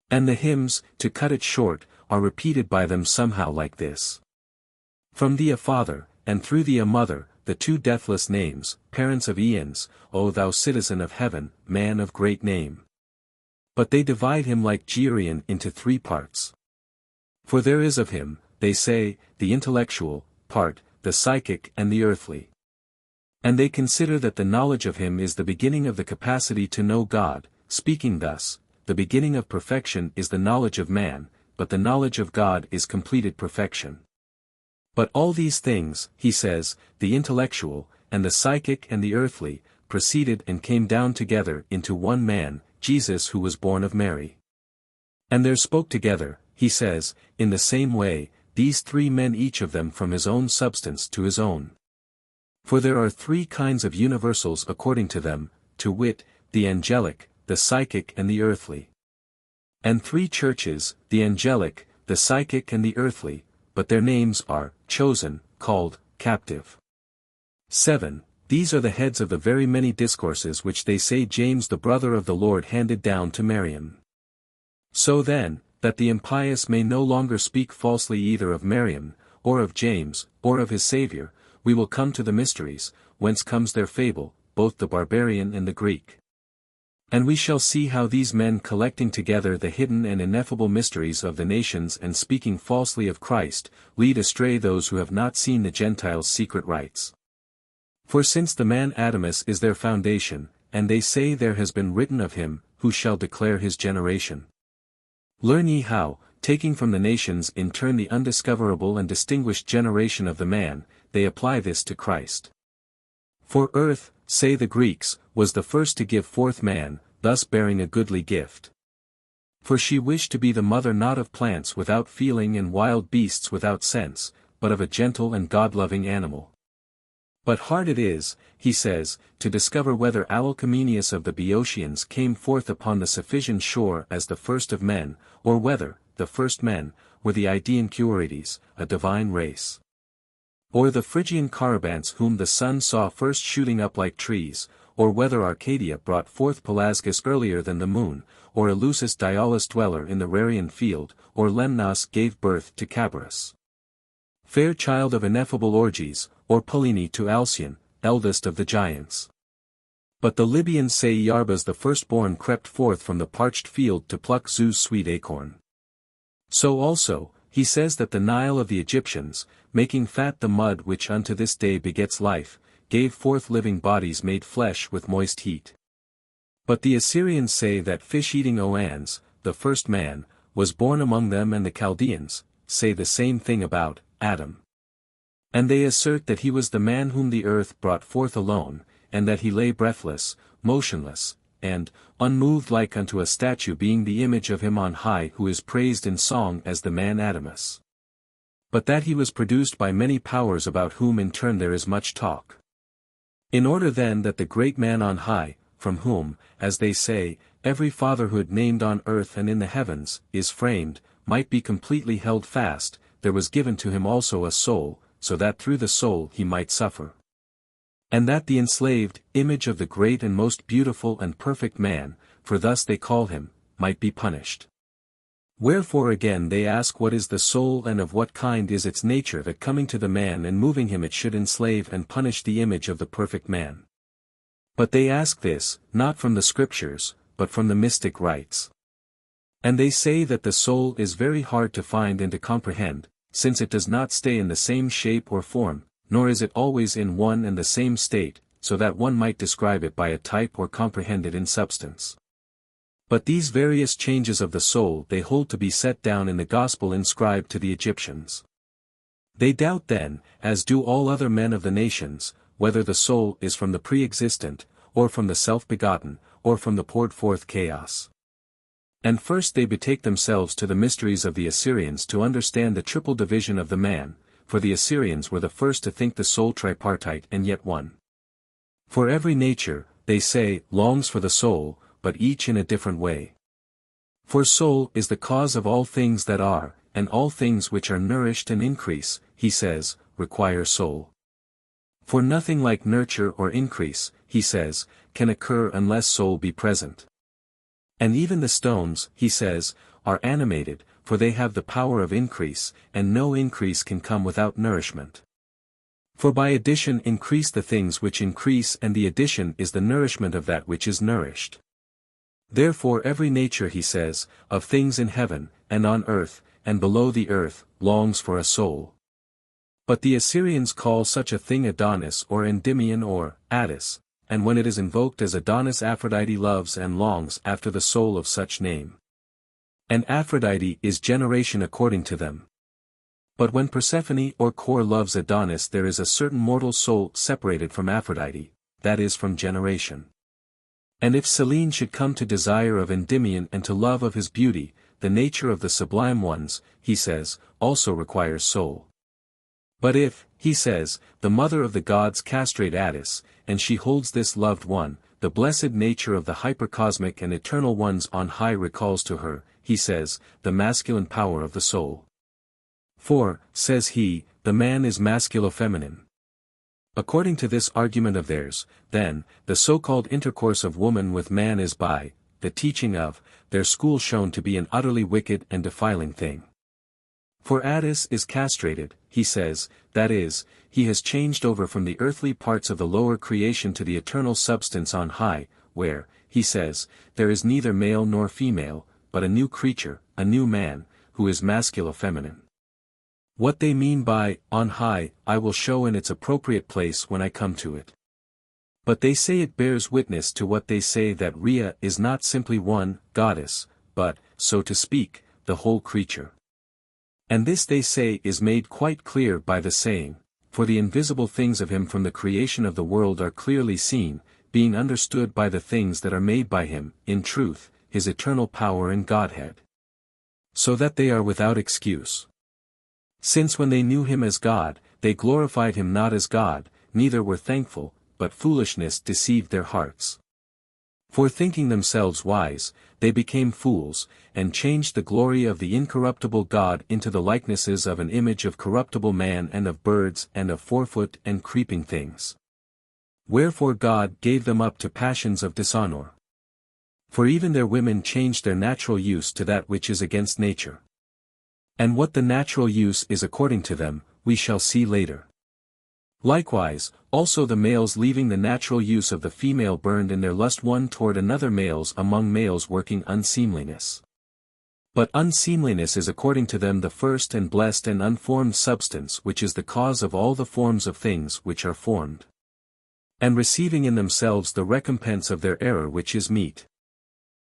And the hymns, to cut it short, are repeated by them somehow like this. From thee a father, and through thee a mother, the 2 deathless names, parents of Aeons, O thou citizen of heaven, man of great name. But they divide him like Gereon into 3 parts. For there is of him, they say, the intellectual part, the psychic and the earthly. And they consider that the knowledge of him is the beginning of the capacity to know God, speaking thus, the beginning of perfection is the knowledge of man, but the knowledge of God is completed perfection. But all these things, he says, the intellectual, and the psychic and the earthly, proceeded and came down together into one man, Jesus, who was born of Mary. And there spoke together, he says, in the same way, these 3 men each of them from his own substance to his own. For there are three kinds of universals according to them, to wit, the angelic, the psychic and the earthly. And three churches, the angelic, the psychic and the earthly, but their names are, chosen, called, captive. 7. These are the heads of the very many discourses which they say James the brother of the Lord handed down to Miriam. So then, that the impious may no longer speak falsely either of Miriam, or of James, or of his Saviour, we will come to the mysteries, whence comes their fable, both the barbarian and the Greek. And we shall see how these men collecting together the hidden and ineffable mysteries of the nations and speaking falsely of Christ, lead astray those who have not seen the Gentiles' secret rites. For since the man Adamus is their foundation, and they say there has been written of him, who shall declare his generation? Learn ye how, taking from the nations in turn the undiscoverable and distinguished generation of the man, they apply this to Christ. For earth, say the Greeks, was the first to give forth man, thus bearing a goodly gift. For she wished to be the mother not of plants without feeling and wild beasts without sense, but of a gentle and God-loving animal. But hard it is, he says, to discover whether Alcameneus of the Boeotians came forth upon the Cephisian shore as the first of men, or whether, the first men, were the Idaean Cuorites, a divine race. Or the Phrygian Carabantes whom the sun saw first shooting up like trees, or whether Arcadia brought forth Pelasgus earlier than the moon, or Eleusis Dialis dweller in the Rarian field, or Lemnos gave birth to Cabarus. Fair child of ineffable orgies, or Pallene to Alcyone, eldest of the giants. But the Libyans say Iarbas the firstborn crept forth from the parched field to pluck Zeus' sweet acorn. So also, he says that the Nile of the Egyptians, making fat the mud which unto this day begets life, gave forth living bodies made flesh with moist heat. But the Assyrians say that fish-eating Oannes, the first man, was born among them, and the Chaldeans say the same thing about Adam. And they assert that he was the man whom the earth brought forth alone, and that he lay breathless, motionless, and unmoved like unto a statue, being the image of him on high who is praised in song as the man Adamus. But that he was produced by many powers about whom in turn there is much talk. In order then that the great man on high, from whom, as they say, every fatherhood named on earth and in the heavens, is framed, might be completely held fast, there was given to him also a soul, so that through the soul he might suffer. And that the enslaved image of the great and most beautiful and perfect man, for thus they call him, might be punished. Wherefore again they ask what is the soul and of what kind is its nature, that coming to the man and moving him it should enslave and punish the image of the perfect man. But they ask this, not from the scriptures, but from the mystic rites. And they say that the soul is very hard to find and to comprehend, since it does not stay in the same shape or form, nor is it always in one and the same state, so that one might describe it by a type or comprehend it in substance. But these various changes of the soul they hold to be set down in the gospel inscribed to the Egyptians. They doubt then, as do all other men of the nations, whether the soul is from the pre-existent, or from the self-begotten, or from the poured forth chaos. And first they betake themselves to the mysteries of the Assyrians to understand the triple division of the man, for the Assyrians were the first to think the soul tripartite and yet one. For every nature, they say, longs for the soul, but each in a different way. For soul is the cause of all things that are, and all things which are nourished and increase, he says, require soul. For nothing like nurture or increase, he says, can occur unless soul be present. And even the stones, he says, are animated, for they have the power of increase, and no increase can come without nourishment. For by addition increase the things which increase, and the addition is the nourishment of that which is nourished. Therefore every nature, he says, of things in heaven, and on earth, and below the earth, longs for a soul. But the Assyrians call such a thing Adonis or Endymion or Attis, and when it is invoked as Adonis, Aphrodite loves and longs after the soul of such name. And Aphrodite is generation according to them. But when Persephone or Kore loves Adonis, there is a certain mortal soul separated from Aphrodite, that is from generation. And if Selene should come to desire of Endymion and to love of his beauty, the nature of the sublime ones, he says, also requires soul. But if, he says, the mother of the gods castrate Attis, and she holds this loved one, the blessed nature of the hypercosmic and eternal ones on high recalls to her, he says, the masculine power of the soul. For, says he, the man is masculo-feminine. According to this argument of theirs, then, the so-called intercourse of woman with man is by the teaching of their school shown to be an utterly wicked and defiling thing. For Attis is castrated, he says, that is, he has changed over from the earthly parts of the lower creation to the eternal substance on high, where, he says, there is neither male nor female, but a new creature, a new man, who is masculo-feminine. What they mean by on high, I will show in its appropriate place when I come to it. But they say it bears witness to what they say that Rhea is not simply one goddess, but, so to speak, the whole creature. And this they say is made quite clear by the saying, for the invisible things of him from the creation of the world are clearly seen, being understood by the things that are made by him, in truth, his eternal power and Godhead. So that they are without excuse. Since when they knew him as God, they glorified him not as God, neither were thankful, but foolishness deceived their hearts. For thinking themselves wise, they became fools, and changed the glory of the incorruptible God into the likenesses of an image of corruptible man and of birds and of four-foot and creeping things. Wherefore God gave them up to passions of dishonor. For even their women changed their natural use to that which is against nature. And what the natural use is according to them, we shall see later. Likewise, also the males leaving the natural use of the female burned in their lust one toward another males among males working unseemliness. But unseemliness is according to them the first and blessed and unformed substance which is the cause of all the forms of things which are formed. And receiving in themselves the recompense of their error which is meet.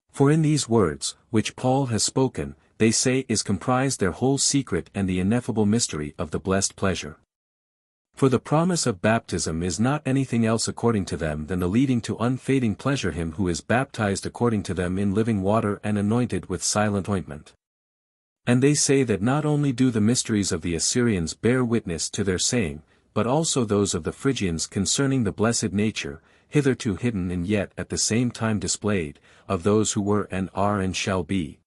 For in these words, which Paul has spoken, they say is comprised their whole secret and the ineffable mystery of the blessed pleasure. For the promise of baptism is not anything else according to them than the leading to unfading pleasure him who is baptized according to them in living water and anointed with silent ointment. And they say that not only do the mysteries of the Assyrians bear witness to their saying, but also those of the Phrygians concerning the blessed nature, hitherto hidden and yet at the same time displayed, of those who were and are and shall be.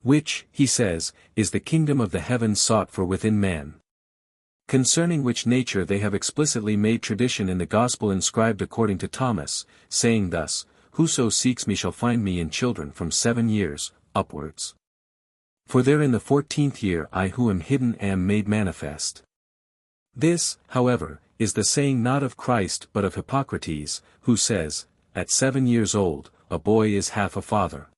Which, he says, is the kingdom of the heavens sought for within man. Concerning which nature they have explicitly made tradition in the gospel inscribed according to Thomas, saying thus, Whoso seeks me shall find me in children from 7 years, upwards. For there in the 14th year I who am hidden am made manifest. This, however, is the saying not of Christ but of Hippocrates, who says, At 7 years old, a boy is half a father.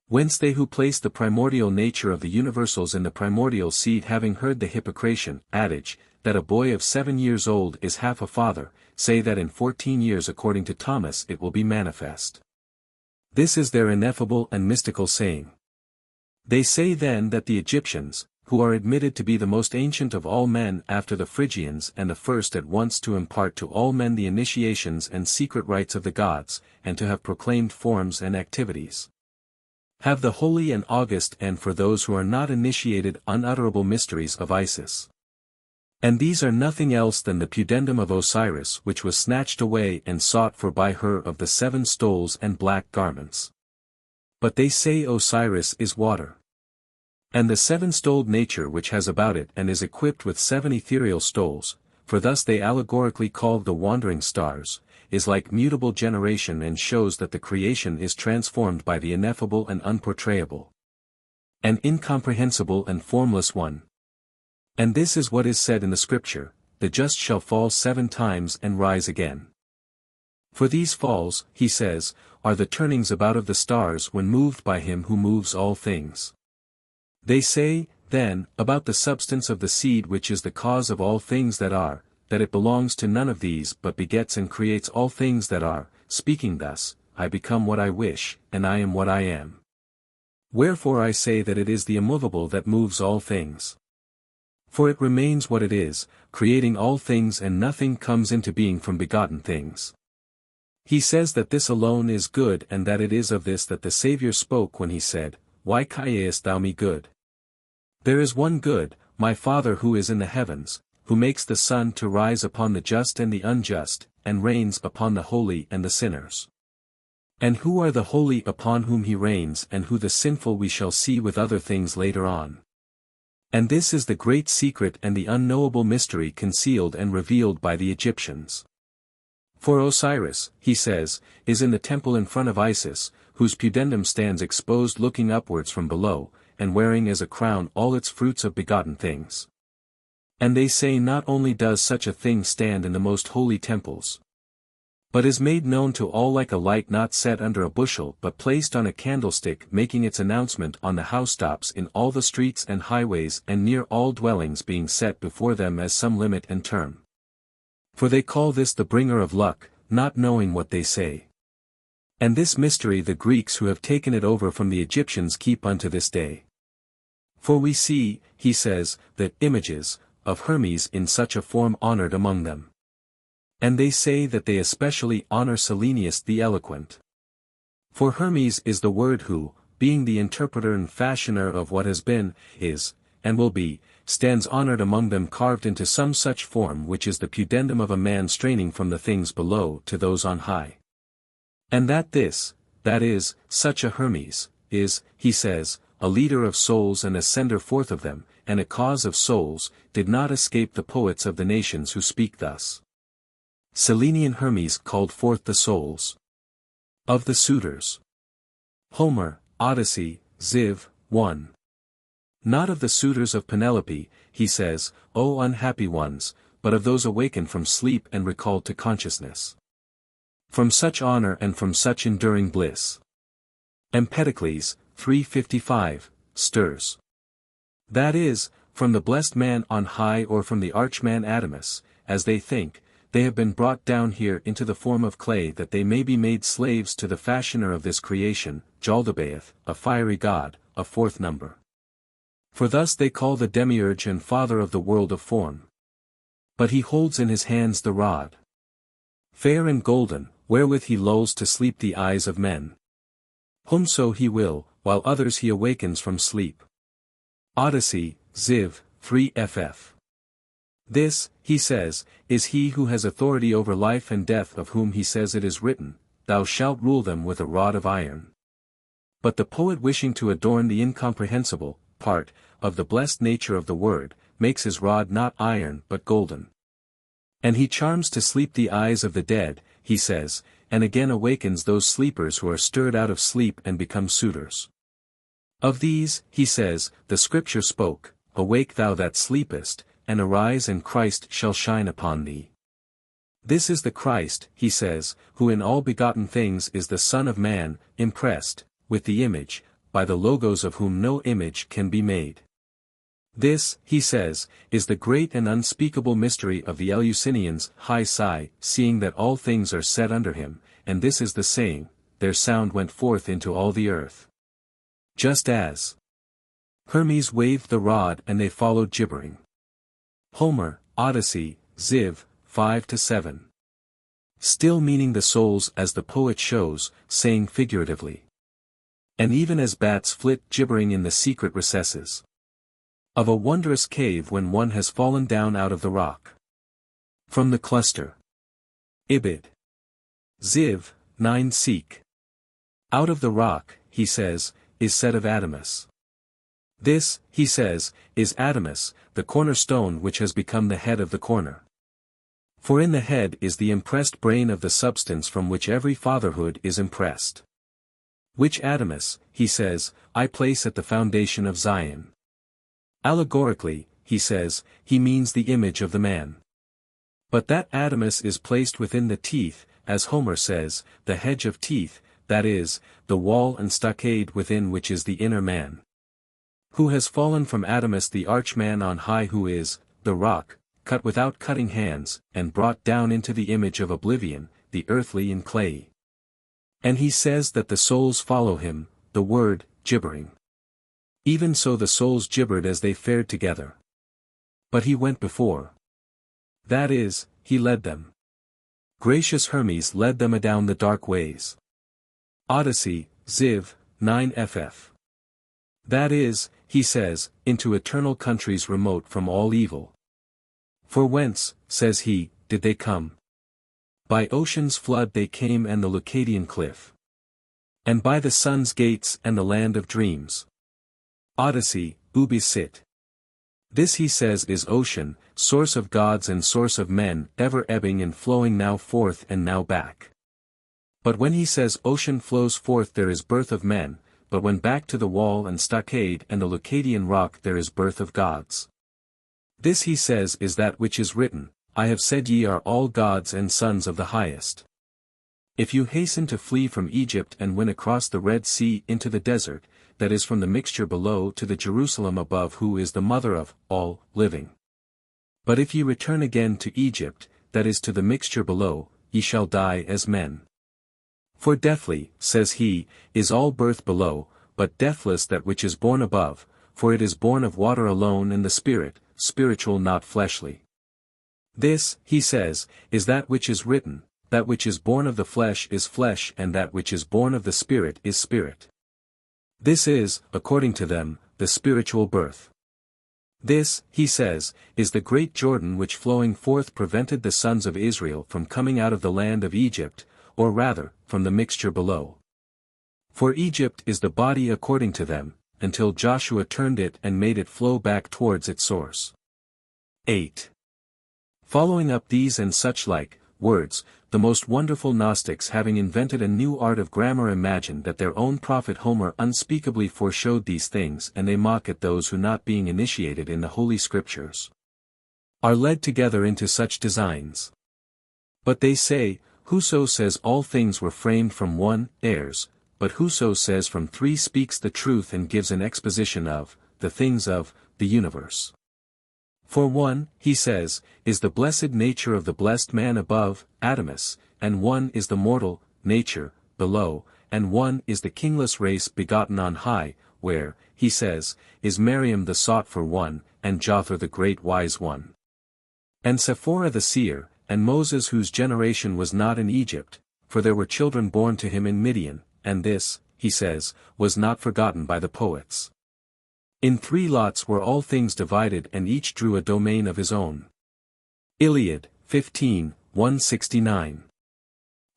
Whence they who place the primordial nature of the universals in the primordial seed having heard the Hippocratian adage, that a boy of 7 years old is half a father, say that in 14 years according to Thomas it will be manifest. This is their ineffable and mystical saying. They say then that the Egyptians, who are admitted to be the most ancient of all men after the Phrygians and the first at once to impart to all men the initiations and secret rites of the gods, and to have proclaimed forms and activities, have the holy and august and for those who are not initiated unutterable mysteries of Isis. And these are nothing else than the pudendum of Osiris which was snatched away and sought for by her of the 7 stoles and black garments. But they say Osiris is water. And the 7-stoled nature which has about it and is equipped with 7 ethereal stoles, for thus they allegorically call the wandering stars, is like mutable generation and shows that the creation is transformed by the ineffable and unportrayable, an incomprehensible and formless one. And this is what is said in the scripture, the just shall fall 7 times and rise again. For these falls, he says, are the turnings about of the stars when moved by him who moves all things. They say, then, about the substance of the seed which is the cause of all things that are, that it belongs to none of these but begets and creates all things that are, speaking thus, I become what I wish, and I am what I am. Wherefore I say that it is the immovable that moves all things. For it remains what it is, creating all things and nothing comes into being from begotten things. He says that this alone is good and that it is of this that the Saviour spoke when he said, Why callest thou me good? There is one good, my Father who is in the heavens, who makes the sun to rise upon the just and the unjust, and rains upon the holy and the sinners. And who are the holy upon whom he reigns, and who the sinful we shall see with other things later on. And this is the great secret and the unknowable mystery concealed and revealed by the Egyptians. For Osiris, he says, is in the temple in front of Isis, whose pudendum stands exposed looking upwards from below, and wearing as a crown all its fruits of begotten things. And they say not only does such a thing stand in the most holy temples, but is made known to all like a light not set under a bushel but placed on a candlestick, making its announcement on the housetops in all the streets and highways and near all dwellings, being set before them as some limit and term. For they call this the bringer of luck, not knowing what they say. And this mystery the Greeks who have taken it over from the Egyptians keep unto this day. For we see, he says, that images of Hermes in such a form honored among them. And they say that they especially honor Selenius the eloquent. For Hermes is the word who, being the interpreter and fashioner of what has been, is, and will be, stands honored among them, carved into some such form which is the pudendum of a man straining from the things below to those on high. And that this, that is, such a Hermes, is, he says, a leader of souls and a sender forth of them, and a cause of souls, did not escape the poets of the nations who speak thus. Selenian Hermes called forth the souls of the suitors. Homer, Odyssey, Ziv, 1. Not of the suitors of Penelope, he says, O unhappy ones, but of those awakened from sleep and recalled to consciousness. From such honor and from such enduring bliss. Empedocles, 355, stirs. That is, from the blessed man on high or from the archman Adamus, as they think, they have been brought down here into the form of clay that they may be made slaves to the fashioner of this creation, Jaldabaoth, a fiery god, a fourth number. For thus they call the demiurge and father of the world of form. But he holds in his hands the rod, fair and golden, wherewith he lulls to sleep the eyes of men. Whom so he will, while others he awakens from sleep. Odyssey, Ziv, 3ff. This, he says, is he who has authority over life and death, of whom he says it is written, Thou shalt rule them with a rod of iron. But the poet, wishing to adorn the incomprehensible part of the blessed nature of the word, makes his rod not iron but golden. And he charms to sleep the eyes of the dead, he says, and again awakens those sleepers who are stirred out of sleep and become suitors. Of these, he says, the Scripture spoke, Awake thou that sleepest, and arise, and Christ shall shine upon thee. This is the Christ, he says, who in all begotten things is the Son of Man, impressed with the image, by the logos of whom no image can be made. This, he says, is the great and unspeakable mystery of the Eleusinians, high sigh, seeing that all things are set under him, and this is the saying, their sound went forth into all the earth. Just as Hermes waved the rod and they followed gibbering. Homer, Odyssey, Ziv, 5-7. Still meaning the souls as the poet shows, saying figuratively. And even as bats flit gibbering in the secret recesses of a wondrous cave when one has fallen down out of the rock. From the cluster. Ibid. Ziv, 9 seek. Out of the rock, he says, is said of Adamus. This, he says, is Adamus, the cornerstone which has become the head of the corner. For in the head is the impressed brain of the substance from which every fatherhood is impressed. Which Adamus, he says, I place at the foundation of Zion. Allegorically, he says, he means the image of the man. But that Adamus is placed within the teeth, as Homer says, the hedge of teeth, that is, the wall and stockade within which is the inner man. Who has fallen from Adamus the archman on high, who is, the rock, cut without cutting hands, and brought down into the image of oblivion, the earthly and clay. And he says that the souls follow him, the word, gibbering. Even so the souls gibbered as they fared together. But he went before. That is, he led them. Gracious Hermes led them adown the dark ways. Odyssey, Ziv, 9ff. That is, he says, into eternal countries remote from all evil. For whence, says he, did they come? By ocean's flood they came and the Leucadian cliff. And by the sun's gates and the land of dreams. Odyssey, ubi sit. This he says is ocean, source of gods and source of men, ever ebbing and flowing now forth and now back. But when he says ocean flows forth there is birth of men, but when back to the wall and stockade and the Leucadian rock there is birth of gods. This he says is that which is written, I have said ye are all gods and sons of the highest. If you hasten to flee from Egypt and win across the Red Sea into the desert, that is from the mixture below to the Jerusalem above who is the mother of all living. But if ye return again to Egypt, that is to the mixture below, ye shall die as men. For deathly, says he, is all birth below, but deathless that which is born above, for it is born of water alone and the spirit, spiritual not fleshly. This, he says, is that which is written, that which is born of the flesh is flesh and that which is born of the spirit is spirit. This is, according to them, the spiritual birth. This, he says, is the great Jordan which flowing forth prevented the sons of Israel from coming out of the land of Egypt, or rather, from the mixture below. For Egypt is the body according to them, until Joshua turned it and made it flow back towards its source. 8. Following up these and such like words, the most wonderful Gnostics having invented a new art of grammar imagined that their own prophet Homer unspeakably foreshowed these things and they mock at those who not being initiated in the Holy Scriptures are led together into such designs. But they say, whoso says all things were framed from one, errs, but whoso says from three speaks the truth and gives an exposition of, the things of, the universe. For one, he says, is the blessed nature of the blessed man above, Adamus, and one is the mortal nature, below, and one is the kingless race begotten on high, where, he says, is Miriam the sought for one, and Jothar the great wise one. And Sephora the seer, and Moses whose generation was not in Egypt, for there were children born to him in Midian, and this, he says, was not forgotten by the poets. In 3 lots were all things divided and each drew a domain of his own. Iliad, 15, 169.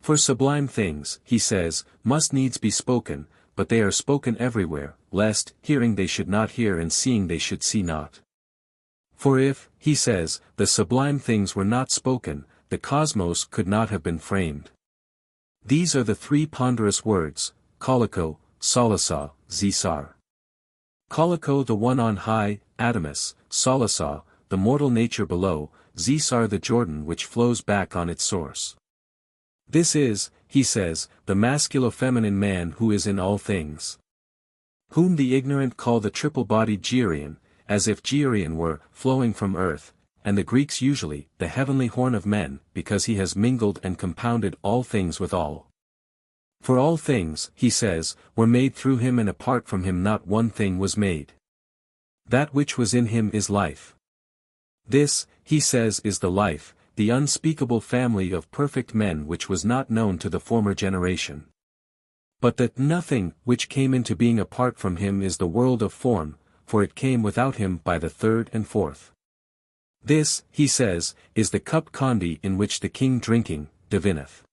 For sublime things, he says, must needs be spoken, but they are spoken everywhere, lest, hearing they should not hear and seeing they should see not. For if, he says, the sublime things were not spoken, the cosmos could not have been framed. These are the 3 ponderous words, Colico, Solasa, Zisar. Colico the one on high, Adamus, Solasa, the mortal nature below, Zisar the Jordan which flows back on its source. This is, he says, the masculo-feminine man who is in all things. Whom the ignorant call the triple-bodied Geirion, as if Geirion were, flowing from earth, and the Greeks usually, the heavenly horn of men, because he has mingled and compounded all things with all. For all things, he says, were made through him and apart from him not one thing was made. That which was in him is life. This, he says is the life, the unspeakable family of perfect men which was not known to the former generation. But that nothing which came into being apart from him is the world of form, for it came without him by the 3rd and 4th. This, he says, is the cup condi in which the king drinking, divineth.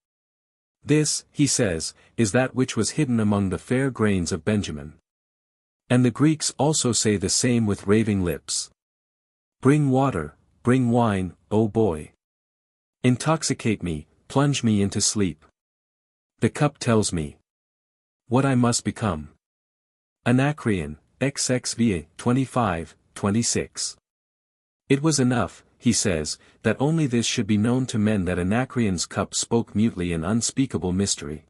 This, he says, is that which was hidden among the fair grains of Benjamin. And the Greeks also say the same with raving lips. Bring water, bring wine, O boy. Intoxicate me, plunge me into sleep. The cup tells me what I must become. Anacreon, XXVA, 25, 26. It was enough, he says, that only this should be known to men that Anacreon's cup spoke mutely an unspeakable mystery.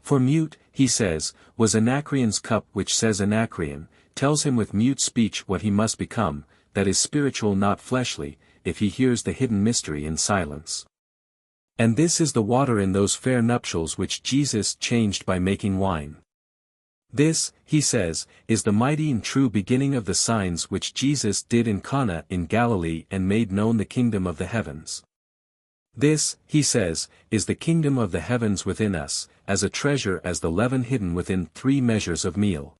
For mute, he says, was Anacreon's cup which says Anacreon, tells him with mute speech what he must become, that is spiritual not fleshly, if he hears the hidden mystery in silence. And this is the water in those fair nuptials which Jesus changed by making wine. This, he says, is the mighty and true beginning of the signs which Jesus did in Cana in Galilee and made known the kingdom of the heavens. This, he says, is the kingdom of the heavens within us, as a treasure as the leaven hidden within 3 measures of meal.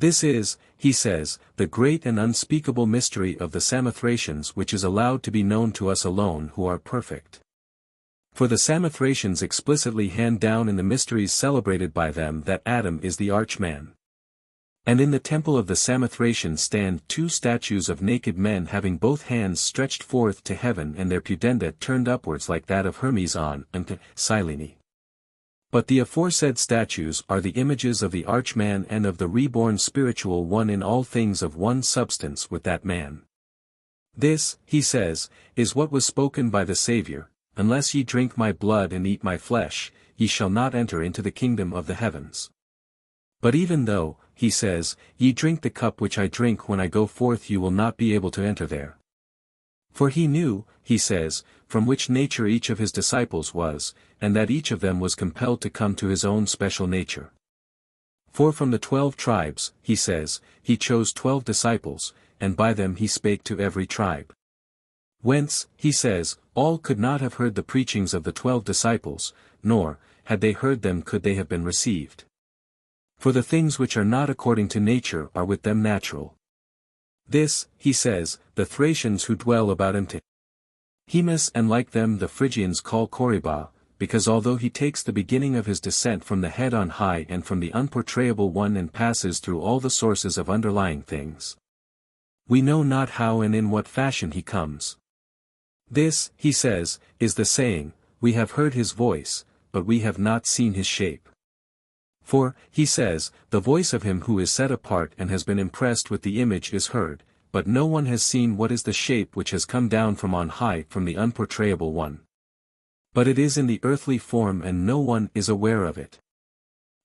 This is, he says, the great and unspeakable mystery of the Samothracians which is allowed to be known to us alone who are perfect. For the Samothracians explicitly hand down in the mysteries celebrated by them that Adam is the archman. And in the temple of the Samothracians stand two statues of naked men having both hands stretched forth to heaven and their pudenda turned upwards like that of Hermes on Cyllene. But the aforesaid statues are the images of the archman and of the reborn spiritual one in all things of one substance with that man. This, he says, is what was spoken by the Saviour, unless ye drink my blood and eat my flesh, ye shall not enter into the kingdom of the heavens. But even though, he says, ye drink the cup which I drink when I go forth you will not be able to enter there. For he knew, he says, from which nature each of his disciples was, and that each of them was compelled to come to his own special nature. For from the 12 tribes, he says, he chose 12 disciples, and by them he spake to every tribe. Whence, he says, all could not have heard the preachings of the 12 disciples, nor, had they heard them could they have been received. For the things which are not according to nature are with them natural. This, he says, the Thracians who dwell about Hemus and like them the Phrygians call Coriba, because although he takes the beginning of his descent from the head on high and from the unportrayable one and passes through all the sources of underlying things, we know not how and in what fashion he comes. This, he says, is the saying, we have heard his voice, but we have not seen his shape. For, he says, the voice of him who is set apart and has been impressed with the image is heard, but no one has seen what is the shape which has come down from on high from the unportrayable one. But it is in the earthly form and no one is aware of it.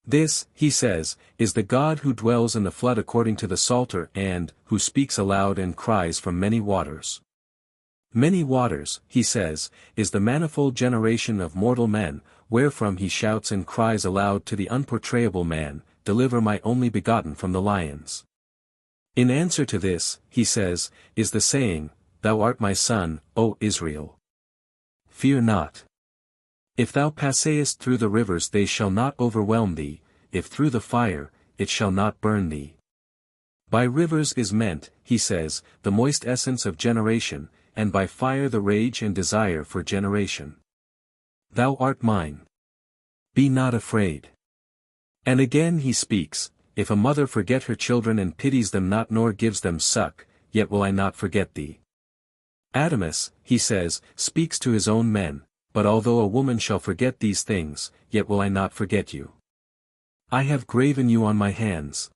This, he says, is the God who dwells in the flood according to the Psalter and, who speaks aloud and cries from many waters. Many waters, he says, is the manifold generation of mortal men, wherefrom he shouts and cries aloud to the unportrayable man, deliver my only begotten from the lions. In answer to this, he says, is the saying, Thou art my son, O Israel. Fear not. If thou passest through the rivers they shall not overwhelm thee, if through the fire, it shall not burn thee. By rivers is meant, he says, the moist essence of generation, and by fire the rage and desire for generation. Thou art mine. Be not afraid. And again he speaks, if a mother forget her children and pities them not nor gives them suck, yet will I not forget thee. Adamus, he says, speaks to his own men, but although a woman shall forget these things, yet will I not forget you. I have graven you on my hands.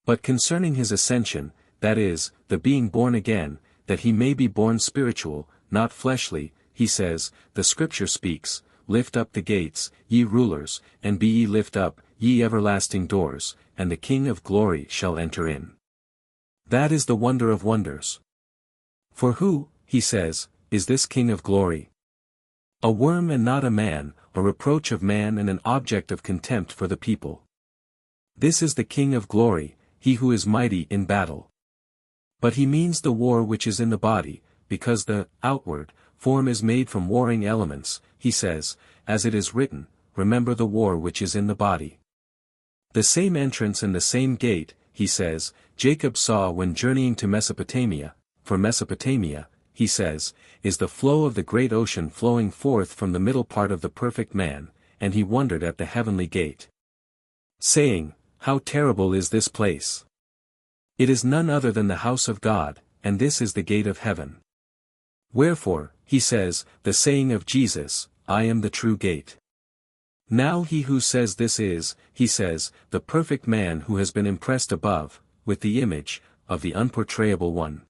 But concerning his ascension, that is, the being born again, that he may be born spiritual, not fleshly, he says, the Scripture speaks, lift up the gates, ye rulers, and be ye lift up, ye everlasting doors, and the King of glory shall enter in. That is the wonder of wonders. For who, he says, is this King of glory? A worm and not a man, a reproach of man and an object of contempt for the people. This is the King of glory, he who is mighty in battle. But he means the war which is in the body, because the outward form is made from warring elements, he says, as it is written, remember the war which is in the body. The same entrance and the same gate, he says, Jacob saw when journeying to Mesopotamia, for Mesopotamia, he says, is the flow of the great ocean flowing forth from the middle part of the perfect man, and he wondered at the heavenly gate, saying, how terrible is this place! It is none other than the house of God, and this is the gate of heaven. Wherefore, he says, the saying of Jesus, I am the true gate. Now he who says this is, he says, the perfect man who has been impressed above, with the image, of the unportrayable one.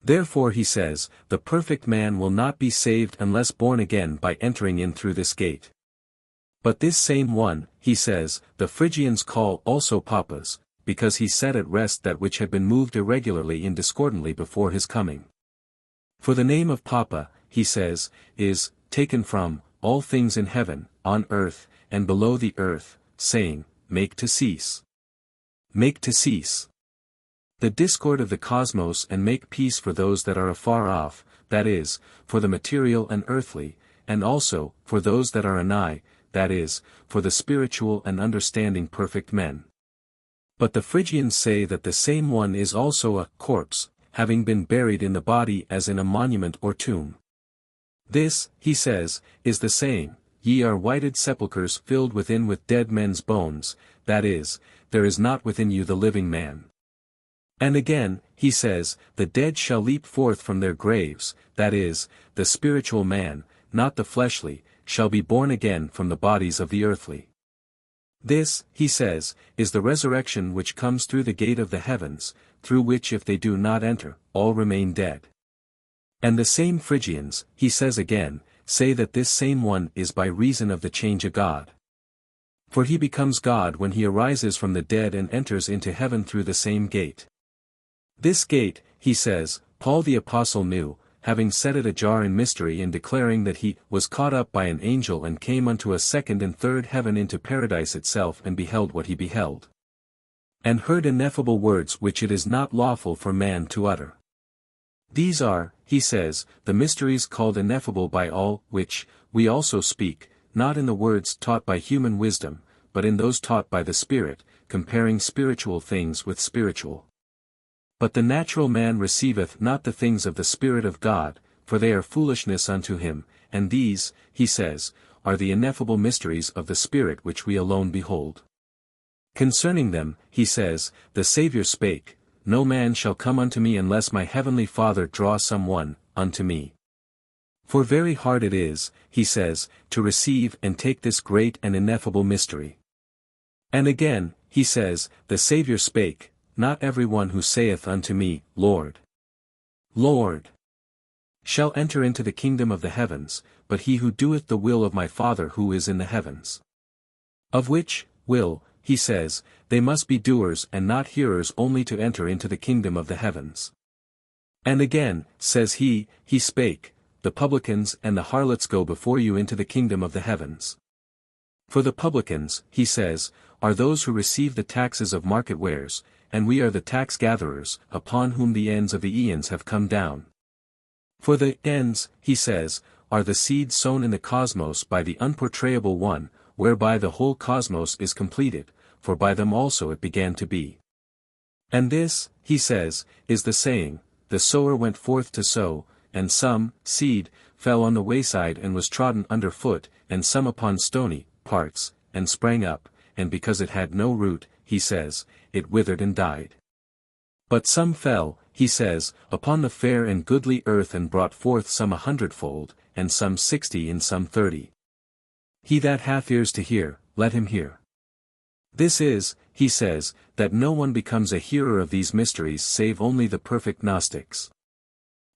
Therefore he says, the perfect man will not be saved unless born again by entering in through this gate. But this same one, he says, the Phrygians call also Papas, because he set at rest that which had been moved irregularly and discordantly before his coming. For the name of Papa, he says, is, taken from, all things in heaven, on earth, and below the earth, saying, make to cease. Make to cease the discord of the cosmos and make peace for those that are afar off, that is, for the material and earthly, and also, for those that are anigh, that is, for the spiritual and understanding perfect men. But the Phrygians say that the same one is also a corpse, having been buried in the body as in a monument or tomb. This, he says, is the saying, ye are whited sepulchres filled within with dead men's bones, that is, there is not within you the living man. And again, he says, the dead shall leap forth from their graves, that is, the spiritual man, not the fleshly, shall be born again from the bodies of the earthly. This, he says, is the resurrection which comes through the gate of the heavens, through which if they do not enter, all remain dead. And the same Phrygians, he says again, say that this same one is by reason of the change of God. For he becomes God when he arises from the dead and enters into heaven through the same gate. This gate, he says, Paul the Apostle knew, having set it ajar in mystery and declaring that he was caught up by an angel and came unto a second and third heaven into paradise itself and beheld what he beheld. And heard ineffable words which it is not lawful for man to utter. These are, he says, the mysteries called ineffable by all, which, we also speak, not in the words taught by human wisdom, but in those taught by the Spirit, comparing spiritual things with spiritual. But the natural man receiveth not the things of the Spirit of God, for they are foolishness unto him, and these, he says, are the ineffable mysteries of the Spirit which we alone behold. Concerning them, he says, the Saviour spake, no man shall come unto me unless my heavenly Father draw some one unto me. For very hard it is, he says, to receive and take this great and ineffable mystery. And again, he says, the Saviour spake, not every one who saith unto me, Lord, Lord, shall enter into the kingdom of the heavens, but he who doeth the will of my Father who is in the heavens. Of which will, he says, they must be doers and not hearers only to enter into the kingdom of the heavens. And again, says he spake, the publicans and the harlots go before you into the kingdom of the heavens. For the publicans, he says, are those who receive the taxes of market wares, and we are the tax gatherers, upon whom the ends of the aeons have come down. For the ends, he says, are the seed sown in the cosmos by the unportrayable one, whereby the whole cosmos is completed, for by them also it began to be. And this, he says, is the saying, the sower went forth to sow, and some, seed, fell on the wayside and was trodden under foot, and some upon stony parts, and sprang up, and because it had no root, he says, it withered and died. But some fell, he says, upon the fair and goodly earth and brought forth some 100-fold, and some 60 and some 30. He that hath ears to hear, let him hear. This is, he says, that no one becomes a hearer of these mysteries save only the perfect Gnostics.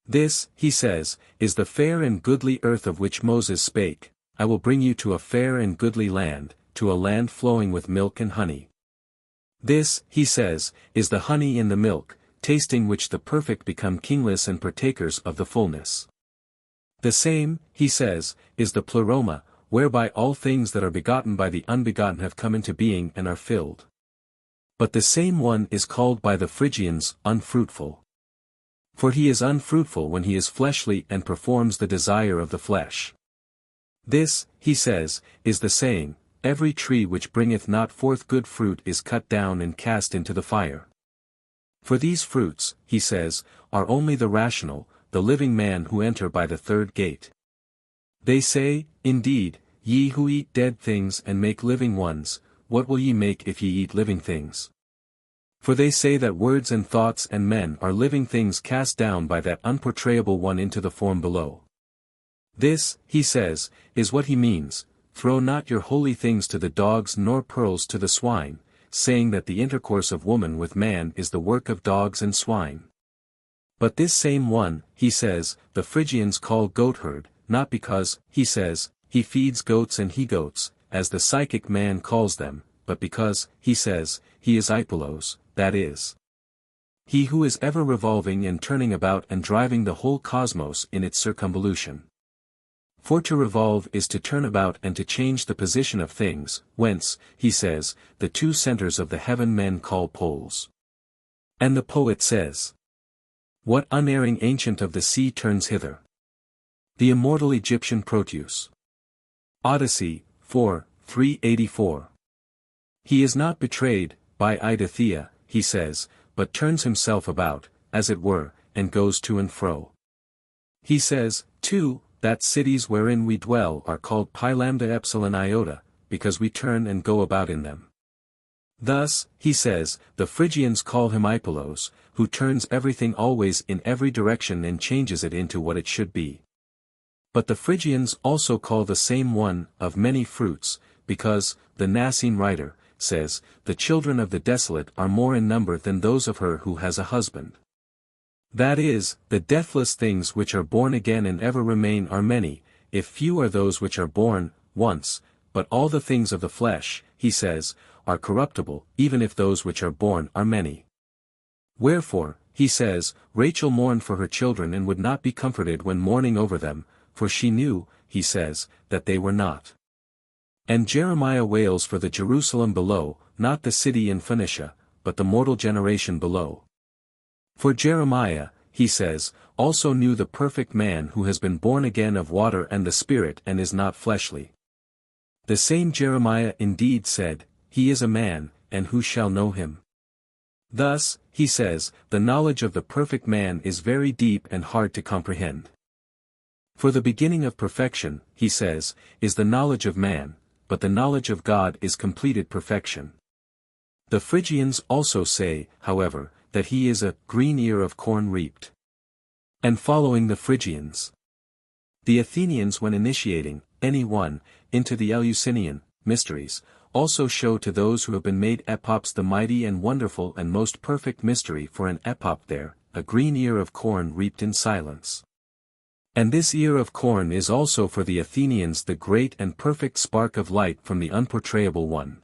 This, he says, is the fair and goodly earth of which Moses spake, I will bring you to a fair and goodly land, to a land flowing with milk and honey. This, he says, is the honey and the milk, tasting which the perfect become kingless and partakers of the fullness. The same, he says, is the pleroma, whereby all things that are begotten by the unbegotten have come into being and are filled. But the same one is called by the Phrygians unfruitful. For he is unfruitful when he is fleshly and performs the desire of the flesh. This, he says, is the saying, every tree which bringeth not forth good fruit is cut down and cast into the fire. For these fruits, he says, are only the rational, the living man who enter by the third gate. They say, indeed, ye who eat dead things and make living ones, what will ye make if ye eat living things? For they say that words and thoughts and men are living things cast down by that unportrayable one into the form below. This, he says, is what he means, throw not your holy things to the dogs nor pearls to the swine, saying that the intercourse of woman with man is the work of dogs and swine. But this same one, he says, the Phrygians call goatherd, not because, he says, he feeds goats and he-goats, as the psychic man calls them, but because, he says, he is Iphilos, that is, he who is ever revolving and turning about and driving the whole cosmos in its circumvolution. For to revolve is to turn about and to change the position of things, whence, he says, the two centers of the heaven men call poles. And the poet says, what unerring ancient of the sea turns hither? The immortal Egyptian Proteus. Odyssey, 4, 384. He is not betrayed, by Idathea, he says, but turns himself about, as it were, and goes to and fro. He says, too, that cities wherein we dwell are called pi lambda epsilon iota, because we turn and go about in them. Thus, he says, the Phrygians call him Iphilos, who turns everything always in every direction and changes it into what it should be. But the Phrygians also call the same one, of many fruits, because, the Nicene writer, says, the children of the desolate are more in number than those of her who has a husband. That is, the deathless things which are born again and ever remain are many, if few are those which are born, once, but all the things of the flesh, he says, are corruptible, even if those which are born are many. Wherefore, he says, Rachel mourned for her children and would not be comforted when mourning over them, for she knew, he says, that they were not. And Jeremiah wails for the Jerusalem below, not the city in Phoenicia, but the mortal generation below. For Jeremiah, he says, also knew the perfect man who has been born again of water and the Spirit and is not fleshly. The same Jeremiah indeed said, He is a man, and who shall know him? Thus, he says, the knowledge of the perfect man is very deep and hard to comprehend. For the beginning of perfection, he says, is the knowledge of man, but the knowledge of God is completed perfection. The Phrygians also say, however, that he is a green ear of corn reaped. And following the Phrygians, the Athenians when initiating, any one, into the Eleusinian mysteries, also show to those who have been made epops the mighty and wonderful and most perfect mystery for an epop there, a green ear of corn reaped in silence. And this ear of corn is also for the Athenians the great and perfect spark of light from the unportrayable one.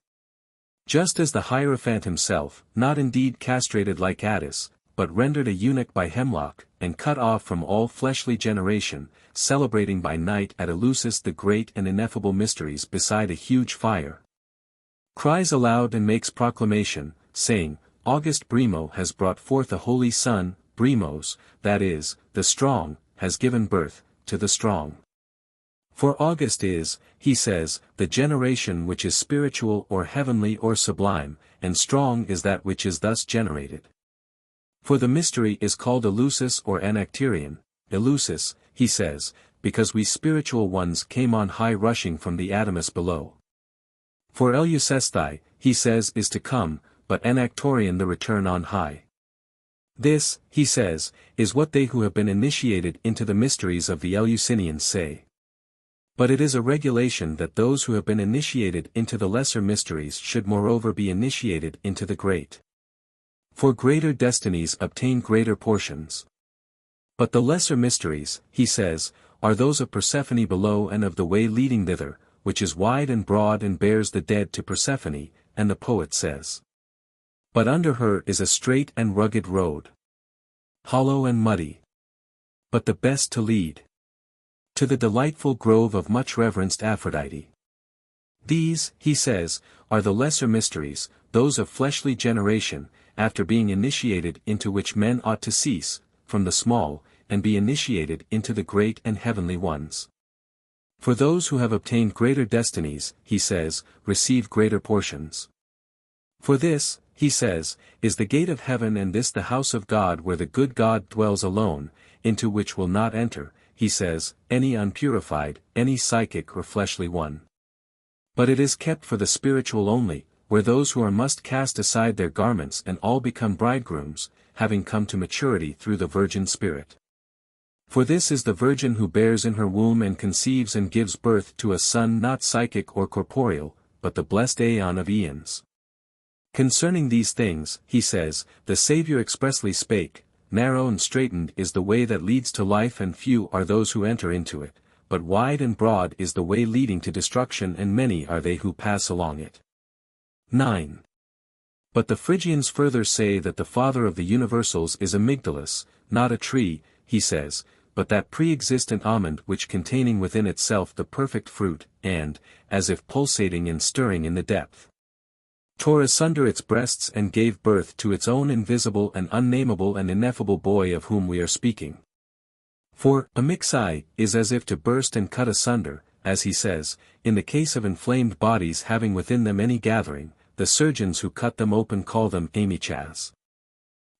Just as the Hierophant himself, not indeed castrated like Attis, but rendered a eunuch by hemlock, and cut off from all fleshly generation, celebrating by night at Eleusis the great and ineffable mysteries beside a huge fire, cries aloud and makes proclamation, saying, August Brimo has brought forth a holy son, Brimos, that is, the strong, has given birth, to the strong. For August is, he says, the generation which is spiritual or heavenly or sublime, and strong is that which is thus generated. For the mystery is called Eleusis or Anacterion, Eleusis, he says, because we spiritual ones came on high rushing from the Adamus below. For Eleusesthai, he says is to come, but Anactorion the return on high. This, he says, is what they who have been initiated into the mysteries of the Eleusinians say. But it is a regulation that those who have been initiated into the lesser mysteries should moreover be initiated into the great. For greater destinies obtain greater portions. But the lesser mysteries, he says, are those of Persephone below and of the way leading thither, which is wide and broad and bears the dead to Persephone, and the poet says. But under her is a straight and rugged road, hollow and muddy, but the best to lead to the delightful grove of much reverenced Aphrodite. These, he says, are the lesser mysteries, those of fleshly generation, after being initiated into which men ought to cease, from the small, and be initiated into the great and heavenly ones. For those who have obtained greater destinies, he says, receive greater portions. For this, he says, is the gate of heaven and this the house of God where the good God dwells alone, into which will not enter, he says, any unpurified, any psychic or fleshly one. But it is kept for the spiritual only, where those who are must cast aside their garments and all become bridegrooms, having come to maturity through the Virgin Spirit. For this is the Virgin who bears in her womb and conceives and gives birth to a son not psychic or corporeal, but the blessed Aeon of Aeons. Concerning these things, he says, the Saviour expressly spake, narrow and straitened is the way that leads to life and few are those who enter into it, but wide and broad is the way leading to destruction and many are they who pass along it. 9. But the Phrygians further say that the father of the universals is Amygdalus, not a tree, he says, but that pre-existent almond which containing within itself the perfect fruit, and, as if pulsating and stirring in the depth, tore asunder its breasts and gave birth to its own invisible and unnameable and ineffable boy of whom we are speaking. For, amyxai, is as if to burst and cut asunder, as he says, in the case of inflamed bodies having within them any gathering, the surgeons who cut them open call them amichas.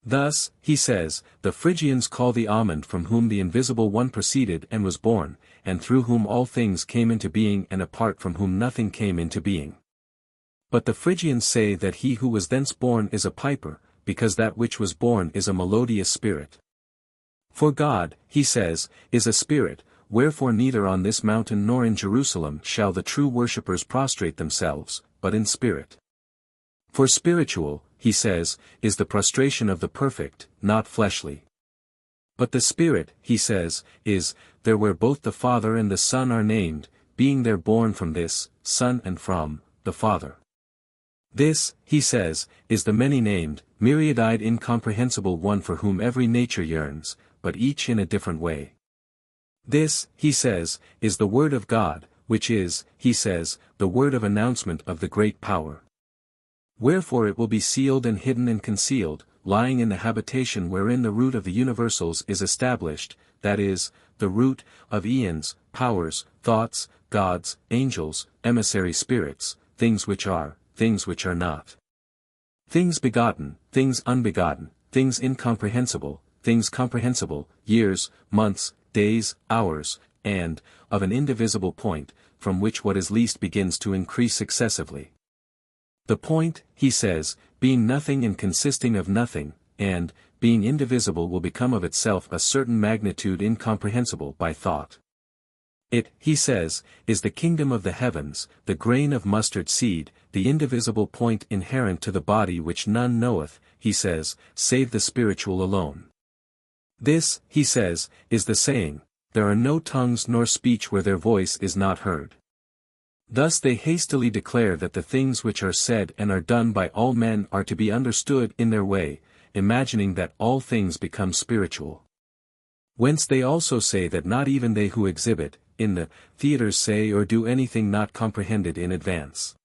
Thus, he says, the Phrygians call the almond from whom the invisible one proceeded and was born, and through whom all things came into being and apart from whom nothing came into being. But the Phrygians say that he who was thence born is a piper, because that which was born is a melodious spirit. For God, he says, is a spirit, wherefore neither on this mountain nor in Jerusalem shall the true worshippers prostrate themselves, but in spirit. For spiritual, he says, is the prostration of the perfect, not fleshly. But the Spirit, he says, is, there where both the Father and the Son are named, being there born from this, Son and from, the Father. This, he says, is the many-named, myriad-eyed incomprehensible one for whom every nature yearns, but each in a different way. This, he says, is the Word of God, which is, he says, the word of announcement of the great power. Wherefore it will be sealed and hidden and concealed, lying in the habitation wherein the root of the universals is established, that is, the root of aeons, powers, thoughts, gods, angels, emissary spirits, things which are not. Things begotten, things unbegotten, things incomprehensible, things comprehensible, years, months, days, hours, and, of an indivisible point, from which what is least begins to increase successively. The point, he says, being nothing and consisting of nothing, and, being indivisible will become of itself a certain magnitude incomprehensible by thought. It, he says, is the kingdom of the heavens, the grain of mustard seed, the indivisible point inherent to the body which none knoweth, he says, save the spiritual alone. This, he says, is the saying, there are no tongues nor speech where their voice is not heard. Thus they hastily declare that the things which are said and are done by all men are to be understood in their way, imagining that all things become spiritual. Whence they also say that not even they who exhibit, in the theatres say or do anything not comprehended in advance.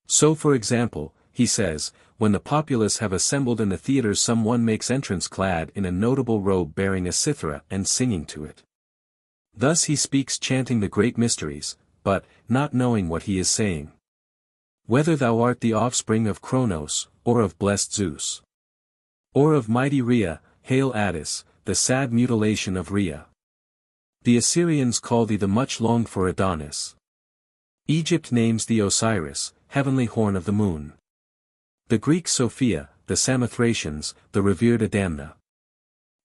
So for example, he says, when the populace have assembled in the theatres some one makes entrance clad in a notable robe bearing a cithara and singing to it. Thus he speaks chanting the great mysteries, but, not knowing what he is saying. Whether thou art the offspring of Cronos, or of blessed Zeus. Or of mighty Rhea, hail Attis, the sad mutilation of Rhea. The Assyrians call thee the much longed for Adonis. Egypt names thee Osiris, heavenly horn of the moon. The Greeks Sophia, the Samothracians, the revered Adamna.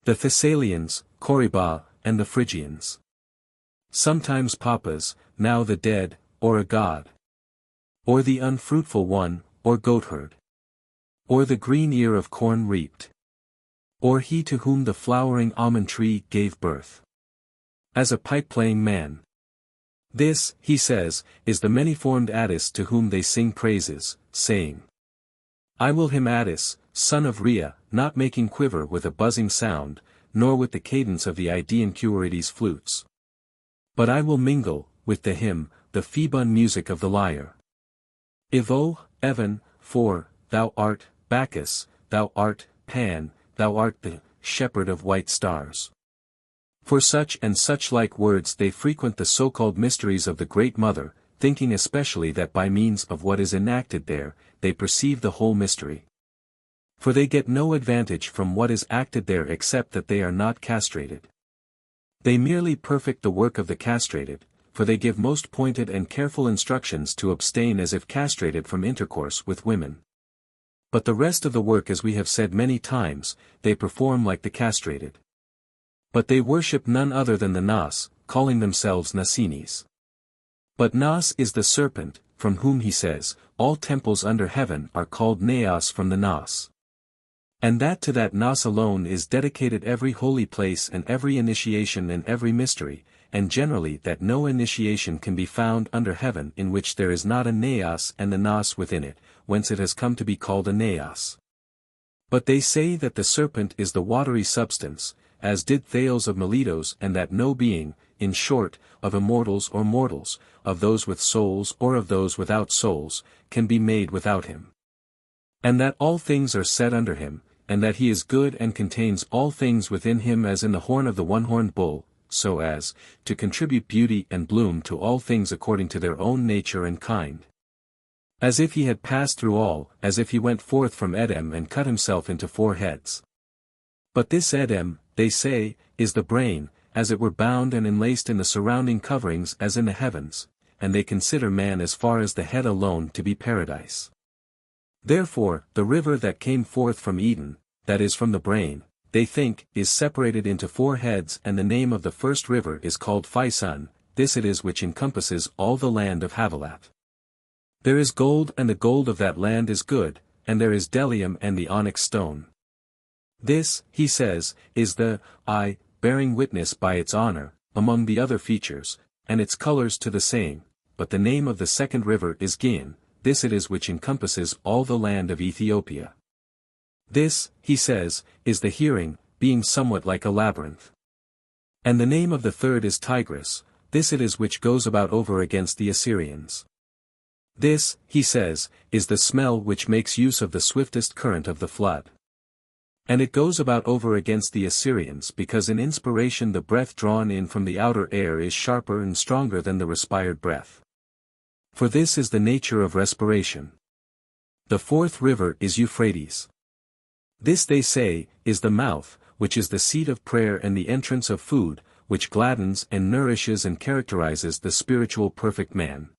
The Thessalians, Coryba, and the Phrygians. Sometimes Papas, now the dead, or a god. Or the unfruitful one, or goatherd. Or the green ear of corn reaped. Or he to whom the flowering almond tree gave birth. As a pipe-playing man. This, he says, is the many-formed Attis to whom they sing praises, saying, I will him Attis, son of Rhea, not making quiver with a buzzing sound, nor with the cadence of the Idaean Cuorides flutes. But I will mingle, with the hymn, the Phoebon music of the lyre. Evo, Evan, for, thou art, Bacchus, thou art, Pan, thou art the shepherd of white stars. For such and such like words they frequent the so-called mysteries of the Great Mother, thinking especially that by means of what is enacted there, they perceive the whole mystery. For they get no advantage from what is acted there except that they are not castrated. They merely perfect the work of the castrated, for they give most pointed and careful instructions to abstain as if castrated from intercourse with women. But the rest of the work, as we have said many times, they perform like the castrated. But they worship none other than the Nas, calling themselves Nasines. But Nas is the serpent, from whom he says, all temples under heaven are called Naos from the Nas. And that to that Nas alone is dedicated every holy place and every initiation and every mystery, and generally that no initiation can be found under heaven in which there is not a Naos and the Nas within it, whence it has come to be called a Naos. But they say that the serpent is the watery substance, as did Thales of Miletus, and that no being, in short, of immortals or mortals, of those with souls or of those without souls, can be made without him. And that all things are set under him, and that he is good and contains all things within him as in the horn of the one-horned bull, so as, to contribute beauty and bloom to all things according to their own nature and kind. As if he had passed through all, as if he went forth from Edom and cut himself into 4 heads. But this Edom, they say, is the brain, as it were bound and enlaced in the surrounding coverings as in the heavens, and they consider man as far as the head alone to be paradise. Therefore, the river that came forth from Eden, that is from the brain, they think, is separated into 4 heads, and the name of the first river is called Physon, this it is which encompasses all the land of Havilah. There is gold, and the gold of that land is good, and there is bdellium and the onyx stone. This, he says, is the eye, bearing witness by its honor, among the other features, and its colors to the same, but the name of the second river is Gihon, this it is which encompasses all the land of Ethiopia. This, he says, is the hearing, being somewhat like a labyrinth. And the name of the third is Tigris, this it is which goes about over against the Assyrians. This, he says, is the smell which makes use of the swiftest current of the flood. And it goes about over against the Assyrians because in inspiration the breath drawn in from the outer air is sharper and stronger than the respired breath. For this is the nature of respiration. The fourth river is Euphrates. This they say, is the mouth, which is the seat of prayer and the entrance of food, which gladdens and nourishes and characterizes the spiritual perfect man.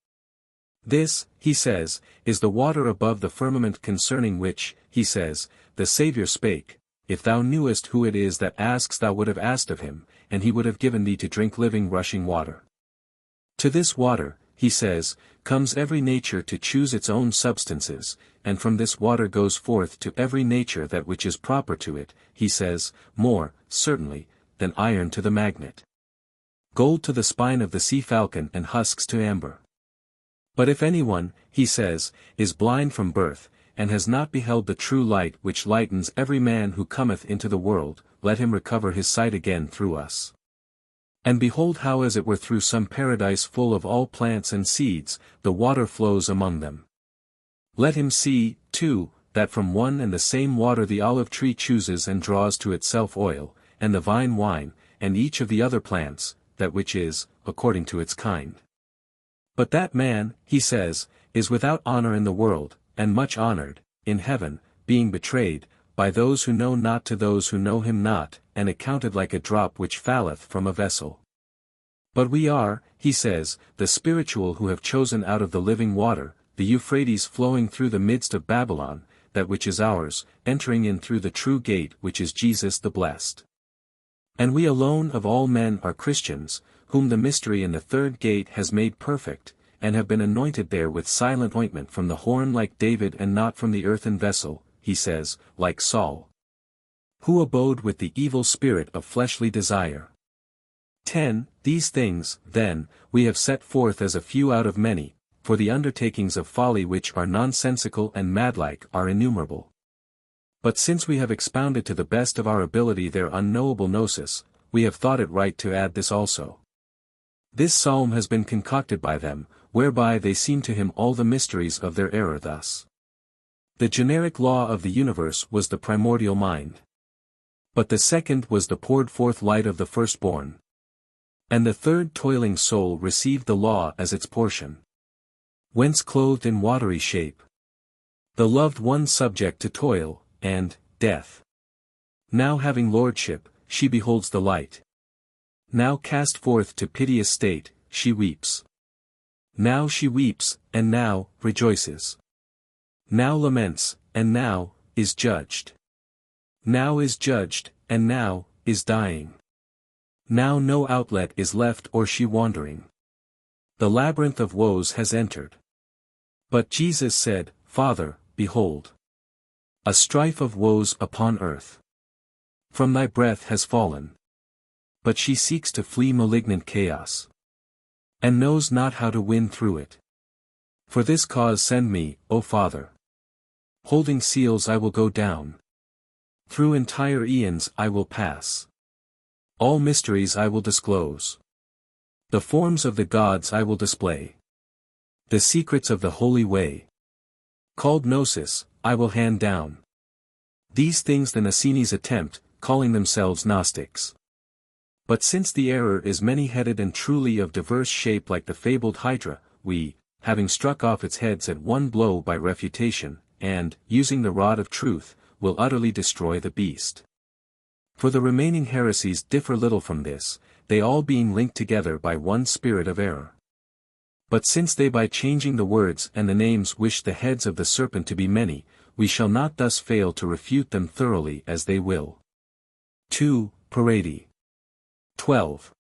This, he says, is the water above the firmament concerning which, he says, the Saviour spake, if thou knewest who it is that asks thou would have asked of him, and he would have given thee to drink living rushing water. To this water, he says, comes every nature to choose its own substances, and from this water goes forth to every nature that which is proper to it, he says, more, certainly, than iron to the magnet. Gold to the spine of the sea falcon and husks to amber. But if anyone, he says, is blind from birth, and has not beheld the true light which lightens every man who cometh into the world, let him recover his sight again through us. And behold how as it were through some paradise full of all plants and seeds, the water flows among them. Let him see, too, that from one and the same water the olive tree chooses and draws to itself oil, and the vine wine, and each of the other plants, that which is, according to its kind. But that man, he says, is without honor in the world, and much honored, in heaven, being betrayed, by those who know not to those who know him not, and accounted like a drop which falleth from a vessel. But we are, he says, the spiritual who have chosen out of the living water, the Euphrates flowing through the midst of Babylon, that which is ours, entering in through the true gate which is Jesus the Blessed. And we alone of all men are Christians, whom the mystery in the third gate has made perfect, and have been anointed there with silent ointment from the horn like David and not from the earthen vessel, he says, like Saul, who abode with the evil spirit of fleshly desire. 10. These things, then, we have set forth as a few out of many, for the undertakings of folly which are nonsensical and madlike are innumerable. But since we have expounded to the best of our ability their unknowable gnosis, we have thought it right to add this also. This psalm has been concocted by them, whereby they seem to him all the mysteries of their error thus. The generic law of the universe was the primordial mind. But the second was the poured forth light of the firstborn. And the third toiling soul received the law as its portion. Whence clothed in watery shape. The loved one subject to toil, and death. Now having lordship, she beholds the light. Now cast forth to piteous state, she weeps. Now she weeps, and now, rejoices. Now laments, and now, is judged. Now is judged, and now, is dying. Now no outlet is left or she wandering. The labyrinth of woes has entered. But Jesus said, Father, behold. A strife of woes upon earth. From thy breath has fallen. But she seeks to flee malignant chaos. And knows not how to win through it. For this cause send me, O Father. Holding seals I will go down. Through entire eons I will pass. All mysteries I will disclose. The forms of the gods I will display. The secrets of the holy way. Called gnosis, I will hand down. These things the Nicene attempt, calling themselves Gnostics. But since the error is many-headed and truly of diverse shape like the fabled Hydra, we, having struck off its heads at one blow by refutation, and, using the rod of truth, will utterly destroy the beast. For the remaining heresies differ little from this, they all being linked together by one spirit of error. But since they by changing the words and the names wish the heads of the serpent to be many, we shall not thus fail to refute them thoroughly as they will. 2. Parade. 12.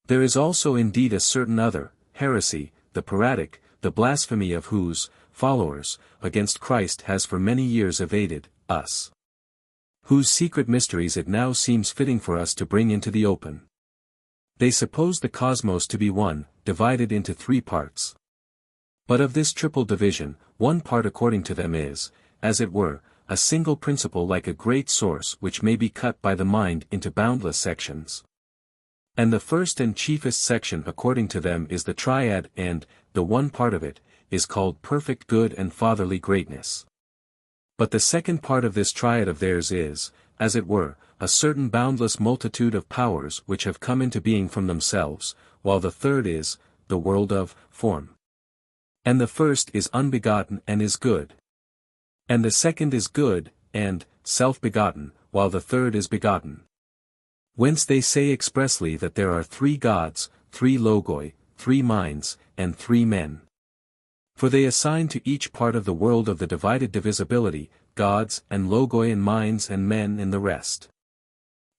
There is also indeed a certain other, heresy, the Pyrrhatic, the blasphemy of whose followers against Christ has for many years evaded us. Whose secret mysteries it now seems fitting for us to bring into the open. They suppose the cosmos to be one, divided into three parts. But of this triple division, one part according to them is, as it were, a single principle like a great source which may be cut by the mind into boundless sections. And the first and chiefest section according to them is the triad, and, the one part of it, is called perfect good and fatherly greatness. But the second part of this triad of theirs is, as it were, a certain boundless multitude of powers which have come into being from themselves, while the third is, the world of form. And the first is unbegotten and is good. And the second is good, and self-begotten, while the third is begotten. Whence they say expressly that there are three gods, three logoi, three minds, and three men. For they assign to each part of the world of the divided divisibility, gods and logoi and minds and men in the rest.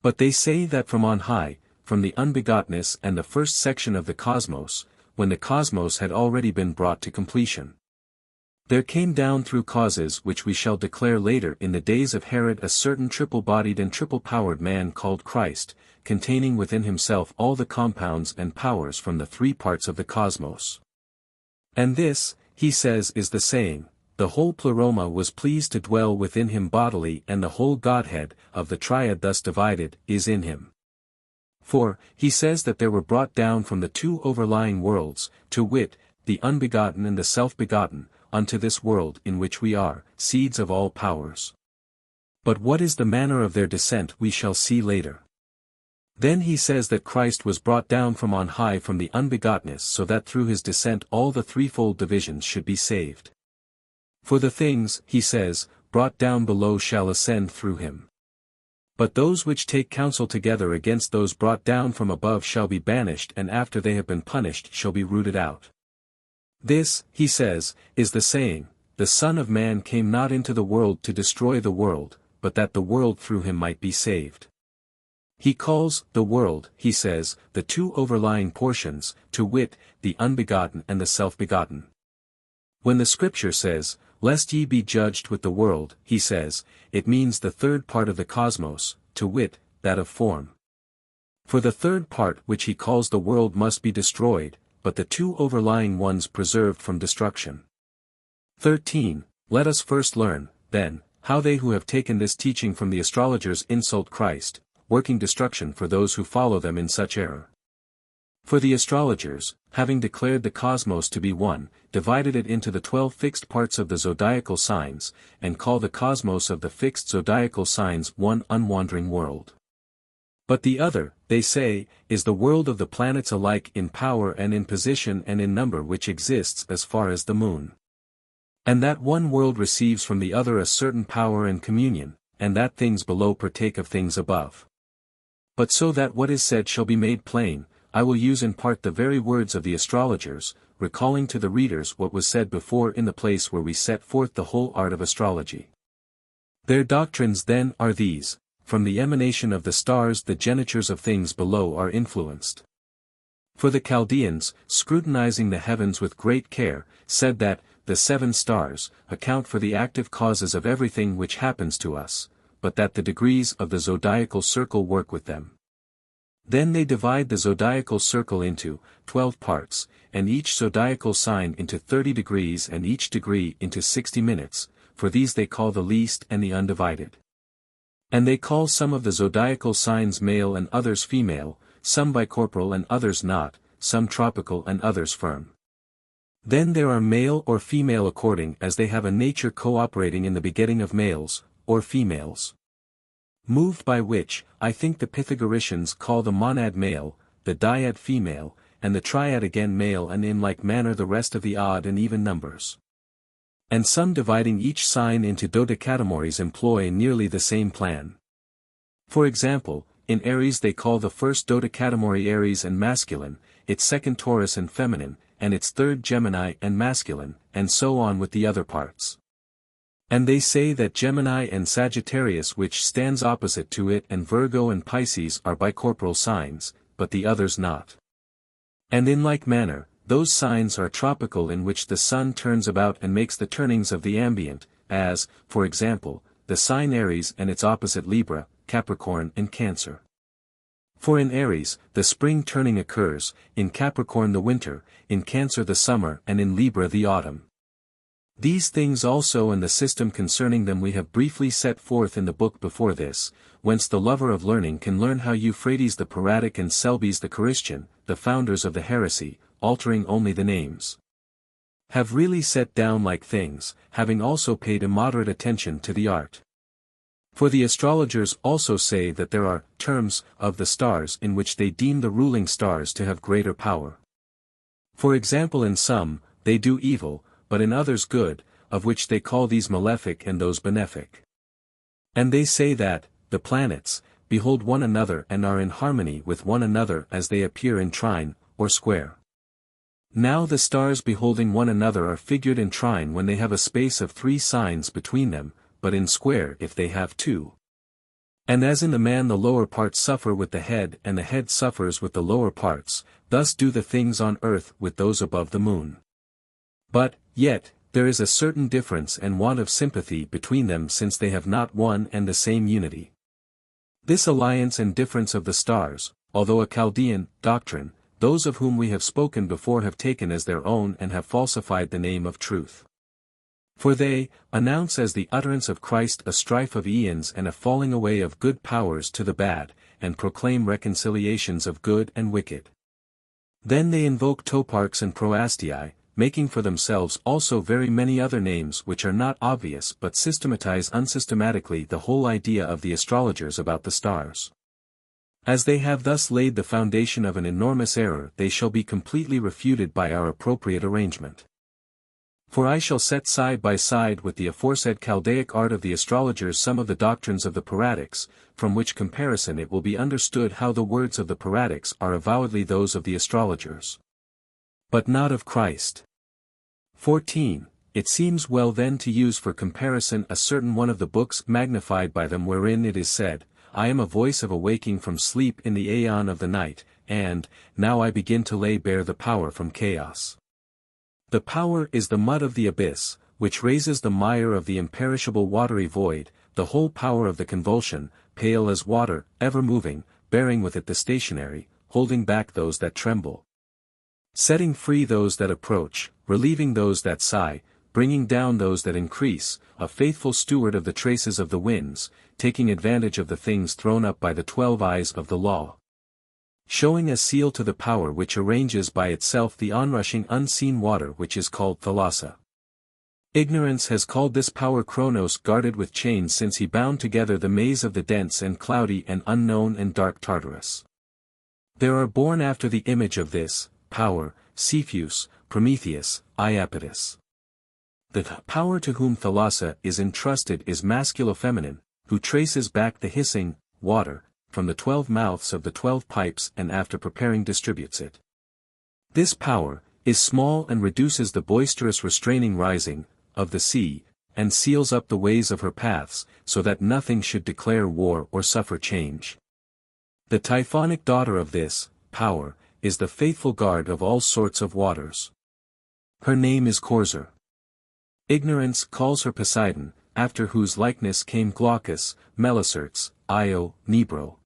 But they say that from on high, from the unbegottness and the first section of the cosmos, when the cosmos had already been brought to completion, there came down through causes which we shall declare later in the days of Herod a certain triple-bodied and triple-powered man called Christ, containing within himself all the compounds and powers from the three parts of the cosmos. And this, he says, is the saying, the whole pleroma was pleased to dwell within him bodily, and the whole Godhead, of the triad thus divided, is in him. For, he says that there were brought down from the two overlying worlds, to wit, the unbegotten and the self-begotten, unto this world in which we are, seeds of all powers. But what is the manner of their descent we shall see later. Then he says that Christ was brought down from on high from the unbegottness so that through his descent all the threefold divisions should be saved. For the things, he says, brought down below shall ascend through him. But those which take counsel together against those brought down from above shall be banished, and after they have been punished shall be rooted out. This, he says, is the saying, the Son of Man came not into the world to destroy the world, but that the world through him might be saved. He calls the world, he says, the two overlying portions, to wit, the unbegotten and the self-begotten. When the Scripture says, lest ye be judged with the world, he says, it means the third part of the cosmos, to wit, that of form. For the third part which he calls the world must be destroyed, but the two overlying ones preserved from destruction. 13. Let us first learn, then, how they who have taken this teaching from the astrologers insult Christ, working destruction for those who follow them in such error. For the astrologers, having declared the cosmos to be one, divided it into the 12 fixed parts of the zodiacal signs, and call the cosmos of the fixed zodiacal signs one unwandering world. But the other, they say, is the world of the planets alike in power and in position and in number which exists as far as the moon. And that one world receives from the other a certain power and communion, and that things below partake of things above. But so that what is said shall be made plain, I will use in part the very words of the astrologers, recalling to the readers what was said before in the place where we set forth the whole art of astrology. Their doctrines then are these: from the emanation of the stars the genitures of things below are influenced. For the Chaldeans, scrutinizing the heavens with great care, said that, the 7 stars, account for the active causes of everything which happens to us, but that the degrees of the zodiacal circle work with them. Then they divide the zodiacal circle into 12 parts, and each zodiacal sign into 30 degrees and each degree into 60 minutes, for these they call the least and the undivided. And they call some of the zodiacal signs male and others female, some bicorporal and others not, some tropical and others firm. Then there are male or female according as they have a nature cooperating in the begetting of males, or females. Moved by which, I think the Pythagoreans call the monad male, the dyad female, and the triad again male, and in like manner the rest of the odd and even numbers. And some dividing each sign into dodecatemories employ nearly the same plan. For example, in Aries they call the first dodecatemory Aries and masculine, its second Taurus and feminine, and its third Gemini and masculine, and so on with the other parts. And they say that Gemini and Sagittarius, which stands opposite to it, and Virgo and Pisces are bicorporal signs, but the others not. And in like manner, those signs are tropical, in which the sun turns about and makes the turnings of the ambient, as, for example, the sign Aries and its opposite Libra, Capricorn and Cancer. For in Aries, the spring turning occurs, in Capricorn the winter, in Cancer the summer, and in Libra the autumn. These things also and the system concerning them we have briefly set forth in the book before this, whence the lover of learning can learn how Euphrates the Piratic and Cebes the Christian, the founders of the heresy, altering only the names, have really set down like things, having also paid immoderate attention to the art. For the astrologers also say that there are terms of the stars in which they deem the ruling stars to have greater power. For example, in some, they do evil, but in others good, of which they call these malefic and those benefic. And they say that, the planets, behold one another and are in harmony with one another as they appear in trine, or square. Now the stars beholding one another are figured in trine when they have a space of 3 signs between them, but in square if they have 2. And as in the man the lower parts suffer with the head and the head suffers with the lower parts, thus do the things on earth with those above the moon. But, yet, there is a certain difference and want of sympathy between them, since they have not one and the same unity. This alliance and difference of the stars, although a Chaldean doctrine, those of whom we have spoken before have taken as their own and have falsified the name of truth. For they announce as the utterance of Christ a strife of aeons and a falling away of good powers to the bad, and proclaim reconciliations of good and wicked. Then they invoke toparchs and proastii, making for themselves also very many other names which are not obvious but systematize unsystematically the whole idea of the astrologers about the stars. As they have thus laid the foundation of an enormous error, they shall be completely refuted by our appropriate arrangement. For I shall set side by side with the aforesaid Chaldaic art of the astrologers some of the doctrines of the Piratics, from which comparison it will be understood how the words of the Piratics are avowedly those of the astrologers, but not of Christ. 14. It seems well then to use for comparison a certain one of the books magnified by them, wherein it is said, I am a voice of awaking from sleep in the aeon of the night, and, now I begin to lay bare the power from chaos. The power is the mud of the abyss, which raises the mire of the imperishable watery void, the whole power of the convulsion, pale as water, ever moving, bearing with it the stationary, holding back those that tremble, setting free those that approach, relieving those that sigh, bringing down those that increase, a faithful steward of the traces of the winds, taking advantage of the things thrown up by the 12 eyes of the law, showing a seal to the power which arranges by itself the onrushing unseen water which is called thalassa. Ignorance has called this power Chronos, guarded with chains, since he bound together the maze of the dense and cloudy and unknown and dark Tartarus. There are born after the image of this power, Cepheus, Prometheus, Iapetus. The power to whom thalassa is entrusted is masculo-feminine, who traces back the hissing water from the 12 mouths of the 12 pipes and after preparing distributes it. This power is small and reduces the boisterous restraining rising of the sea, and seals up the ways of her paths, so that nothing should declare war or suffer change. The typhonic daughter of this power is the faithful guard of all sorts of waters. Her name is Corsair. Ignorance calls her Poseidon, after whose likeness came Glaucus, Melicertes, Io, Nebro.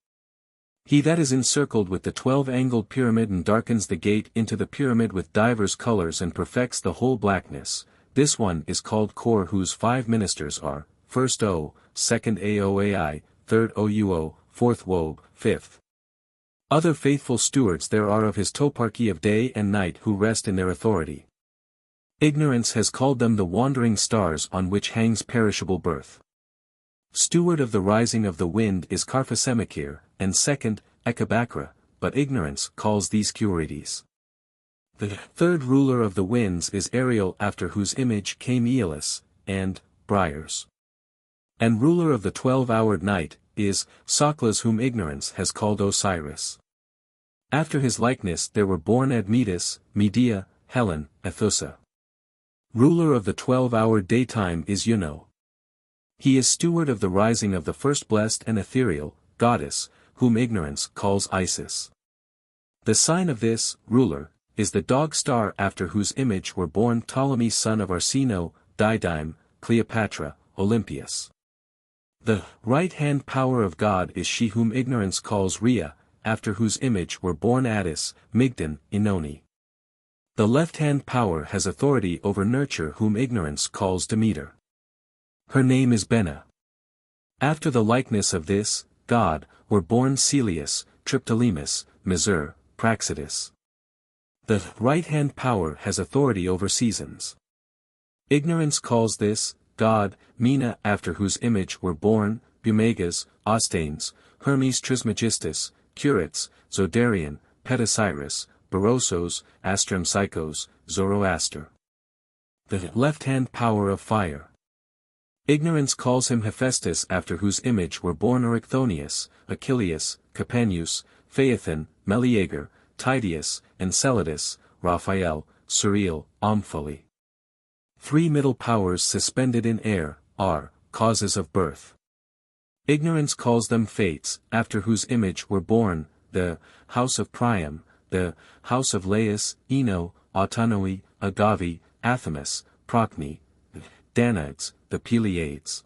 He that is encircled with the 12-angled pyramid and darkens the gate into the pyramid with divers colors and perfects the whole blackness, this one is called Kor, whose 5 ministers are, first O, second Aoai, third Ouo, fourth Wob, fifth. Other faithful stewards there are of his toparchy of day and night who rest in their authority. Ignorance has called them the wandering stars on which hangs perishable birth. Steward of the rising of the wind is Carphosemachir, and second, Echabacra, but ignorance calls these Curides. The third ruler of the winds is Ariel, after whose image came Aeolus, and Briars. And ruler of the 12-houred night is Socrates, whom ignorance has called Osiris. After his likeness there were born Admetus, Medea, Helen, Athusa. Ruler of the 12-houred daytime is Juno. He is steward of the rising of the first blessed and ethereal goddess, whom ignorance calls Isis. The sign of this ruler is the dog star, after whose image were born Ptolemy son of Arsinoe, Didyme, Cleopatra, Olympias. The right-hand power of God is she whom ignorance calls Rhea, after whose image were born Attis, Mygdon, Oenone. The left-hand power has authority over nurture, whom ignorance calls Demeter. Her name is Benna. After the likeness of this god were born Celeus, Triptolemus, Misur, Praxedis. The right-hand power has authority over seasons. Ignorance calls this god Mina, after whose image were born Bumegas, Ostanes, Hermes Trismegistus, Curates, Zodarian, Petasiris, Berosos, Astrampsychos, Zoroaster. The left-hand power of fire. Ignorance calls him Hephaestus, after whose image were born Erycthonius, Achilles, Capaneus, Phaethon, Meleager, Tydeus, Enceladus, Raphael, Surreal, Omphale. Three middle powers suspended in air are causes of birth. Ignorance calls them Fates, after whose image were born the house of Priam, the house of Laius, Eno, Autonoe, Agave, Athamas, Procne, Danaids, the Pleiades.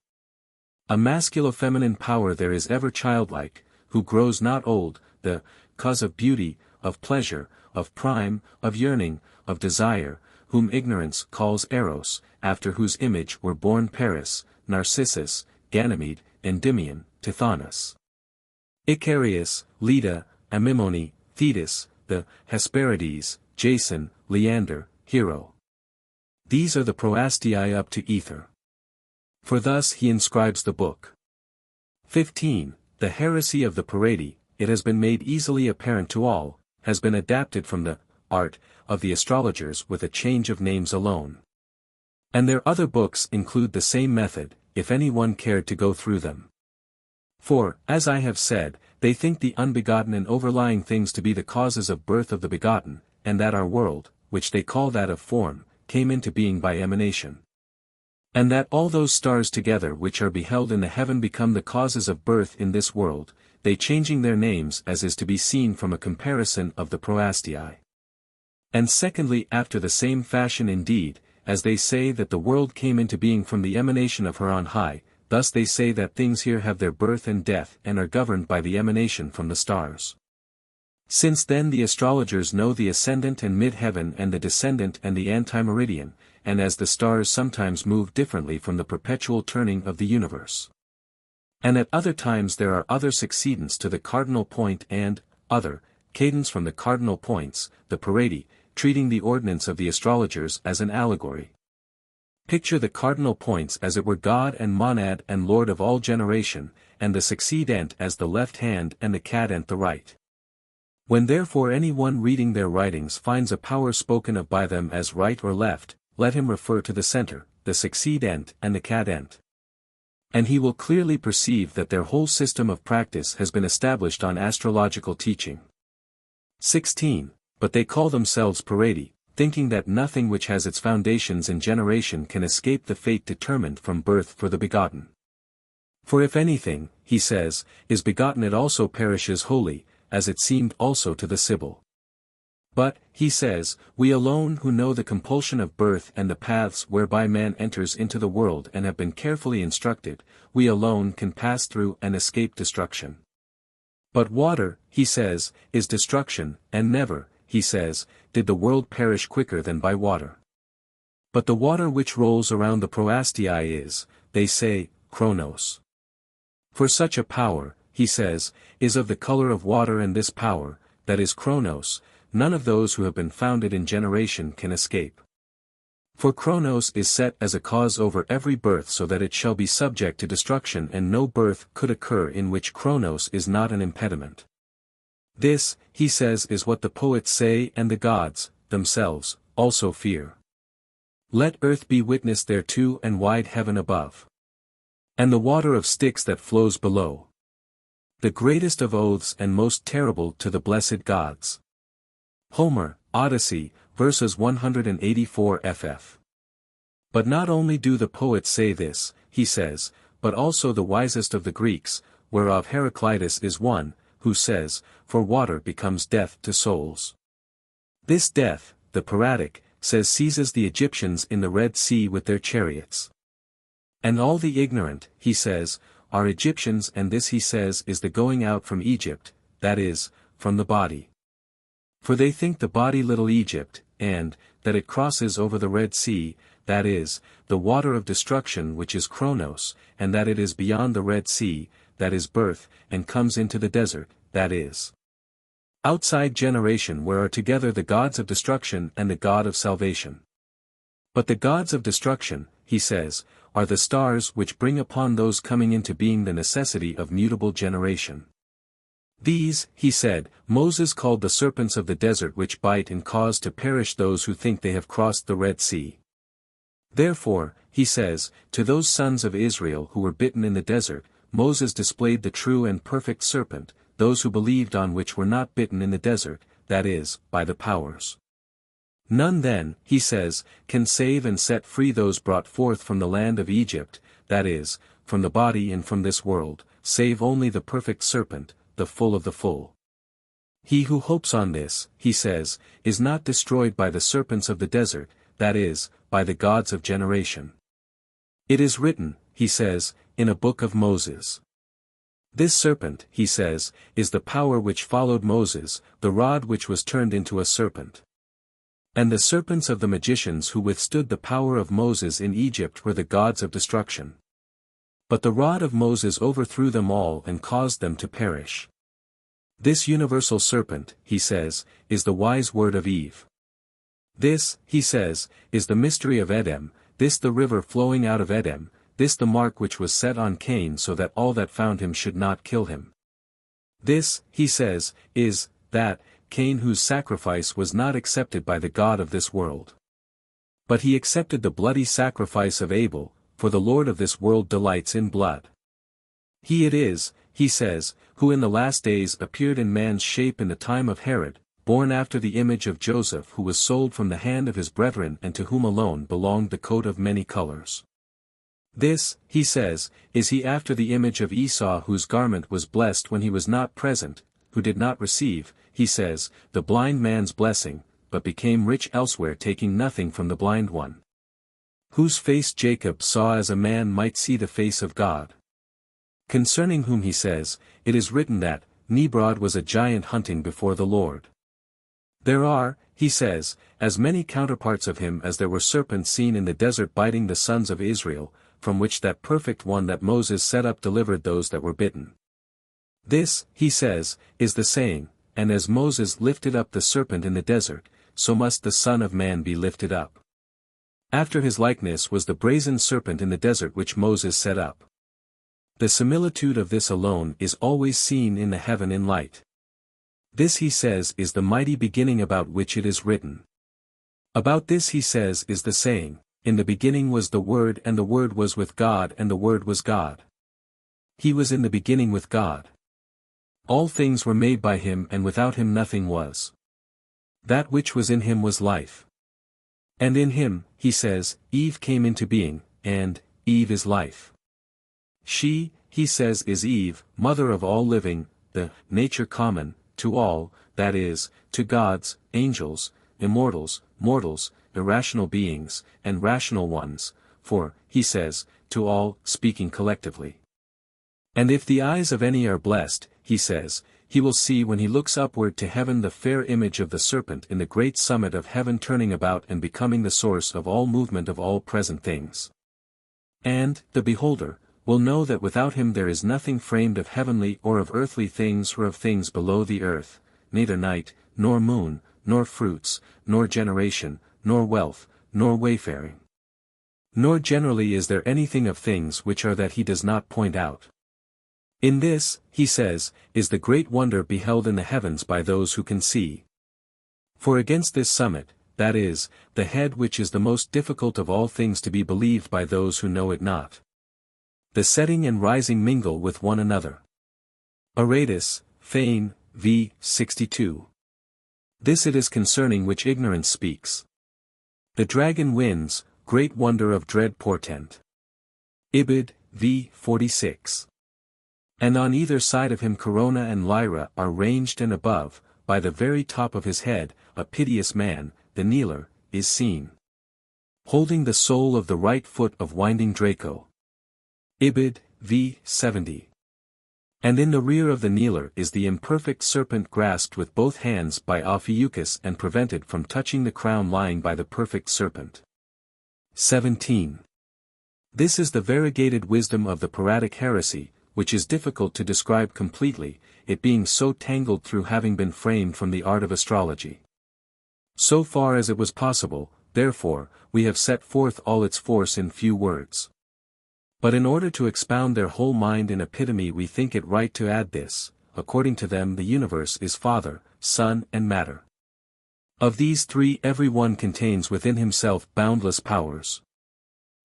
A masculo-feminine power there is ever childlike, who grows not old, the cause of beauty, of pleasure, of prime, of yearning, of desire, whom ignorance calls Eros, after whose image were born Paris, Narcissus, Ganymede, Endymion, Tithonus. Icarius, Leda, Amymone, Thetis, the Hesperides, Jason, Leander, Hero. These are the proastii up to ether. For thus he inscribes the book. 15. The heresy of the Paradi, it has been made easily apparent to all, has been adapted from the art of the astrologers with a change of names alone. And their other books include the same method, if any one cared to go through them. For, as I have said, they think the unbegotten and overlying things to be the causes of birth of the begotten, and that our world, which they call that of form, came into being by emanation. And that all those stars together which are beheld in the heaven become the causes of birth in this world, they changing their names as is to be seen from a comparison of the proastii. And secondly, after the same fashion indeed, as they say that the world came into being from the emanation of her on high, thus they say that things here have their birth and death and are governed by the emanation from the stars. Since then the astrologers know the ascendant and mid-heaven and the descendant and the anti-meridian, and as the stars sometimes move differently from the perpetual turning of the universe. And at other times there are other succeedents to the cardinal point and, other, cadence from the cardinal points, the Paradi, treating the ordinance of the astrologers as an allegory. Picture the cardinal points as it were God and monad and Lord of all generation, and the succeedent as the left hand and the cadent the right. When therefore any one reading their writings finds a power spoken of by them as right or left, let him refer to the center, the succeedent and the cadent. And he will clearly perceive that their whole system of practice has been established on astrological teaching. 16. But they call themselves Paradi, thinking that nothing which has its foundations in generation can escape the fate determined from birth for the begotten. For if anything, he says, is begotten it also perishes wholly, as it seemed also to the Sibyl. But, he says, we alone who know the compulsion of birth and the paths whereby man enters into the world and have been carefully instructed, we alone can pass through and escape destruction. But water, he says, is destruction, and never, he says, did the world perish quicker than by water. But the water which rolls around the proastii is, they say, Chronos. For such a power, he says, is of the color of water, and this power, that is Chronos, none of those who have been founded in generation can escape. For Chronos is set as a cause over every birth so that it shall be subject to destruction, and no birth could occur in which Chronos is not an impediment. This, he says, is what the poets say and the gods, themselves, also fear. Let earth be witness thereto and wide heaven above. And the water of Styx that flows below. The greatest of oaths and most terrible to the blessed gods. Homer, Odyssey, verses 184 ff. But not only do the poets say this, he says, but also the wisest of the Greeks, whereof Heraclitus is one, who says, for water becomes death to souls. This death, the Pyrrhatic, says seizes the Egyptians in the Red Sea with their chariots. And all the ignorant, he says, are Egyptians, and this he says is the going out from Egypt, that is, from the body. For they think the body little Egypt, and, that it crosses over the Red Sea, that is, the water of destruction which is Chronos, and that it is beyond the Red Sea, that is birth, and comes into the desert, that is, outside generation, where are together the gods of destruction and the God of salvation. But the gods of destruction, he says, are the stars which bring upon those coming into being the necessity of mutable generation. These, he said, Moses called the serpents of the desert which bite and cause to perish those who think they have crossed the Red Sea. Therefore, he says, to those sons of Israel who were bitten in the desert, Moses displayed the true and perfect serpent, those who believed on which were not bitten in the desert, that is, by the powers. None then, he says, can save and set free those brought forth from the land of Egypt, that is, from the body and from this world, save only the perfect serpent, the full of the full. He who hopes on this, he says, is not destroyed by the serpents of the desert, that is, by the gods of generation. It is written, he says, in a book of Moses. This serpent, he says, is the power which followed Moses, the rod which was turned into a serpent. And the serpents of the magicians who withstood the power of Moses in Egypt were the gods of destruction. But the rod of Moses overthrew them all and caused them to perish. This universal serpent, he says, is the wise word of Eve. This, he says, is the mystery of Edom, this the river flowing out of Edom, this the mark which was set on Cain so that all that found him should not kill him. This, he says, is, that, Cain whose sacrifice was not accepted by the God of this world. But he accepted the bloody sacrifice of Abel, for the Lord of this world delights in blood. He it is, he says, who in the last days appeared in man's shape in the time of Herod, born after the image of Joseph, who was sold from the hand of his brethren and to whom alone belonged the coat of many colors. This, he says, is he after the image of Esau, whose garment was blessed when he was not present, who did not receive, he says, the blind man's blessing, but became rich elsewhere, taking nothing from the blind one. Whose face Jacob saw as a man might see the face of God. Concerning whom he says, it is written that, Nimrod was a giant hunting before the Lord. There are, he says, as many counterparts of him as there were serpents seen in the desert biting the sons of Israel, from which that perfect one that Moses set up delivered those that were bitten. This, he says, is the saying, and as Moses lifted up the serpent in the desert, so must the Son of Man be lifted up. After his likeness was the brazen serpent in the desert which Moses set up. The similitude of this alone is always seen in the heaven in light. This he says is the mighty beginning about which it is written. About this he says is the saying, in the beginning was the Word, and the Word was with God, and the Word was God. He was in the beginning with God. All things were made by him, and without him nothing was. That which was in him was life. And in him, he says, Eve came into being, and Eve is life. She, he says, is Eve, mother of all living, the nature common to all, that is, to gods, angels, immortals, mortals, irrational beings, and rational ones, for, he says, to all, speaking collectively. And if the eyes of any are blessed, he says, he will see when he looks upward to heaven the fair image of the serpent in the great summit of heaven, turning about and becoming the source of all movement of all present things. And, the beholder, will know that without him there is nothing framed of heavenly or of earthly things or of things below the earth, neither night, nor moon, nor fruits, nor generation, nor wealth, nor wayfaring. Nor generally is there anything of things which are that he does not point out. In this, he says, is the great wonder beheld in the heavens by those who can see. For against this summit, that is, the head which is the most difficult of all things to be believed by those who know it not, the setting and rising mingle with one another. Aratus, Fane, v. 62. This it is concerning which ignorance speaks. The dragon wins, great wonder of dread portent. Ibid, v. 46. And on either side of him Corona and Lyra are ranged, and above, by the very top of his head, a piteous man, the kneeler, is seen, holding the sole of the right foot of winding Draco. Ibid, v. 70. And in the rear of the kneeler is the imperfect serpent grasped with both hands by Ophiuchus and prevented from touching the crown lying by the perfect serpent. 17. This is the variegated wisdom of the Pyrrhatic heresy, which is difficult to describe completely, it being so tangled through having been framed from the art of astrology. So far as it was possible, therefore, we have set forth all its force in few words. But in order to expound their whole mind in epitome, we think it right to add this: according to them the universe is Father, Son and Matter. Of these three every one contains within himself boundless powers.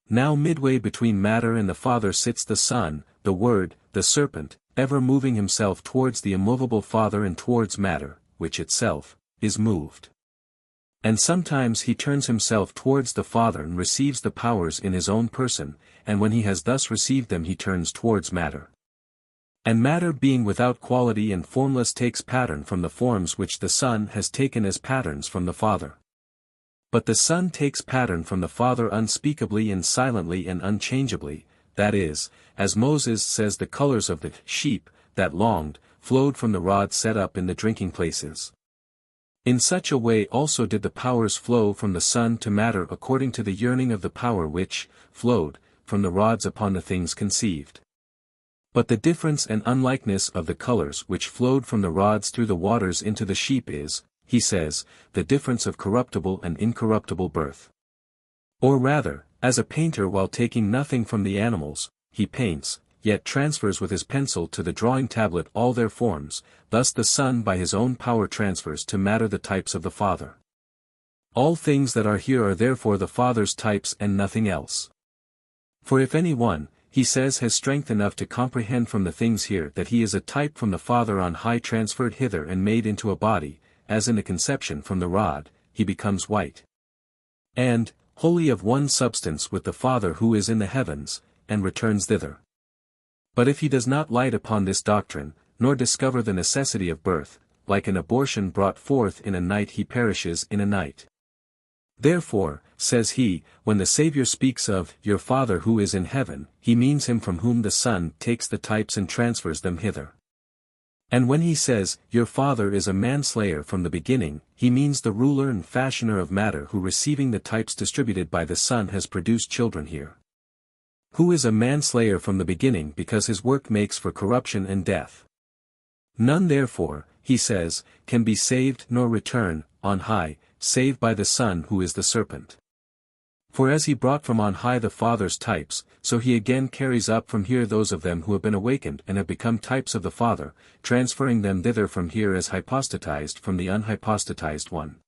Now midway between matter and the Father sits the Son, the Word, the Serpent, ever moving himself towards the immovable Father and towards matter, which itself is moved. And sometimes he turns himself towards the Father and receives the powers in his own person, and when he has thus received them he turns towards matter. And matter being without quality and formless takes pattern from the forms which the Son has taken as patterns from the Father. But the Son takes pattern from the Father unspeakably and silently and unchangeably, that is, as Moses says, the colors of the sheep that longed flowed from the rod set up in the drinking places. In such a way also did the powers flow from the Son to matter according to the yearning of the power which flowed from the rods upon the things conceived. But the difference and unlikeness of the colors which flowed from the rods through the waters into the sheep is, he says, the difference of corruptible and incorruptible birth. Or rather, as a painter while taking nothing from the animals, he paints, yet transfers with his pencil to the drawing tablet all their forms, thus the Son by his own power transfers to matter the types of the Father. All things that are here are therefore the Father's types and nothing else. For if any one, he says, has strength enough to comprehend from the things here that he is a type from the Father on high transferred hither and made into a body, as in the conception from the rod, he becomes white, and wholly of one substance with the Father who is in the heavens, and returns thither. But if he does not light upon this doctrine, nor discover the necessity of birth, like an abortion brought forth in a night he perishes in a night. Therefore, says he, when the Saviour speaks of your Father who is in heaven, he means him from whom the Son takes the types and transfers them hither. And when he says, your Father is a manslayer from the beginning, he means the ruler and fashioner of matter who receiving the types distributed by the Son has produced children here. Who is a manslayer from the beginning because his work makes for corruption and death. None therefore, he says, can be saved nor return, on high, save by the Son who is the serpent. For as he brought from on high the Father's types, so he again carries up from here those of them who have been awakened and have become types of the Father, transferring them thither from here as hypostatized from the unhypostatized one.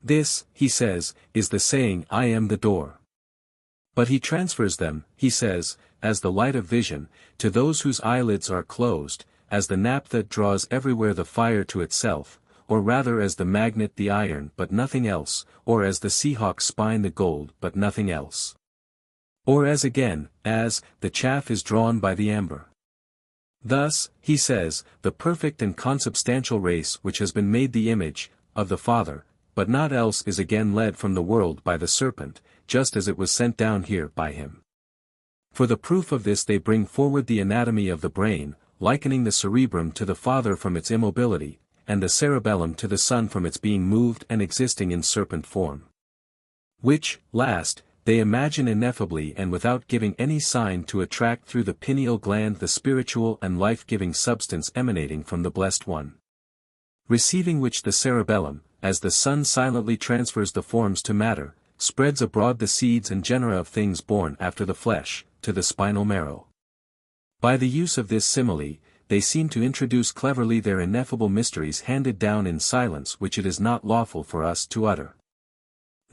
This, he says, is the saying, I am the door. But he transfers them, he says, as the light of vision, to those whose eyelids are closed, as the naphtha draws everywhere the fire to itself, or rather as the magnet the iron but nothing else, or as the seahawk's spine the gold but nothing else. Or as again, as the chaff is drawn by the amber. Thus, he says, the perfect and consubstantial race which has been made the image of the Father, but not else is again led from the world by the serpent, just as it was sent down here by him. For the proof of this they bring forward the anatomy of the brain, likening the cerebrum to the Father from its immobility, and the cerebellum to the Son from its being moved and existing in serpent form. Which, last, they imagine ineffably and without giving any sign to attract through the pineal gland the spiritual and life-giving substance emanating from the Blessed One. Receiving which the cerebellum, as the Son silently transfers the forms to matter, spreads abroad the seeds and genera of things born after the flesh, to the spinal marrow. By the use of this simile, they seem to introduce cleverly their ineffable mysteries handed down in silence which it is not lawful for us to utter.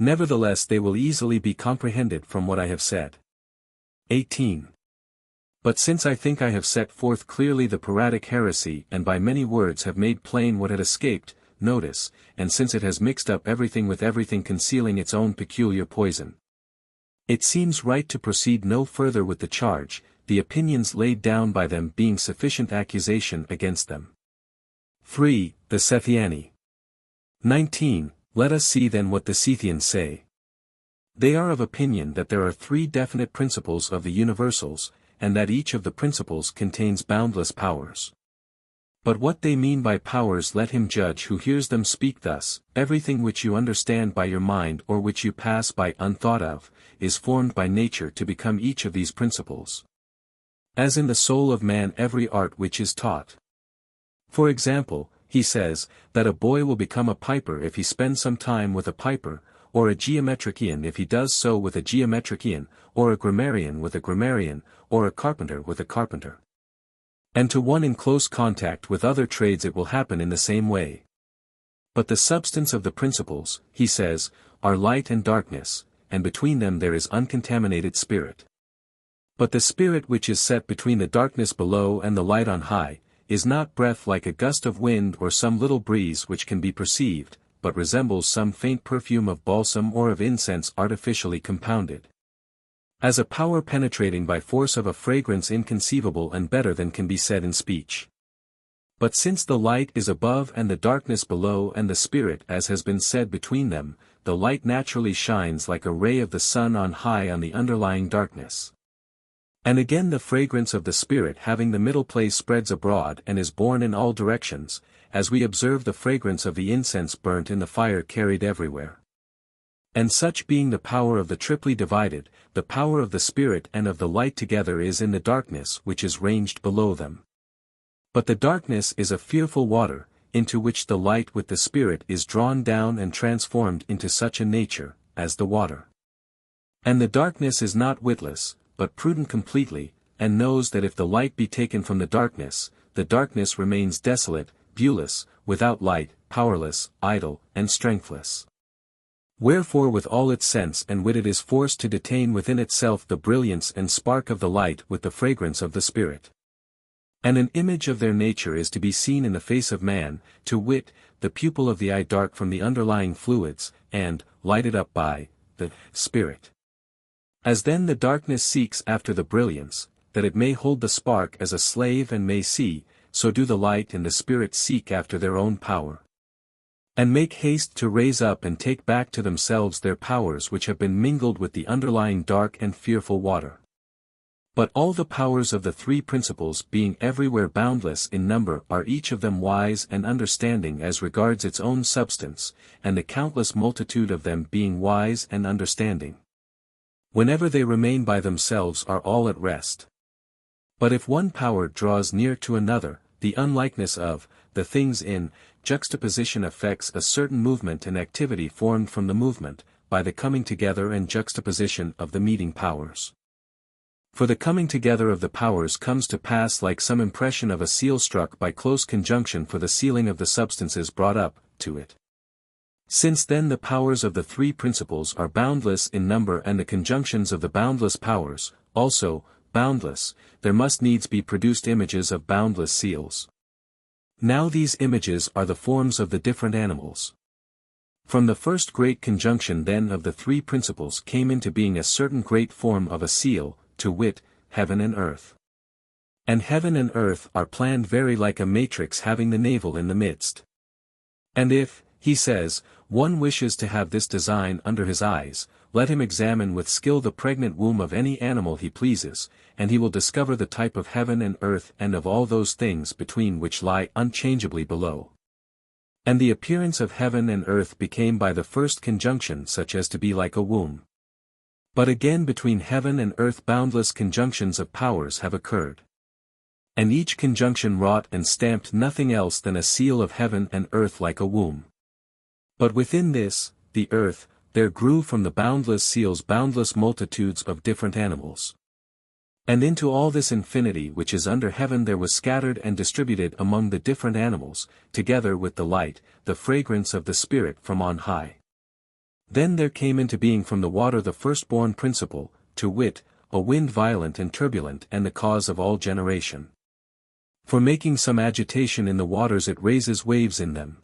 Nevertheless they will easily be comprehended from what I have said. 18. But since I think I have set forth clearly the Pyrrhatic heresy and by many words have made plain what had escaped notice, and since it has mixed up everything with everything concealing its own peculiar poison, it seems right to proceed no further with the charge, the opinions laid down by them being sufficient accusation against them. 3. The Sethiani. 19. Let us see then what the Sethians say. They are of opinion that there are three definite principles of the universals, and that each of the principles contains boundless powers. But what they mean by powers let him judge who hears them speak thus: everything which you understand by your mind or which you pass by unthought of, is formed by nature to become each of these principles. As in the soul of man every art which is taught. For example, he says, that a boy will become a piper if he spends some time with a piper, or a geometrician if he does so with a geometrician, or a grammarian with a grammarian, or a carpenter with a carpenter. And to one in close contact with other trades it will happen in the same way. But the substance of the principles, he says, are light and darkness, and between them there is uncontaminated spirit. But the spirit which is set between the darkness below and the light on high, is not breath like a gust of wind or some little breeze which can be perceived, but resembles some faint perfume of balsam or of incense artificially compounded. As a power penetrating by force of a fragrance inconceivable and better than can be said in speech. But since the light is above and the darkness below and the spirit as has been said between them, the light naturally shines like a ray of the sun on high on the underlying darkness. And again the fragrance of the spirit having the middle place spreads abroad and is borne in all directions, as we observe the fragrance of the incense burnt in the fire carried everywhere. And such being the power of the triply divided, the power of the spirit and of the light together is in the darkness which is ranged below them. But the darkness is a fearful water, into which the light with the spirit is drawn down and transformed into such a nature, as the water. And the darkness is not witless, but prudent completely, and knows that if the light be taken from the darkness remains desolate, viewless, without light, powerless, idle, and strengthless. Wherefore with all its sense and wit it is forced to detain within itself the brilliance and spark of the light with the fragrance of the spirit. And an image of their nature is to be seen in the face of man, to wit, the pupil of the eye dark from the underlying fluids, and, lighted up by, the spirit. As then the darkness seeks after the brilliance, that it may hold the spark as a slave and may see, so do the light and the spirit seek after their own power. And make haste to raise up and take back to themselves their powers which have been mingled with the underlying dark and fearful water. But all the powers of the three principles being everywhere boundless in number are each of them wise and understanding as regards its own substance, and the countless multitude of them being wise and understanding, whenever they remain by themselves are all at rest. But if one power draws near to another, the unlikeness of the things in juxtaposition affects a certain movement and activity formed from the movement, by the coming together and juxtaposition of the meeting powers. For the coming together of the powers comes to pass like some impression of a seal struck by close conjunction for the sealing of the substances brought up to it. Since then the powers of the three principles are boundless in number and the conjunctions of the boundless powers, also, boundless, there must needs be produced images of boundless seals. Now these images are the forms of the different animals. From the first great conjunction then of the three principles came into being a certain great form of a seal, to wit, heaven and earth. And heaven and earth are planned very like a matrix having the navel in the midst. And if, he says, one wishes to have this design under his eyes, let him examine with skill the pregnant womb of any animal he pleases, and he will discover the type of heaven and earth and of all those things between which lie unchangeably below. And the appearance of heaven and earth became by the first conjunction such as to be like a womb. But again between heaven and earth boundless conjunctions of powers have occurred. And each conjunction wrought and stamped nothing else than a seal of heaven and earth like a womb. But within this, the earth, there grew from the boundless seals boundless multitudes of different animals. And into all this infinity which is under heaven there was scattered and distributed among the different animals, together with the light, the fragrance of the Spirit from on high. Then there came into being from the water the firstborn principle, to wit, a wind violent and turbulent and the cause of all generation. For making some agitation in the waters it raises waves in them.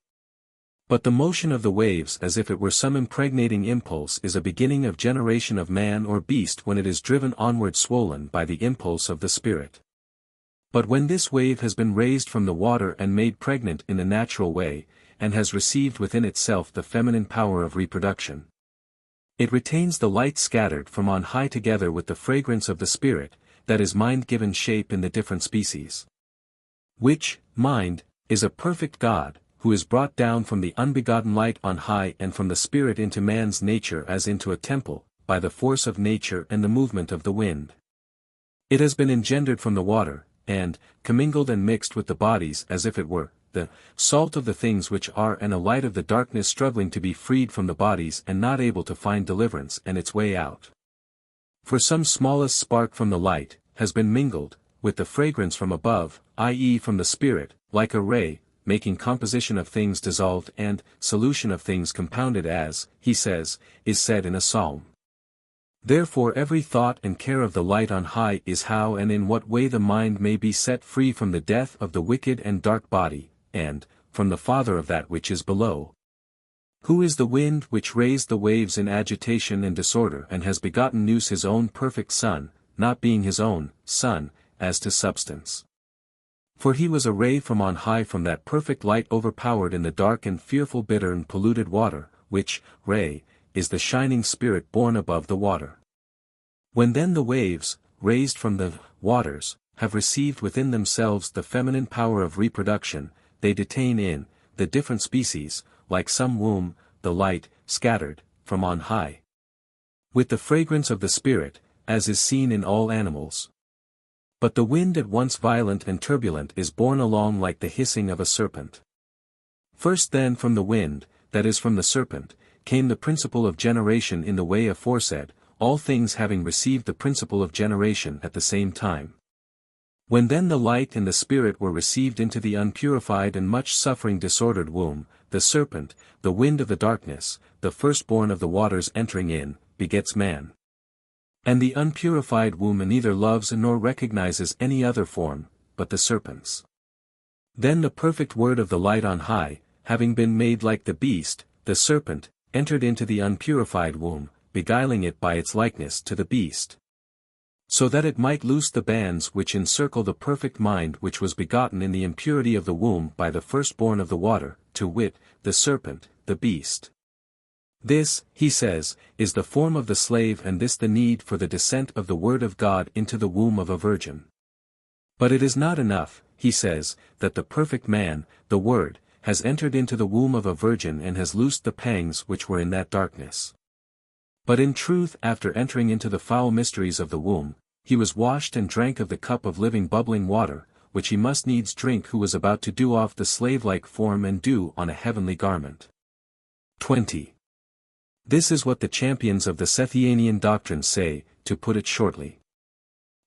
But the motion of the waves as if it were some impregnating impulse is a beginning of generation of man or beast when it is driven onward swollen by the impulse of the Spirit. But when this wave has been raised from the water and made pregnant in the natural way, and has received within itself the feminine power of reproduction, it retains the light scattered from on high together with the fragrance of the Spirit, that is mind given shape in the different species. Which, mind, is a perfect God, who is brought down from the unbegotten light on high and from the Spirit into man's nature as into a temple, by the force of nature and the movement of the wind. It has been engendered from the water, and, commingled and mixed with the bodies as if it were, the salt of the things which are and a light of the darkness struggling to be freed from the bodies and not able to find deliverance and its way out. For some smallest spark from the light, has been mingled, with the fragrance from above, i.e. from the Spirit, like a ray, making composition of things dissolved and solution of things compounded as, he says, is said in a psalm. Therefore every thought and care of the light on high is how and in what way the mind may be set free from the death of the wicked and dark body, and, from the father of that which is below. Who is the wind which raised the waves in agitation and disorder and has begotten Nous his own perfect Son, not being his own Son, as to substance. For he was a ray from on high from that perfect light overpowered in the dark and fearful bitter and polluted water, which, ray, is the shining Spirit born above the water. When then the waves, raised from the waters, have received within themselves the feminine power of reproduction, they detain in, the different species, like some womb, the light, scattered, from on high. With the fragrance of the Spirit, as is seen in all animals. But the wind at once violent and turbulent is borne along like the hissing of a serpent. First then from the wind, that is from the serpent, came the principle of generation in the way aforesaid, all things having received the principle of generation at the same time. When then the light and the Spirit were received into the unpurified and much suffering disordered womb, the serpent, the wind of the darkness, the firstborn of the waters entering in, begets man. And the unpurified womb neither loves nor recognizes any other form, but the serpent's. Then the perfect word of the light on high, having been made like the beast, the serpent, entered into the unpurified womb, beguiling it by its likeness to the beast. So that it might loose the bands which encircle the perfect mind which was begotten in the impurity of the womb by the firstborn of the water, to wit, the serpent, the beast. This, he says, is the form of the slave and this the need for the descent of the word of God into the womb of a virgin. But it is not enough, he says, that the perfect man, the Word, has entered into the womb of a virgin and has loosed the pangs which were in that darkness. But in truth after entering into the foul mysteries of the womb, he was washed and drank of the cup of living bubbling water, which he must needs drink who was about to do off the slave-like form and do on a heavenly garment. 20. This is what the champions of the Sethianian doctrine say, to put it shortly.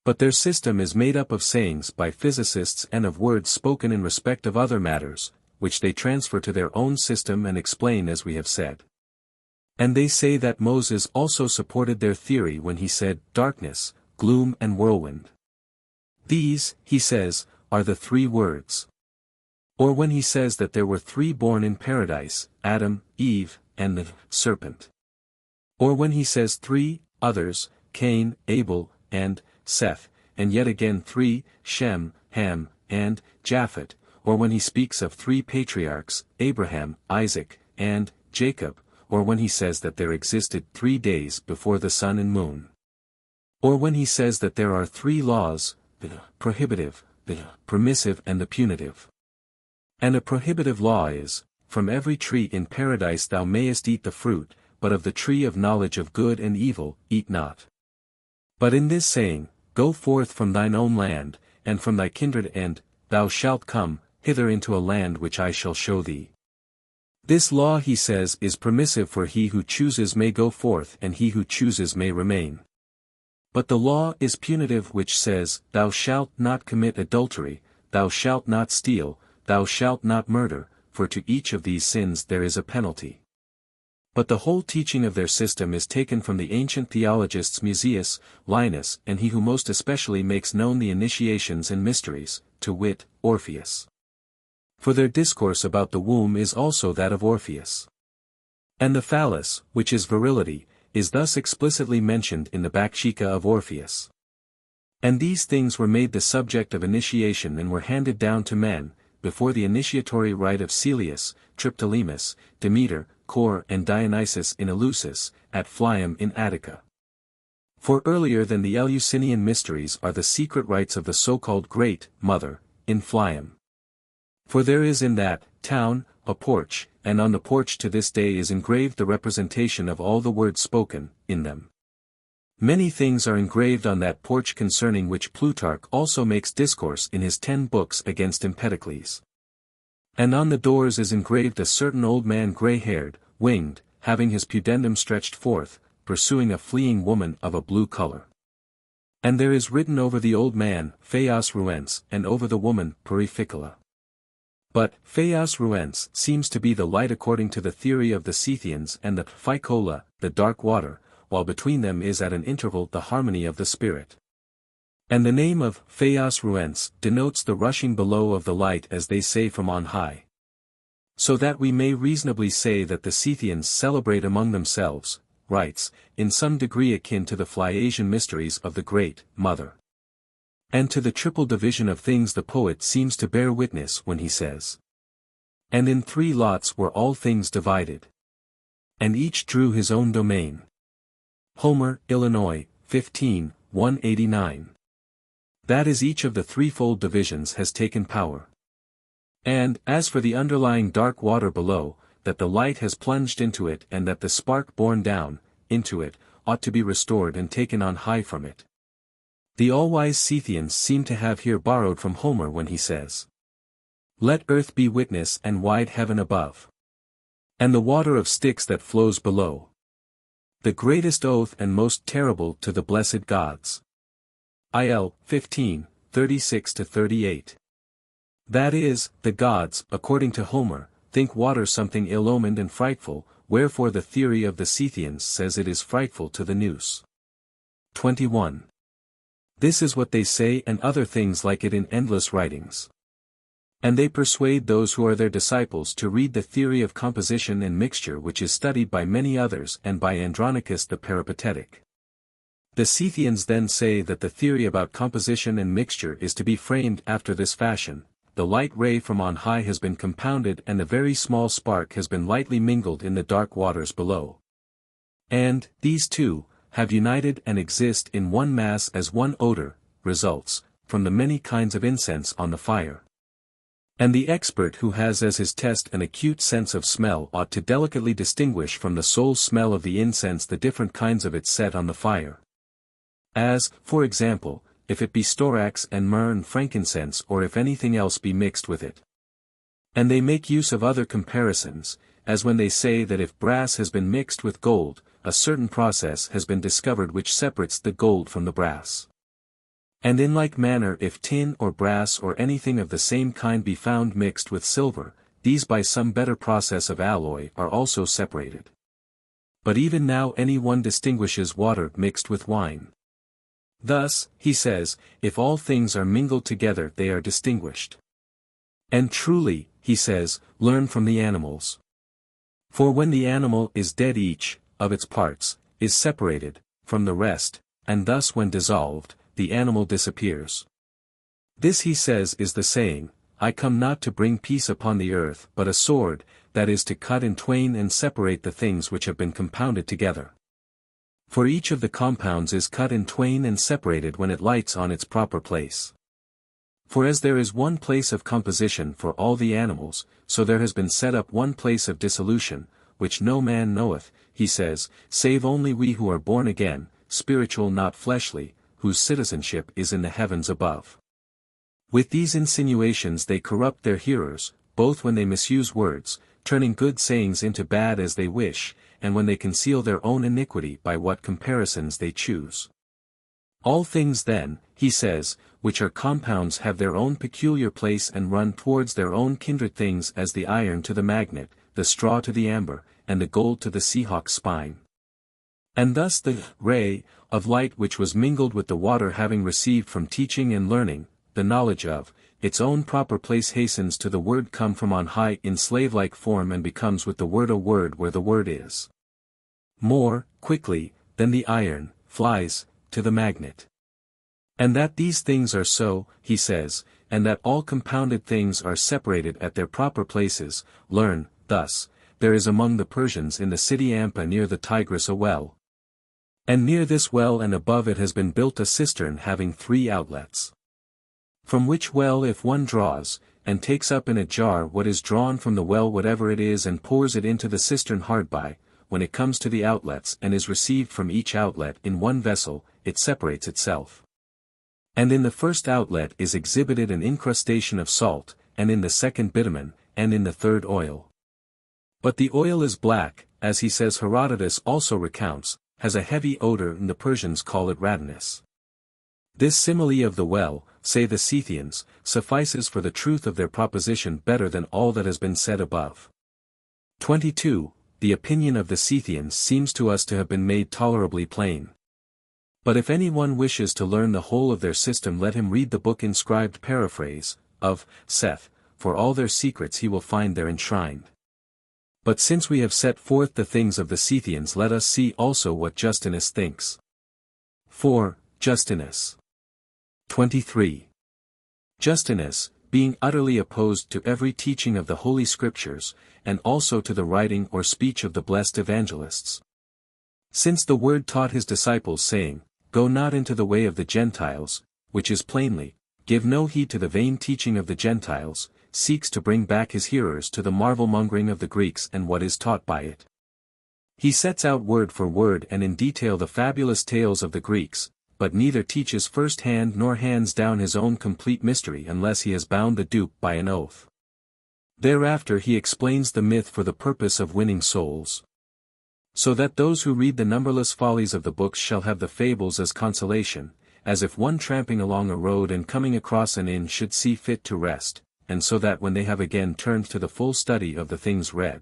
But their system is made up of sayings by physicists and of words spoken in respect of other matters, which they transfer to their own system and explain as we have said. And they say that Moses also supported their theory when he said, darkness, gloom and whirlwind. These, he says, are the three words. Or when he says that there were three born in paradise, Adam, Eve, and the serpent. Or when he says three, others, Cain, Abel, and Seth, and yet again three, Shem, Ham, and Japhet, or when he speaks of three patriarchs, Abraham, Isaac, and Jacob, or when he says that there existed 3 days before the sun and moon. Or when he says that there are three laws, the prohibitive, the permissive and the punitive. And a prohibitive law is, from every tree in paradise thou mayest eat the fruit, but of the tree of knowledge of good and evil, eat not. But in this saying, go forth from thine own land, and from thy kindred and, thou shalt come, hither into a land which I shall show thee. This law he says is permissive for he who chooses may go forth and he who chooses may remain. But the law is punitive, which says, Thou shalt not commit adultery, thou shalt not steal, thou shalt not murder, for to each of these sins there is a penalty. But the whole teaching of their system is taken from the ancient theologists Musaeus, Linus, and he who most especially makes known the initiations and mysteries, to wit, Orpheus. For their discourse about the womb is also that of Orpheus. And the phallus, which is virility, is thus explicitly mentioned in the Bakshika of Orpheus. And these things were made the subject of initiation and were handed down to men, before the initiatory rite of Celeus, Triptolemus, Demeter, Cor and Dionysus in Eleusis, at Phlium in Attica. For earlier than the Eleusinian mysteries are the secret rites of the so-called Great Mother, in Phlium. For there is in that town a porch, and on the porch to this day is engraved the representation of all the words spoken in them. Many things are engraved on that porch concerning which Plutarch also makes discourse in his 10 books against Empedocles. And on the doors is engraved a certain old man grey-haired, winged, having his pudendum stretched forth, pursuing a fleeing woman of a blue color. And there is written over the old man, Phaeos Ruens, and over the woman, Periphicula. But, Phaeos Ruens seems to be the light according to the theory of the Scythians, and the Phycola, the dark water, while between them is at an interval the harmony of the spirit. And the name of Phaeos Ruens denotes the rushing below of the light as they say from on high. So that we may reasonably say that the Scythians celebrate among themselves, rites, in some degree akin to the Phliasian mysteries of the Great Mother. And to the triple division of things the poet seems to bear witness when he says, And in 3 lots were all things divided. And each drew his own domain. Homer, Illinois, 15, 189. That is, each of the threefold divisions has taken power. And, as for the underlying dark water below, that the light has plunged into it and that the spark borne down, into it, ought to be restored and taken on high from it. The all-wise Scythians seem to have here borrowed from Homer when he says, Let earth be witness and wide heaven above. And the water of Styx that flows below. The greatest oath and most terrible to the blessed gods. Il. 15, 36-38. That is, the gods, according to Homer, think water something ill-omened and frightful, wherefore the theory of the Scythians says it is frightful to the nous. 21. This is what they say and other things like it in endless writings. And they persuade those who are their disciples to read the theory of composition and mixture which is studied by many others and by Andronicus the Peripatetic. The Scythians then say that the theory about composition and mixture is to be framed after this fashion: the light ray from on high has been compounded and a very small spark has been lightly mingled in the dark waters below. And, these two, have united and exist in one mass as one odor, results, from the many kinds of incense on the fire. And the expert who has as his test an acute sense of smell ought to delicately distinguish from the sole smell of the incense the different kinds of it set on the fire. As, for example, if it be storax and myrrh and frankincense, or if anything else be mixed with it. And they make use of other comparisons, as when they say that if brass has been mixed with gold, a certain process has been discovered which separates the gold from the brass. And in like manner if tin or brass or anything of the same kind be found mixed with silver, these by some better process of alloy are also separated. But even now any one distinguishes water mixed with wine. Thus, he says, if all things are mingled together they are distinguished. And truly, he says, learn from the animals. For when the animal is dead each, of its parts, is separated, from the rest, and thus when dissolved, the animal disappears. This he says is the saying, I come not to bring peace upon the earth but a sword, that is to cut in twain and separate the things which have been compounded together. For each of the compounds is cut in twain and separated when it lights on its proper place. For as there is one place of composition for all the animals, so there has been set up one place of dissolution, which no man knoweth, he says, save only we who are born again, spiritual not fleshly, whose citizenship is in the heavens above. With these insinuations they corrupt their hearers, both when they misuse words, turning good sayings into bad as they wish, and when they conceal their own iniquity by what comparisons they choose. All things then, he says, which are compounds have their own peculiar place and run towards their own kindred things, as the iron to the magnet, the straw to the amber, and the gold to the seahawk's spine. And thus the ray of light which was mingled with the water, having received from teaching and learning, the knowledge of its own proper place, hastens to the word come from on high in slave-like form, and becomes with the word a word where the word is. More quickly than the iron flies to the magnet. And that these things are so, he says, and that all compounded things are separated at their proper places, learn, thus, there is among the Persians in the city Ampa near the Tigris a well. And near this well and above it has been built a cistern having 3 outlets. From which well if one draws, and takes up in a jar what is drawn from the well whatever it is, and pours it into the cistern hard by, when it comes to the outlets and is received from each outlet in one vessel, it separates itself. And in the first outlet is exhibited an incrustation of salt, and in the second bitumen, and in the third oil. But the oil is black, as he says. Herodotus also recounts, has a heavy odor, and the Persians call it radinous. This simile of the well, say the Scythians, suffices for the truth of their proposition better than all that has been said above. 22. The opinion of the Scythians seems to us to have been made tolerably plain. But if any one wishes to learn the whole of their system, let him read the book inscribed paraphrase, of Seth, for all their secrets he will find there enshrined. But since we have set forth the things of the Scythians, let us see also what Justinus thinks. 4. Justinus. 23. Justinus, being utterly opposed to every teaching of the Holy Scriptures, and also to the writing or speech of the blessed evangelists. Since the word taught his disciples, saying, Go not into the way of the Gentiles, which is plainly, give no heed to the vain teaching of the Gentiles, seeks to bring back his hearers to the marvel-mongering of the Greeks and what is taught by it. He sets out word for word and in detail the fabulous tales of the Greeks, but neither teaches first-hand nor hands down his own complete mystery unless he has bound the dupe by an oath. Thereafter he explains the myth for the purpose of winning souls. So that those who read the numberless follies of the books shall have the fables as consolation, as if one tramping along a road and coming across an inn should see fit to rest, and so that when they have again turned to the full study of the things read,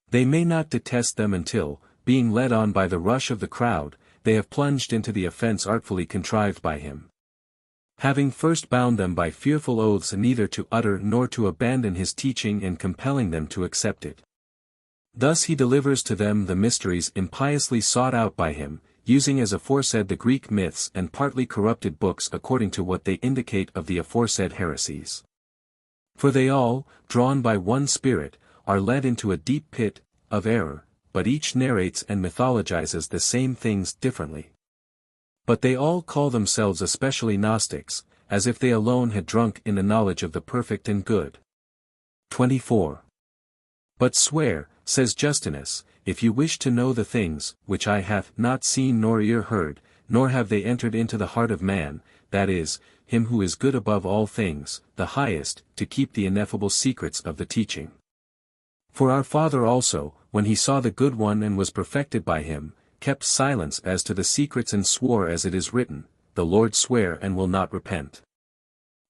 they may not detest them until, being led on by the rush of the crowd, they have plunged into the offense artfully contrived by him. Having first bound them by fearful oaths neither to utter nor to abandon his teaching, and compelling them to accept it. Thus he delivers to them the mysteries impiously sought out by him, using as aforesaid the Greek myths and partly corrupted books according to what they indicate of the aforesaid heresies. For they all, drawn by one spirit, are led into a deep pit of error, but each narrates and mythologizes the same things differently. But they all call themselves especially Gnostics, as if they alone had drunk in the knowledge of the perfect and good. 24. But swear, says Justinus, if you wish to know the things, which eye hath not seen nor ear heard, nor have they entered into the heart of man, that is, him who is good above all things, the highest, to keep the ineffable secrets of the teaching. For our father also, when he saw the good one and was perfected by him, kept silence as to the secrets and swore, as it is written, the Lord sware and will not repent.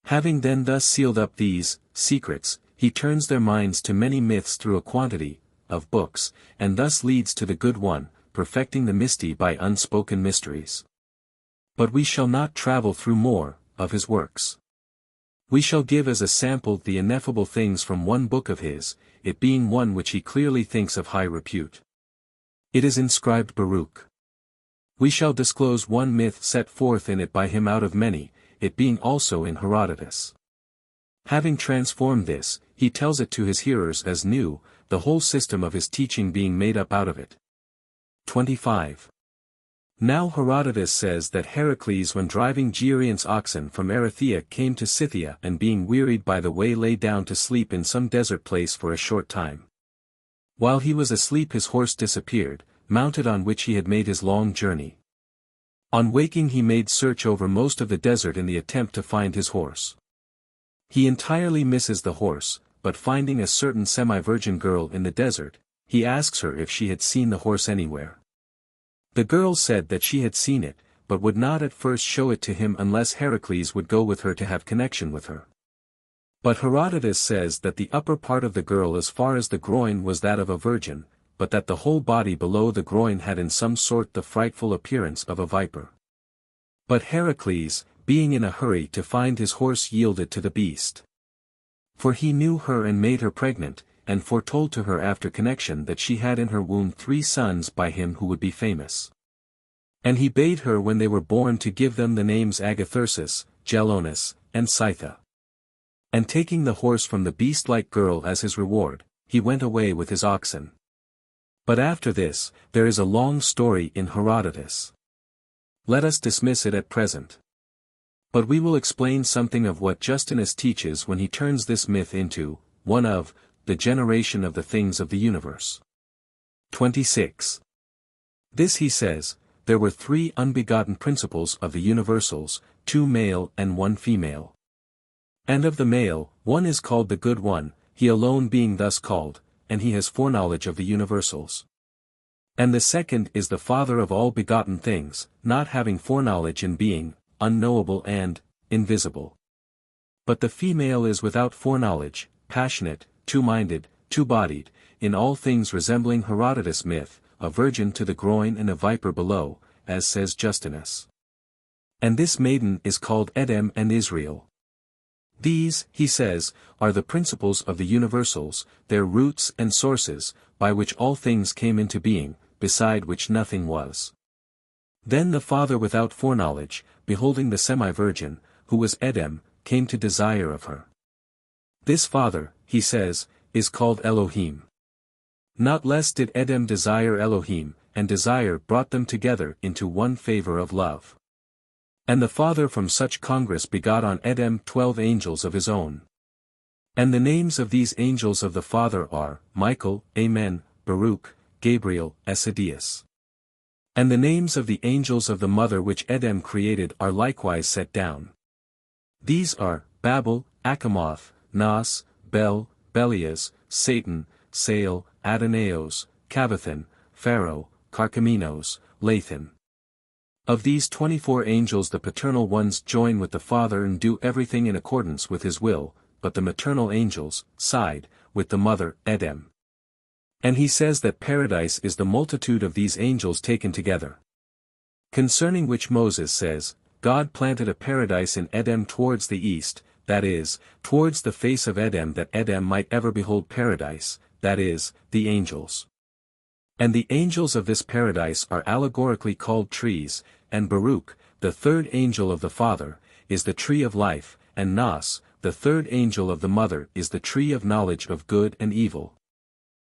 Having then thus sealed up these secrets, he turns their minds to many myths through a quantity of books, and thus leads to the good one, perfecting the misty by unspoken mysteries. But we shall not travel through more of his works. We shall give as a sample the ineffable things from one book of his, it being one which he clearly thinks of high repute. It is inscribed Baruch. We shall disclose one myth set forth in it by him out of many, it being also in Herodotus. Having transformed this, he tells it to his hearers as new, the whole system of his teaching being made up out of it. 25. Now Herodotus says that Heraclitus, when driving Geryon's oxen from Erythea, came to Scythia, and being wearied by the way lay down to sleep in some desert place for a short time. While he was asleep his horse disappeared, mounted on which he had made his long journey. On waking he made search over most of the desert in the attempt to find his horse. He entirely misses the horse, but finding a certain semi-virgin girl in the desert, he asks her if she had seen the horse anywhere. The girl said that she had seen it, but would not at first show it to him unless Heracles would go with her to have connection with her. But Herodotus says that the upper part of the girl as far as the groin was that of a virgin, but that the whole body below the groin had in some sort the frightful appearance of a viper. But Heracles, being in a hurry to find his horse, yielded to the beast. For he knew her and made her pregnant, and foretold to her after connection that she had in her womb 3 sons by him who would be famous. And he bade her when they were born to give them the names Agathyrsus, Gelonus, and Scytha. And taking the horse from the beast-like girl as his reward, he went away with his oxen. But after this, there is a long story in Herodotus. Let us dismiss it at present. But we will explain something of what Justinus teaches when he turns this myth into, one of, the generation of the things of the universe. 26. This he says, there were 3 unbegotten principles of the universals, 2 male and 1 female. And of the male, one is called the good one, he alone being thus called, and he has foreknowledge of the universals. And the second is the father of all begotten things, not having foreknowledge in being, unknowable and invisible. But the female is without foreknowledge, passionate, two-minded, two-bodied, in all things resembling Herodotus' myth, a virgin to the groin and a viper below, as says Justinus. And this maiden is called Edem and Israel. These, he says, are the principles of the universals, their roots and sources, by which all things came into being, beside which nothing was. Then the father without foreknowledge, beholding the semi-virgin, who was Edem, came to desire of her. This father, he says, is called Elohim. Not less did Edem desire Elohim, and desire brought them together into one favor of love. And the father from such congress begot on Edem 12 angels of his own. And the names of these angels of the father are, Michael, Amen, Baruch, Gabriel, Esaias. And the names of the angels of the mother which Edem created are likewise set down. These are, Babel, Achamoth, Nas, Bel, Belias, Satan, Sael, Adonaios, Cabathan, Pharaoh, Carchamenos, Lathan. Of these 24 angels the paternal ones join with the Father and do everything in accordance with his will, but the maternal angels, side, with the mother, Edem. And he says that paradise is the multitude of these angels taken together. Concerning which Moses says, God planted a paradise in Edem towards the east, that is, towards the face of Edem, that Edem might ever behold paradise, that is, the angels. And the angels of this paradise are allegorically called trees, and Baruch, the third angel of the Father, is the tree of life, and Nas, the third angel of the Mother, is the tree of knowledge of good and evil.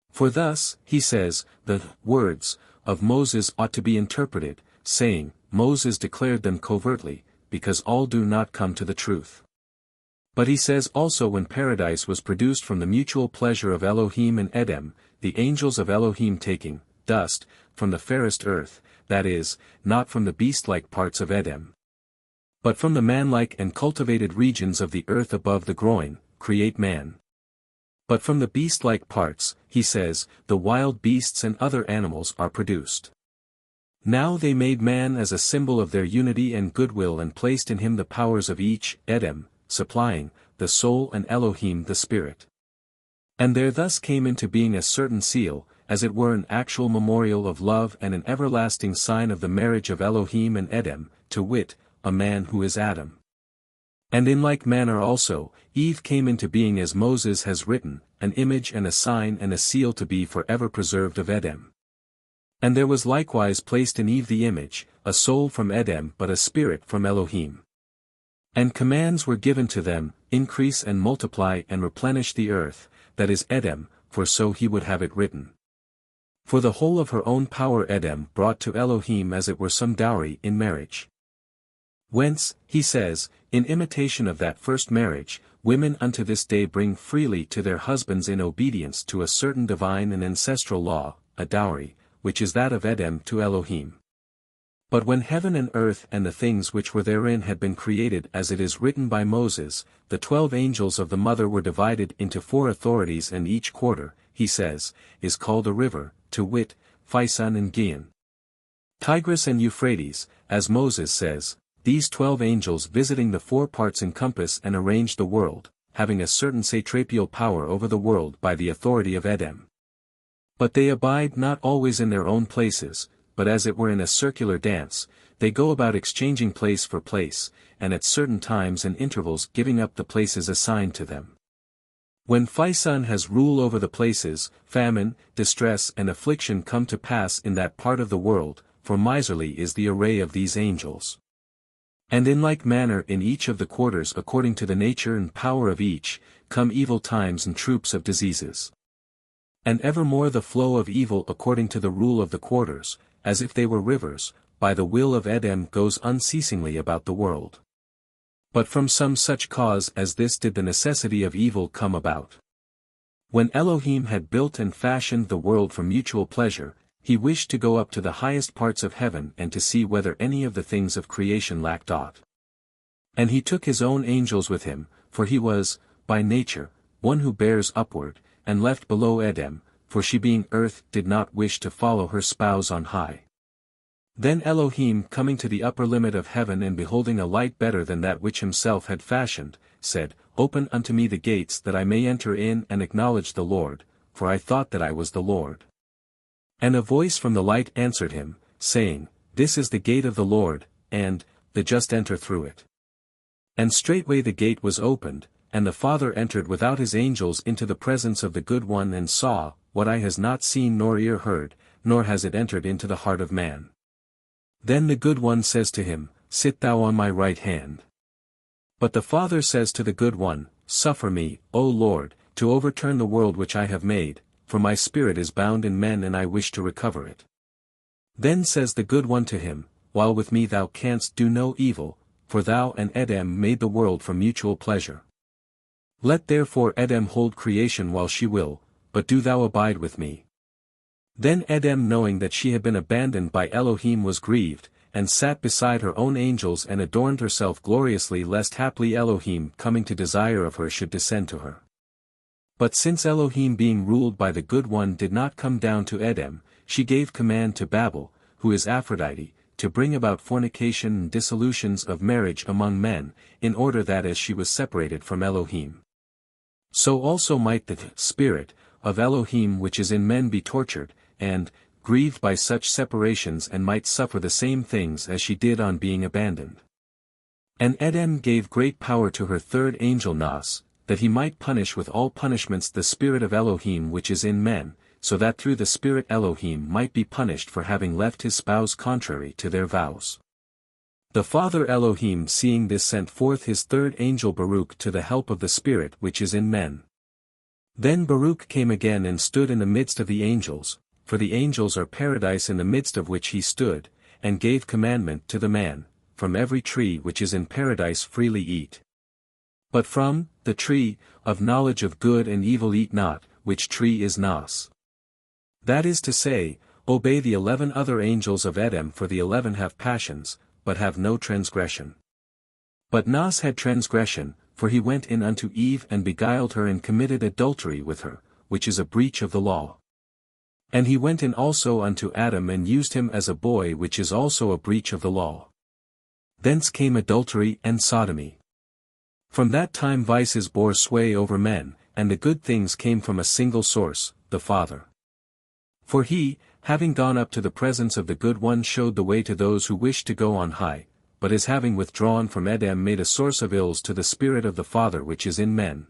For thus, he says, the words of Moses ought to be interpreted, saying, Moses declared them covertly, because all do not come to the truth. But he says also when paradise was produced from the mutual pleasure of Elohim and Edem, the angels of Elohim taking dust from the fairest earth, that is, not from the beast-like parts of Edem, but from the manlike and cultivated regions of the earth above the groin, create man. But from the beast-like parts, he says, the wild beasts and other animals are produced. Now they made man as a symbol of their unity and goodwill and placed in him the powers of each, Edem, supplying, the soul and Elohim the spirit. And there thus came into being a certain seal, as it were an actual memorial of love and an everlasting sign of the marriage of Elohim and Edem, to wit, a man who is Adam. And in like manner also, Eve came into being as Moses has written, an image and a sign and a seal to be for ever preserved of Edem. And there was likewise placed in Eve the image, a soul from Edem but a spirit from Elohim. And commands were given to them, increase and multiply and replenish the earth, that is Edem, for so he would have it written. For the whole of her own power Edem brought to Elohim as it were some dowry in marriage. Whence, he says, in imitation of that first marriage, women unto this day bring freely to their husbands in obedience to a certain divine and ancestral law, a dowry, which is that of Edem to Elohim. But when heaven and earth and the things which were therein had been created as it is written by Moses, the 12 angels of the mother were divided into 4 authorities, and each quarter, he says, is called a river, to wit, Physon and Gihon. Tigris and Euphrates, as Moses says, these 12 angels visiting the 4 parts encompass and arrange the world, having a certain satrapial power over the world by the authority of Edem. But they abide not always in their own places, but as it were in a circular dance, they go about exchanging place for place, and at certain times and intervals giving up the places assigned to them. When Phison has rule over the places, famine, distress and affliction come to pass in that part of the world, for miserly is the array of these angels. And in like manner in each of the quarters according to the nature and power of each, come evil times and troops of diseases. And evermore the flow of evil according to the rule of the quarters, as if they were rivers, by the will of Edem goes unceasingly about the world. But from some such cause as this did the necessity of evil come about. When Elohim had built and fashioned the world for mutual pleasure, he wished to go up to the highest parts of heaven and to see whether any of the things of creation lacked aught. And he took his own angels with him, for he was, by nature, one who bears upward, and left below Edem, for she being earth did not wish to follow her spouse on high. Then Elohim coming to the upper limit of heaven and beholding a light better than that which himself had fashioned, said, Open unto me the gates that I may enter in and acknowledge the Lord, for I thought that I was the Lord. And a voice from the light answered him, saying, This is the gate of the Lord, and, the just enter through it. And straightway the gate was opened, and the Father entered without his angels into the presence of the Good One and saw, what eye has not seen nor ear heard, nor has it entered into the heart of man. Then the Good One says to him, Sit thou on my right hand. But the Father says to the Good One, Suffer me, O Lord, to overturn the world which I have made, for my spirit is bound in men and I wish to recover it. Then says the Good One to him, While with me thou canst do no evil, for thou and Edem made the world for mutual pleasure. Let therefore Edem hold creation while she will, but do thou abide with me. Then Edem knowing that she had been abandoned by Elohim was grieved, and sat beside her own angels and adorned herself gloriously lest haply Elohim coming to desire of her should descend to her. But since Elohim being ruled by the Good One did not come down to Edem, she gave command to Babel, who is Aphrodite, to bring about fornication and dissolutions of marriage among men, in order that as she was separated from Elohim, so also might the spirit of Elohim which is in men be tortured, and, grieved by such separations and might suffer the same things as she did on being abandoned. And Edem gave great power to her third angel Nas, that he might punish with all punishments the spirit of Elohim which is in men, so that through the spirit Elohim might be punished for having left his spouse contrary to their vows. The Father Elohim seeing this sent forth his third angel Baruch to the help of the spirit which is in men. Then Baruch came again and stood in the midst of the angels, for the angels are paradise in the midst of which he stood, and gave commandment to the man, From every tree which is in paradise freely eat. But from the tree of knowledge of good and evil eat not, which tree is Nas. That is to say, obey the 11 other angels of Edem, for the 11 have passions, but have no transgression. But Nas had transgression, for he went in unto Eve and beguiled her and committed adultery with her, which is a breach of the law. And he went in also unto Adam and used him as a boy, which is also a breach of the law. Thence came adultery and sodomy. From that time vices bore sway over men, and the good things came from a single source, the Father. For he, having gone up to the presence of the Good One, showed the way to those who wished to go on high, but as having withdrawn from Edem made a source of ills to the spirit of the Father which is in men.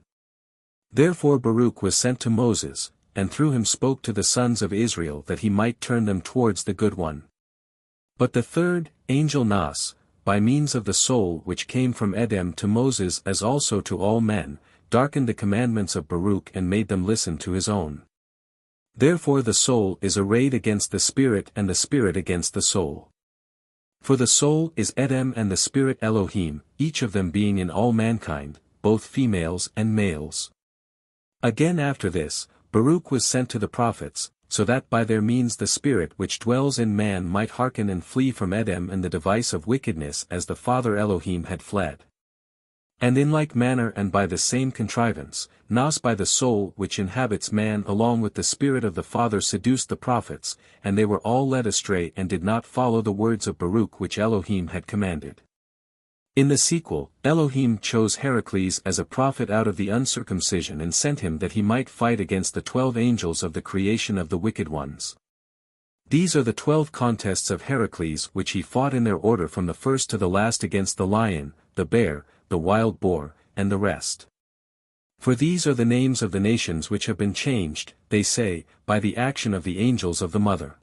Therefore Baruch was sent to Moses, and through him spoke to the sons of Israel that he might turn them towards the Good One. But the third, angel Nas, by means of the soul which came from Edem to Moses as also to all men, darkened the commandments of Baruch and made them listen to his own. Therefore the soul is arrayed against the spirit and the spirit against the soul. For the soul is Edem and the spirit Elohim, each of them being in all mankind, both females and males. Again after this, Baruch was sent to the prophets, so that by their means the spirit which dwells in man might hearken and flee from Edem and the device of wickedness as the Father Elohim had fled. And in like manner and by the same contrivance, Nos by the soul which inhabits man along with the spirit of the Father seduced the prophets, and they were all led astray and did not follow the words of Baruch which Elohim had commanded. In the sequel, Elohim chose Heraclitus as a prophet out of the uncircumcision and sent him that he might fight against the 12 angels of the creation of the wicked ones. These are the 12 contests of Heraclitus which he fought in their order from the first to the last against the lion, the bear, the wild boar, and the rest. For these are the names of the nations which have been changed, they say, by the action of the angels of the mother.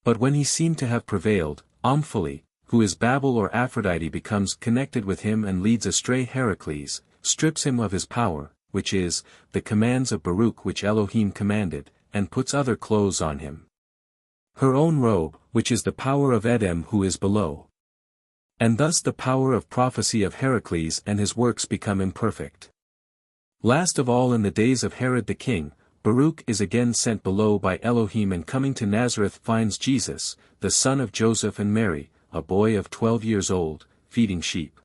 But when he seemed to have prevailed, Omphale, who is Babel or Aphrodite becomes connected with him and leads astray Heraclitus, strips him of his power, which is, the commands of Baruch which Elohim commanded, and puts other clothes on him. Her own robe, which is the power of Edom who is below. And thus the power of prophecy of Heraclitus and his works become imperfect. Last of all in the days of Herod the king, Baruch is again sent below by Elohim and coming to Nazareth finds Jesus, the son of Joseph and Mary, a boy of 12 years old, feeding sheep.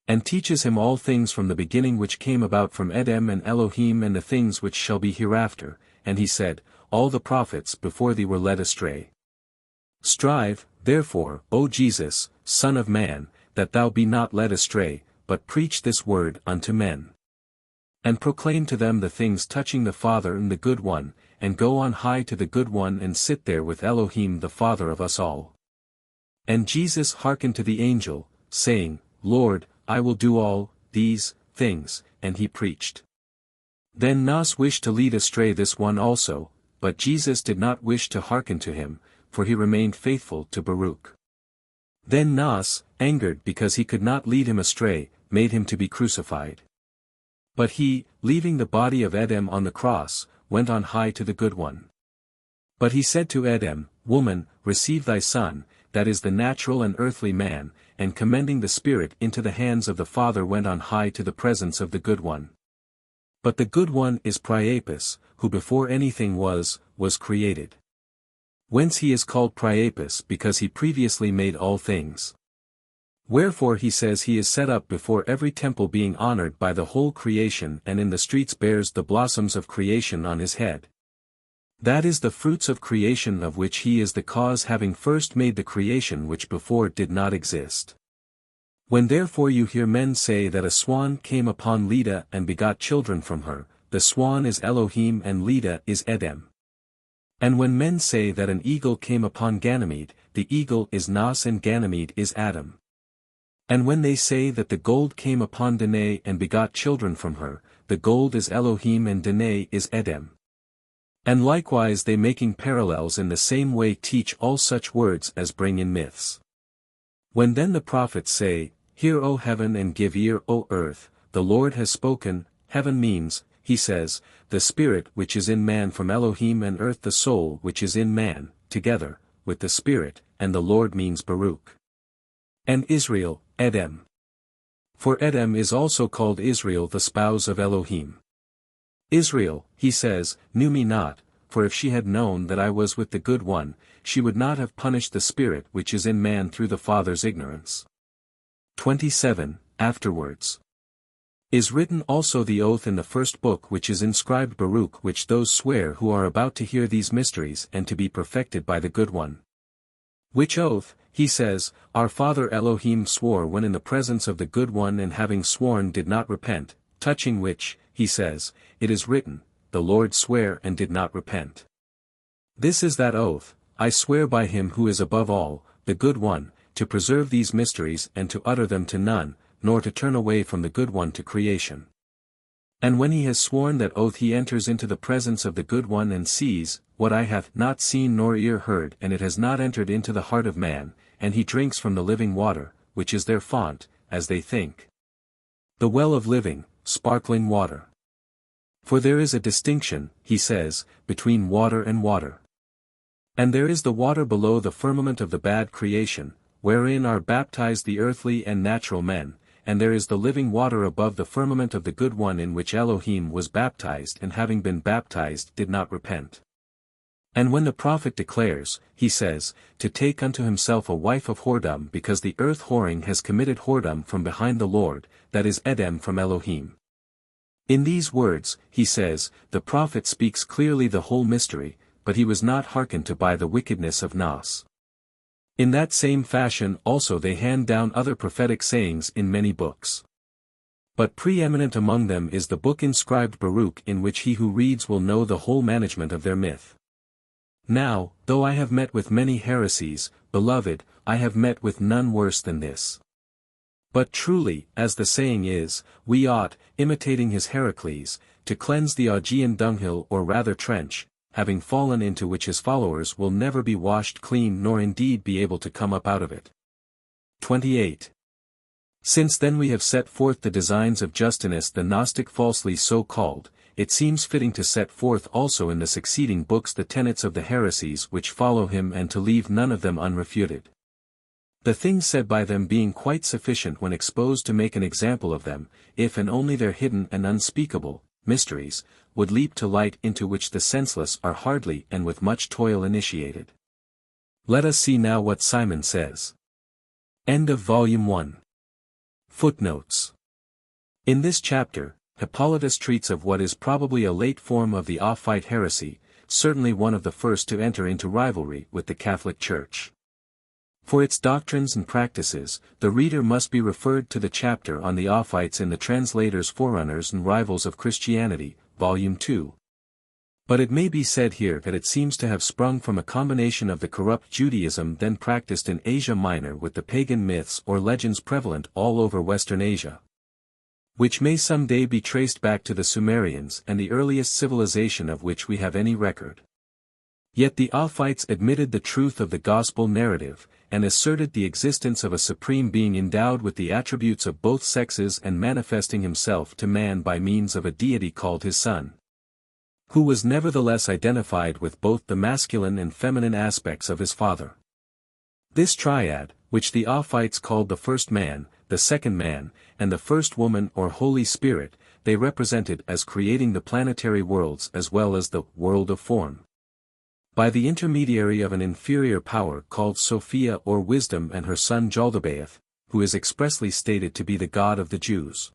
And teaches him all things from the beginning which came about from Edom and Elohim and the things which shall be hereafter, and he said, all the prophets before thee were led astray. Strive, therefore, O Jesus, Son of Man, that thou be not led astray, but preach this word unto men. And proclaim to them the things touching the Father and the Good One, and go on high to the Good One and sit there with Elohim the Father of us all. And Jesus hearkened to the angel, saying, Lord, I will do all these things, and he preached. Then Nos wished to lead astray this one also, but Jesus did not wish to hearken to him, for he remained faithful to Baruch. Then Nos, angered because he could not lead him astray, made him to be crucified. But he, leaving the body of Edom on the cross, went on high to the Good One. But he said to Edom, Woman, receive thy son, that is the natural and earthly man, and commending the spirit into the hands of the Father went on high to the presence of the Good One. But the Good One is Priapus, who before anything was created. Whence he is called Priapus because he previously made all things. Wherefore he says he is set up before every temple being honored by the whole creation and in the streets bears the blossoms of creation on his head. That is the fruits of creation of which he is the cause having first made the creation which before did not exist. When therefore you hear men say that a swan came upon Leda and begot children from her, the swan is Elohim and Leda is Edom. And when men say that an eagle came upon Ganymede, the eagle is Nos and Ganymede is Adam. And when they say that the gold came upon Danae and begot children from her, the gold is Elohim and Danae is Edom. And likewise they making parallels in the same way teach all such words as bring in myths. When then the prophets say, Hear O heaven and give ear O earth, the Lord has spoken, heaven means, he says, the spirit which is in man from Elohim and earth the soul which is in man, together, with the spirit, and the Lord means Baruch. And Israel, Edom. For Edom is also called Israel the spouse of Elohim. Israel, he says, knew me not, for if she had known that I was with the Good One, she would not have punished the spirit which is in man through the Father's ignorance. 27. Afterwards. Is written also the oath in the first book which is inscribed Baruch which those swear who are about to hear these mysteries and to be perfected by the Good One. Which oath, he says, our father Elohim swore when in the presence of the Good One and having sworn did not repent, touching which, he says, it is written, the Lord sware and did not repent. This is that oath, I swear by him who is above all, the Good One, to preserve these mysteries and to utter them to none, nor to turn away from the Good One to creation. And when he has sworn that oath he enters into the presence of the Good One and sees, what eye hath not seen nor ear heard and it has not entered into the heart of man, and he drinks from the living water, which is their font, as they think. The well of living, sparkling water. For there is a distinction, he says, between water and water. And there is the water below the firmament of the bad creation, wherein are baptized the earthly and natural men, and there is the living water above the firmament of the Good One in which Elohim was baptized and having been baptized did not repent. And when the prophet declares, he says, to take unto himself a wife of whoredom because the earth whoring has committed whoredom from behind the Lord, that is Edom from Elohim. In these words, he says, the prophet speaks clearly the whole mystery, but he was not hearkened to by the wickedness of Nas. In that same fashion also they hand down other prophetic sayings in many books. But preeminent among them is the book inscribed Baruch, in which he who reads will know the whole management of their myth. Now, though I have met with many heresies, beloved, I have met with none worse than this. But truly, as the saying is, we ought, imitating his Heraclitus, to cleanse the Augean dunghill or rather trench, having fallen into which his followers will never be washed clean nor indeed be able to come up out of it. 28. Since then we have set forth the designs of Justinus the Gnostic falsely so called, it seems fitting to set forth also in the succeeding books the tenets of the heresies which follow him and to leave none of them unrefuted. The things said by them being quite sufficient when exposed to make an example of them, if and only their hidden and unspeakable mysteries would leap to light into which the senseless are hardly and with much toil initiated. Let us see now what Simon says. End of Volume 1. Footnotes. In this chapter, Hippolytus treats of what is probably a late form of the Ophite heresy, certainly one of the first to enter into rivalry with the Catholic Church. For its doctrines and practices, the reader must be referred to the chapter on the Ophites in the Translator's Forerunners and Rivals of Christianity, Volume 2. But it may be said here that it seems to have sprung from a combination of the corrupt Judaism then practiced in Asia Minor with the pagan myths or legends prevalent all over Western Asia, which may someday be traced back to the Sumerians and the earliest civilization of which we have any record. Yet the Ophites admitted the truth of the gospel narrative, and asserted the existence of a supreme being endowed with the attributes of both sexes and manifesting himself to man by means of a deity called his Son, who was nevertheless identified with both the masculine and feminine aspects of his Father. This triad, which the Ophites called the first man, the second man, and the first woman or Holy Spirit, they represented as creating the planetary worlds as well as the world of form, by the intermediary of an inferior power called Sophia or Wisdom and her son Jaldabaoth, who is expressly stated to be the god of the Jews.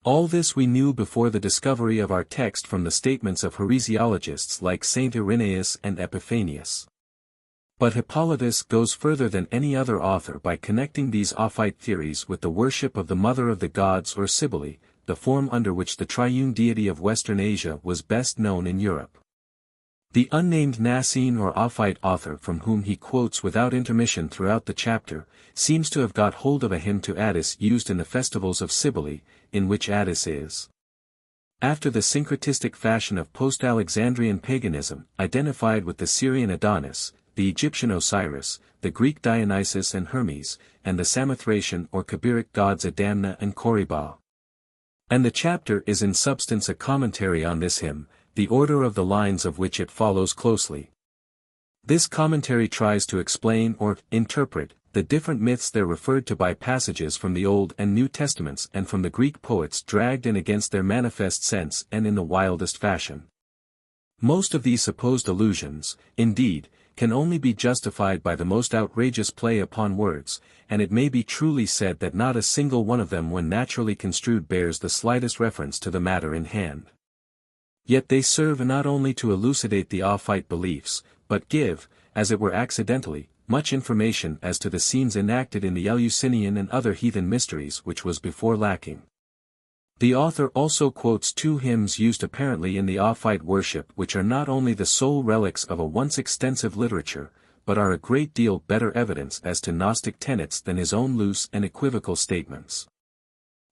All this we knew before the discovery of our text from the statements of heresiologists like Saint Irenaeus and Epiphanius. But Hippolytus goes further than any other author by connecting these Ophite theories with the worship of the mother of the gods or Cybele, the form under which the triune deity of Western Asia was best known in Europe. The unnamed Gnasene or Ophite author from whom he quotes without intermission throughout the chapter, seems to have got hold of a hymn to Attis used in the festivals of Cybele, in which Attis is, after the syncretistic fashion of post-Alexandrian paganism, identified with the Syrian Adonis, the Egyptian Osiris, the Greek Dionysus and Hermes, and the Samothracian or Kabiric gods Adamna and Koribah. And the chapter is in substance a commentary on this hymn, the order of the lines of which it follows closely. This commentary tries to explain or interpret the different myths there referred to by passages from the Old and New Testaments and from the Greek poets dragged in against their manifest sense and in the wildest fashion. Most of these supposed allusions, indeed, can only be justified by the most outrageous play upon words, and it may be truly said that not a single one of them when naturally construed bears the slightest reference to the matter in hand. Yet they serve not only to elucidate the Ophite beliefs, but give, as it were accidentally, much information as to the scenes enacted in the Eleusinian and other heathen mysteries which was before lacking. The author also quotes two hymns used apparently in the Ophite worship which are not only the sole relics of a once extensive literature, but are a great deal better evidence as to Gnostic tenets than his own loose and equivocal statements.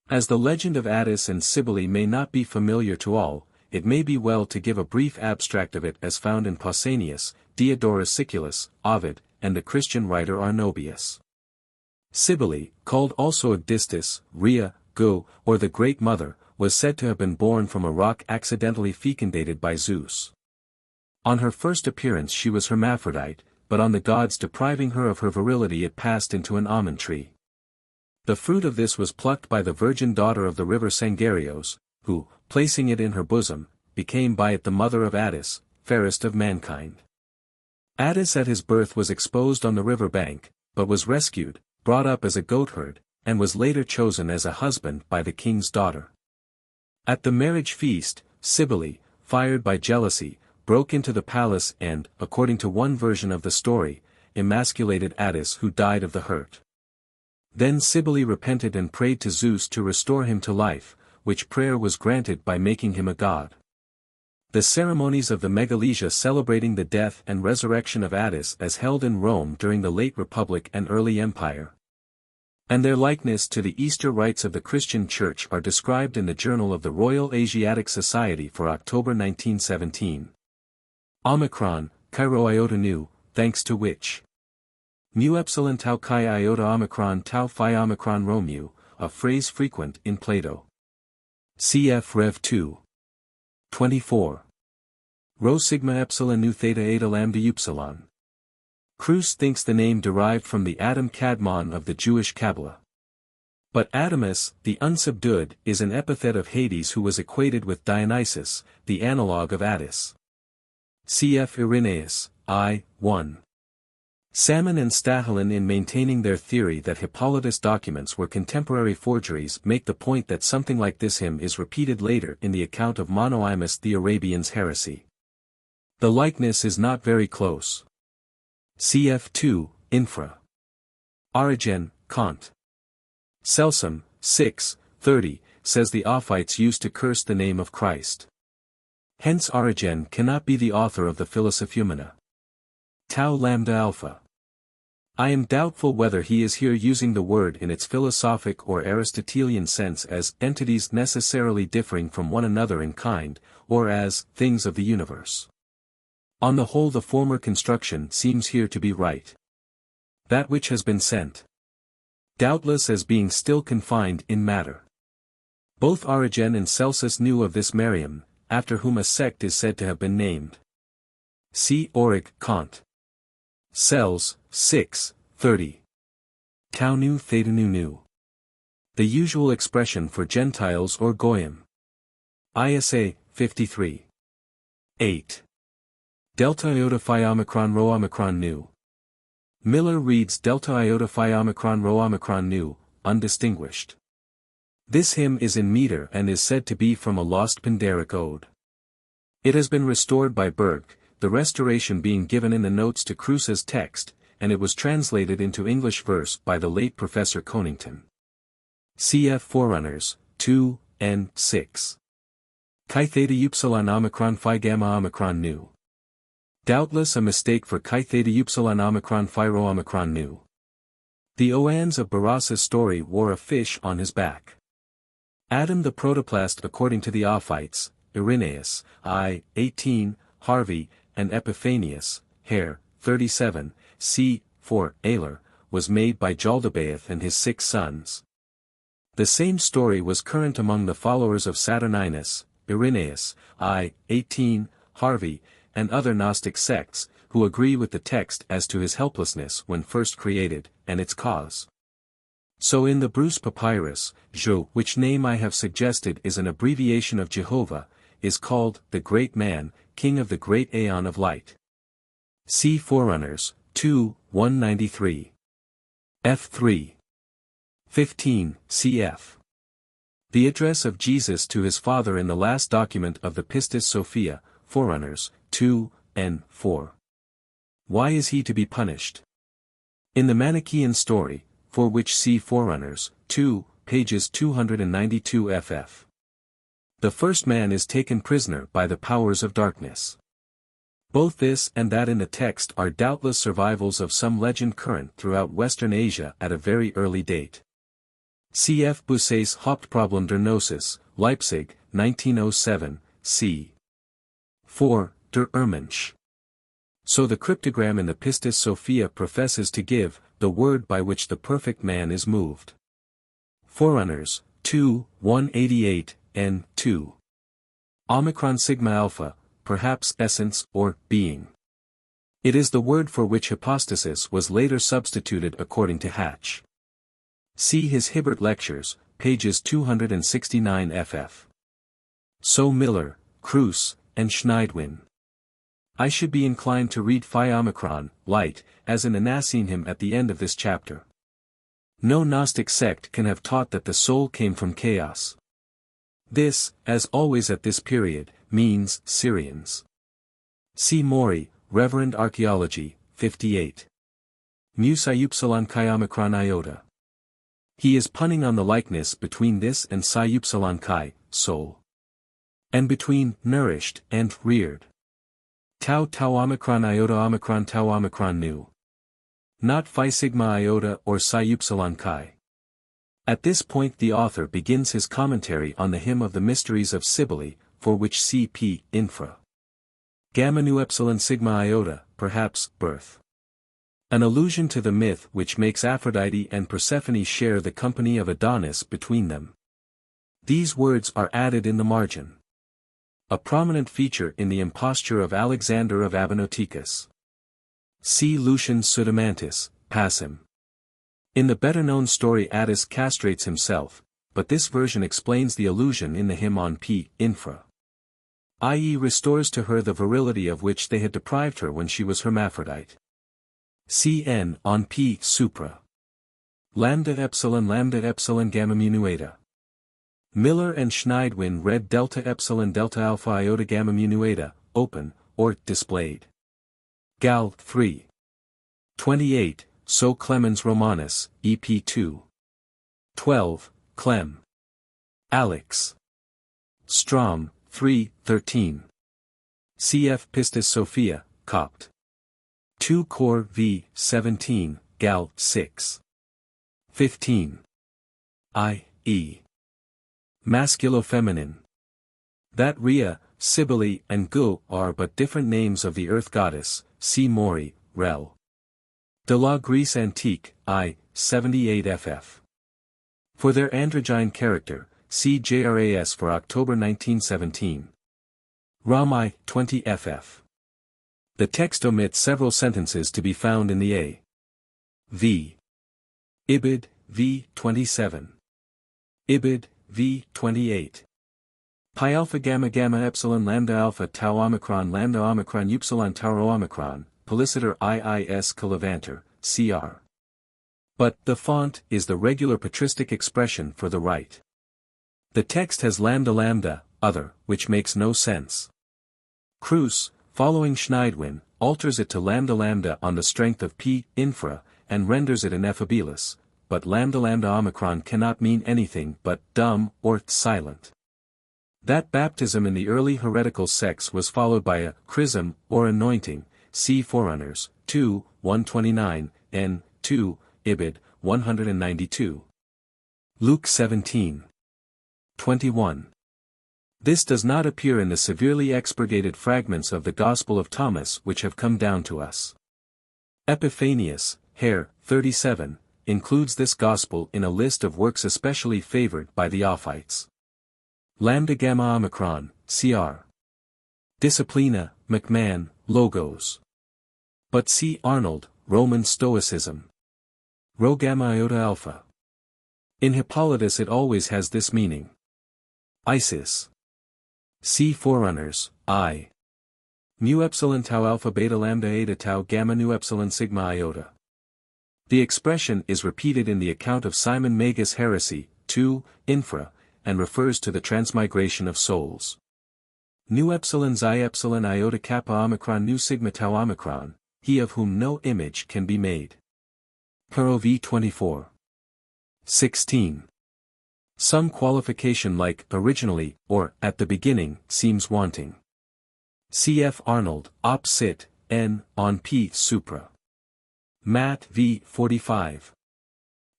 As the legend of Attis and Cybele may not be familiar to all, it may be well to give a brief abstract of it as found in Pausanias, Diodorus Siculus, Ovid, and the Christian writer Arnobius. Cybele, called also Agdistis, Rhea, Go, or the Great Mother, was said to have been born from a rock accidentally fecundated by Zeus. On her first appearance she was hermaphrodite, but on the gods depriving her of her virility it passed into an almond tree. The fruit of this was plucked by the virgin daughter of the river Sangarios, who, placing it in her bosom, became by it the mother of Attis, fairest of mankind. Attis at his birth was exposed on the river bank, but was rescued, brought up as a goatherd, and was later chosen as a husband by the king's daughter. At the marriage feast, Cybele, fired by jealousy, broke into the palace and, according to one version of the story, emasculated Attis, who died of the hurt. Then Cybele repented and prayed to Zeus to restore him to life, which prayer was granted by making him a god. The ceremonies of the Megalesia celebrating the death and resurrection of Attis as held in Rome during the late Republic and early Empire, and their likeness to the Easter rites of the Christian Church are described in the Journal of the Royal Asiatic Society for October 1917. Omicron, Cairo iota nu, thanks to which mu epsilon tau chi iota omicron tau phi omicron rho mu, a phrase frequent in Plato. Cf. Rev. 2. 24. Rho sigma epsilon nu theta eta lambda upsilon. Kruse thinks the name derived from the Adam Kadmon of the Jewish Kabbalah. But Adamus, the unsubdued, is an epithet of Hades who was equated with Dionysus, the analogue of Attis. Cf. Irenaeus, I. 1. Salmon and Stahelin, in maintaining their theory that Hippolytus documents were contemporary forgeries, make the point that something like this hymn is repeated later in the account of Monoimus the Arabian's heresy. The likeness is not very close. Cf. 2, Infra. Origen, Kant. Celsum, 6, 30, says the Ophites used to curse the name of Christ. Hence Origen cannot be the author of the Philosophumena. Tau lambda alpha. I am doubtful whether he is here using the word in its philosophic or Aristotelian sense as entities necessarily differing from one another in kind, or as things of the universe. On the whole, the former construction seems here to be right. That which has been sent. Doubtless as being still confined in matter. Both Origen and Celsus knew of this Mariam, after whom a sect is said to have been named. See Orig, Kant. Cells, 6, 30. Tau nu theta nu nu. The usual expression for Gentiles or Goyim. ISA, 53. 8. Delta iota phi omicron rho omicron nu. Miller reads delta iota phi omicron rho omicron nu, undistinguished. This hymn is in meter and is said to be from a lost Pindaric ode. It has been restored by Burke, the restoration being given in the notes to Kruse's text, and it was translated into English verse by the late Professor Conington. Cf. Forerunners, 2, n. 6. Chi theta upsilon omicron phi gamma omicron nu. Doubtless a mistake for chi theta upsilon omicron phi rho omicron nu. The Oans of Barassa's story wore a fish on his back. Adam the protoplast, according to the Ophites, Irenaeus, I. 18, Harvey, and Epiphanius, Hare, 37, c. 4, Ayler, was made by Jaldabaoth and his 6 sons. The same story was current among the followers of Saturninus, Irenaeus, I. 18, Harvey, and other Gnostic sects, who agree with the text as to his helplessness when first created, and its cause. So in the Bruce Papyrus, Je, which name I have suggested is an abbreviation of Jehovah, is called the Great Man, King of the Great Aeon of Light. See Forerunners, 2, 193. F3. 15, cf. The address of Jesus to his Father in the last document of the Pistis Sophia, Forerunners, 2, n. 4. Why is he to be punished? In the Manichaean story, for which see Forerunners, 2, pages 292 ff. The first man is taken prisoner by the powers of darkness. Both this and that in the text are doubtless survivals of some legend current throughout Western Asia at a very early date. Cf. Busse's Hauptproblem der Gnosis, Leipzig, 1907, c. 4, Der Urmensch. So the cryptogram in the Pistis Sophia professes to give the word by which the perfect man is moved. Forerunners, 2, 188, n. 2. Omicron sigma alpha, perhaps essence or being. It is the word for which hypostasis was later substituted according to Hatch. See his Hibbert Lectures, pages 269 ff. So Miller, Kruse, and Schneidwin. I should be inclined to read phi omicron, light, as an anaxime at the end of this chapter. No Gnostic sect can have taught that the soul came from chaos. This, as always at this period, means Syrians. C. Mori, Reverend Archaeology, 58. Mu psi upsilon chi omicron iota. He is punning on the likeness between this and psi upsilon chi, soul. And between nourished and reared. Tau tau omicron iota omicron tau omicron nu. Not phi sigma iota or psi upsilon chi. At this point the author begins his commentary on the hymn of the mysteries of Cybele, for which C.P. infra. Gamma nu epsilon sigma iota, perhaps, birth. An allusion to the myth which makes Aphrodite and Persephone share the company of Adonis between them. These words are added in the margin. A prominent feature in the imposture of Alexander of Abinoticus. See Lucian Pseudomantis, Passim. In the better-known story Attis castrates himself, but this version explains the allusion in the hymn on P. infra. I.e. restores to her the virility of which they had deprived her when she was hermaphrodite. Cn on P. supra. Lambda epsilon gamma mu nu eta. Miller and Schneidwin read delta epsilon delta alpha iota gamma mu nu eta, open, or displayed. Gal. 3. 28, So Clemens Romanus, EP 2. 12, Clem. Alex. Strom, 3, 13. Cf. Pistis Sophia, Copt. 2 Cor v. 17, Gal. 6. 15. I.e. Masculo-feminine. That Rhea, Cybele and Gu are but different names of the earth goddess, see Mori, Rel. De la Grèce Antique, I. 78 ff. For their androgyne character, see JRAS for October 1917. Rami, 20 ff. The text omits several sentences to be found in the A. V. Ibid, v. 27. Ibid, v. 28. Pi alpha gamma gamma epsilon lambda alpha tau omicron lambda omicron upsilon tau omicron, Pelicitor IIS Calavanter, cr. But the font is the regular patristic expression for the right. The text has lambda other, which makes no sense. Cruz, following Schneidwin, alters it to lambda on the strength of P. infra, and renders it ineffabilis, but lambda omicron cannot mean anything but dumb or silent. That baptism in the early heretical sects was followed by a chrism or anointing, see Forerunners, 2, 129, n. 2, Ibid, 192. Luke 17. 21. This does not appear in the severely expurgated fragments of the Gospel of Thomas which have come down to us. Epiphanius, Her. 37, includes this Gospel in a list of works especially favored by the Ophites. Lambda Gamma Omicron, cr. Disciplina, McMahon, Logos. But see Arnold, Roman Stoicism. Rho Gamma Iota Alpha. In Hippolytus it always has this meaning. Isis. See Forerunners, I. Mu epsilon tau alpha beta lambda eta tau gamma nu epsilon sigma iota. The expression is repeated in the account of Simon Magus' heresy, 2, infra, and refers to the transmigration of souls. Nu epsilon xi epsilon iota kappa omicron nu sigma tau omicron, he of whom no image can be made. Pyrrho v 24. 16. Some qualification like originally, or at the beginning, seems wanting. Cf. Arnold, Op. Cit. N. on P. supra. Matt v. 45.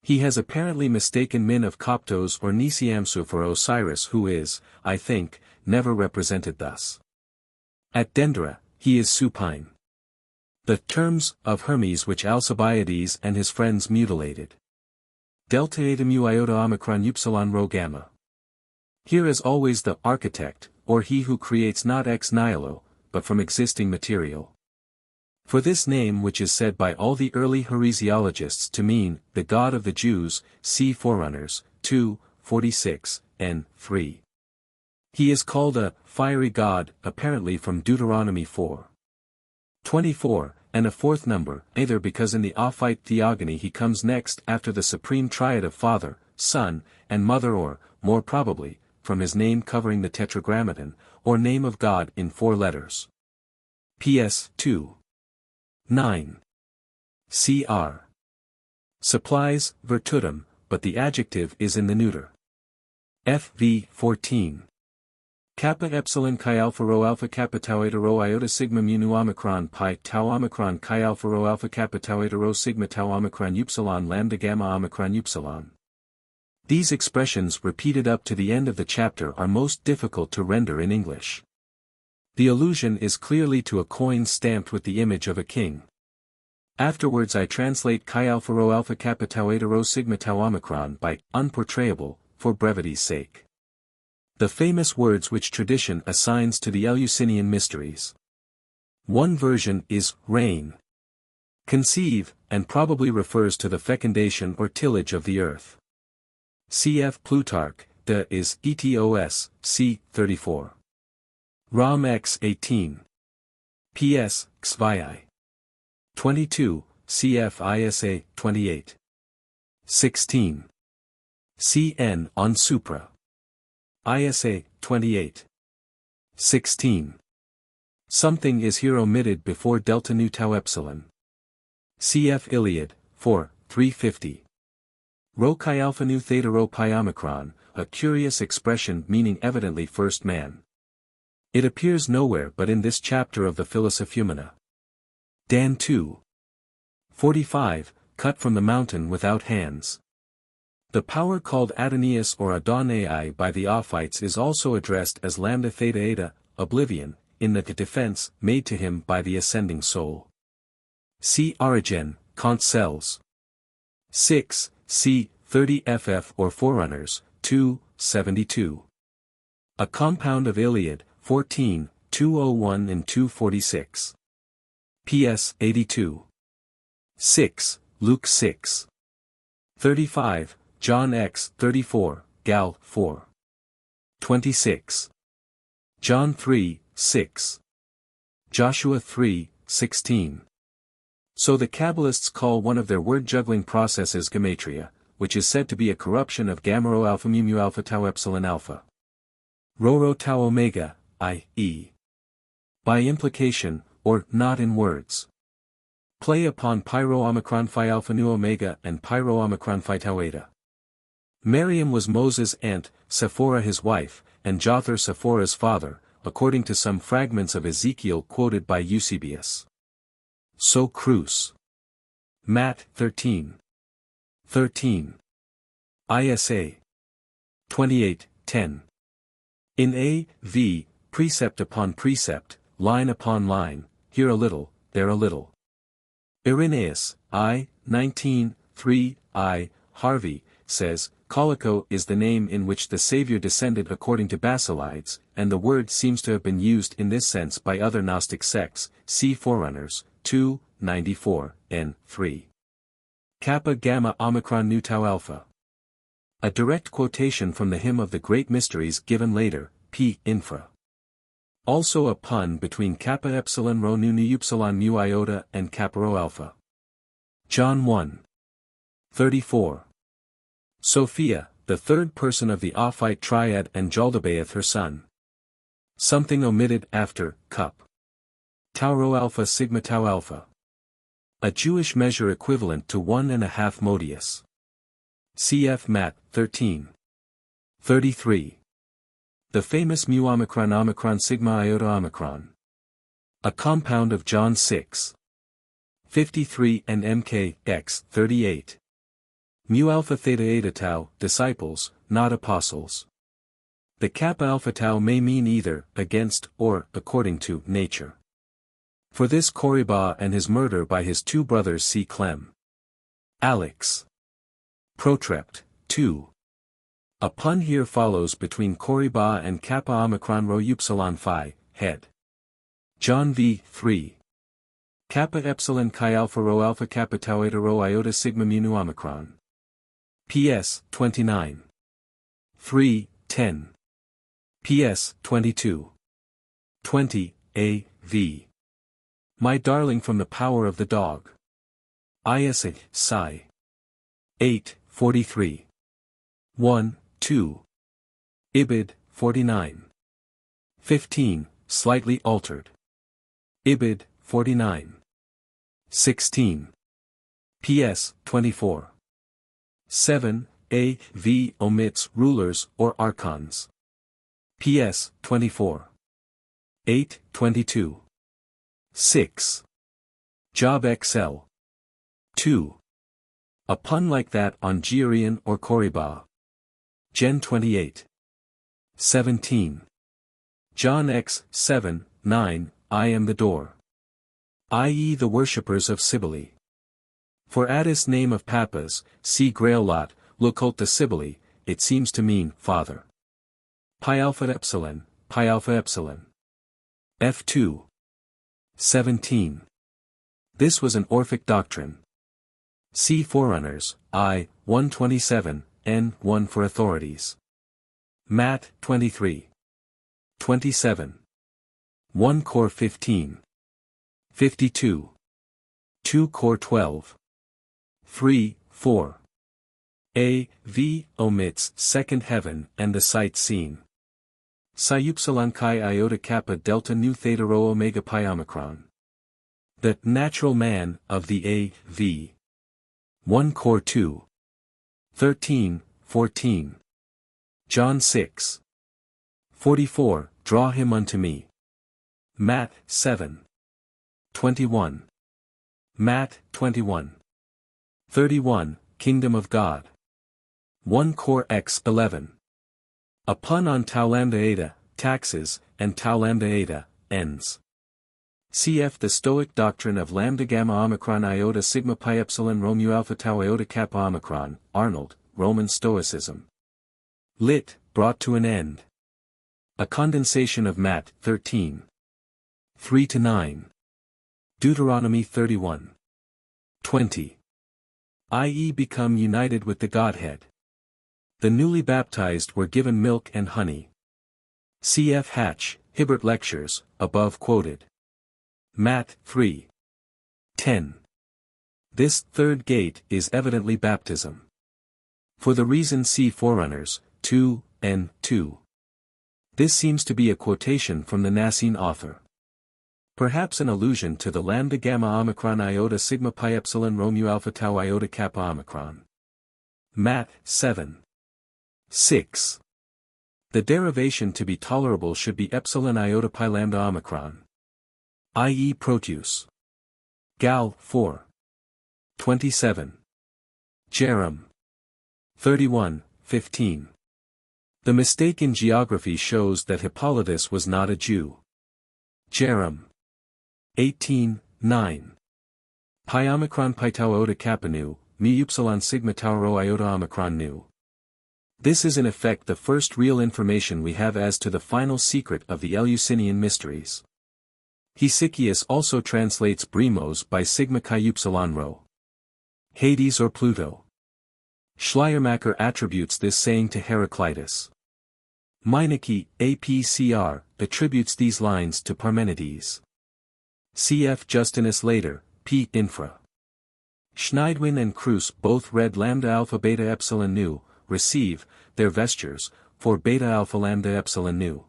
He has apparently mistaken Min of Coptos or Nisiamsu for Osiris, who is, I think, never represented thus. At Dendera, he is supine. The terms of Hermes which Alcibiades and his friends mutilated. Delta eta mu iota omicron upsilon rho gamma. Here is always the architect, or he who creates not ex nihilo, but from existing material. For this name which is said by all the early heresiologists to mean, the God of the Jews, see Forerunners, 2, 46, n. 3. He is called a fiery God, apparently from Deuteronomy 4. 24, and a fourth number, either because in the Ophite theogony he comes next after the supreme triad of Father, Son, and Mother, or, more probably, from his name covering the Tetragrammaton, or name of God in 4 letters. PS 2. 9. Cr. Supplies, virtutum, but the adjective is in the neuter. FV 14. Kappa epsilon chi alpha rho alpha kappa tau eta rho iota sigma mu nu omicron pi tau omicron chi alpha rho alpha kappa tau eta rho sigma tau omicron upsilon lambda gamma omicron upsilon. These expressions repeated up to the end of the chapter are most difficult to render in English. The allusion is clearly to a coin stamped with the image of a king. Afterwards I translate chi alpha rho alpha kappa tau eta rho sigma tau omicron by unportrayable, for brevity's sake. The famous words which tradition assigns to the Eleusinian mysteries. One version is reign. Conceive, and probably refers to the fecundation or tillage of the earth. Cf. Plutarch, De is Etos, c. 34. Rom x 18. Ps. Xvi. 22, cf. Isa 28. 16. Cn. On Supra. Isa 28. 16. Something is here omitted before delta nu tau epsilon. Cf. Iliad, 4, 350. Rho chi alpha nu theta rho pi omicron, a curious expression meaning evidently first man. It appears nowhere but in this chapter of the Philosophumena. Dan 2. 45, cut from the mountain without hands. The power called Adonias or Adonai by the Ophites is also addressed as lambda theta eta, oblivion, in the defense made to him by the ascending soul. See Origen, Concels. 6, c. 30 ff or Forerunners, 2, 72. A compound of Iliad, 14, 201 and 246. PS 82. 6, Luke 6. 35, John x 34, Gal 4. 26. John 3, 6. Joshua 3, 16. So the Kabbalists call one of their word-juggling processes gematria, which is said to be a corruption of gamma rho alpha mu mu alpha tau epsilon alpha. Rho rho tau omega, i.e. by implication, or not in words. Play upon Pyro omicron phi alpha nu omega and Pyro omicron phi tau eta. Miriam was Moses' aunt, Sephora his wife, and Jothar Sephora's father, according to some fragments of Ezekiel quoted by Eusebius. So Cruz. Matt 13. 13. Isa 28, 10. In A.V., precept upon precept, line upon line, here a little, there a little. Irenaeus, I, 19, 3, I, Harvey, says, Colico is the name in which the Savior descended according to Basilides, and the word seems to have been used in this sense by other Gnostic sects, see Forerunners, 2, 94, n. 3. Kappa Gamma Omicron Nu Tau Alpha. A direct quotation from the hymn of the Great Mysteries given later, p. infra. Also a pun between Kappa Epsilon Rho Nu Nu Upsilon Mu Iota and Kappa Rho Alpha. John 1. 34. Sophia, the third person of the Ophite triad and Jaldabaoth her son. Something omitted after, cup. Tau Rho Alpha Sigma Tau Alpha. A Jewish measure equivalent to 1½ modius. Cf. Matt 13. 33. The famous mu omicron omicron sigma iota omicron. A compound of John 6. 53 and Mk x 38. Mu alpha theta eta tau, disciples, not apostles. The kappa alpha tau may mean either against or according to nature. For this Corybas and his murder by his two brothers see Clem. Alex. Protrept, 2. A pun here follows between Corybas and Kappa Omicron Rho Upsilon Phi, head. John v. 3. Kappa Epsilon Chi Alpha Rho Alpha Kappa Tau Eta Rho Iota Sigma Mu Nu Omicron. PS 29. 3, 10. PS 22. 20, A. V. My darling from the power of the dog. Iasig, Psi. 8:43. 1, 2. Ibid, 49. 15, slightly altered. Ibid, 49. 16. PS, 24. 7, A.V. omits rulers or archons. PS, 24. 8:22. 6. Job XL. 2. A pun like that on Georion or Corriba. Gen 28. 17. John X. 7, 9, I am the door. I.e. the worshippers of Cybele. For Attis name of Papas, see Grail lot, Loculta Cybele, it seems to mean, father. Pi alpha epsilon, pi alpha epsilon. F2. 17. This was an Orphic doctrine. See Forerunners, I, 127, N, 1 for authorities. Matt, 23. 27. 1 Cor 15. 52. 2 Cor 12. 3, 4. A. V. omits second heaven and the sight seen. Psi upsilon chi iota kappa delta nu theta rho omega pi omicron. The natural man of the A. V. 1 Cor 2. 13, 14. John 6. 44, draw him unto me. Matt 7. 21. Matt 21. 31, Kingdom of God. 1 Cor x 11. A pun on tau lambda eta, taxes, and tau lambda eta, ends. Cf. the Stoic doctrine of lambda gamma omicron iota sigma pi epsilon rho mu alpha tau iota kappa omicron, Arnold, Roman Stoicism. Lit, brought to an end. A condensation of Matt 13. 3-9. Deuteronomy 31. 20. I.e. become united with the Godhead. The newly baptized were given milk and honey. Cf. Hatch, Hibbert Lectures, above quoted. Matt 3. 10. This third gate is evidently baptism. For the reason see Forerunners, 2, n. 2. This seems to be a quotation from the Nicene author. Perhaps an allusion to the lambda gamma omicron iota sigma pi epsilon rho mu alpha tau iota kappa omicron. Matt 7. 6. The derivation to be tolerable should be epsilon iota pi lambda omicron. I.e. Proteus. Gal 4. 27. Jerem. 31, 15. The mistake in geography shows that Hippolytus was not a Jew. Jerem. 18, 9. Pi omicron pi tau iota kappa nu, mu upsilon sigma tau rho iota omicron nu. This is in effect the first real information we have as to the final secret of the Eleusinian mysteries. Hesychius also translates Bremos by sigma chi upsilon rho. Hades or Pluto. Schleiermacher attributes this saying to Heraclitus. Meineke, APCR, attributes these lines to Parmenides. Cf. Justinus later, P. Infra. Schneidwin and Kruse both read lambda alpha beta epsilon nu, receive, their vestures, for beta alpha lambda epsilon nu.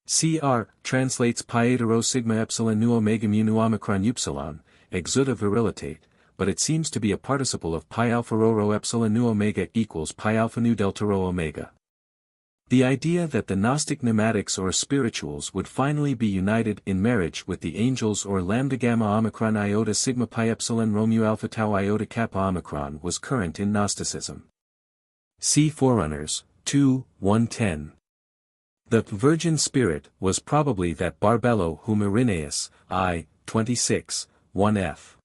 CR translates pi eta rho sigma epsilon nu omega mu nu omicron upsilon, exuda virilitate, but it seems to be a participle of pi alpha rho epsilon nu omega equals pi alpha nu delta rho omega. The idea that the Gnostic pneumatics or spirituals would finally be united in marriage with the angels or lambda gamma omicron iota sigma pi epsilon rho mu alpha tau iota kappa omicron was current in Gnosticism. See Forerunners, 2, 110. The virgin spirit was probably that Barbello whom Irenaeus, I, 26, 1f.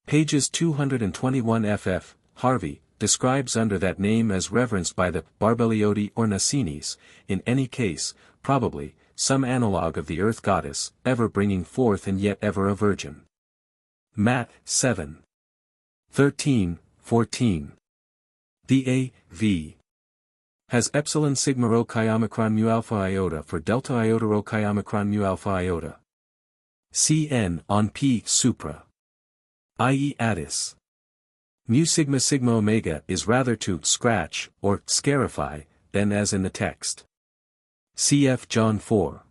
Pages 221 ff, Harvey, describes under that name as reverenced by the Barbellioti or Nicines, in any case, probably, some analogue of the earth goddess, ever bringing forth and yet ever a virgin. Matt 7. 13, 14. The A.V. has epsilon sigma rho chi omicron mu alpha iota for delta iota rho chi omicron mu alpha iota. Cn on P supra. I.e. Attis. Mu sigma sigma omega is rather to scratch, or scarify, than as in the text. Cf. John 4.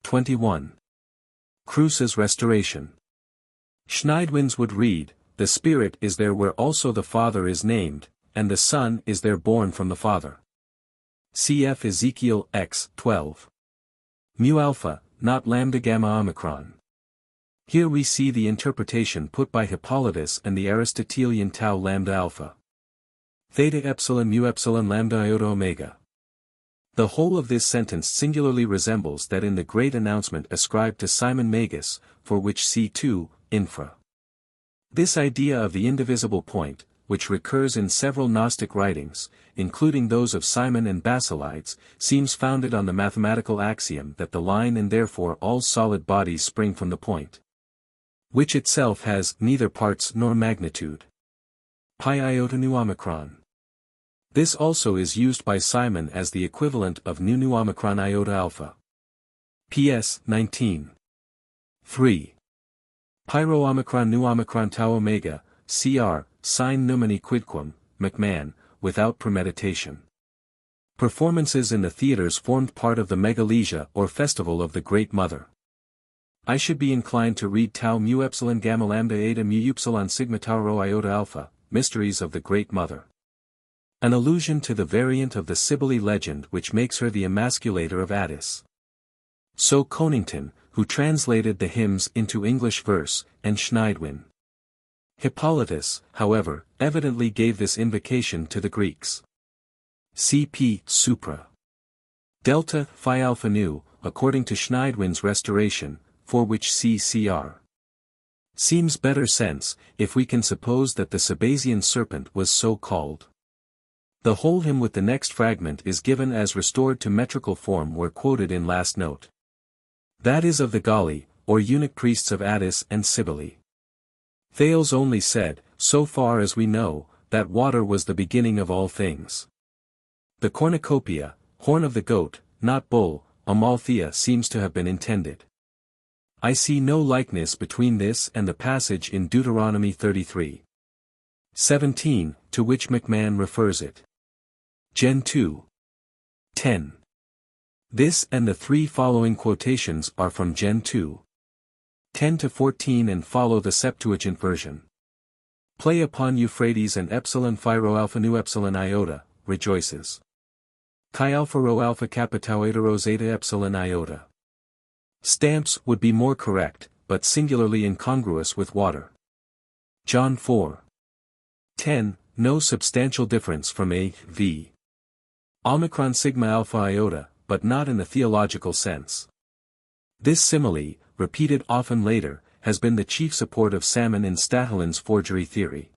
21. Cruce's restoration. Schneidwins would read, the Spirit is there where also the Father is named, and the Son is there born from the Father. Cf. Ezekiel x. 12. Mu alpha, not lambda gamma omicron. Here we see the interpretation put by Hippolytus and the Aristotelian tau lambda alpha. Theta epsilon mu epsilon lambda iota omega. The whole of this sentence singularly resembles that in the great announcement ascribed to Simon Magus, for which see 2, infra. This idea of the indivisible point, which recurs in several Gnostic writings, including those of Simon and Basilides, seems founded on the mathematical axiom that the line and therefore all solid bodies spring from the point, which itself has neither parts nor magnitude. Pi iota nu omicron. This also is used by Simon as the equivalent of nu omicron iota alpha. PS 19. 3. Pyro omicron nu omicron tau omega, cr, sine numini quidquam, McMahon, without premeditation. Performances in the theaters formed part of the Megalesia or festival of the Great Mother. I should be inclined to read tau mu epsilon gamma lambda eta mu upsilon sigma tau rho iota alpha, mysteries of the Great Mother. An allusion to the variant of the Cybele legend which makes her the emasculator of Attis. So Conington, who translated the hymns into English verse, and Schneidwin. Hippolytus, however, evidently gave this invocation to the Greeks. Cp. supra. Delta phi alpha nu, according to Schneidwin's restoration, for which CCR. Seems better sense, if we can suppose that the Sabasian serpent was so called. The whole hymn with the next fragment is given as restored to metrical form where quoted in last note. That is of the Galli, or eunuch priests of Attis and Cybele. Thales only said, so far as we know, that water was the beginning of all things. The cornucopia, horn of the goat, not bull, Amalthea seems to have been intended. I see no likeness between this and the passage in Deuteronomy 33. 17, to which McMahon refers it. Gen 2. 10. This and the three following quotations are from Gen 2. 10 to 14 and follow the Septuagint version. Play upon Euphrates and epsilon phi rho alpha nu epsilon iota, rejoices. Chi alpha rho alpha kappa tau eta rho zeta epsilon iota. Stamps would be more correct, but singularly incongruous with water. John 4. 10, no substantial difference from A, V. Omicron sigma alpha iota, but not in the theological sense. This simile, repeated often later, has been the chief support of Salmon in Stahlin's forgery theory.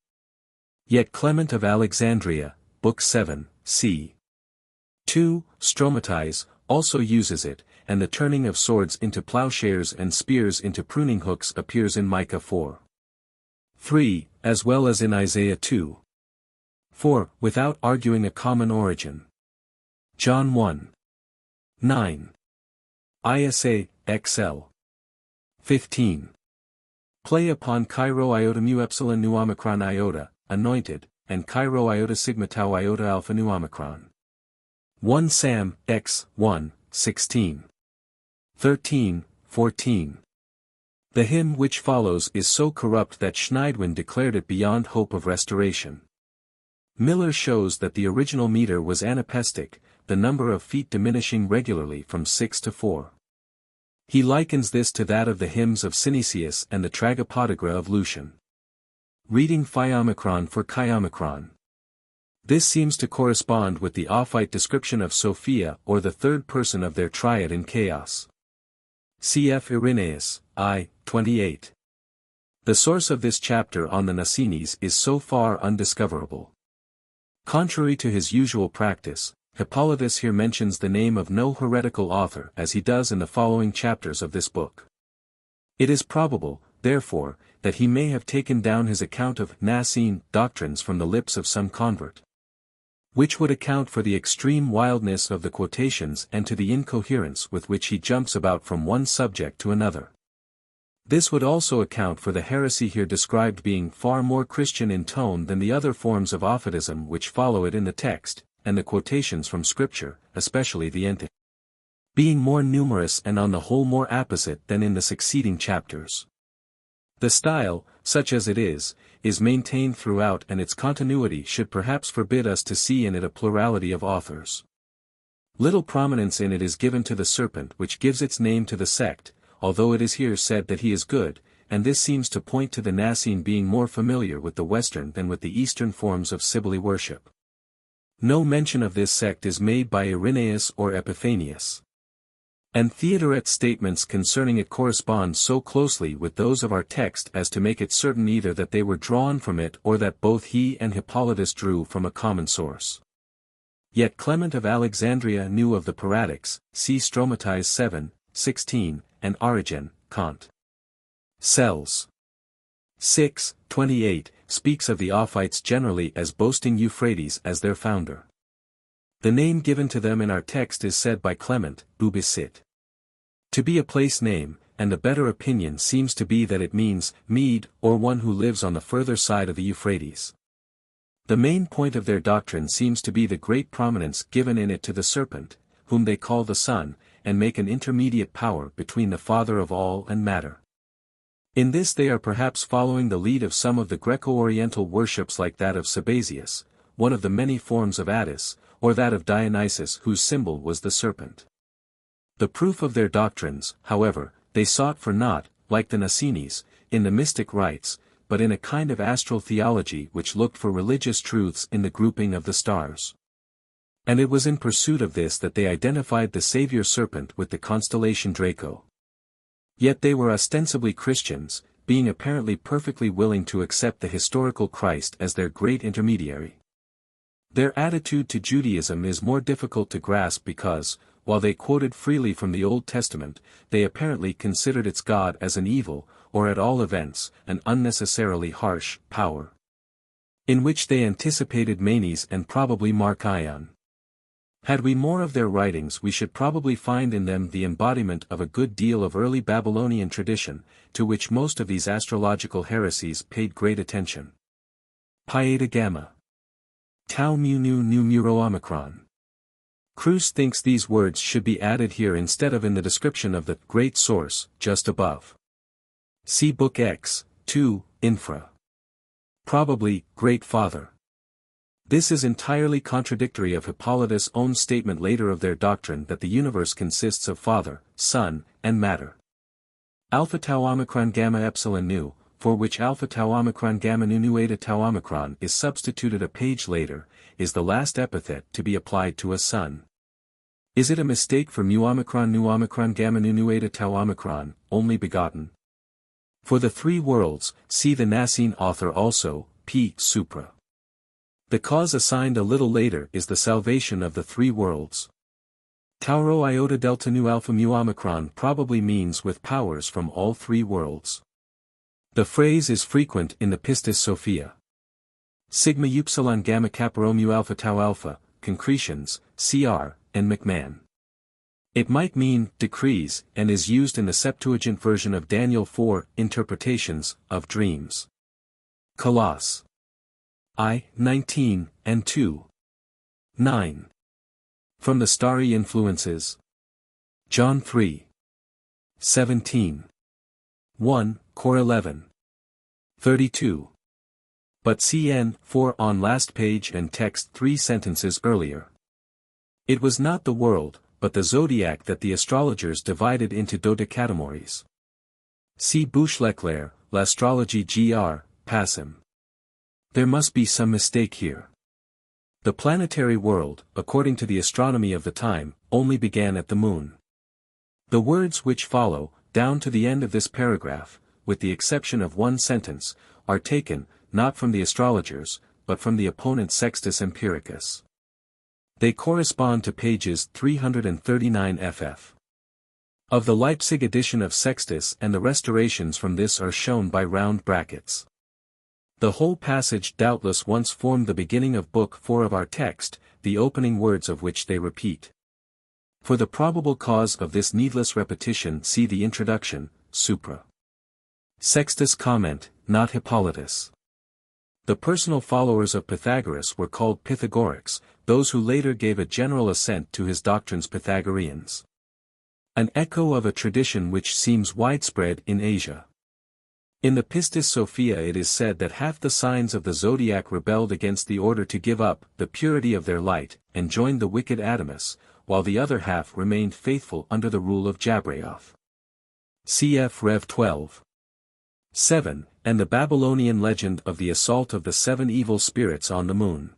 Yet Clement of Alexandria, Book 7, c. 2, Stromatize, also uses it, and the turning of swords into plowshares and spears into pruning hooks appears in Micah 4. 3, as well as in Isaiah 2. 4, without arguing a common origin. John 1. 9. Isa, XL. 15. Play upon Chi rho iota mu epsilon nu omicron iota, anointed, and Chi rho iota sigma tau iota alpha nu omicron. 1 Sam, x. 1, 16. 13, 14. The hymn which follows is so corrupt that Schneidwin declared it beyond hope of restoration. Miller shows that the original meter was anapestic, the number of feet diminishing regularly from 6 to 4. He likens this to that of the hymns of Synesius and the Tragopodagra of Lucian. Reading phi omicron for chi omicron. This seems to correspond with the Ophite description of Sophia or the third person of their triad in chaos. Cf. Irenaeus, I, 28. The source of this chapter on the Nicene is so far undiscoverable. Contrary to his usual practice, Hippolytus here mentions the name of no heretical author as he does in the following chapters of this book. It is probable, therefore, that he may have taken down his account of Nicene doctrines from the lips of some convert. Which would account for the extreme wildness of the quotations and to the incoherence with which he jumps about from one subject to another. This would also account for the heresy here described being far more Christian in tone than the other forms of aphorism which follow it in the text, and the quotations from Scripture, especially the Ente, being more numerous and on the whole more apposite than in the succeeding chapters. The style, such as it is maintained throughout, and its continuity should perhaps forbid us to see in it a plurality of authors. Little prominence in it is given to the serpent which gives its name to the sect, although it is here said that he is good, and this seems to point to the Nicene being more familiar with the Western than with the Eastern forms of Sibylle worship. No mention of this sect is made by Irenaeus or Epiphanius. And Theodoret's statements concerning it correspond so closely with those of our text as to make it certain either that they were drawn from it or that both he and Hippolytus drew from a common source. Yet Clement of Alexandria knew of the Heretics, see Stromatis 7:16, and Origen, Kant. Sells. 6:28, speaks of the Ophites generally as boasting Euphrates as their founder. The name given to them in our text is said by Clement, Bubisit, to be a place name, and the better opinion seems to be that it means Mede, or one who lives on the further side of the Euphrates. The main point of their doctrine seems to be the great prominence given in it to the serpent, whom they call the Son, and make an intermediate power between the Father of all and matter. In this they are perhaps following the lead of some of the Greco-Oriental worships like that of Sabazius, one of the many forms of Attis, or that of Dionysus whose symbol was the serpent. The proof of their doctrines, however, they sought for not, like the Nicenes, in the mystic rites, but in a kind of astral theology which looked for religious truths in the grouping of the stars. And it was in pursuit of this that they identified the Savior serpent with the constellation Draco. Yet they were ostensibly Christians, being apparently perfectly willing to accept the historical Christ as their great intermediary. Their attitude to Judaism is more difficult to grasp because, while they quoted freely from the Old Testament, they apparently considered its God as an evil, or at all events, an unnecessarily harsh, power, in which they anticipated Manes and probably Mark Ion. Had we more of their writings we should probably find in them the embodiment of a good deal of early Babylonian tradition, to which most of these astrological heresies paid great attention. Pi Eta Gamma. Tau Mu Nu Nu Muro Omicron. Kruse thinks these words should be added here instead of in the description of the great source, just above. See Book X, 2, Infra. Probably, Great Father. This is entirely contradictory of Hippolytus' own statement later of their doctrine that the universe consists of Father, Son, and Matter. Alpha Tau Omicron Gamma Epsilon Nu, for which Alpha Tau Omicron Gamma Nu Nu Eta Tau Omicron is substituted a page later, is the last epithet to be applied to a son. Is it a mistake for Mu Omicron Nu Omicron Gamma Nu Nu Eta Tau Omicron, only begotten? For the three worlds, see the Nicene author also, P. Supra. The cause assigned a little later is the salvation of the three worlds. Tauro Iota Delta Nu Alpha Mu Omicron probably means with powers from all three worlds. The phrase is frequent in the Pistis Sophia. Sigma Upsilon Gamma Kappa Rho Mu Alpha Tau Alpha, Concretions, Cr. and McMahon. It might mean decrees and is used in the Septuagint version of Daniel 4, interpretations of dreams. Coloss. I, 19, and 2. 9. From the Starry Influences. John 3. 17. 1, Cor 11. 32. But cn 4 on last page and text 3 sentences earlier. It was not the world, but the zodiac that the astrologers divided into dodecatemories. See Bouche-Leclerc, L'Astrologie Gr. Passim. There must be some mistake here. The planetary world, according to the astronomy of the time, only began at the moon. The words which follow, down to the end of this paragraph, with the exception of one sentence, are taken, not from the astrologers, but from the opponent Sextus Empiricus. They correspond to pages 339 ff. Of the Leipzig edition of Sextus, and the restorations from this are shown by round brackets. The whole passage doubtless once formed the beginning of Book 4 of our text, the opening words of which they repeat. For the probable cause of this needless repetition see the introduction, supra. Sextus comment, not Hippolytus. The personal followers of Pythagoras were called Pythagorics, those who later gave a general assent to his doctrines Pythagoreans. An echo of a tradition which seems widespread in Asia. In the Pistis Sophia it is said that half the signs of the zodiac rebelled against the order to give up the purity of their light, and joined the wicked Adamus, while the other half remained faithful under the rule of Jabraoth. Cf. Rev 12. 7, and the Babylonian legend of the assault of the 7 evil spirits on the moon.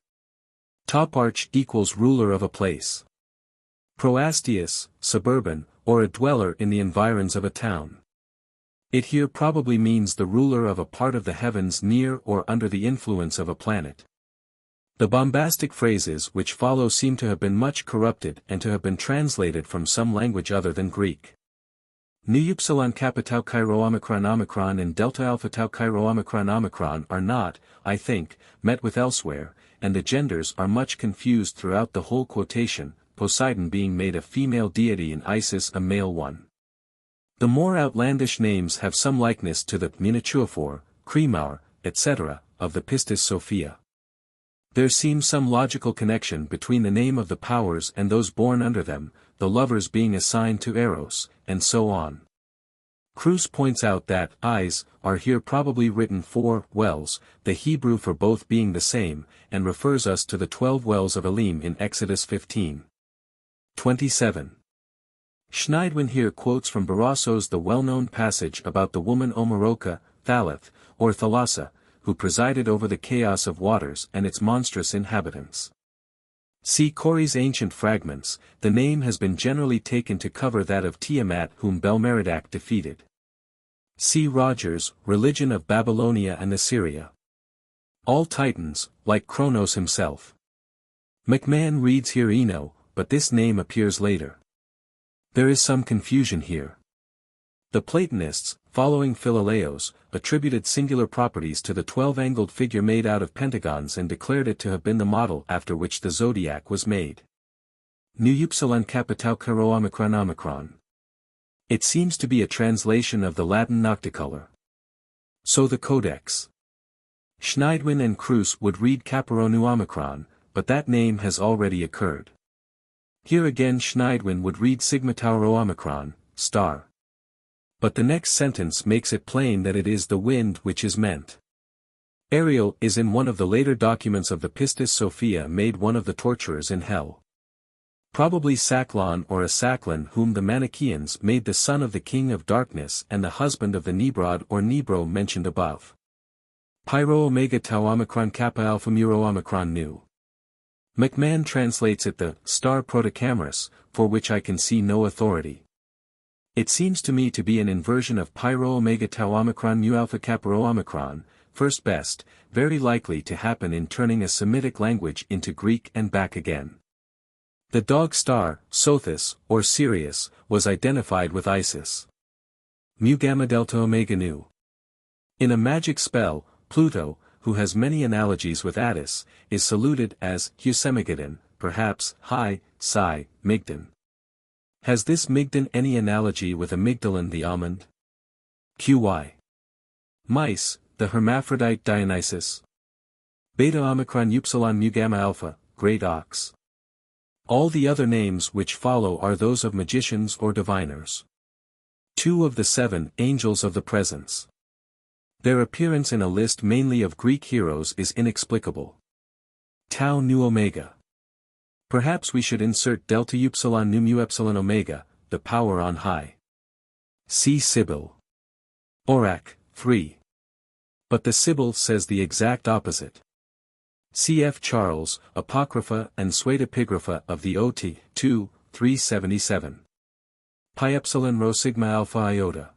Toparch equals ruler of a place. Proastius, suburban, or a dweller in the environs of a town. It here probably means the ruler of a part of the heavens near or under the influence of a planet. The bombastic phrases which follow seem to have been much corrupted and to have been translated from some language other than Greek. Nu upsilon kappa tau Chi-Rho omicron omicron and delta alpha tau Chi-Rho omicron omicron are not, I think, met with elsewhere, and the genders are much confused throughout the whole quotation, Poseidon being made a female deity and Isis a male one. The more outlandish names have some likeness to the Miniaturophore, Cremaur, etc., of the Pistis Sophia. There seems some logical connection between the name of the powers and those born under them, the lovers being assigned to Eros, and so on. Cruz points out that eyes are here probably written 4 wells, the Hebrew for both being the same, and refers us to the 12 wells of Elim in Exodus 15:27. Schneidwin here quotes from Berosso's the well-known passage about the woman Omeroca, Thalath, or Thalassa, who presided over the chaos of waters and its monstrous inhabitants. See Corey's Ancient Fragments. The name has been generally taken to cover that of Tiamat whom Bel-Merodach defeated. See Rogers, Religion of Babylonia and Assyria. All Titans, like Kronos himself. McMahon reads here Eno, but this name appears later. There is some confusion here. The Platonists, following Philolaos, attributed singular properties to the 12-angled figure made out of pentagons and declared it to have been the model after which the zodiac was made. Nu upsilon kappa tau Chi-Rho omicron omicron. It seems to be a translation of the Latin nocticolor. So the Codex. Schneidwin and Cruz would read Kappa nu omicron, but that name has already occurred. Here again Schneidwin would read Sigma Tau Rho omicron, star. But the next sentence makes it plain that it is the wind which is meant. Ariel is in one of the later documents of the Pistis Sophia made one of the torturers in hell. Probably Saclon or Asaclon whom the Manichaeans made the son of the king of darkness and the husband of the Nebrod or Nebro mentioned above. Pyro omega tau omicron kappa alpha muro omicron nu. McMahon translates it the star Protocamerus, for which I can see no authority. It seems to me to be an inversion of Pyro omega tau omicron mu alpha kappa rho omicron, first best, very likely to happen in turning a Semitic language into Greek and back again. The dog star, Sothis, or Sirius, was identified with Isis. Mu gamma delta omega nu. In a magic spell, Pluto, who has many analogies with Attis, is saluted as Husemigadon, perhaps, Hi, Psi, Migdon. Has this Migdon any analogy with amygdalin the almond? Qy. Mice, the hermaphrodite Dionysus. Beta omicron upsilon mu gamma alpha, great ox. All the other names which follow are those of magicians or diviners. 2 of the 7 angels of the presence. Their appearance in a list mainly of Greek heroes is inexplicable. Tau nu omega. Perhaps we should insert delta upsilon nu mu epsilon omega, the power on high. See Sibyl. Auroch, 3. But the Sibyl says the exact opposite. Cf. Charles, Apocrypha and Pseudepigrapha of the Ot. 2, 377. Pi epsilon rho sigma alpha iota.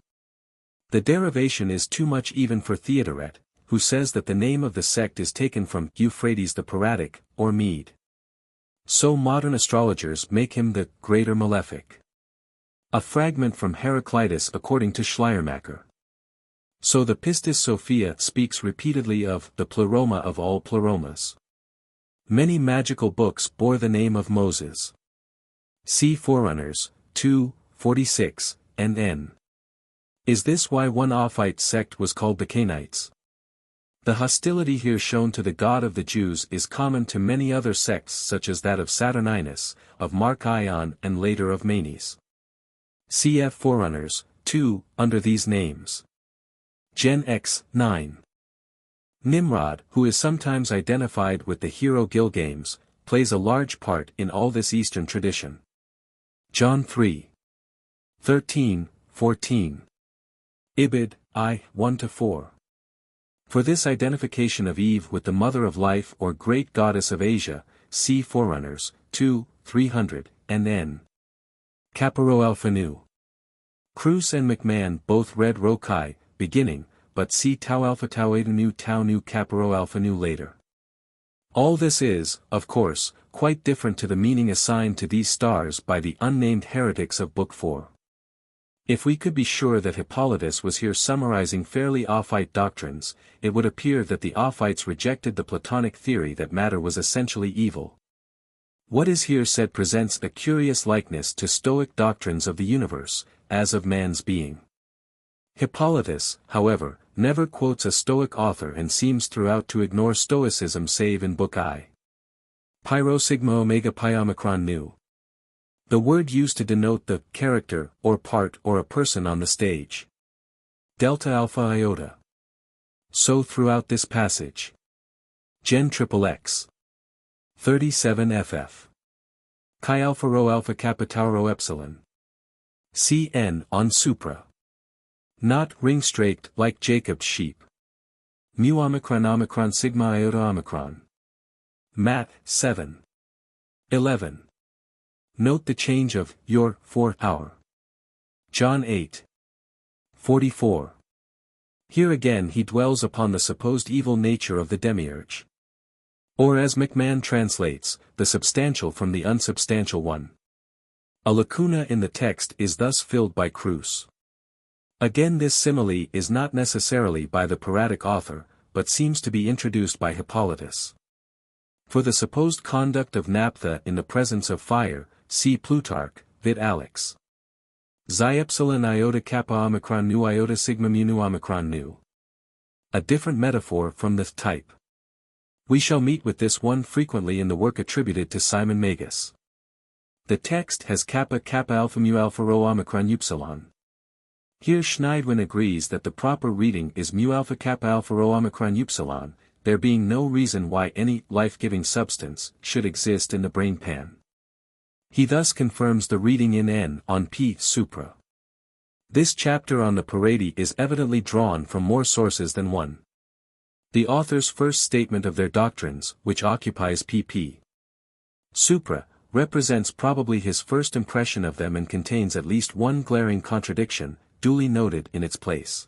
The derivation is too much even for Theodoret, who says that the name of the sect is taken from Euphrates the Piratic, or Mede. So modern astrologers make him the Greater Malefic. A fragment from Heraclitus according to Schleiermacher. So the Pistis Sophia speaks repeatedly of the pleroma of all pleromas. Many magical books bore the name of Moses. See Forerunners, 2, 46, and n. Is this why one Ophite sect was called the Cainites? The hostility here shown to the God of the Jews is common to many other sects such as that of Saturninus, of Mark Ion and later of Manes. Cf. Forerunners, 2, under these names. Gen X, 9. Nimrod, who is sometimes identified with the hero Gilgames, plays a large part in all this Eastern tradition. John 3. 13, 14. Ibid, I, 1-4. For this identification of Eve with the mother of life or great goddess of Asia, see Forerunners, 2, 300, and N. Caparo Alpha Nu. Cruz and McMahon both read Rokai, beginning, but see Tau Alpha Tau Eta Nu Tau Nu Caparo Alpha Nu later. All this is, of course, quite different to the meaning assigned to these stars by the unnamed heretics of Book 4. If we could be sure that Hippolytus was here summarizing fairly Ophite doctrines, it would appear that the Ophites rejected the Platonic theory that matter was essentially evil. What is here said presents a curious likeness to Stoic doctrines of the universe, as of man's being. Hippolytus, however, never quotes a Stoic author and seems throughout to ignore Stoicism save in Book I. Pyro Sigma Omega Pi Omicron Nu. The word used to denote the character, or part or a person on the stage. Delta Alpha Iota. So throughout this passage. Gen XXX. 37 FF. Chi Alpha Rho Alpha Kappa Tau Rho Epsilon. CN on Supra. Not ring-straked like Jacob's sheep. Mu Omicron Omicron Sigma Iota Omicron. Mat. 7. 11. Note the change of your for our. John 8. 44. Here again he dwells upon the supposed evil nature of the demiurge. Or as McMahon translates, the substantial from the unsubstantial one. A lacuna in the text is thus filled by Cruz. Again this simile is not necessarily by the Pyrrhatic author, but seems to be introduced by Hippolytus. For the supposed conduct of naphtha in the presence of fire, see Plutarch, vid Alex. Xi epsilon iota kappa omicron nu iota sigma mu nu omicron nu. A different metaphor from the type. We shall meet with this one frequently in the work attributed to Simon Magus. The text has kappa kappa alpha mu alpha rho omicron upsilon. Here Schneidwin agrees that the proper reading is mu alpha kappa alpha rho omicron upsilon, there being no reason why any life-giving substance should exist in the brain pan. He thus confirms the reading in N on P supra. This chapter on the Paradi is evidently drawn from more sources than one. The author's first statement of their doctrines, which occupies pp. Supra, represents probably his first impression of them and contains at least one glaring contradiction, duly noted in its place.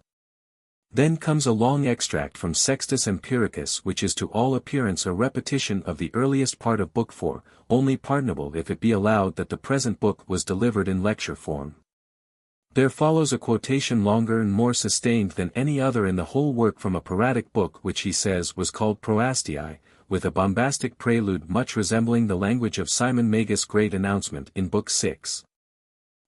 Then comes a long extract from Sextus Empiricus which is to all appearance a repetition of the earliest part of Book 4, only pardonable if it be allowed that the present book was delivered in lecture form. There follows a quotation longer and more sustained than any other in the whole work from a Pyrrhatic book which he says was called Proastii, with a bombastic prelude much resembling the language of Simon Magus' great announcement in Book 6.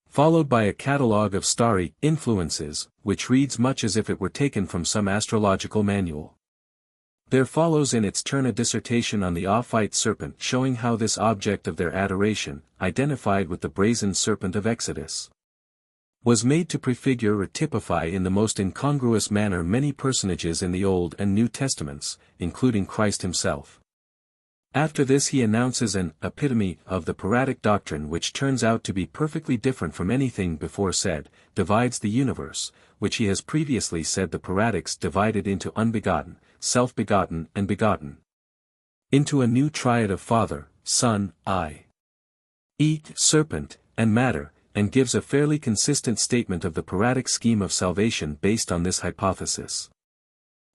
Followed by a catalogue of starry influences, which reads much as if it were taken from some astrological manual. There follows in its turn a dissertation on the Ophite serpent showing how this object of their adoration, identified with the brazen serpent of Exodus, was made to prefigure or typify in the most incongruous manner many personages in the Old and New Testaments, including Christ himself. After this he announces an epitome of the Pyrrhatic doctrine which turns out to be perfectly different from anything before said, divides the universe, which he has previously said the Pyrrhatics divided into unbegotten, self-begotten and begotten, into a new triad of Father, Son, serpent, and matter, and gives a fairly consistent statement of the Pyrrhatic scheme of salvation based on this hypothesis.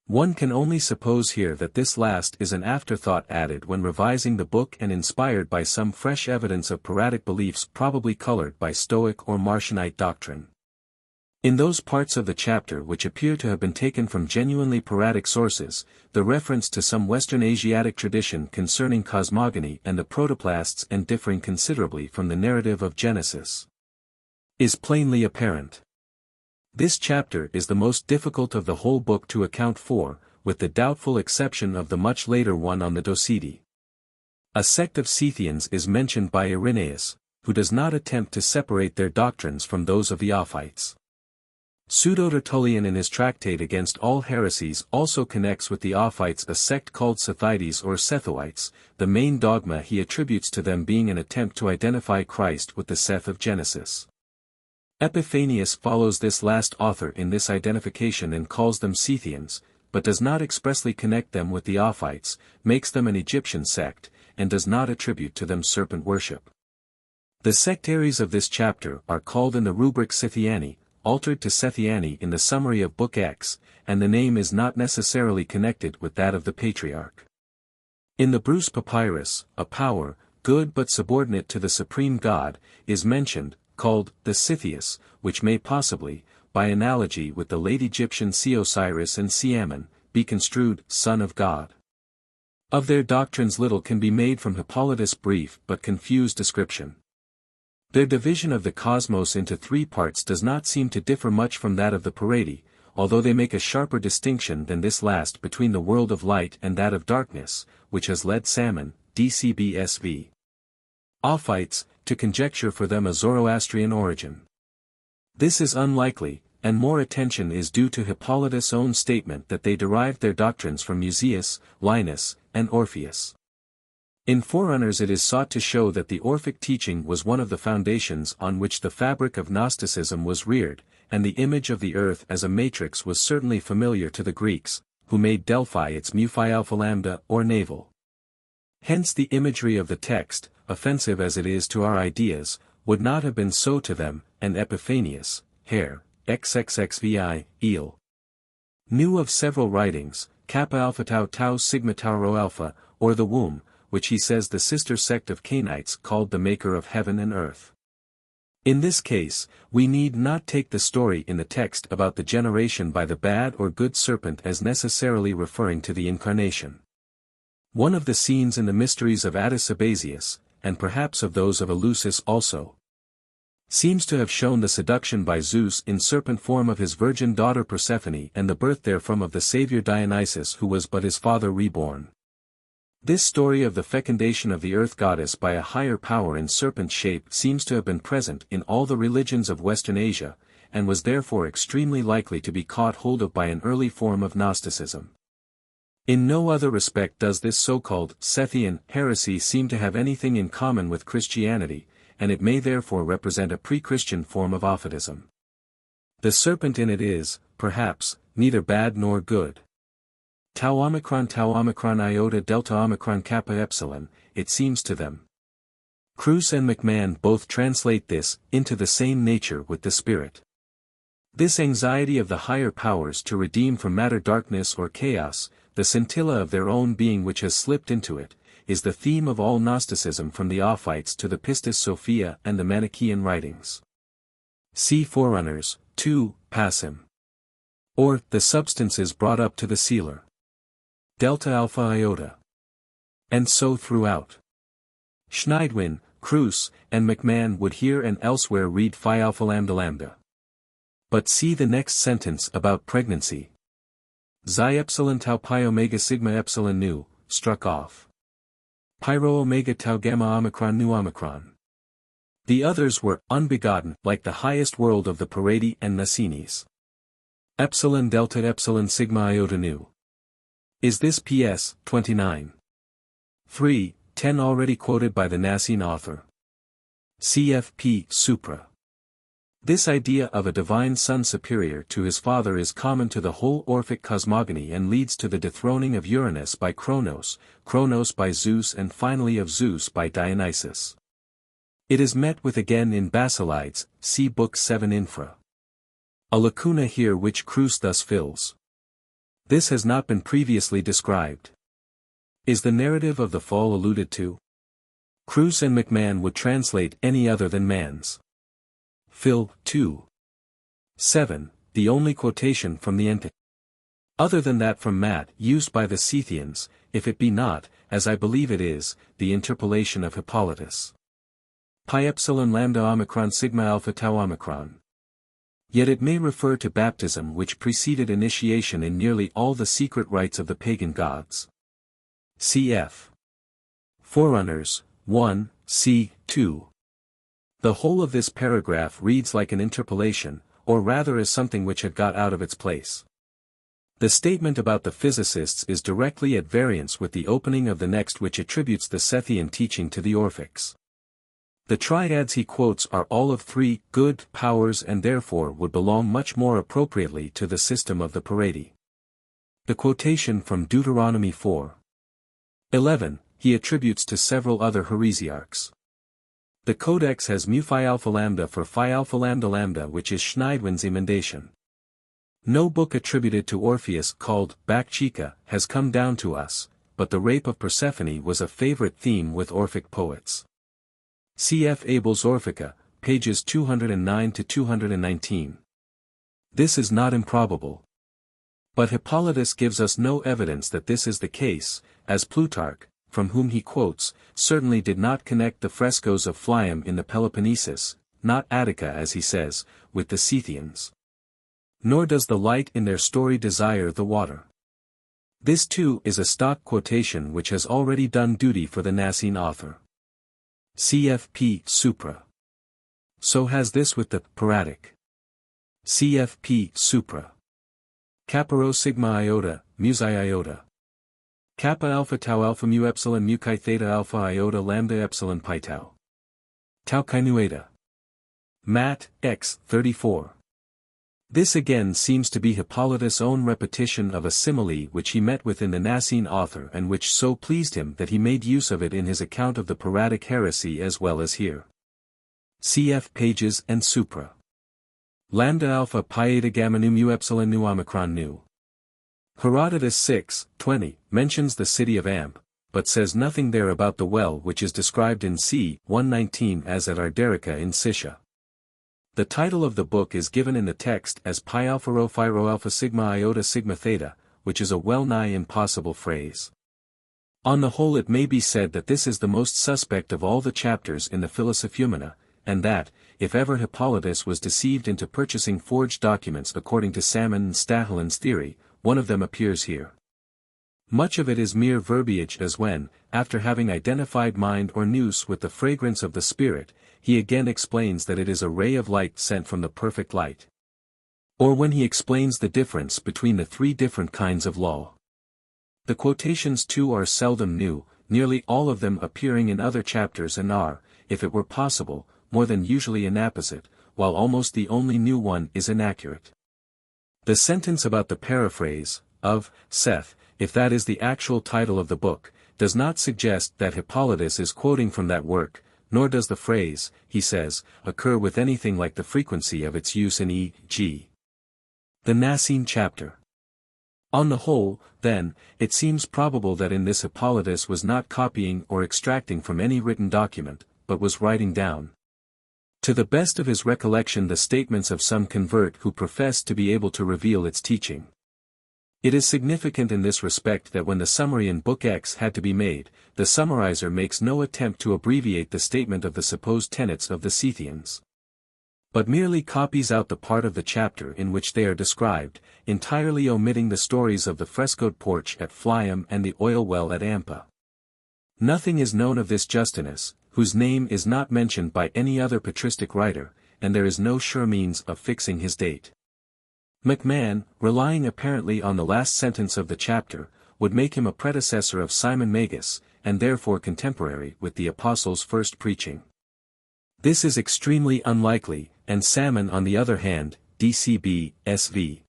One can only suppose here that this last is an afterthought added when revising the book and inspired by some fresh evidence of Pyrrhatic beliefs probably colored by Stoic or Marcionite doctrine. In those parts of the chapter which appear to have been taken from genuinely Pyrrhatic sources, the reference to some Western Asiatic tradition concerning cosmogony and the protoplasts and differing considerably from the narrative of Genesis is plainly apparent. This chapter is the most difficult of the whole book to account for, with the doubtful exception of the much later one on the Doceti. A sect of Scythians is mentioned by Irenaeus, who does not attempt to separate their doctrines from those of the Ophites. Pseudo-Tertullian in his tractate against all heresies also connects with the Ophites a sect called Scythites or Sethoites, the main dogma he attributes to them being an attempt to identify Christ with the Seth of Genesis. Epiphanius follows this last author in this identification and calls them Scythians, but does not expressly connect them with the Ophites, makes them an Egyptian sect, and does not attribute to them serpent worship. The sectaries of this chapter are called in the rubric Scythiani, altered to Sethiani in the summary of Book X, and the name is not necessarily connected with that of the Patriarch. In the Bruce Papyrus, a power, good but subordinate to the supreme God, is mentioned, called the Scythius, which may possibly, by analogy with the late Egyptian Osiris and Siamen, be construed son of God. Of their doctrines little can be made from Hippolytus' brief but confused description. Their division of the cosmos into three parts does not seem to differ much from that of the Pareti, although they make a sharper distinction than this last between the world of light and that of darkness, which has led Salmon, DCBSV. Ophites, to conjecture for them a Zoroastrian origin. This is unlikely, and more attention is due to Hippolytus' own statement that they derived their doctrines from Musaeus, Linus, and Orpheus. In Forerunners it is sought to show that the Orphic teaching was one of the foundations on which the fabric of Gnosticism was reared, and the image of the earth as a matrix was certainly familiar to the Greeks, who made Delphi its mu phi alpha lambda or navel. Hence the imagery of the text, offensive as it is to our ideas, would not have been so to them, and Epiphanius, Her, XXXVI, Eel. Knew of several writings, Kappa Alpha Tau Tau Sigma Tau Rho Alpha, or the womb, which he says the sister sect of Cainites called the maker of heaven and earth. In this case, we need not take the story in the text about the generation by the bad or good serpent as necessarily referring to the incarnation. One of the scenes in the mysteries of Attis, and perhaps of those of Eleusis also, seems to have shown the seduction by Zeus in serpent form of his virgin daughter Persephone and the birth therefrom of the Saviour Dionysus who was but his father reborn. This story of the fecundation of the earth goddess by a higher power in serpent shape seems to have been present in all the religions of Western Asia, and was therefore extremely likely to be caught hold of by an early form of Gnosticism. In no other respect does this so-called Sethian heresy seem to have anything in common with Christianity, and it may therefore represent a pre-Christian form of Ophitism. The serpent in it is, perhaps, neither bad nor good. Tau omicron iota delta omicron kappa epsilon, it seems to them. Cruz and McMahon both translate this into the same nature with the spirit. This anxiety of the higher powers to redeem from matter darkness or chaos, the scintilla of their own being which has slipped into it, is the theme of all Gnosticism from the Ophites to the Pistis Sophia and the Manichaean writings. See Forerunners, 2, Passim. Or, the substances brought up to the sealer. Delta alpha iota. And so throughout. Schneidwin, Cruz, and McMahon would here and elsewhere read phi alpha lambda lambda. But see the next sentence about pregnancy. Xi epsilon tau pi omega sigma epsilon nu, struck off. Pyro omega tau gamma omicron nu omicron. The others were unbegotten like the highest world of the Pareti and Nasines. Epsilon delta epsilon sigma iota nu. Is this PS 29? 3, 10 already quoted by the Nicene author. CFP Supra. This idea of a divine son superior to his father is common to the whole Orphic cosmogony and leads to the dethroning of Uranus by Cronos, Cronos by Zeus and finally of Zeus by Dionysus. It is met with again in Basilides, see Book 7 Infra. A lacuna here which Cruz thus fills. This has not been previously described. Is the narrative of the fall alluded to? Cruz and McMahon would translate any other than man's. Phil. 2. 7, the only quotation from the Ente. Other than that from Matt used by the Scythians, if it be not, as I believe it is, the interpolation of Hippolytus. Pi epsilon lambda omicron sigma alpha tau omicron. Yet it may refer to baptism which preceded initiation in nearly all the secret rites of the pagan gods. Cf. Forerunners, 1, c. 2. The whole of this paragraph reads like an interpolation, or rather as something which had got out of its place. The statement about the physicists is directly at variance with the opening of the next, which attributes the Sethian teaching to the Orphics. The triads he quotes are all of 3 good powers and therefore would belong much more appropriately to the system of the Paradi. The quotation from Deuteronomy 4:11 he attributes to several other heresiarchs. The Codex has mu phi alpha lambda for phi alpha lambda lambda, which is Schneidwin's emendation. No book attributed to Orpheus called Bakchika has come down to us, but the rape of Persephone was a favorite theme with Orphic poets. Cf. Abel's Orphica, pages 209 to 219. This is not improbable. But Hippolytus gives us no evidence that this is the case, as Plutarch, from whom he quotes, certainly did not connect the frescoes of Phlium in the Peloponnesus, not Attica as he says, with the Scythians. Nor does the light in their story desire the water. This too is a stock quotation which has already done duty for the Nicene author. CFP Supra. So has this with the Paradic. CFP Supra. Kappa rho sigma iota, mu xi iota. Kappa alpha tau alpha mu epsilon mu chi theta alpha iota lambda epsilon pi tau. Tau chi nu eta. Mat. X. 34. This again seems to be Hippolytus' own repetition of a simile which he met with in the Nicene author and which so pleased him that he made use of it in his account of the Paradic heresy as well as here. Cf. Pages and Supra. Lambda alpha pi eta gamma nu mu epsilon nu omicron nu. Herodotus 6:20 mentions the city of Amp, but says nothing there about the well which is described in c. 119 as at Arderica in Sicya. The title of the book is given in the text as pi alpha rho phi rho alpha sigma iota sigma theta, which is a well-nigh impossible phrase. On the whole, it may be said that this is the most suspect of all the chapters in the Philosophumena, and that, if ever Hippolytus was deceived into purchasing forged documents according to Salmon and Stahelin's theory, one of them appears here. Much of it is mere verbiage, as when, after having identified mind or nous with the fragrance of the Spirit, he again explains that it is a ray of light sent from the perfect light. Or when he explains the difference between the 3 different kinds of law. The quotations too are seldom new, nearly all of them appearing in other chapters and are, if it were possible, more than usually inapposite, while almost the only new one is inaccurate. The sentence about the paraphrase, of, Seth, if that is the actual title of the book, does not suggest that Hippolytus is quoting from that work, nor does the phrase, he says, occur with anything like the frequency of its use in e.g. the Nicene chapter. On the whole, then, it seems probable that in this Hippolytus was not copying or extracting from any written document, but was writing down, to the best of his recollection, the statements of some convert who professed to be able to reveal its teaching. It is significant in this respect that when the summary in Book X had to be made, the summarizer makes no attempt to abbreviate the statement of the supposed tenets of the Scythians, but merely copies out the part of the chapter in which they are described, entirely omitting the stories of the frescoed porch at Phlium and the oil well at Ampa. Nothing is known of this Justinus, whose name is not mentioned by any other patristic writer, and there is no sure means of fixing his date. McMahon, relying apparently on the last sentence of the chapter, would make him a predecessor of Simon Magus, and therefore contemporary with the Apostles' first preaching. This is extremely unlikely, and Salmon on the other hand, DCB, SV.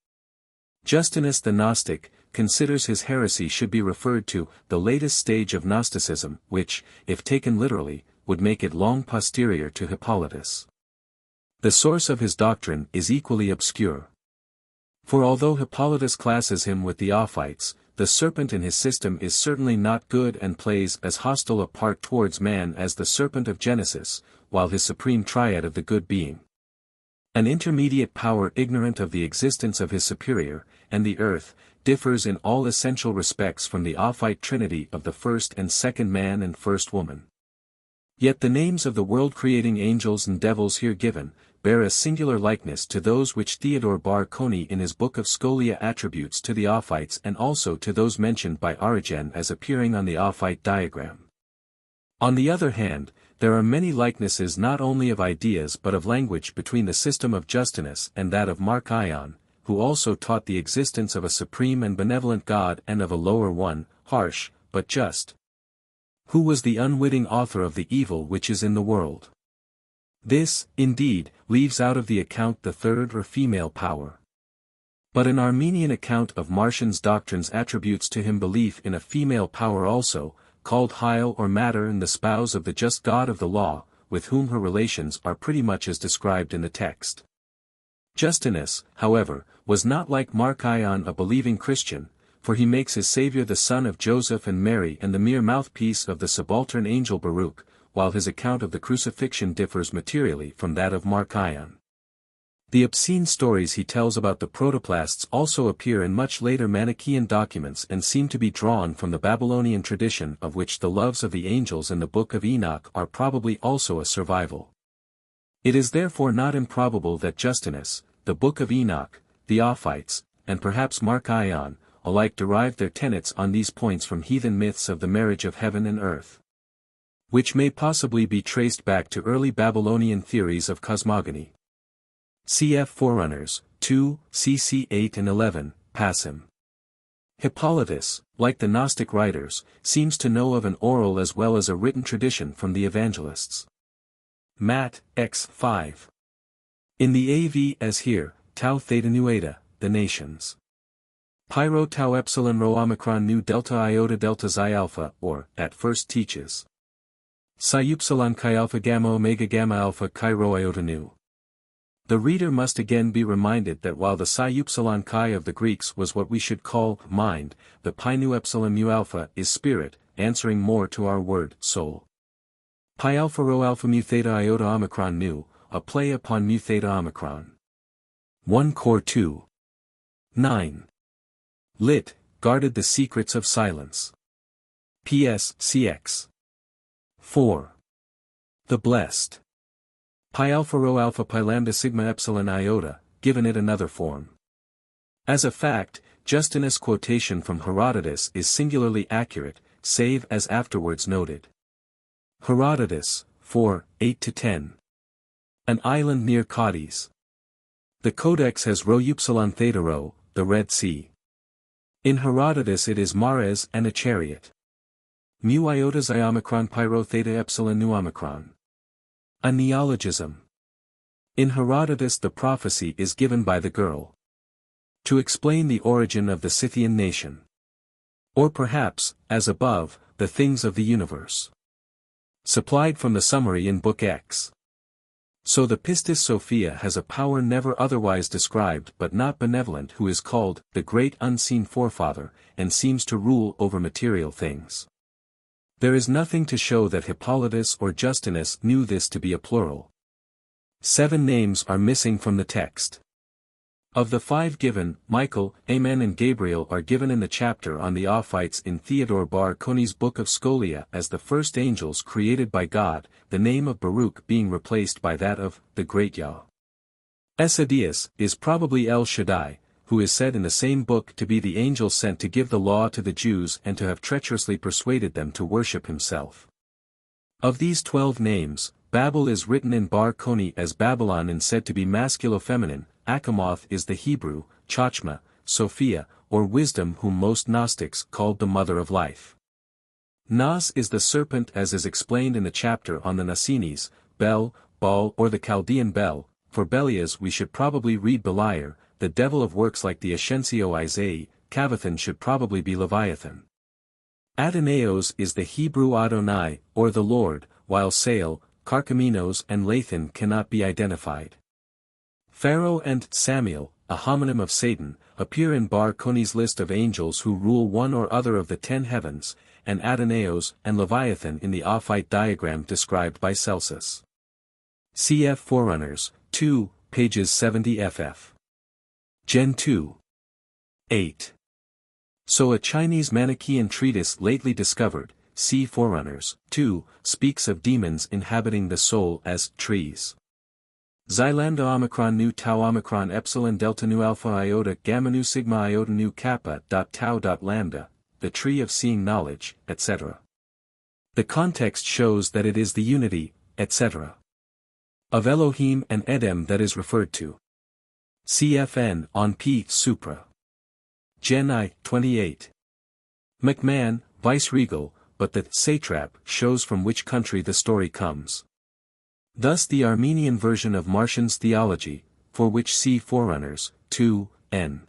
Justinus the Gnostic, considers his heresy should be referred to the latest stage of Gnosticism, which, if taken literally, would make it long posterior to Hippolytus. The source of his doctrine is equally obscure. For although Hippolytus classes him with the Ophites, the serpent in his system is certainly not good and plays as hostile a part towards man as the serpent of Genesis, while his supreme triad of the good being, an intermediate power ignorant of the existence of his superior, and the earth, differs in all essential respects from the Ophite trinity of the first and second man and first woman. Yet the names of the world-creating angels and devils here given, bear a singular likeness to those which Theodore Bar Coney in his book of Scholia attributes to the Ophites and also to those mentioned by Origen as appearing on the Ophite diagram. On the other hand, there are many likenesses not only of ideas but of language between the system of Justinus and that of Mark Ion, who also taught the existence of a supreme and benevolent God and of a lower one, harsh, but just, who was the unwitting author of the evil which is in the world. This, indeed, leaves out of the account the third or female power. But an Armenian account of Marcion's doctrines attributes to him belief in a female power also, called Hyle or Matter, and the spouse of the just God of the law, with whom her relations are pretty much as described in the text. Justinus, however, was not like Mark Ion a believing Christian, for he makes his Saviour the son of Joseph and Mary and the mere mouthpiece of the subaltern angel Baruch, while his account of the crucifixion differs materially from that of Mark Ion. The obscene stories he tells about the protoplasts also appear in much later Manichaean documents and seem to be drawn from the Babylonian tradition, of which the loves of the angels in the Book of Enoch are probably also a survival. It is therefore not improbable that Justinus, the Book of Enoch, the Ophites, and perhaps Mark Ion, alike derived their tenets on these points from heathen myths of the marriage of heaven and earth, which may possibly be traced back to early Babylonian theories of cosmogony. Cf. Forerunners, 2, cc 8 and 11, Passim. Hippolytus, like the Gnostic writers, seems to know of an oral as well as a written tradition from the evangelists. Matt, x 5. In the AV as here, tau theta nu eta, the nations. Pyro tau epsilon rho omicron nu delta iota delta xi alpha, or, at first teaches. Psi upsilon chi alpha gamma omega gamma alpha chi rho iota nu. The reader must again be reminded that while the psi upsilon chi of the Greeks was what we should call mind, the pi nu epsilon mu alpha is spirit, answering more to our word soul. Pi alpha rho alpha mu theta iota omicron nu, a play upon mu theta omicron. 1 Cor 2. 9. Lit. Guarded the secrets of silence. P.S. cx. 4. The blessed. Pi alpha rho alpha pi lambda sigma epsilon iota, given it another form. As a fact, Justinus' quotation from Herodotus is singularly accurate, save as afterwards noted. Herodotus, 4, 8-10. An island near Cadiz. The Codex has rho upsilon theta rho, the Red Sea. In Herodotus it is Mares and a chariot. Mu iota xi omicron pi rho theta epsilon nu omicron. A neologism. In Herodotus the prophecy is given by the girl. To explain the origin of the Scythian nation. Or perhaps, as above, the things of the universe. Supplied from the summary in Book X. So the Pistis Sophia has a power never otherwise described but not benevolent, who is called the great unseen forefather, and seems to rule over material things. There is nothing to show that Hippolytus or Justinus knew this to be a plural. 7 names are missing from the text. Of the 5 given, Michael, Amen and Gabriel are given in the chapter on the Ophites in Theodore Bar Coney's Book of Scholia as the first angels created by God, the name of Baruch being replaced by that of the Great Yah. Esaidius is probably El Shaddai, who is said in the same book to be the angel sent to give the law to the Jews and to have treacherously persuaded them to worship himself. Of these 12 names, Babel is written in Bar Coney as Babylon and said to be masculo-feminine. Achamoth is the Hebrew, Chachma, Sophia, or wisdom, whom most Gnostics called the mother of life. Nas is the serpent, as is explained in the chapter on the Anaximenes. Bel, Baal, or the Chaldean Bel. For Belias we should probably read Beliar, the devil of works like the Ascensio Isai. Cavithan should probably be Leviathan. Adonaios is the Hebrew Adonai, or the Lord, while Sael, Carcaminos and Lathan cannot be identified. Pharaoh and Samuel, a homonym of Satan, appear in Bar Coney's list of angels who rule one or other of the 10 heavens, and Adonaios and Leviathan in the Ophite diagram described by Celsus. Cf. Forerunners, 2, pages 70 ff. Gen 2. 8. So a Chinese Manichaean treatise lately discovered, see Forerunners, 2, speaks of demons inhabiting the soul as trees. Xi lambda omicron nu tau omicron epsilon delta nu alpha iota gamma nu sigma iota nu kappa dot tau dot lambda, the tree of seeing knowledge, etc. The context shows that it is the unity, etc. of Elohim and Edem that is referred to. Cfn on p. supra. Gen I, 28. McMahon, vice-regal, but the satrap shows from which country the story comes. Thus the Armenian version of Martian's theology, for which see forerunners, 2, n.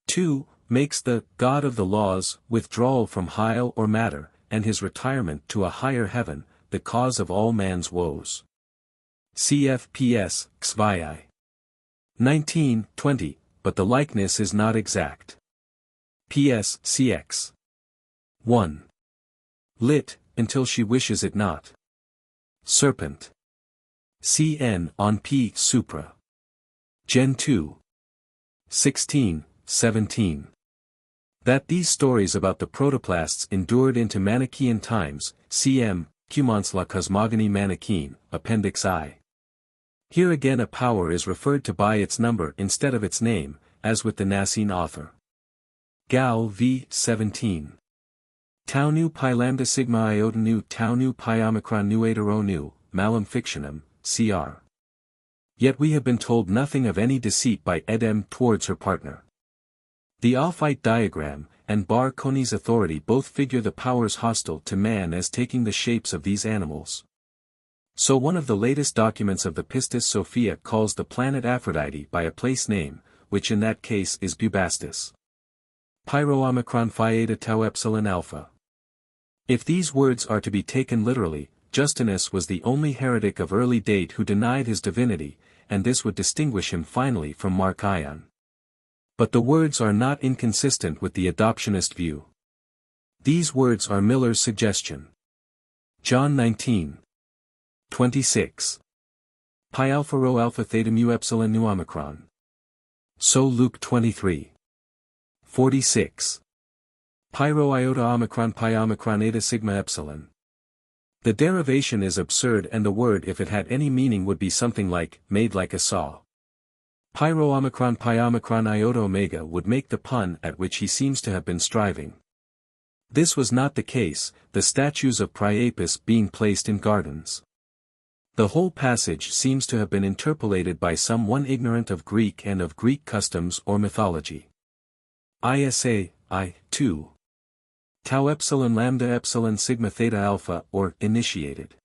2, makes the God of the laws withdrawal from hyle or matter, and his retirement to a higher heaven, the cause of all man's woes. Cf. Xvi. 19, 20, but the likeness is not exact. Ps. Cx. 1. Lit, until she wishes it not. Serpent. Cn on p. supra. Gen 2. 16, 17. That these stories about the protoplasts endured into Manichaean times, cm. Cumons la cosmogony Manichaean, Appendix I. Here again a power is referred to by its number instead of its name, as with the Nicene author. Gal v. 17. Tau nu pi lambda sigma iota nu tau nu pi omicron nu eta rho nu, malum fictionem, cr. Yet we have been told nothing of any deceit by Edem towards her partner. The Alphite diagram, and Bar Koni's authority both figure the powers hostile to man as taking the shapes of these animals. So one of the latest documents of the Pistis Sophia calls the planet Aphrodite by a place name, which in that case is Bubastis. Pyro omicron phi eta tau epsilon alpha. If these words are to be taken literally, Justinus was the only heretic of early date who denied his divinity, and this would distinguish him finally from Mark Ion. But the words are not inconsistent with the adoptionist view. These words are Miller's suggestion. John 19. 26. Pi alpha rho alpha theta mu epsilon nu omicron. So Luke 23. 46. Pi rho iota omicron pi omicron eta sigma epsilon. The derivation is absurd, and the word if it had any meaning would be something like, made like a saw. Pi rho omicron pi omicron iota omega would make the pun at which he seems to have been striving. This was not the case, the statues of Priapus being placed in gardens. The whole passage seems to have been interpolated by someone ignorant of Greek and of Greek customs or mythology. Isa, I, 2. Tau epsilon lambda epsilon sigma theta alpha or initiated.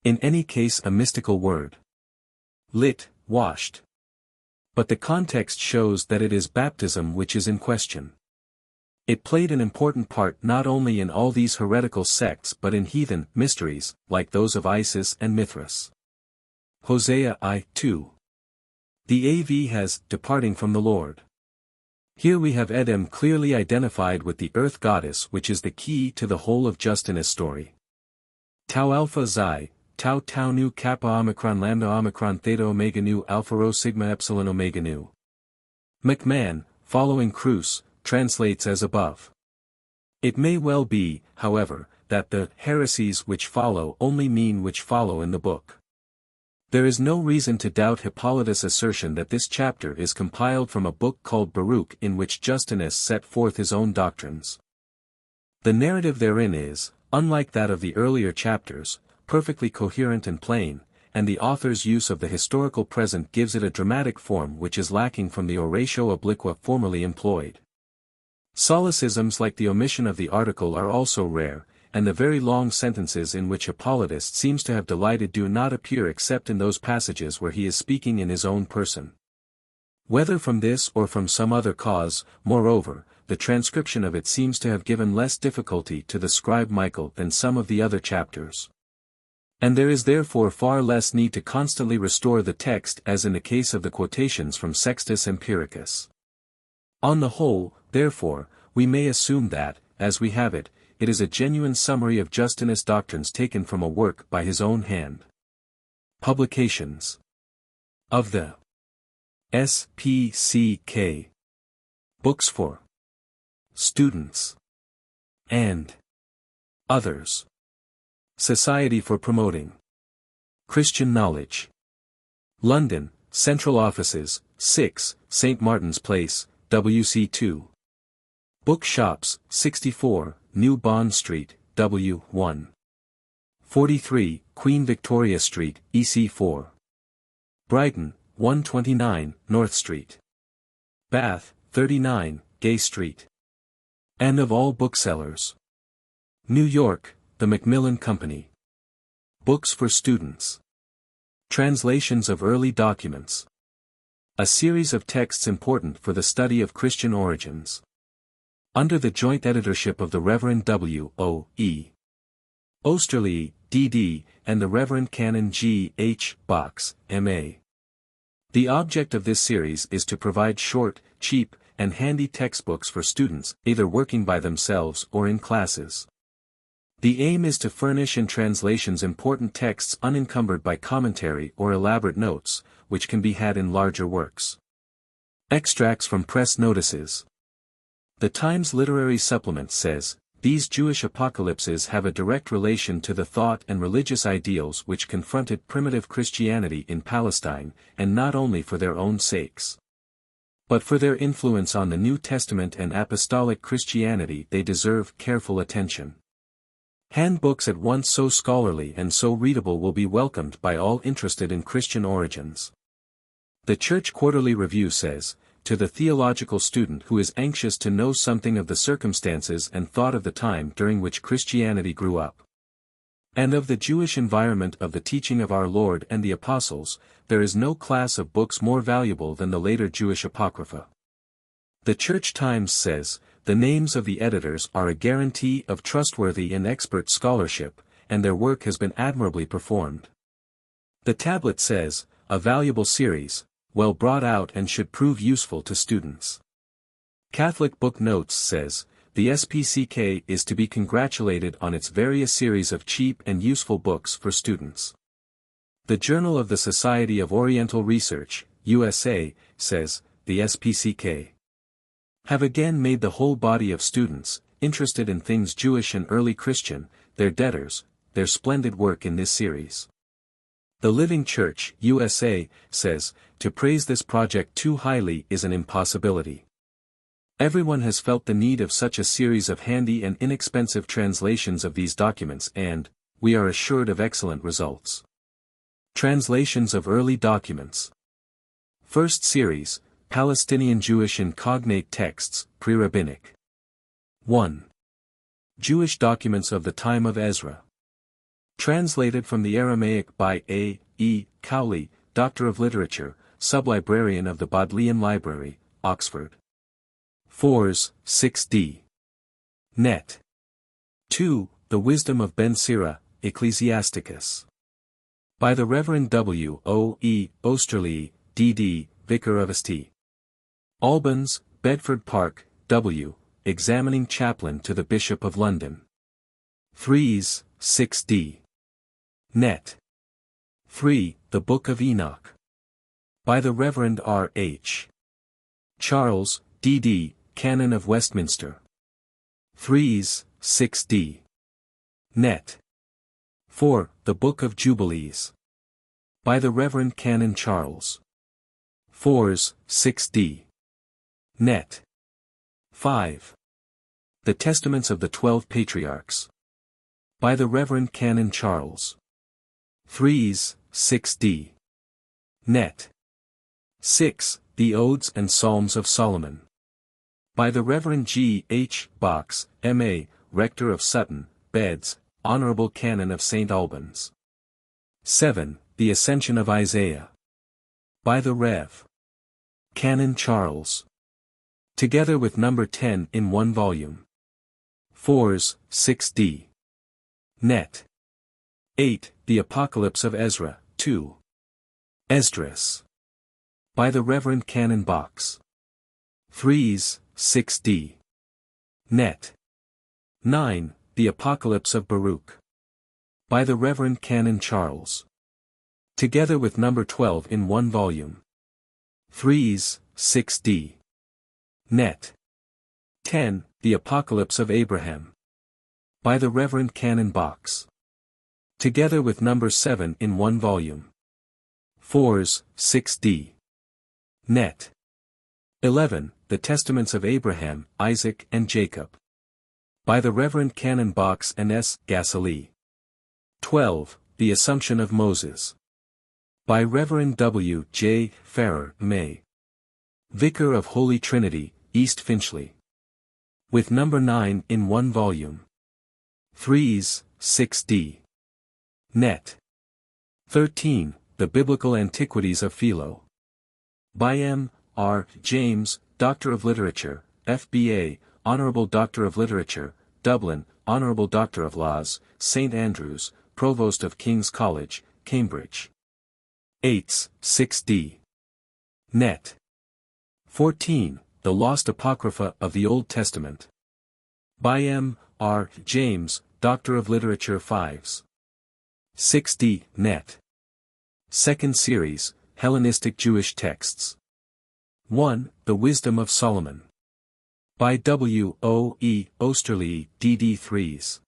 In any case a mystical word. Lit, washed. But the context shows that it is baptism which is in question. It played an important part not only in all these heretical sects but in heathen mysteries, like those of Isis and Mithras. Hosea I, 2. The AV has, departing from the Lord. Here we have Edem clearly identified with the earth goddess, which is the key to the whole of Justinus' story. Tau alpha xi, tau tau nu kappa omicron lambda omicron theta omega nu alpha rho sigma epsilon omega nu. McMahon, following Cruse, translates as above. It may well be, however, that the heresies which follow only mean which follow in the book. There is no reason to doubt Hippolytus' assertion that this chapter is compiled from a book called Baruch in which Justinus set forth his own doctrines. The narrative therein is, unlike that of the earlier chapters, perfectly coherent and plain, and the author's use of the historical present gives it a dramatic form which is lacking from the oratio obliqua formerly employed. Solecisms like the omission of the article are also rare, and the very long sentences in which Hippolytus seems to have delighted do not appear except in those passages where he is speaking in his own person. Whether from this or from some other cause, moreover, the transcription of it seems to have given less difficulty to the scribe Michael than some of the other chapters. And there is therefore far less need to constantly restore the text as in the case of the quotations from Sextus Empiricus. On the whole, therefore, we may assume that, as we have it, it is a genuine summary of Justinus' doctrines taken from a work by his own hand. Publications of the SPCK. Books for students and others. Society for Promoting Christian Knowledge. London, Central Offices, 6, St. Martin's Place, WC2. Bookshops, 64, New Bond Street, W1. 43, Queen Victoria Street, EC4. Brighton, 129, North Street. Bath, 39, Gay Street. And of all booksellers. New York, the Macmillan Company. Books for Students. Translations of early documents. A series of texts important for the study of Christian origins. Under the joint editorship of the Reverend W. O. E. Osterley, D.D., and the Reverend Canon G. H. Box, M.A. The object of this series is to provide short, cheap, and handy textbooks for students, either working by themselves or in classes. The aim is to furnish in translations important texts unencumbered by commentary or elaborate notes, which can be had in larger works. Extracts from press notices. The Times Literary Supplement says, these Jewish apocalypses have a direct relation to the thought and religious ideals which confronted primitive Christianity in Palestine, and not only for their own sakes, but for their influence on the New Testament and apostolic Christianity. They deserve careful attention. Handbooks at once so scholarly and so readable will be welcomed by all interested in Christian origins. The Church Quarterly Review says, to the theological student who is anxious to know something of the circumstances and thought of the time during which Christianity grew up, and of the Jewish environment of the teaching of our Lord and the Apostles, there is no class of books more valuable than the later Jewish Apocrypha. The Church Times says, the names of the editors are a guarantee of trustworthy and expert scholarship, and their work has been admirably performed. The Tablet says, a valuable series, well brought out and should prove useful to students. Catholic Book Notes says, the SPCK is to be congratulated on its various series of cheap and useful books for students. The Journal of the Society of Oriental Research, USA, says, the SPCK have again made the whole body of students, interested in things Jewish and early Christian, their debtors, their splendid work in this series. The Living Church, USA, says, to praise this project too highly is an impossibility. Everyone has felt the need of such a series of handy and inexpensive translations of these documents and, we are assured of excellent results. Translations of early documents. First series, Palestinian Jewish and Cognate Texts, Pre-Rabbinic. 1. Jewish Documents of the Time of Ezra. Translated from the Aramaic by A. E. Cowley, Doctor of Literature, Sublibrarian of the Bodleian Library, Oxford. 4s, 6d. Net. 2. The Wisdom of Ben Sira, Ecclesiasticus. By the Reverend W. O. E. Osterley, D.D., Vicar of St. Albans, Bedford Park, W., Examining Chaplain to the Bishop of London. 3s, 6d. Net. 3. The Book of Enoch. By the Reverend R. H. Charles, D.D., Canon of Westminster. 3s, 6d. Net. 4. The Book of Jubilees. By the Reverend Canon Charles. 4s, 6d. Net. 5. The Testaments of the 12 Patriarchs. By the Reverend Canon Charles. 3s, 6d. Net. 6. The Odes and Psalms of Solomon. By the Reverend G. H. Box, M.A., Rector of Sutton, Beds, Honorable Canon of St. Albans. 7. The Ascension of Isaiah. By the Rev. Canon Charles. Together with number 10 in one volume. 4s, 6d. Net. 8. The Apocalypse of Ezra, 2. Esdras. By the Reverend Canon Box. 3s, 6d. Net. 9. The Apocalypse of Baruch. By the Reverend Canon Charles. Together with number 12 in one volume. 3s, 6d. Net. 10. The Apocalypse of Abraham. By the Reverend Canon Box. Together with number 7 in one volume. 4s, 6d. Net. 11. The Testaments of Abraham, Isaac and Jacob. By the Reverend Canon Box and S. Gassely. 12. The Assumption of Moses. By Reverend W. J. Farrer, May. Vicar of Holy Trinity, East Finchley. With number 9 in one volume. 3s, 6d. Net. 13. The Biblical Antiquities of Philo. By M. R. James, Doctor of Literature, F.B.A., Honourable Doctor of Literature, Dublin, Honourable Doctor of Laws, St. Andrews, Provost of King's College, Cambridge. 8s, 6d. Net. 14. The Lost Apocrypha of the Old Testament. By M. R. James, Doctor of Literature 5s. 6d. Net. Second series, Hellenistic Jewish Texts. 1. The Wisdom of Solomon. By W. O. E. Osterley, D.D. 3s.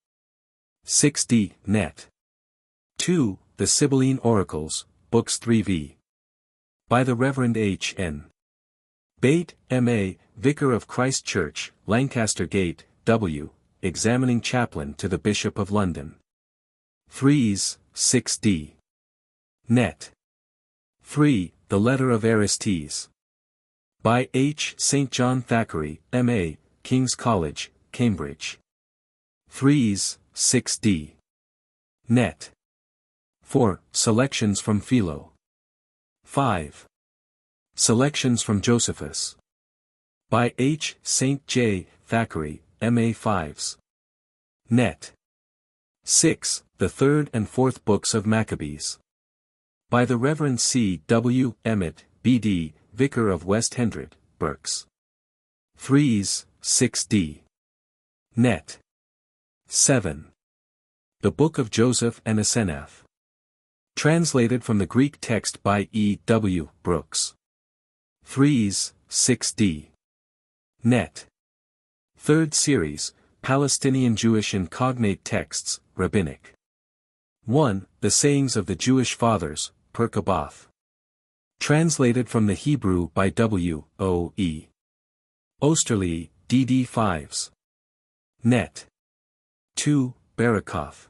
6d. Net. 2. The Sibylline Oracles, Books 3v. By the Reverend H. N. Bate, M.A., Vicar of Christ Church, Lancaster Gate, W., Examining Chaplain to the Bishop of London. 3s, 6d. Net. 3. The Letter of Aristotle. By H. St. John Thackeray, M.A., King's College, Cambridge. 3s, 6d. Net. 4. Selections from Philo. 5. Selections from Josephus. By H. St. J. Thackeray, M.A. 5s. Net. 6. The Third and Fourth Books of Maccabees. By the Reverend C. W. Emmett, B.D., Vicar of West Hendred, Berks. 3s, 6d. Net. 7. The Book of Joseph and Asenath. Translated from the Greek text by E. W. Brooks. 3s, 6d. Net. Third series, Palestinian Jewish Incognate Texts, Rabbinic. 1. The Sayings of the Jewish Fathers, Perkaboth. Translated from the Hebrew by W. O. E. Osterley, D.D. 5s. Net. 2. Barakoth.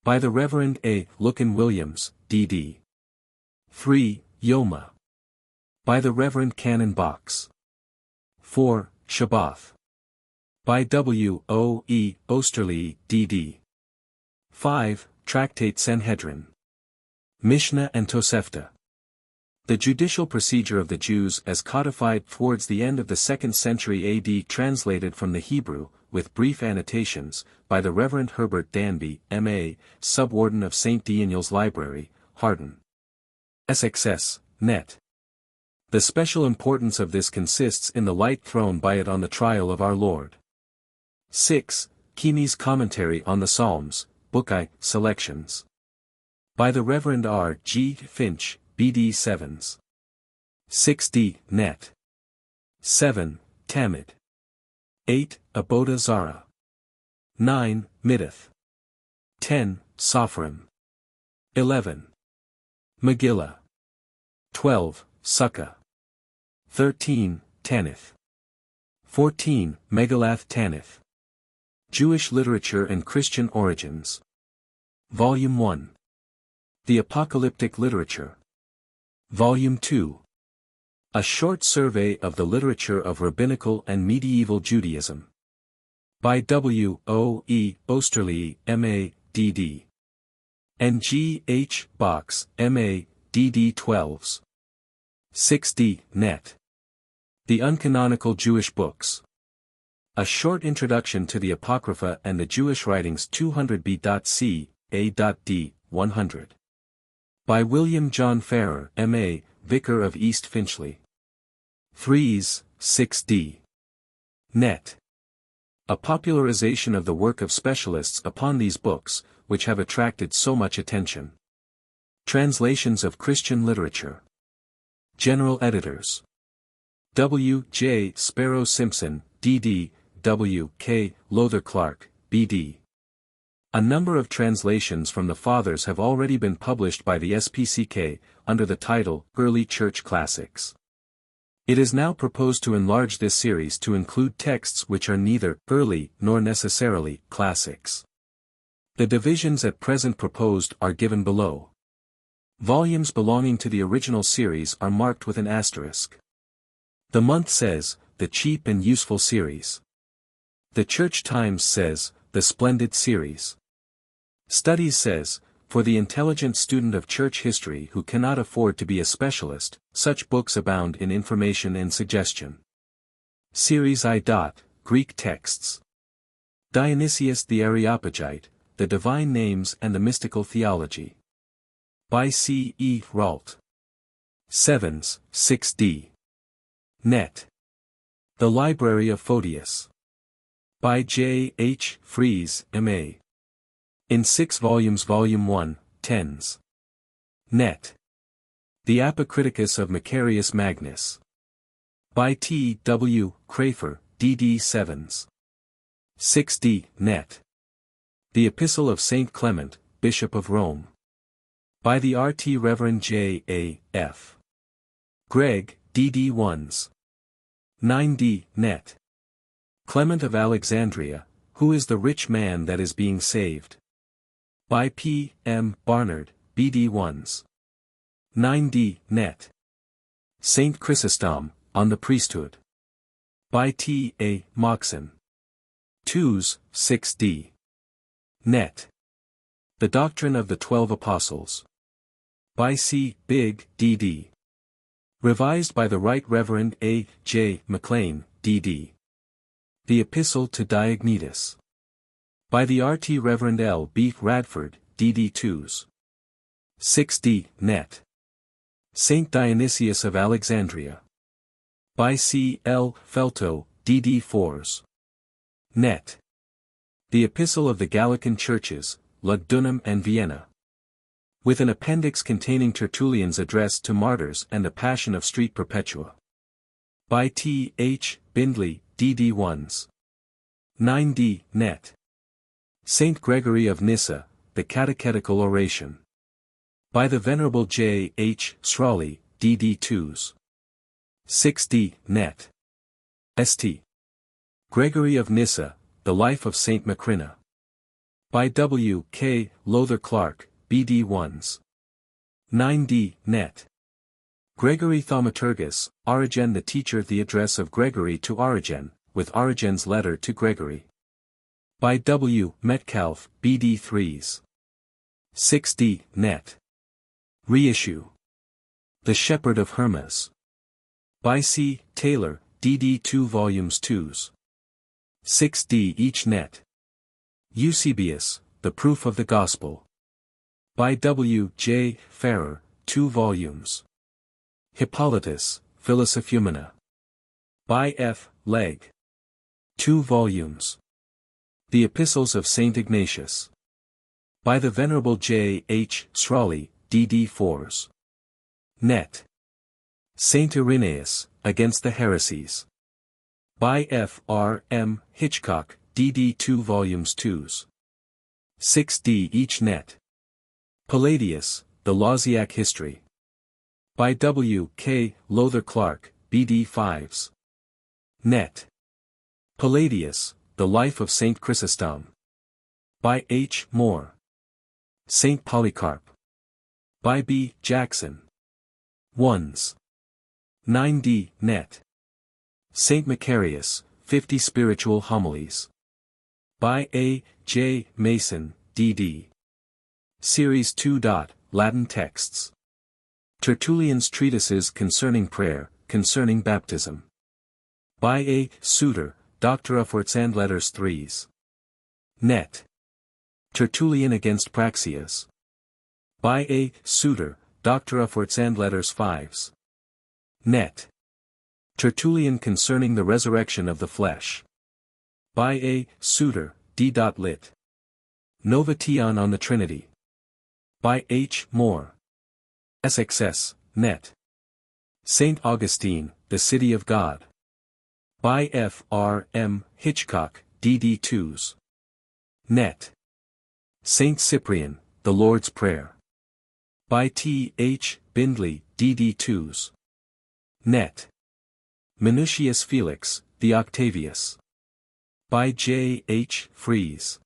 By the Reverend A. Lucan Williams, D.D. 3. Yoma. By the Reverend Canon Box. 4. Shabbath. By W. O. E. Osterley, D.D. 5. Tractate Sanhedrin. Mishnah and Tosefta. The judicial procedure of the Jews as codified towards the end of the 2nd century AD, translated from the Hebrew, with brief annotations, by the Reverend Herbert Danby, M.A., Subwarden of St. Daniel's Library, Hardin. SXS, Net. The special importance of this consists in the light thrown by it on the trial of our Lord. 6. Keeney's Commentary on the Psalms, Book I, Selections. By the Reverend R. G. Finch, B.D. 7s. 6d. Net. 7. Tamid. 8. Aboda Zara. 9. Middith. 10. Sophrim. 11. Megillah. 12. Sukkah. 13. Tanith. 14. Megalath Tanith. Jewish Literature and Christian Origins. Volume 1. The Apocalyptic Literature. Volume 2. A Short Survey of the Literature of Rabbinical and Medieval Judaism. By W. O. E. Osterley, M.A., D.D. and G. H. Box, M.A., D.D. 12s. 6d. Net. The Uncanonical Jewish Books. A Short Introduction to the Apocrypha and the Jewish Writings 200b.c, A.D. 100. By William John Farrer, M.A., Vicar of East Finchley. 3s, 6d. Net. A popularization of the work of specialists upon these books, which have attracted so much attention. Translations of Christian Literature. General Editors. W. J. Sparrow Simpson, D.D., W. K. Lowther Clark, B.D. A number of translations from the Fathers have already been published by the SPCK, under the title, Early Church Classics. It is now proposed to enlarge this series to include texts which are neither early nor necessarily classics. The divisions at present proposed are given below. Volumes belonging to the original series are marked with an asterisk. The Month says, the cheap and useful series. The Church Times says, the splendid series. Studies says, for the intelligent student of church history who cannot afford to be a specialist, such books abound in information and suggestion. Series I. Greek texts. Dionysius the Areopagite, the Divine Names and the Mystical Theology. By C. E. Rault. 7s, 6d. Net. The Library of Photius. By J. H. Fries, M.A. In 6 volumes Volume 1, 10s. Net. The Epicurus of Macarius Magnus. By T. W. Crafer, D.D. 7s. 6d. Net. The Epistle of Saint Clement, Bishop of Rome. By the Rt. Rev. J. A. F. Gregg, D.D. 1s. 9d. Net. Clement of Alexandria, Who is the Rich Man That Is Being Saved? By P. M. Barnard, B.D. 1s. 9d. Net. Saint Chrysostom, On the Priesthood. By T. A. Moxon. 2s, 6d. Net. The Doctrine of the 12 Apostles. By C. Big, D.D. Revised by the Right Reverend A. J. McLean, D.D. The Epistle to Diognetus. By the Rt. Rev. L. B. Radford, D.D. 2s. 6d. Net. Saint Dionysius of Alexandria. By C. L. Felto, D.D. 4s. Net. The Epistle of the Gallican Churches, Lugdunum and Vienna. With an appendix containing Tertullian's address to martyrs and the Passion of Street Perpetua. By T. H. Bindley, D.D. 1s. 9d. Net. Saint Gregory of Nyssa, The Catechetical Oration. By the Venerable J. H. Srawley, D.D. 2s. 6d. Net. St. Gregory of Nyssa, The Life of Saint Macrina. By W. K. Lowther Clark, B.D. 1s. 9d. Net. Gregory Thaumaturgus, Origen the Teacher. The Address of Gregory to Origen, with Origen's Letter to Gregory. By W. Metcalfe, B.D. 3s. 6d. Net. Reissue. The Shepherd of Hermas. By C. Taylor, D.D. 2 volumes 2s. 6d. Each. Net. Eusebius, The Proof of the Gospel. By W. J. Farrer, 2 volumes. Hippolytus, Philosophumena. By F. Legge. 2 volumes. The Epistles of Saint Ignatius. By the Venerable J. H. Srawley, D.D. 4s. Net. Saint Irenaeus, Against the Heresies. By F. R. M. Hitchcock, D.D. 2 volumes 2s. 6d. Each. Net. Palladius, The Lausiac History. By W. K. Lowther Clark, B.D. 5s. Net. Palladius, The Life of Saint Chrysostom. By H. Moore. Saint Polycarp. By B. Jackson. 1s. 9d. Net. Saint Macarius, 50 Spiritual Homilies. By A. J. Mason, D.D. Series 2. Latin Texts. Tertullian's Treatises Concerning Prayer, Concerning Baptism. By A. Suter, Dr. Aforetime Letters 3s. Net. Tertullian Against Praxeas. By A. Suter, Dr. Aforetime Letters 5s. Net. Tertullian Concerning the Resurrection of the Flesh. By A. Suter, D. Lit. Novation on the Trinity. By H. Moore. SXS, Net. Saint Augustine, The City of God. By F. R. M. Hitchcock, D.D. 2s. Net. Saint Cyprian, the Lord's Prayer. By T. H. Bindley, D.D. 2s. Net. Minucius Felix, the Octavius. By J. H. Fries.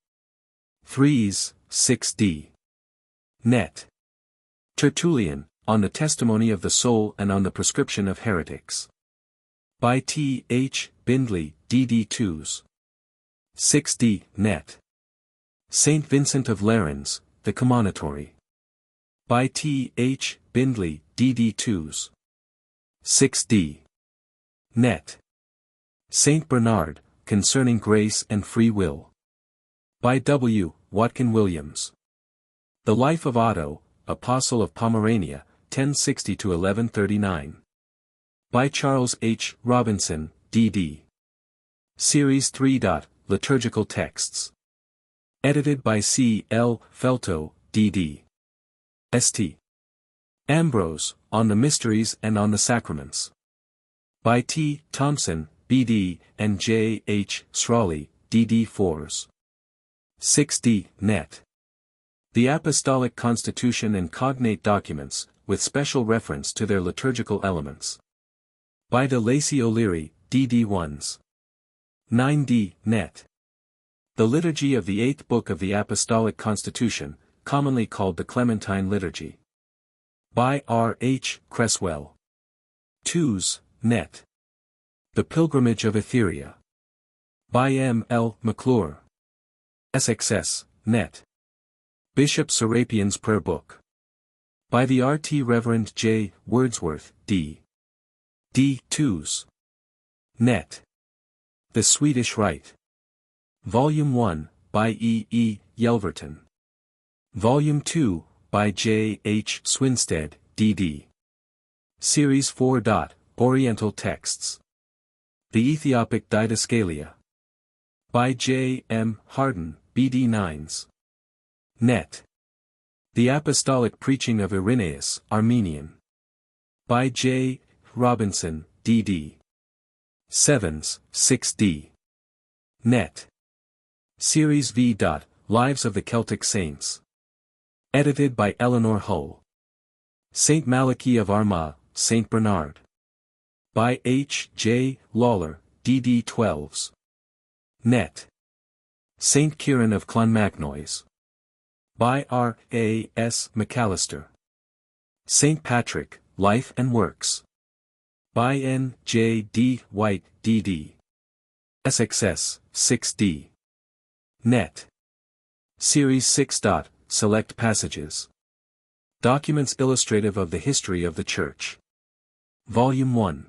3s, 6d. Net. Tertullian, on the testimony of the soul and on the prescription of heretics. By T. H. Bindley, D.D. 2s. 6d. Net. Saint Vincent of Lerins, the Commonatory. By T. H. Bindley, D.D. 2s. 6d. Net. Saint Bernard, Concerning Grace and Free Will. By W. Watkin Williams. The Life of Otto, Apostle of Pomerania, 1060–1139. By Charles H. Robinson, D.D. Series 3. Liturgical Texts. Edited by C. L. Felto, D.D. St. Ambrose, On the Mysteries and on the Sacraments. By T. Thompson, B.D., and J. H. Srawley, D.D. 4s. 6d. Net. The Apostolic Constitution and Cognate Documents, with special reference to their liturgical elements. By De Lacy O'Leary, D.D. 1s. 9d. Net. The Liturgy of the Eighth Book of the Apostolic Constitution, commonly called the Clementine Liturgy. By R. H. Cresswell. 2s. Net. The Pilgrimage of Etheria. By M. L. McClure. SXS. Net. Bishop Serapian's Prayer Book. By the R. T. Reverend J. Wordsworth, D. D. 2s. Net. The Swedish Rite. Volume 1, by E. E. Yelverton. Volume 2, by J. H. Swinstead, D.D. Series 4. Oriental Texts. The Ethiopic Didascalia. By J. M. Harden, B.D. 9s. Net. The Apostolic Preaching of Irenaeus, Armenian. By J. Robinson, D.D. 7s, 6d. Net. Series V. Lives of the Celtic Saints. Edited by Eleanor Hull. Saint Malachy of Armagh, Saint Bernard. By H. J. Lawler, D.D. 12s. Net. Saint Kieran of Clonmacnoise. By R. A. S. McAllister. Saint Patrick, Life and Works. By N. J. D. White, D.D. SXS, 6d. Net. Series 6. Select Passages. Documents illustrative of the history of the Church. Volume 1.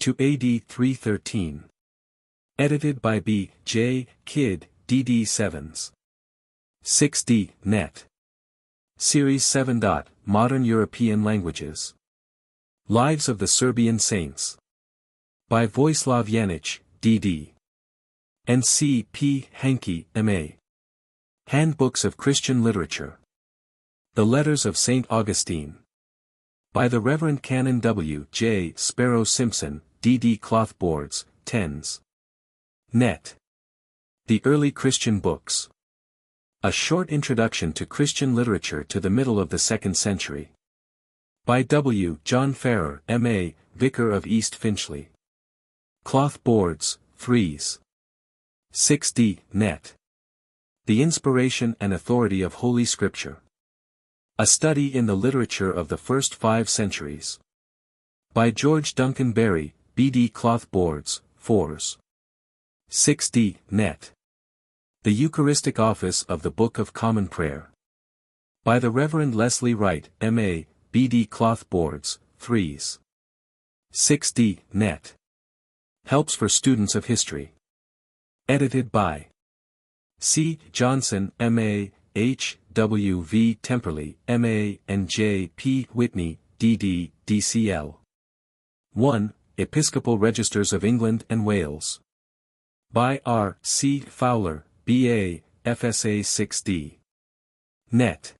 To AD 313. Edited by B. J. Kidd, D.D. 7s. 6d. Net. Series 7. Modern European Languages. Lives of the Serbian Saints. By Vojislav Janic, D.D. and C. P. Henke, M.A. Handbooks of Christian Literature. The Letters of St. Augustine. By the Reverend Canon W. J. Sparrow Simpson, D.D. Cloth Boards, 10s. Net. The Early Christian Books. A Short Introduction to Christian Literature to the Middle of the 2nd Century. By W. John Farrer, M.A., Vicar of East Finchley. Cloth Boards, 3s. 6d. Net. The Inspiration and Authority of Holy Scripture. A Study in the Literature of the First 5 Centuries. By George Duncan Berry, B.D. Cloth Boards, 4s. 6d. Net. The Eucharistic Office of the Book of Common Prayer. By the Reverend Leslie Wright, M.A., B.D. Cloth Boards, 3s. 6d. Net. Helps for Students of History. Edited by C. Johnson, M.A., H. W. V. Temperley, M.A., and J. P. Whitney, D.D., D.C.L. 1. Episcopal Registers of England and Wales. By R. C. Fowler, B.A., F.S.A. 6d. Net.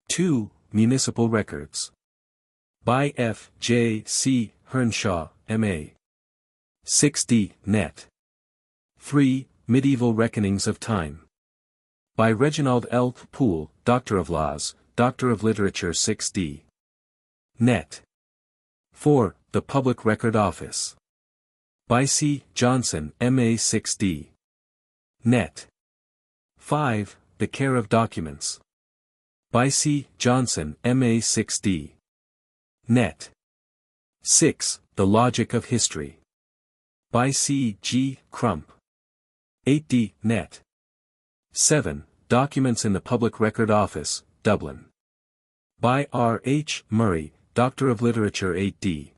2. Municipal Records. By F. J. C. Hernshaw, M.A. 6d. Net. 3. Medieval Reckonings of Time. By Reginald L. Poole, Doctor of Laws, Doctor of Literature 6d. Net. 4. The Public Record Office. By C. Johnson, M.A. 6d. Net. 5. The Care of Documents. By C. Johnson, M.A. 6d. Net. 6. The Logic of History. By C. G. Crump. 8d. Net. 7. Documents in the Public Record Office, Dublin. By R. H. Murray, Doctor of Literature 8d.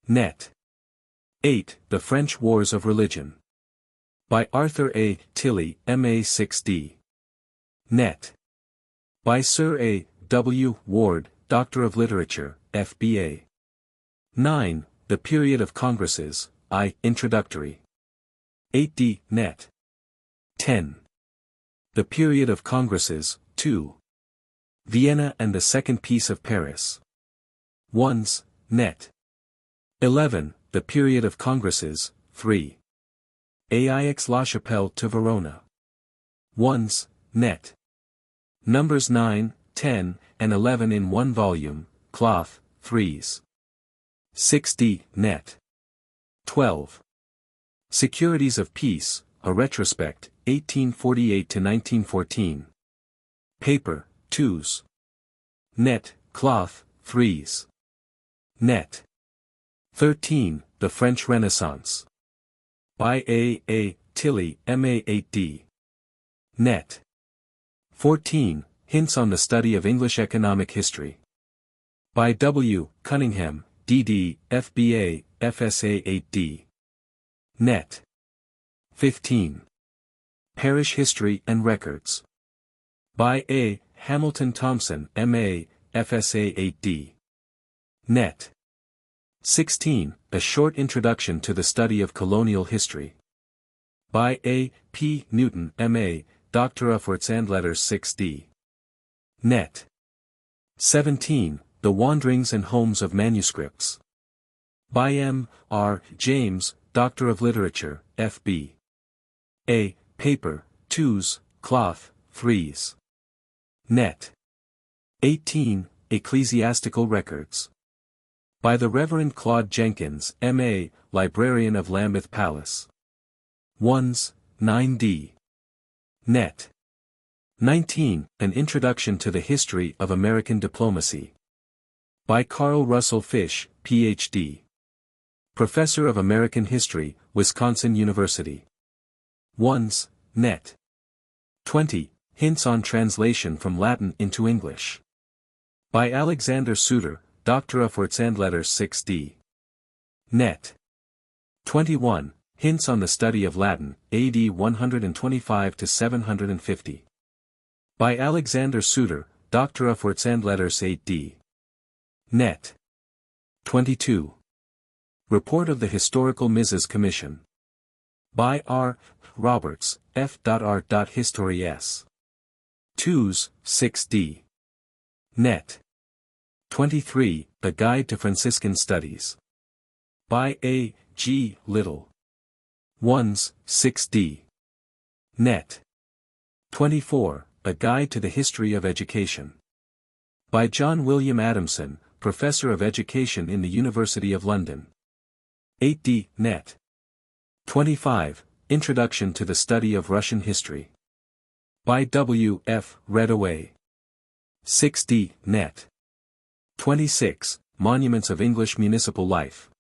Net. 8. The French Wars of Religion. By Arthur A. Tilley, M.A. 6d. Net. By Sir A. W. Ward, Doctor of Literature, F.B.A. 9. The Period of Congresses, I. Introductory. 8d. Net. 10. The Period of Congresses, 2. Vienna and the Second Peace of Paris. 1s. Net. 11. The Period of Congresses, 3. Aix La Chapelle to Verona. 1s. Net. Numbers 9, 10, and 11 in one volume, cloth, 3s. 6d. Net. 12. Securities of Peace, a Retrospect, 1848 to 1914. Paper, 2s. Net, cloth, 3s. Net. 13. The French Renaissance. By A. A. Tilley, M.A. 8d. Net. 14. Hints on the Study of English Economic History. By W. Cunningham, D.D., F.B.A., F.S.A. 8d. Net. 15. Parish History and Records. By A. Hamilton Thompson, M.A., F.S.A. 8d. Net. 16. A Short Introduction to the Study of Colonial History. By A. P. Newton, M.A., Doctor of Arts and Letters 6d. Net. 17. The Wanderings and Homes of Manuscripts. By M. R. James, Doctor of Literature, F.B. A. Paper, 2s, cloth, 3s. Net. 18. Ecclesiastical Records. By the Reverend Claude Jenkins, M.A., Librarian of Lambeth Palace. 1s, 9d. Net. 19. An Introduction to the History of American Diplomacy. By Carl Russell Fish, Ph.D. Professor of American History, Wisconsin University. 1s, Net. 20. Hints on Translation from Latin into English. By Alexander Suter, Doctor of Arts and Letters 6d. Net. 21. Hints on the Study of Latin, AD 125 to 750. By Alexander Suter, Doctor of Arts and Letters 8d. Net. 22. Report of the Historical Mises Commission. By R. Roberts, F.R. Histories. 2s, 6d. Net. 23. A Guide to Franciscan Studies. By A. G. Little. 1s, 6d. Net. 24. A Guide to the History of Education. By John William Adamson, Professor of Education in the University of London. 8d. Net. 25. Introduction to the Study of Russian History. By W. F. Redaway. 6d. Net. 26. Monuments of English Municipal Life.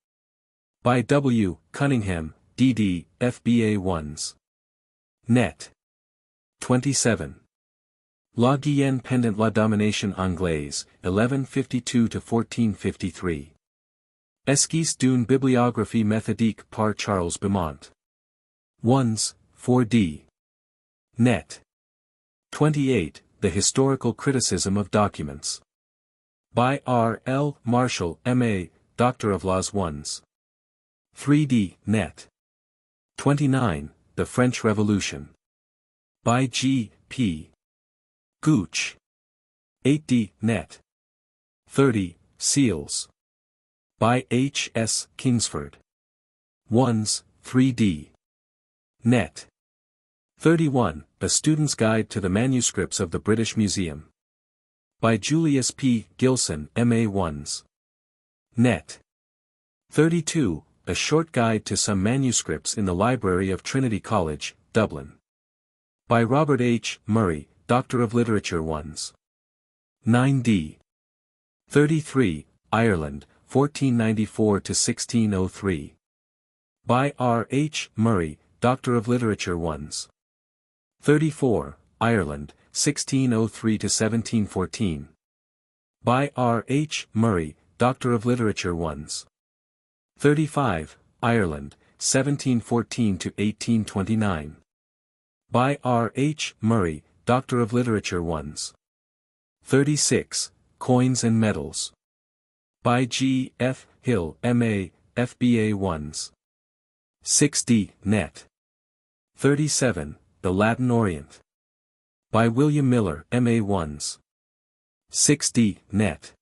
By W. Cunningham, D.D., F.B.A. 1s. Net. 27. La Guyenne pendant la domination anglaise, 1152 to 1453. Esquisse d'une bibliographie méthodique par Charles Beaumont. 1s, 4d. Net. 28. The Historical Criticism of Documents. By R. L. Marshall, M.A., Doctor of Laws 1s. 3d. Net. 29. The French Revolution. By G. P. Gooch. 8d. Net. 30. Seals. By H. S. Kingsford. 1s, 3d. Net. 31. A Student's Guide to the Manuscripts of the British Museum. By Julius P. Gilson, M.A. 1s. Net. 32. A Short Guide to Some Manuscripts in the Library of Trinity College, Dublin. By Robert H. Murray, Doctor of Literature 1s. 9d. 33. Ireland, 1494 to 1603. By R. H. Murray, Doctor of Literature 1s. 34. Ireland, 1603 to 1714. By R. H. Murray, Doctor of Literature 1s. 35. Ireland, 1714 to 1829. By R. H. Murray, Doctor of Literature 1s. 36. Coins and Medals. By G. F. Hill, M.A., F.B.A. 1s. 6d. Net. 37. The Latin Orient. By William Miller, M.A. 1s. 6d. Net.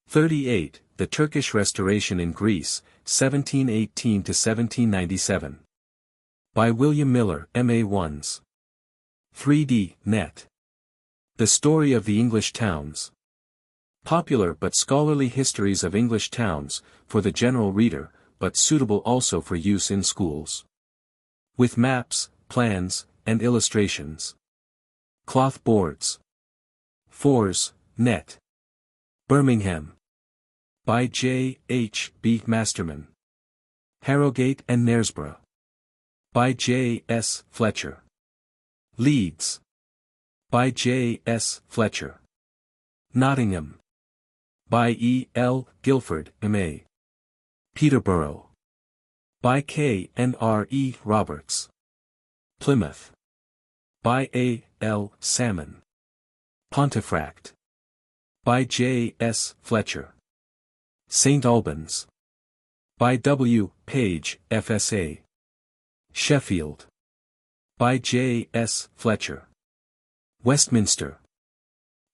38. The Turkish Restoration in Greece, 1718 to 1797. By William Miller, M.A. 1s. 3d. Net. The Story of the English Towns. Popular but scholarly histories of English towns, for the general reader, but suitable also for use in schools. With maps, plans, and illustrations. Cloth boards. 4s. Net. Birmingham. By J. H. B. Masterman. Harrogate and Knaresborough. By J. S. Fletcher. Leeds. By J. S. Fletcher. Nottingham. By E. L. Guilford, M.A. Peterborough. By K. and R. E. Roberts. Plymouth. By A. L. Salmon. Pontefract. By J. S. Fletcher. St. Albans. By W. Page, F.S.A. Sheffield. By J. S. Fletcher. Westminster.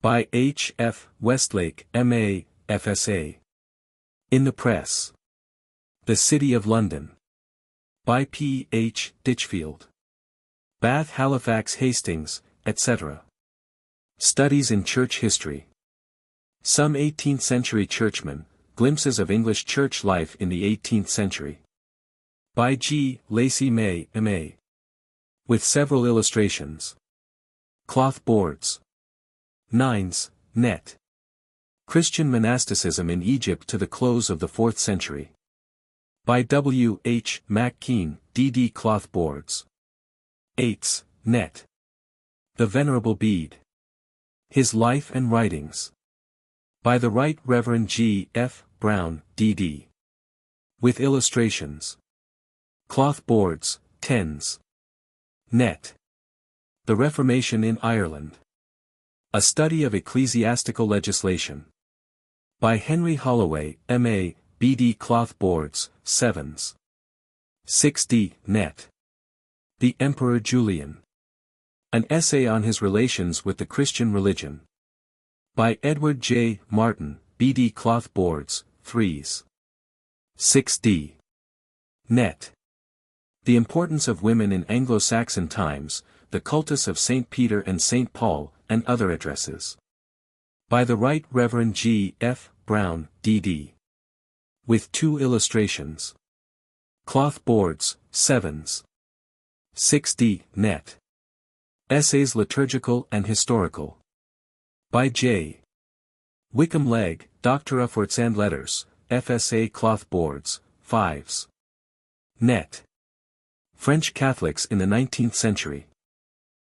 By H. F. Westlake, M.A., F.S.A. In the Press. The City of London. By P. H. Ditchfield. Bath, Halifax, Hastings, etc. Studies in Church History. Some 18th-century churchmen, Glimpses of English Church Life in the 18th Century. By G. Lacey May, M.A. With several illustrations. Cloth boards. 9s. Net. Christian Monasticism in Egypt to the Close of the 4th Century. By W. H. McKean, D.D. Cloth boards. 8s. Net. The Venerable Bede. His Life and Writings. By the Right Reverend G. F. Brown, D.D. With illustrations. Cloth boards, 10s. Net. The Reformation in Ireland. A Study of Ecclesiastical Legislation. By Henry Holloway, M.A., B.D. Cloth boards, 7s. 6d. Net. The Emperor Julian. An Essay on His Relations with the Christian Religion. By Edward J. Martin, B.D. Cloth boards, 3s. 6d. Net. The Importance of Women in Anglo-Saxon Times, the Cultus of St. Peter and St. Paul, and Other Addresses. By the Right Reverend G. F. Brown, D.D. With 2 illustrations. Cloth boards, 7s. 6d. Net. Essays Liturgical and Historical. By J. Wickham Legge, Doctor of Arts and Letters, F.S.A. Cloth boards, 5s. Net. French Catholics in the 19th Century.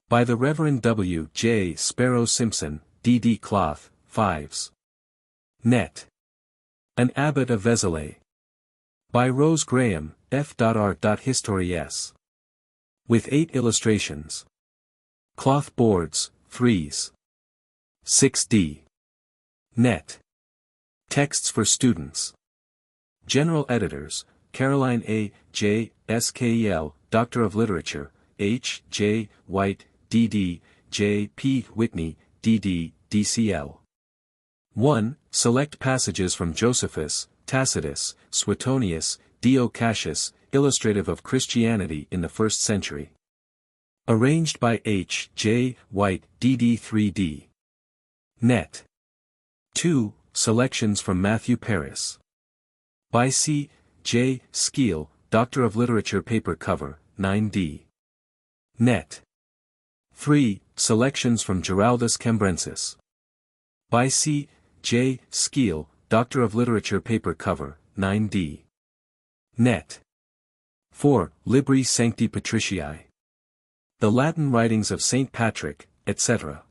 By the Reverend W. J. Sparrow Simpson, D.D. Cloth, 5s. Net. An Abbot of Vézelay. By Rose Graham, F.Art. Histories. With 8 illustrations. Cloth boards, 3s. 6d. Net. Texts for Students. General Editors, Caroline A. J. SKEL, Doctor of Literature, H. J. White, D.D., J. P. Whitney, D.D., DCL. 1. Select passages from Josephus, Tacitus, Suetonius, Dio Cassius, illustrative of Christianity in the 1st century. Arranged by H. J. White, dd 3d. Net. 2. Selections from Matthew Paris. By C. J. Skeel, Doctor of Literature, paper cover, 9d. Net. 3. Selections from Giraldus Cambrensis. By C. J. Skeel, Doctor of Literature, paper cover, 9d. Net. 4. Libri Sancti Patriciae. The Latin Writings of St. Patrick, etc.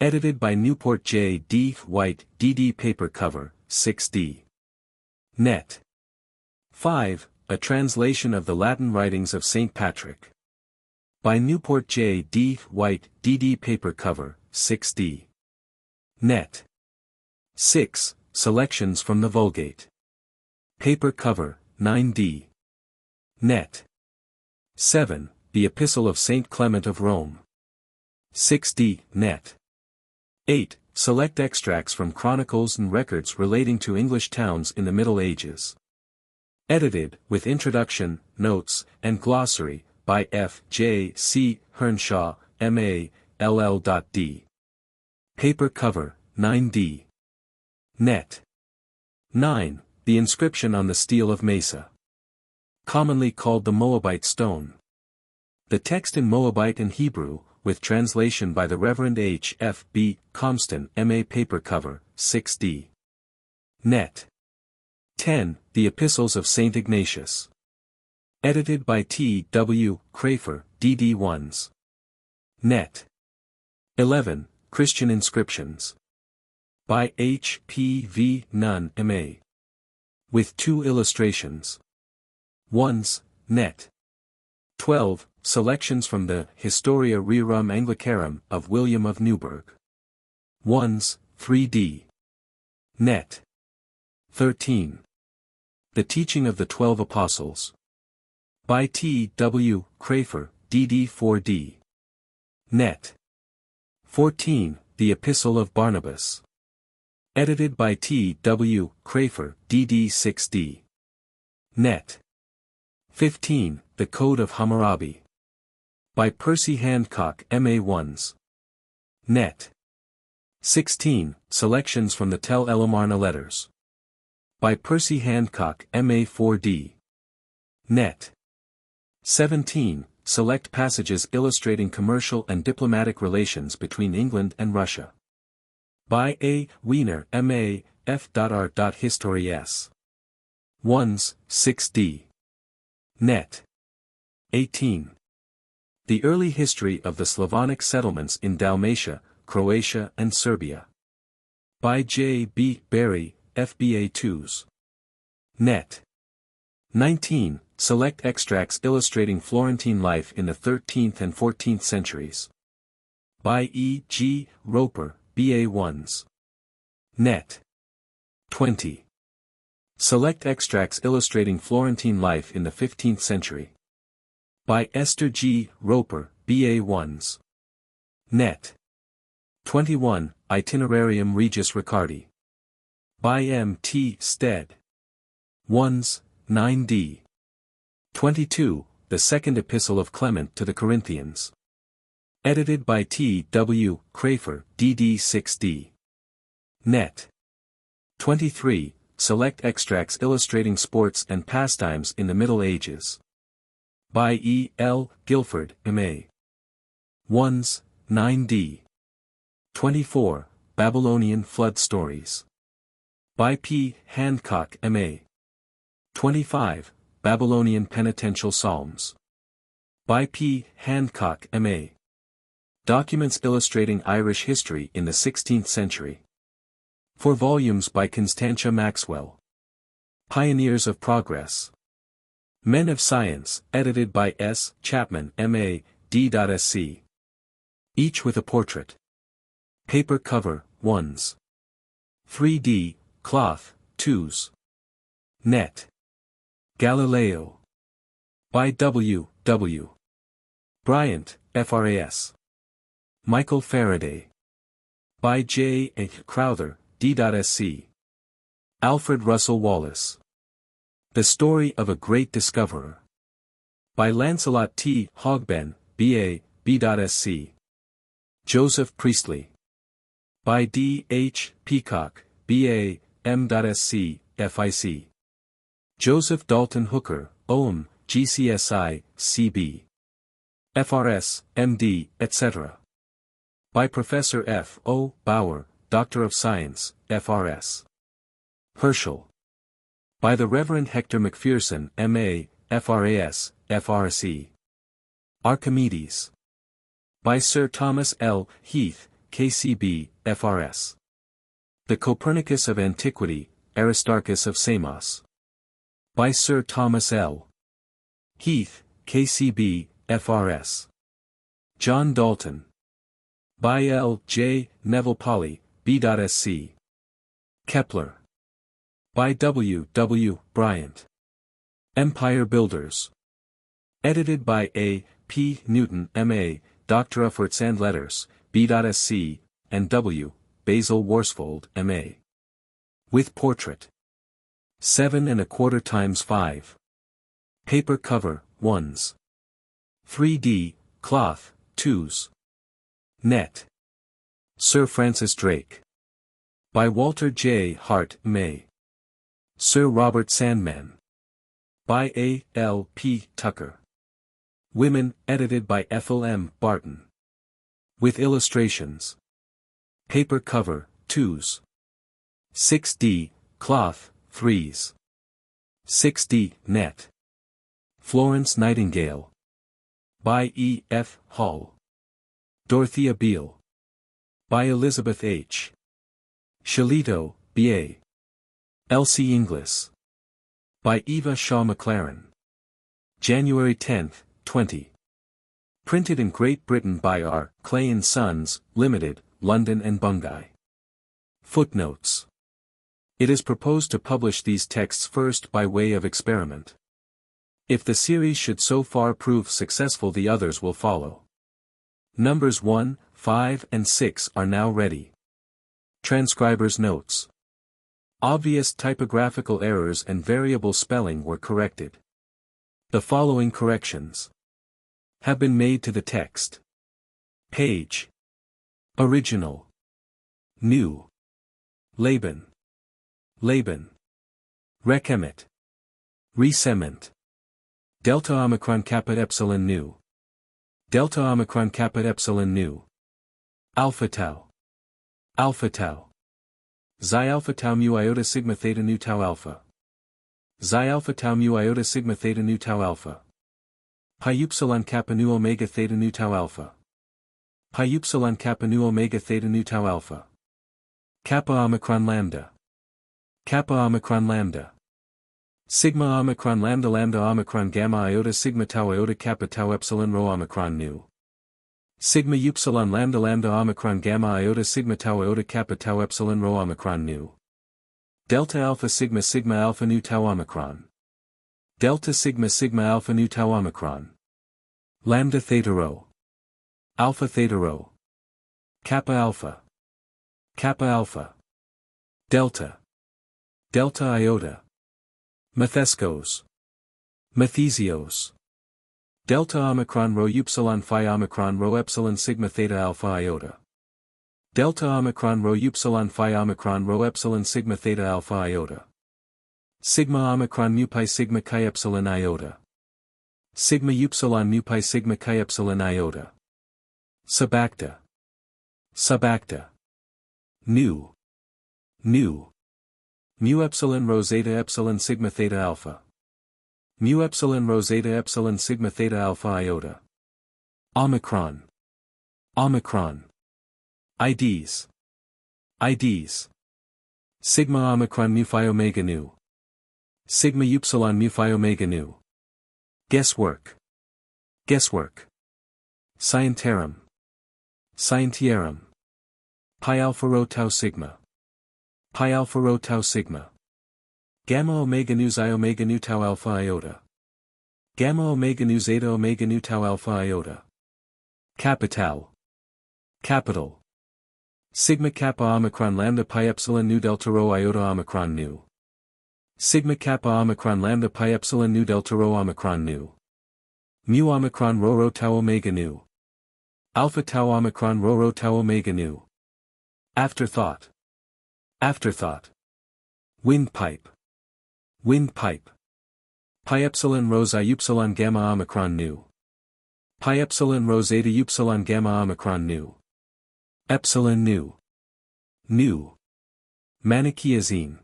Edited by Newport J. D. White, dd paper cover, 6d. Net. 5. A translation of the Latin Writings of St. Patrick. By Newport J. D. White, dd paper cover, 6d. Net. 6. Selections from the Vulgate. Paper cover, 9d. Net. 7. The Epistle of St. Clement of Rome. 6d. Net. 8. Select extracts from chronicles and records relating to English towns in the Middle Ages. Edited, with introduction, notes, and glossary, by F. J. C. Hernshaw, M.A., LL.D. Paper cover, 9d. Net. 9. The inscription on the stele of Mesa. Commonly called the Moabite stone. The text in Moabite and Hebrew, with translation by the Reverend H. F. B. Comston, M.A. paper cover, 6d. Net. 10. The Epistles of St. Ignatius. Edited by T. W. Crafer, D.D. 1s. Net. 11. Christian Inscriptions. By H. P. V. Nunn, M.A. With 2 illustrations. 1s. Net. 12. Selections from the Historia Rerum Anglicarum of William of Newburgh. 1s. 3d. Net. 13. The Teaching of the 12 Apostles. By T. W. Crafer, D.D. 4d. Net. 14. The Epistle of Barnabas. Edited by T. W. Crafer, D.D. 6d. Net. 15. The Code of Hammurabi. By Percy Handcock, M.A. 1s. Net. 16. Selections from the Tel Elamarna Letters. By Percy Handcock, M.A. 4d. Net. 17. Select passages illustrating commercial and diplomatic relations between England and Russia. By A. Wiener, M.A., F.R. Histories. 1s. 6d. Net. 18. The Early History of the Slavonic Settlements in Dalmatia, Croatia and Serbia. By J. B. Berry, FBA 2s. Net. 19. Select extracts illustrating Florentine life in the 13th and 14th centuries. By E. G. Roper, BA 1s. Net. 20. Select extracts illustrating Florentine life in the 15th century. By Esther G. Roper, BA 1s. Net. 21. Itinerarium Regis Ricardi. By M. T. Stead. 1s. 9d. 22. The Second Epistle of Clement to the Corinthians. Edited by T. W. Crafer, D.D. 6d. Net. 23. Select extracts illustrating sports and pastimes in the Middle Ages. By E. L. Guilford, M.A. 1s. 9d. 24. Babylonian Flood Stories. By P. Handcock, M.A. 25. Babylonian Penitential Psalms. By P. Handcock, M.A. Documents illustrating Irish history in the 16th century. 4 volumes by Constantia Maxwell. Pioneers of Progress. Men of Science, edited by S. Chapman, M.A., D.Sc. Each with a portrait. Paper cover, 1s. 3d, cloth, 2s. Net. Galileo. By W. W. Bryant, Fras. Michael Faraday. By J. A. Crowther, D.Sc. Alfred Russel Wallace. The Story of a Great Discoverer. By Lancelot T. Hogben, B.A., B.Sc. Joseph Priestley. By D. H. Peacock, B.A., M.Sc, F.I.C. Joseph Dalton Hooker, OM, GCSI, C.B. F.R.S., M.D., etc. By Professor F. O. Bauer, Doctor of Science, F.R.S. Herschel. By the Reverend Hector Macpherson, M.A., F.R.A.S., F.R.C. Archimedes. By Sir Thomas L. Heath, K.C.B., F.R.S. The Copernicus of Antiquity, Aristarchus of Samos. By Sir Thomas L. Heath, K.C.B., F.R.S. John Dalton. By L. J. Neville Polly, B.Sc. Kepler. By W. W. Bryant. Empire Builders. Edited by A. P. Newton, M.A., Doctor of Arts and Letters, B.Sc., and W. Basil Worsfold, M.A. With portrait. 7 1/4 times 5. Paper cover, 1s. 3D, cloth, 2s. Net. Sir Francis Drake. By Walter J. Hart, M.A. Sir Robert Sandman. By A. L. P. Tucker. Women, edited by Ethel M. Barton. With illustrations. Paper cover, 2s. 6D, cloth, 3s. 6D, net. Florence Nightingale. By E. F. Hall. Dorothea Beale. By Elizabeth H. Shalito, B.A. Elsie Inglis. By Eva Shaw McLaren. January 10, 20. Printed in Great Britain by R. Clay & Sons, Limited, London and Bungay. Footnotes. It is proposed to publish these texts first by way of experiment. If the series should so far prove successful, the others will follow. Numbers 1, 5 and 6 are now ready. Transcriber's notes. Obvious typographical errors and variable spelling were corrected. The following corrections have been made to the text. Page. Original. New. Laban. Laban. Recemit. Resement. Delta Omicron Kappa Epsilon Nu. Delta Omicron Kappa Epsilon Nu. Alpha Tau. Alpha Tau. Xi Alpha Tau Mu Iota Sigma Theta Nu Tau Alpha. Xi Alpha Tau Mu Iota Sigma Theta Nu Tau Alpha. Pi Upsilon Kappa Nu Omega Theta Nu Tau Alpha. Pi Upsilon Kappa Nu Omega Theta Nu Tau Alpha. Kappa Omicron Lambda. Kappa Omicron Lambda. Sigma Omicron Lambda Lambda Omicron Gamma Iota Sigma Tau Iota Kappa Tau Epsilon Rho Omicron Nu. Sigma Upsilon Lambda Lambda Omicron Gamma Iota Sigma Tau Iota Kappa Tau Epsilon Rho Omicron Nu. Delta Alpha Sigma Sigma Alpha Nu Tau Omicron. Delta Sigma Sigma Alpha Nu Tau Omicron. Lambda Theta Rho. Alpha Theta Rho. Kappa Alpha. Kappa Alpha. Delta. Delta Iota. Methescos. Methesios. Delta Omicron Rho Upsilon Phi Omicron Rho Epsilon Sigma Theta Alpha Iota. Delta Omicron Rho Upsilon Phi Omicron Rho Epsilon Sigma Theta Alpha Iota. Sigma Omicron Mu Pi Sigma Chi Epsilon Iota. Sigma Upsilon Mu Pi Sigma Chi Epsilon Iota. Subacta. Subacta. Nu. Nu. Mu Epsilon Rho Zeta Epsilon Sigma Theta Alpha. Mu Epsilon Rho Zeta Epsilon Sigma Theta Alpha Iota. Omicron. Omicron. IDs. IDs. Sigma Omicron Mu Phi Omega Nu. Sigma Upsilon Mu Phi Omega Nu. Guesswork. Guesswork. Scientiarum. Scientiarum. Pi Alpha Rho Tau Sigma. Pi Alpha Rho Tau Sigma. Gamma Omega Nu Xi Omega Nu Tau Alpha Iota. Gamma Omega Nu Zeta Omega Nu Tau Alpha Iota. Capital. Capital. Sigma Kappa Omicron Lambda Pi Epsilon Nu Delta Rho Iota Omicron Nu. Sigma Kappa Omicron Lambda Pi Epsilon Nu Delta Rho Omicron Nu. Mu omicron rho rho tau omega nu. Alpha tau omicron rho rho tau omega nu. Afterthought. Afterthought. Windpipe. Windpipe. Pi epsilon rho xi upsilon gamma omicron nu. Pi epsilon rho zeta upsilon gamma omicron nu. Epsilon nu. Nu. Manichaeism.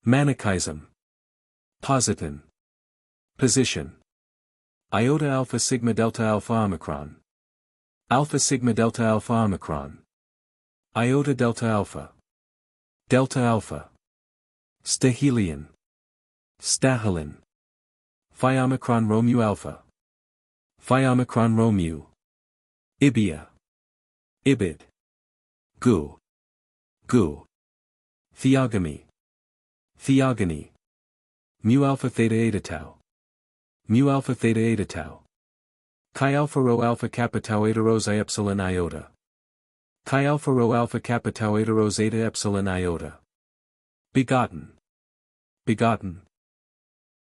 Manichaeism. Positon. Position. Iota alpha sigma delta alpha omicron. Alpha sigma delta alpha omicron. Iota delta alpha. Delta alpha. Stahelion. Stahelin. Phi omicron rho mu alpha. Phi omicron rho mu. Ibia. Ibid. Gu. Gu. Theogamy. Theogony. Mu alpha theta eta tau. Mu alpha theta eta tau. Chi alpha rho alpha kappa tau eta rho xi epsilon iota. Chi alpha rho alpha kappa tau eta rho zeta epsilon iota. Begotten. Begotten.